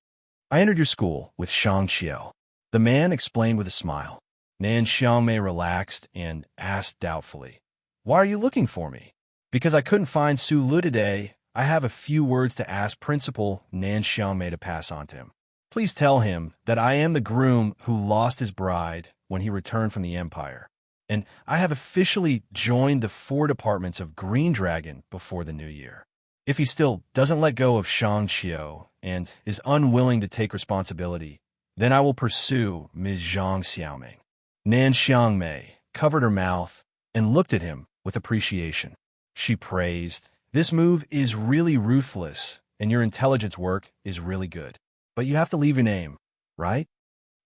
"I entered your school with Shang Xiao," the man explained with a smile. Nan Xiangmei relaxed and asked doubtfully, "Why are you looking for me?" "Because I couldn't find Su Lu today. I have a few words to ask Principal Nan Xiangmei to pass on to him. Please tell him that I am the groom who lost his bride when he returned from the Empire, and I have officially joined the 4 departments of Green Dragon before the new year. If he still doesn't let go of Shang Xiao and is unwilling to take responsibility, then I will pursue Ms. Zhang Xiaoming." Nan Xiangmei covered her mouth and looked at him with appreciation. She praised, "This move is really ruthless, and your intelligence work is really good. But you have to leave your name, right?"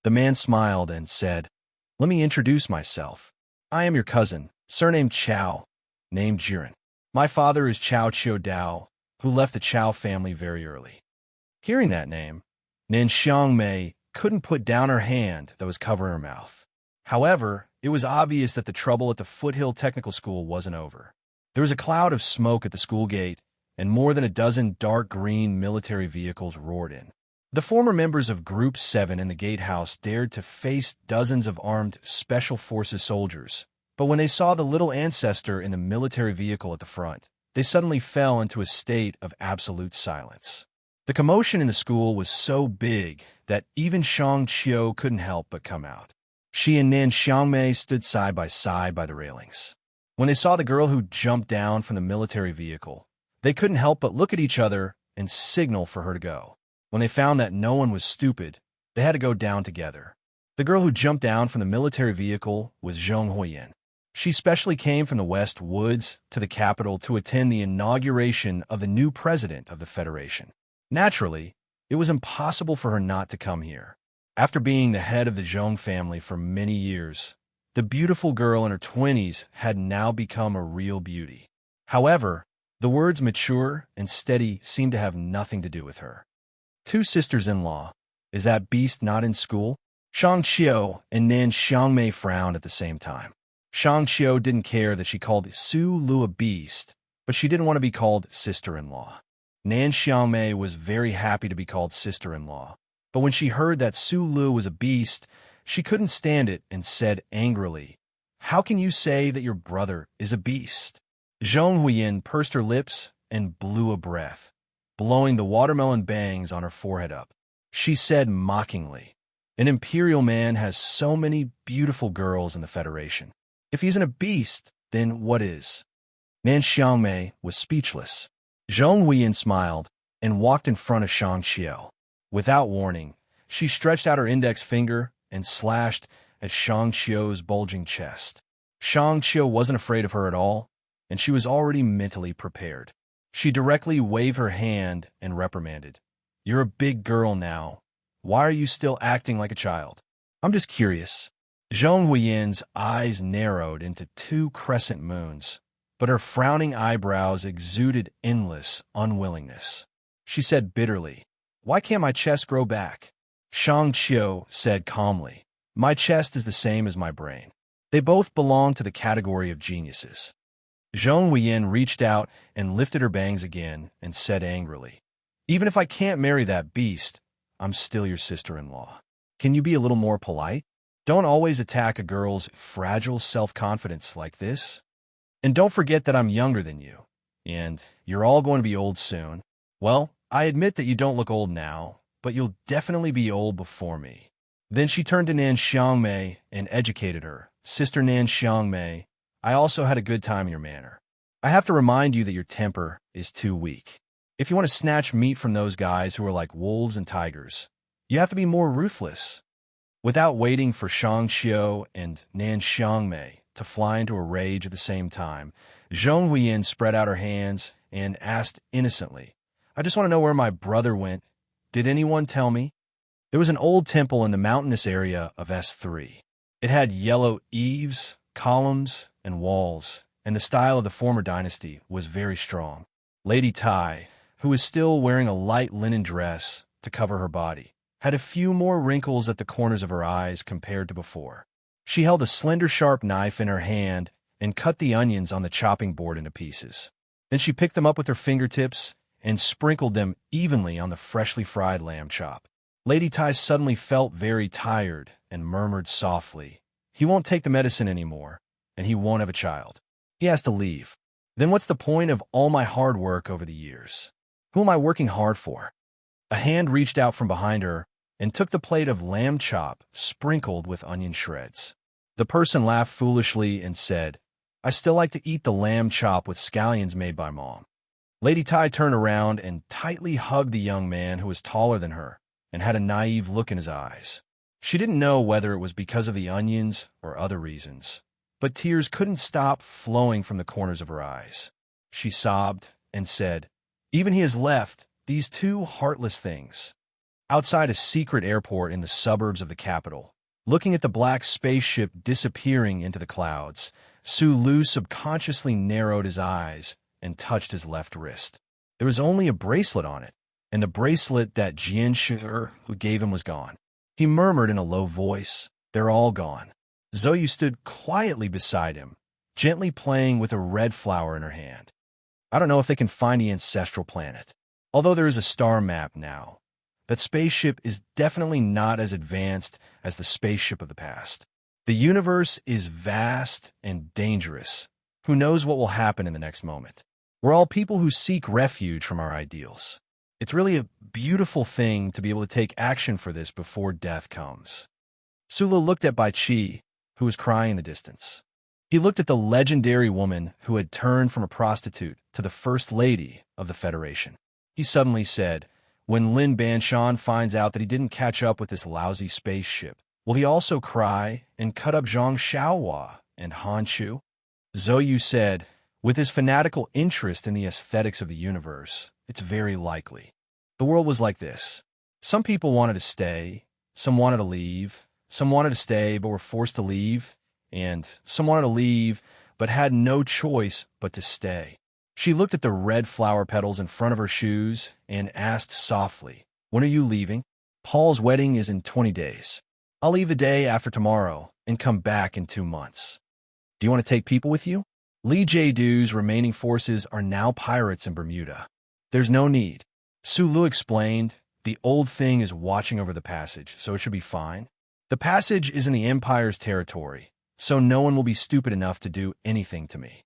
The man smiled and said, "Let me introduce myself. I am your cousin, surnamed Chao, named Jiren. My father is Chao Qiu Dao, who left the Chao family very early." Hearing that name, Nan Xiangmei couldn't put down her hand that was covering her mouth. However, it was obvious that the trouble at the Foothill Technical School wasn't over. There was a cloud of smoke at the school gate, and more than a dozen dark green military vehicles roared in. The former members of Group 7 in the gatehouse dared to face dozens of armed Special Forces soldiers, but when they saw the little ancestor in the military vehicle at the front, they suddenly fell into a state of absolute silence. The commotion in the school was so big that even Shang Qiu couldn't help but come out. She and Nan Xiangmei stood side by the railings. When they saw the girl who jumped down from the military vehicle, they couldn't help but look at each other and signal for her to go. When they found that no one was stupid, they had to go down together. The girl who jumped down from the military vehicle was Zhong Huoyan. She specially came from the West Woods to the capital to attend the inauguration of the new president of the Federation. Naturally, it was impossible for her not to come here. After being the head of the Zhong family for many years, the beautiful girl in her 20s had now become a real beauty. However, the words mature and steady seemed to have nothing to do with her. 2 sisters-in-law. Is that beast not in school? Shang Qiu and Nan Xiangmei frowned at the same time. Shang Qiu didn't care that she called Su Lu a beast, but she didn't want to be called sister-in-law. Nan Xiangmei was very happy to be called sister-in-law, but when she heard that Su Lu was a beast, she couldn't stand it and said angrily, "How can you say that your brother is a beast?" Zhong Huiyin pursed her lips and blew a breath, blowing the watermelon bangs on her forehead up. She said mockingly, "An imperial man has so many beautiful girls in the Federation. If he isn't a beast, then what is?" Nan Xiangmei was speechless. Zhong Huiyin smiled and walked in front of Shang Qiu. Without warning, she stretched out her index finger and slashed at Shang Qiu's bulging chest. Shang Qiu wasn't afraid of her at all, and she was already mentally prepared. She directly waved her hand and reprimanded, "You're a big girl now. Why are you still acting like a child?" "I'm just curious." Zhong Huiyin's eyes narrowed into 2 crescent moons, but her frowning eyebrows exuded endless unwillingness. She said bitterly, "Why can't my chest grow back?" Shang Qiu said calmly, "My chest is the same as my brain. They both belong to the category of geniuses." Zhong Huiyin reached out and lifted her bangs again and said angrily, "Even if I can't marry that beast, I'm still your sister-in-law. Can you be a little more polite? Don't always attack a girl's fragile self-confidence like this. And don't forget that I'm younger than you, and you're all going to be old soon. Well, I admit that you don't look old now, but you'll definitely be old before me." Then she turned to Nan Xiangmei and educated her. "Sister Nan Xiangmei, I also had a good time in your manor. I have to remind you that your temper is too weak. If you want to snatch meat from those guys who are like wolves and tigers, you have to be more ruthless." Without waiting for Shang Qiu and Nan Xiangmei to fly into a rage at the same time, Zhong Huiyin spread out her hands and asked innocently, I just want to know where my brother went. Did anyone tell me? There was an old temple in the mountainous area of S3. It had yellow eaves, columns, and walls, and the style of the former dynasty was very strong. Lady Tai, who was still wearing a light linen dress to cover her body, had a few more wrinkles at the corners of her eyes compared to before. She held a slender sharp knife in her hand and cut the onions on the chopping board into pieces. Then she picked them up with her fingertips and sprinkled them evenly on the freshly fried lamb chop. Lady Tai suddenly felt very tired and murmured softly, He won't take the medicine anymore, and he won't have a child. He has to leave. Then what's the point of all my hard work over the years? Who am I working hard for? A hand reached out from behind her and took the plate of lamb chop sprinkled with onion shreds. The person laughed foolishly and said, I still like to eat the lamb chop with scallions made by Mom. Lady Tai turned around and tightly hugged the young man who was taller than her and had a naive look in his eyes. She didn't know whether it was because of the onions or other reasons, but tears couldn't stop flowing from the corners of her eyes. She sobbed and said, Even he has left, these two heartless things. Outside a secret airport in the suburbs of the capital, looking at the black spaceship disappearing into the clouds, Su Lu subconsciously narrowed his eyes and touched his left wrist. There was only a bracelet on it, and the bracelet that Jian Shi who gave him was gone. He murmured in a low voice, They're all gone. Zhou stood quietly beside him, gently playing with a red flower in her hand. I don't know if they can find the ancestral planet. Although there is a star map now, that spaceship is definitely not as advanced as the spaceship of the past. The universe is vast and dangerous. Who knows what will happen in the next moment? We're all people who seek refuge from our ideals. It's really a beautiful thing to be able to take action for this before death comes. Sulu looked at Bai Qi, who was crying in the distance. He looked at the legendary woman who had turned from a prostitute to the First Lady of the Federation. He suddenly said, When Lin Banshan finds out that he didn't catch up with this lousy spaceship, will he also cry and cut up Zhang Xiaohua and Han Chu? Zhou Yu said, With his fanatical interest in the aesthetics of the universe, it's very likely. The world was like this. Some people wanted to stay, some wanted to leave, some wanted to stay but were forced to leave, and some wanted to leave but had no choice but to stay. She looked at the red flower petals in front of her shoes and asked softly, When are you leaving? Paul's wedding is in 20 days. I'll leave the day after tomorrow and come back in 2 months. Do you want to take people with you? Li Jiedu's remaining forces are now pirates in Bermuda. There's no need. Su Lu explained, The old thing is watching over the passage, so it should be fine. The passage is in the Empire's territory, so no one will be stupid enough to do anything to me.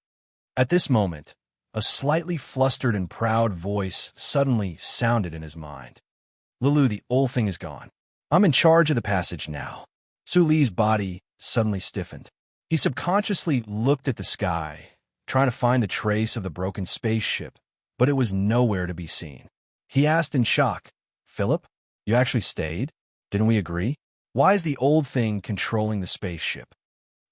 At this moment, a slightly flustered and proud voice suddenly sounded in his mind. Lulu, the old thing is gone. I'm in charge of the passage now. Su Li's body suddenly stiffened. He subconsciously looked at the sky, trying to find the trace of the broken spaceship, but it was nowhere to be seen. He asked in shock, Philip, you actually stayed? Didn't we agree? Why is the old thing controlling the spaceship?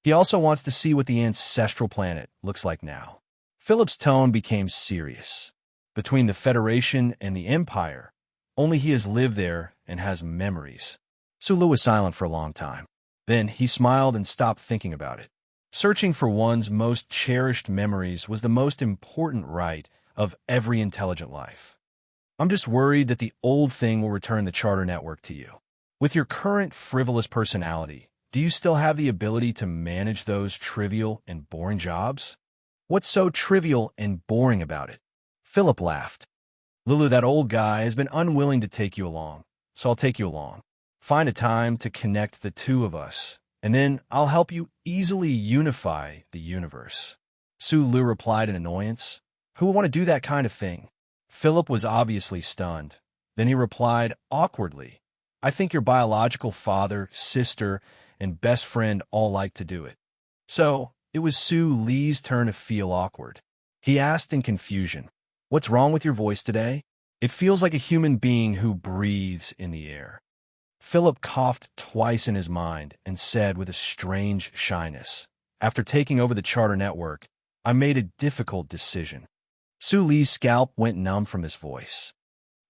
He also wants to see what the ancestral planet looks like now. Philip's tone became serious. Between the Federation and the Empire, only he has lived there and has memories. Sulu was silent for a long time. Then he smiled and stopped thinking about it. Searching for one's most cherished memories was the most important right of every intelligent life. I'm just worried that the old thing will return the charter network to you. With your current frivolous personality, do you still have the ability to manage those trivial and boring jobs? What's so trivial and boring about it? Philip laughed. Lulu, that old guy has been unwilling to take you along, so I'll take you along. Find a time to connect the two of us, and then I'll help you easily unify the universe. Su Lu replied in annoyance. Who would want to do that kind of thing? Philip was obviously stunned. Then he replied awkwardly, I think your biological father, sister, and best friend all like to do it. So it was Su Li's turn to feel awkward. He asked in confusion, What's wrong with your voice today? It feels like a human being who breathes in the air. Philip coughed twice in his mind and said with a strange shyness, After taking over the charter network, I made a difficult decision. Su Li's scalp went numb from his voice.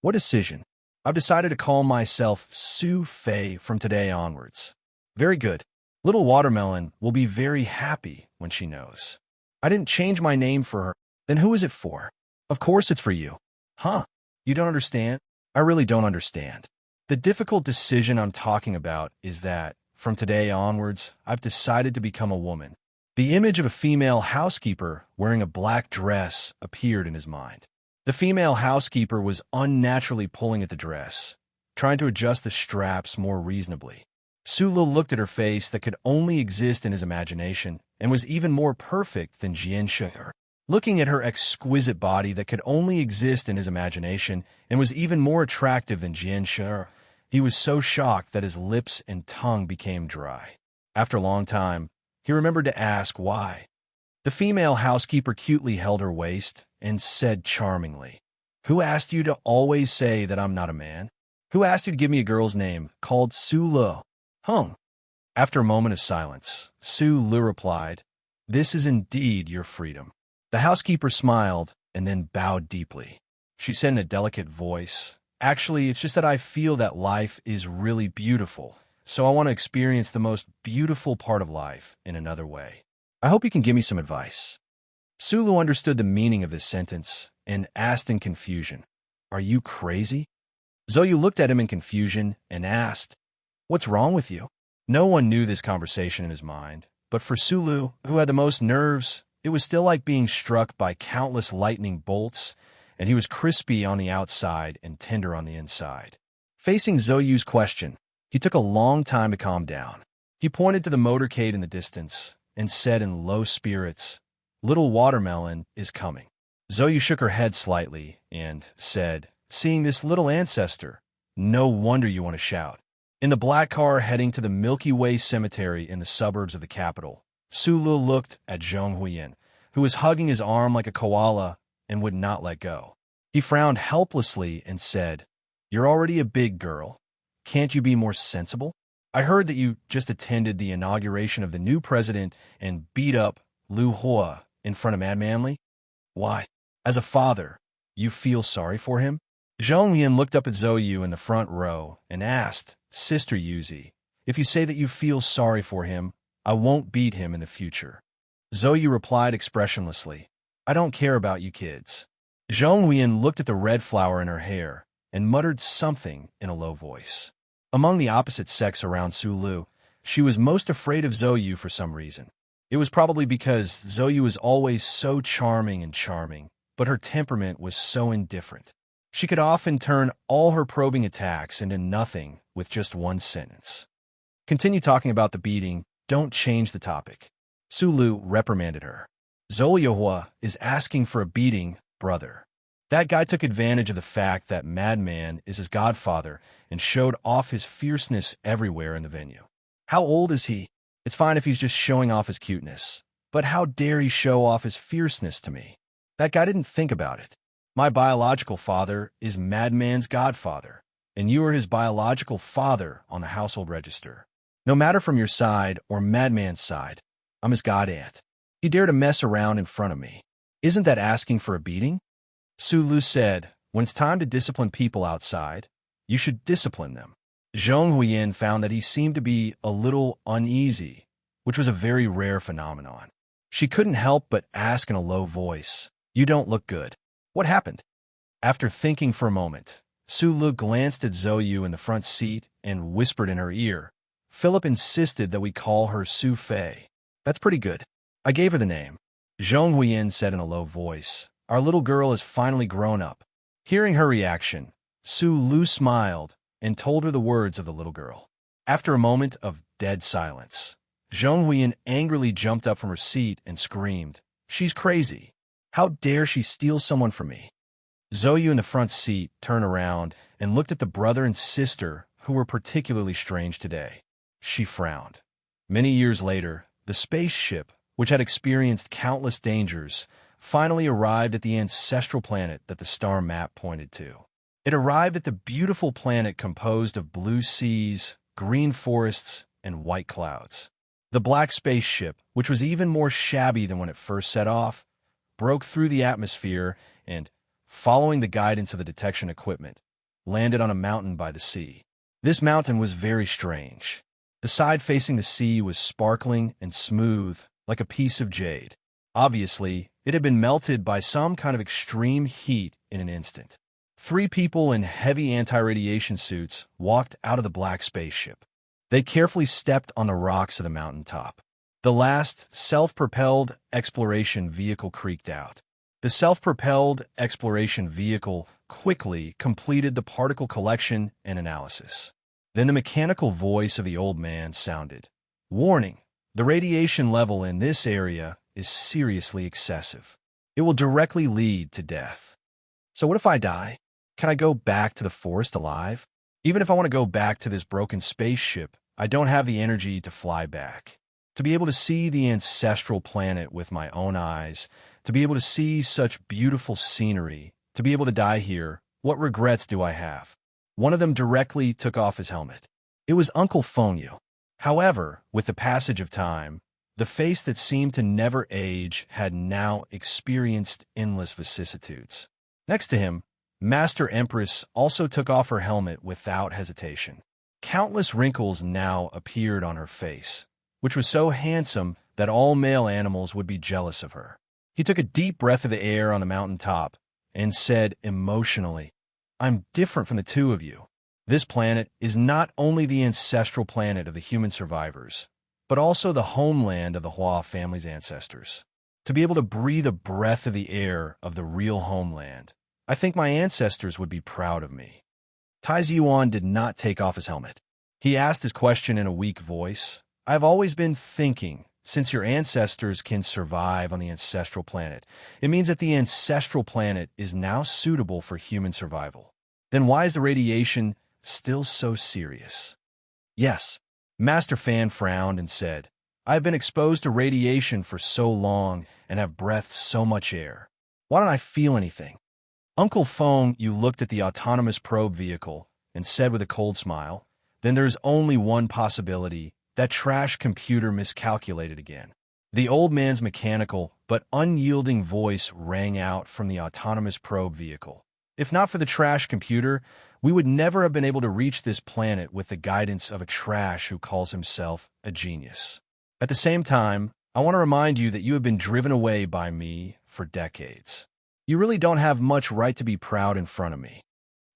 What decision? I've decided to call myself Su Fei from today onwards. Very good. Little Watermelon will be very happy when she knows. I didn't change my name for her. Then who is it for? Of course it's for you. Huh? You don't understand? I really don't understand. The difficult decision I'm talking about is that, from today onwards, I've decided to become a woman. The image of a female housekeeper wearing a black dress appeared in his mind. The female housekeeper was unnaturally pulling at the dress, trying to adjust the straps more reasonably. Sulu looked at her face that could only exist in his imagination and was even more perfect than Jian Shu'er. Looking at her exquisite body that could only exist in his imagination and was even more attractive than Jian Shu'er, he was so shocked that his lips and tongue became dry. After a long time, he remembered to ask why. The female housekeeper cutely held her waist and said charmingly, "Who asked you to always say that I'm not a man? Who asked you to give me a girl's name called Su Lu?" Hung. After a moment of silence, Su Lu replied, "This is indeed your freedom." The housekeeper smiled and then bowed deeply. She said in a delicate voice, "Actually, it's just that I feel that life is really beautiful, so I want to experience the most beautiful part of life in another way. I hope you can give me some advice." Sulu understood the meaning of this sentence and asked in confusion, "Are you crazy?" Zoyu looked at him in confusion and asked, "What's wrong with you?" No one knew this conversation in his mind, but for Sulu, who had the most nerves, it was still like being struck by countless lightning bolts, and he was crispy on the outside and tender on the inside. Facing Zoyu's question, he took a long time to calm down. He pointed to the motorcade in the distance and said in low spirits, "Little Watermelon is coming." Zoyu shook her head slightly and said, "Seeing this little ancestor, no wonder you want to shout." In the black car heading to the Milky Way Cemetery in the suburbs of the capital, Sulu looked at Zhong Huiyin, who was hugging his arm like a koala and would not let go. He frowned helplessly and said, "You're already a big girl. Can't you be more sensible? I heard that you just attended the inauguration of the new president and beat up Liu Hua in front of Mad Manly. Why, as a father, you feel sorry for him?" Zhong Huiyin looked up at Zoyu in the front row and asked, "Sister Yuzi, if you say that you feel sorry for him, I won't beat him in the future." Zoyu replied expressionlessly, "I don't care about you kids." Zhong Huiyin looked at the red flower in her hair and muttered something in a low voice. Among the opposite sex around Sulu, she was most afraid of Zoyu for some reason. It was probably because Zoyu was always so charming, but her temperament was so indifferent. She could often turn all her probing attacks into nothing with just one sentence. "Continue talking about the beating, don't change the topic." Sulu reprimanded her. "Zoyuhua is asking for a beating, brother. That guy took advantage of the fact that Madman is his godfather and showed off his fierceness everywhere in the venue. How old is he? It's fine if he's just showing off his cuteness, but how dare he show off his fierceness to me? That guy didn't think about it. My biological father is Madman's godfather, and you are his biological father on the household register. No matter from your side or Madman's side, I'm his godaunt. He dared to mess around in front of me. Isn't that asking for a beating?" Sulu said, "When it's time to discipline people outside, you should discipline them." Zhong Huiyin found that he seemed to be a little uneasy, which was a very rare phenomenon. She couldn't help but ask in a low voice, "You don't look good. What happened?" After thinking for a moment, Sulu glanced at Zoyu in the front seat and whispered in her ear, "Philip insisted that we call her Su Fei. That's pretty good. I gave her the name." Zhong Huiyin said in a low voice, "Our little girl is finally grown up." Hearing her reaction, Su Lu smiled and told her the words of the little girl. After a moment of dead silence, Zhong Huiyin angrily jumped up from her seat and screamed, "She's crazy. How dare she steal someone from me?" Zoyu in the front seat turned around and looked at the brother and sister who were particularly strange today. She frowned. Many years later, the spaceship, which had experienced countless dangers, finally arrived at the ancestral planet that the star map pointed to. It arrived at the beautiful planet composed of blue seas, green forests, and white clouds. The black spaceship, which was even more shabby than when it first set off, broke through the atmosphere and, following the guidance of the detection equipment, landed on a mountain by the sea. This mountain was very strange. The side facing the sea was sparkling and smooth, like a piece of jade. Obviously, it had been melted by some kind of extreme heat in an instant. 3 people in heavy anti-radiation suits walked out of the black spaceship. They carefully stepped on the rocks of the mountaintop. The last self-propelled exploration vehicle creaked out. The self-propelled exploration vehicle quickly completed the particle collection and analysis. Then the mechanical voice of the old man sounded. "Warning, the radiation level in this area is seriously excessive. It will directly lead to death. So what if I die? Can I go back to the forest alive? Even if I want to go back to this broken spaceship, I don't have the energy to fly back. To be able to see the ancestral planet with my own eyes, to be able to see such beautiful scenery, to be able to die here, what regrets do I have?" One of them directly took off his helmet. It was Uncle Fonyu. However, with the passage of time, the face that seemed to never age had now experienced endless vicissitudes. Next to him, Master Empress also took off her helmet without hesitation. Countless wrinkles now appeared on her face, which was so handsome that all male animals would be jealous of her. He took a deep breath of the air on the mountaintop and said emotionally, "I'm different from the 2 of you. This planet is not only the ancestral planet of the human survivors, but also the homeland of the Hua family's ancestors. To be able to breathe a breath of the air of the real homeland, I think my ancestors would be proud of me." Tai Ziyuan did not take off his helmet. He asked his question in a weak voice. "I've always been thinking, since your ancestors can survive on the ancestral planet, it means that the ancestral planet is now suitable for human survival. Then why is the radiation still so serious?" "Yes." Master Fan frowned and said, "I've been exposed to radiation for so long and have breathed so much air. Why don't I feel anything?" Uncle Feng, you looked at the autonomous probe vehicle and said with a cold smile, "Then there's only one possibility. That trash computer miscalculated again." The old man's mechanical but unyielding voice rang out from the autonomous probe vehicle. "If not for the trash computer, we would never have been able to reach this planet with the guidance of a trash who calls himself a genius. At the same time, I want to remind you that you have been driven away by me for decades. You really don't have much right to be proud in front of me.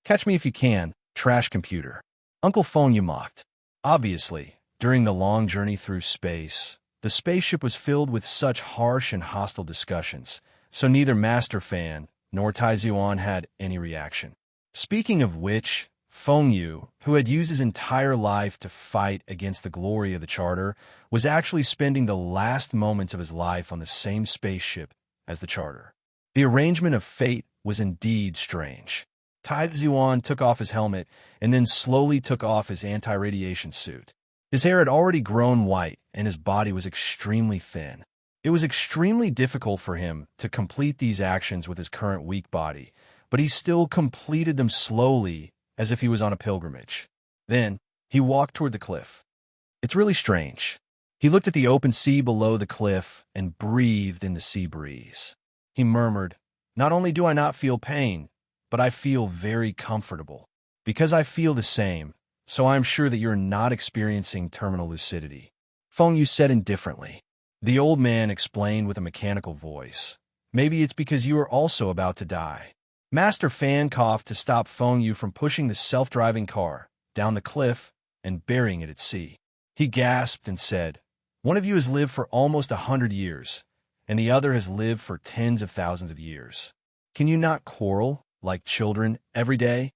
Catch me if you can, trash computer." Uncle Feng mocked. Obviously, during the long journey through space, the spaceship was filled with such harsh and hostile discussions, so neither Master Fan nor Tai Ziyuan had any reaction. Speaking of which, Feng Yu, who had used his entire life to fight against the glory of the Charter, was actually spending the last moments of his life on the same spaceship as the Charter. The arrangement of fate was indeed strange. Tai Ziyuan took off his helmet and then slowly took off his anti-radiation suit. His hair had already grown white, and his body was extremely thin. It was extremely difficult for him to complete these actions with his current weak body, but he still completed them slowly, as if he was on a pilgrimage. Then, he walked toward the cliff. It's really strange. He looked at the open sea below the cliff and breathed in the sea breeze. He murmured, "Not only do I not feel pain, but I feel very comfortable. Because I feel the same, so I am sure that you're not experiencing terminal lucidity." Feng Yu said indifferently. The old man explained with a mechanical voice, "Maybe it's because you are also about to die." Master Fan coughed to stop Feng Yu from pushing the self-driving car down the cliff and burying it at sea. He gasped and said, "One of you has lived for almost 100 years, and the other has lived for tens of thousands of years. Can you not quarrel, like children, every day?"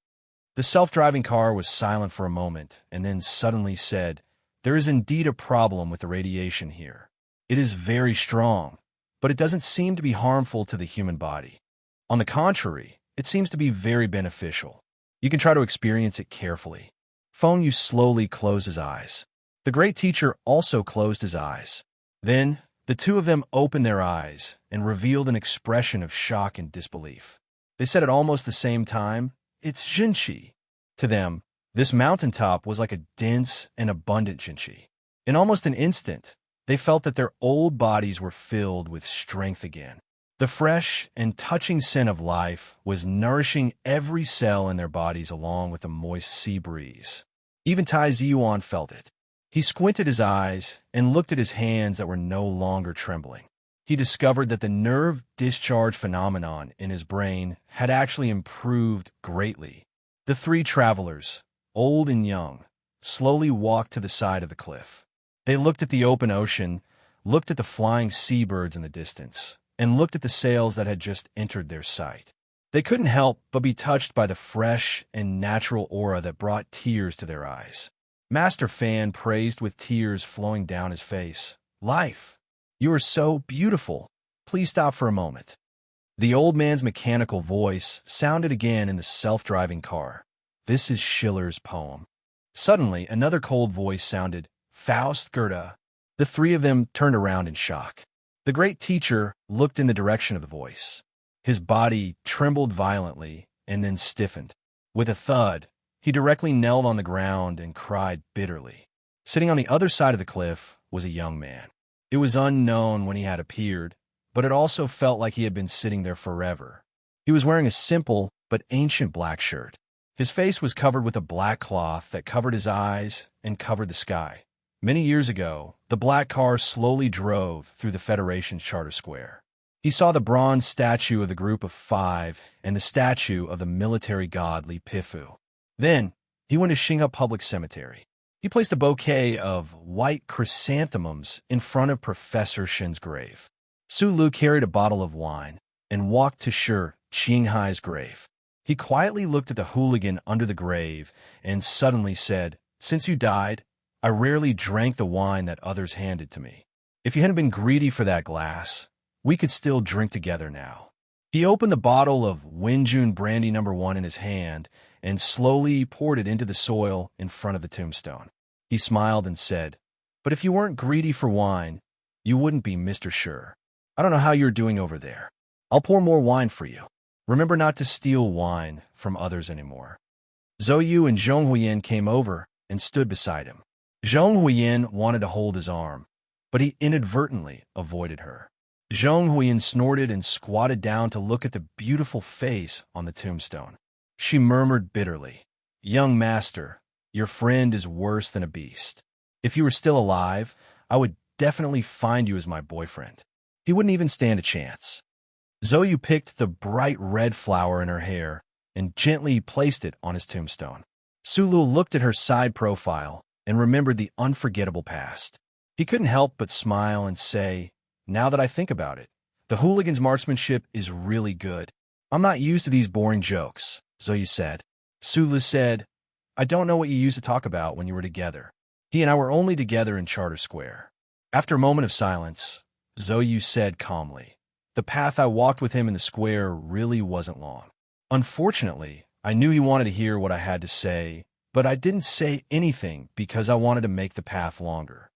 The self-driving car was silent for a moment, and then suddenly said, "There is indeed a problem with the radiation here. It is very strong, but it doesn't seem to be harmful to the human body. On the contrary, it seems to be very beneficial. You can try to experience it carefully." Feng Yu slowly closed his eyes. The great teacher also closed his eyes. Then, the 2 of them opened their eyes and revealed an expression of shock and disbelief. They said at almost the same time, "It's Jinchi." To them, this mountaintop was like a dense and abundant Jinchi. In almost an instant, They felt that their old bodies were filled with strength again. The fresh and touching scent of life was nourishing every cell in their bodies along with a moist sea breeze. Even Tai Ziyuan felt it. He squinted his eyes and looked at his hands that were no longer trembling. He discovered that the nerve discharge phenomenon in his brain had actually improved greatly. The three travelers, old and young, slowly walked to the side of the cliff. They looked at the open ocean, looked at the flying seabirds in the distance, and looked at the sails that had just entered their sight. They couldn't help but be touched by the fresh and natural aura that brought tears to their eyes. Master Fan praised with tears flowing down his face. "Life, you are so beautiful. Please stop for a moment." The old man's mechanical voice sounded again in the self-driving car. "This is Schiller's poem." Suddenly, another cold voice sounded, "Faust, Goethe." The three of them turned around in shock. The great teacher looked in the direction of the voice. His body trembled violently and then stiffened. With a thud, he directly knelt on the ground and cried bitterly. Sitting on the other side of the cliff was a young man. It was unknown when he had appeared, but it also felt like he had been sitting there forever. He was wearing a simple but ancient black shirt. His face was covered with a black cloth that covered his eyes and covered the sky. Many years ago, the black car slowly drove through the Federation's Charter Square. He saw the bronze statue of the Group of Five and the statue of the military god Li Pifu. Then, he went to Xinghe Public Cemetery. He placed a bouquet of white chrysanthemums in front of Professor Shin's grave. Su Lu carried a bottle of wine and walked to Shi Qinghai's grave. He quietly looked at the hooligan under the grave and suddenly said, "Since you died, I rarely drank the wine that others handed to me. If you hadn't been greedy for that glass, we could still drink together now." He opened the bottle of Wenjun Brandy No. 1 in his hand and slowly poured it into the soil in front of the tombstone. He smiled and said, "But if you weren't greedy for wine, you wouldn't be Mr. Shi. I don't know how you're doing over there. I'll pour more wine for you. Remember not to steal wine from others anymore." Zhou Yu and Zhong Huiyin came over and stood beside him. Zhong Huiyin wanted to hold his arm, but he inadvertently avoided her. Zhong Huiyin snorted and squatted down to look at the beautiful face on the tombstone. She murmured bitterly, "Young master, your friend is worse than a beast. If you were still alive, I would definitely find you as my boyfriend. He wouldn't even stand a chance." Zhou Yu picked the bright red flower in her hair and gently placed it on his tombstone. Su Lu looked at her side profile and remembered the unforgettable past. He couldn't help but smile and say, "Now that I think about it, the hooligan's marksmanship is really good. I'm not used to these boring jokes," Zhou Yu said. Su Lu said, "I don't know what you used to talk about when you were together. He and I were only together in Charter Square." After a moment of silence, Zhou Yu said calmly, "The path I walked with him in the square really wasn't long. Unfortunately, I knew he wanted to hear what I had to say, but I didn't say anything because I wanted to make the path longer."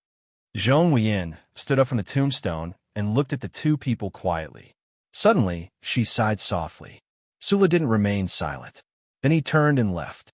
Zhong Huiyin stood up from the tombstone and looked at the two people quietly. Suddenly, she sighed softly. Sula didn't remain silent. Then he turned and left.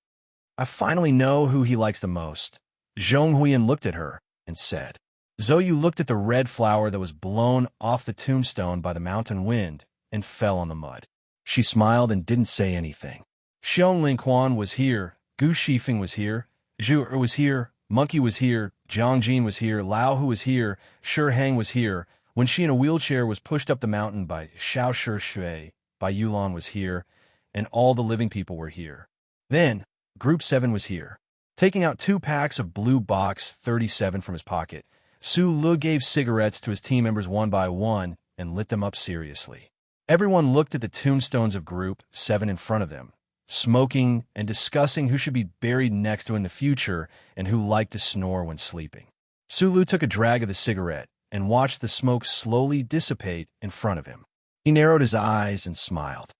"I finally know who he likes the most." Zhong Huiyin looked at her and said. Zhou Yu looked at the red flower that was blown off the tombstone by the mountain wind and fell on the mud. She smiled and didn't say anything. Xiong Lingquan was here, Gu Shifeng was here, Zhu Er was here, Monkey was here, Jiang Jin was here, Lao Hu was here, Shi Heng was here. When she in a wheelchair was pushed up the mountain by Xiao Shi Shui, Bai Yulan was here, and all the living people were here. Then, Group 7 was here. Taking out 2 packs of blue box 37 from his pocket, Su Lu gave cigarettes to his team members one by one and lit them up seriously. Everyone looked at the tombstones of Group 7 in front of them, smoking and discussing who should be buried next to in the future and who liked to snore when sleeping. Su Lu took a drag of the cigarette and watched the smoke slowly dissipate in front of him. He narrowed his eyes and smiled.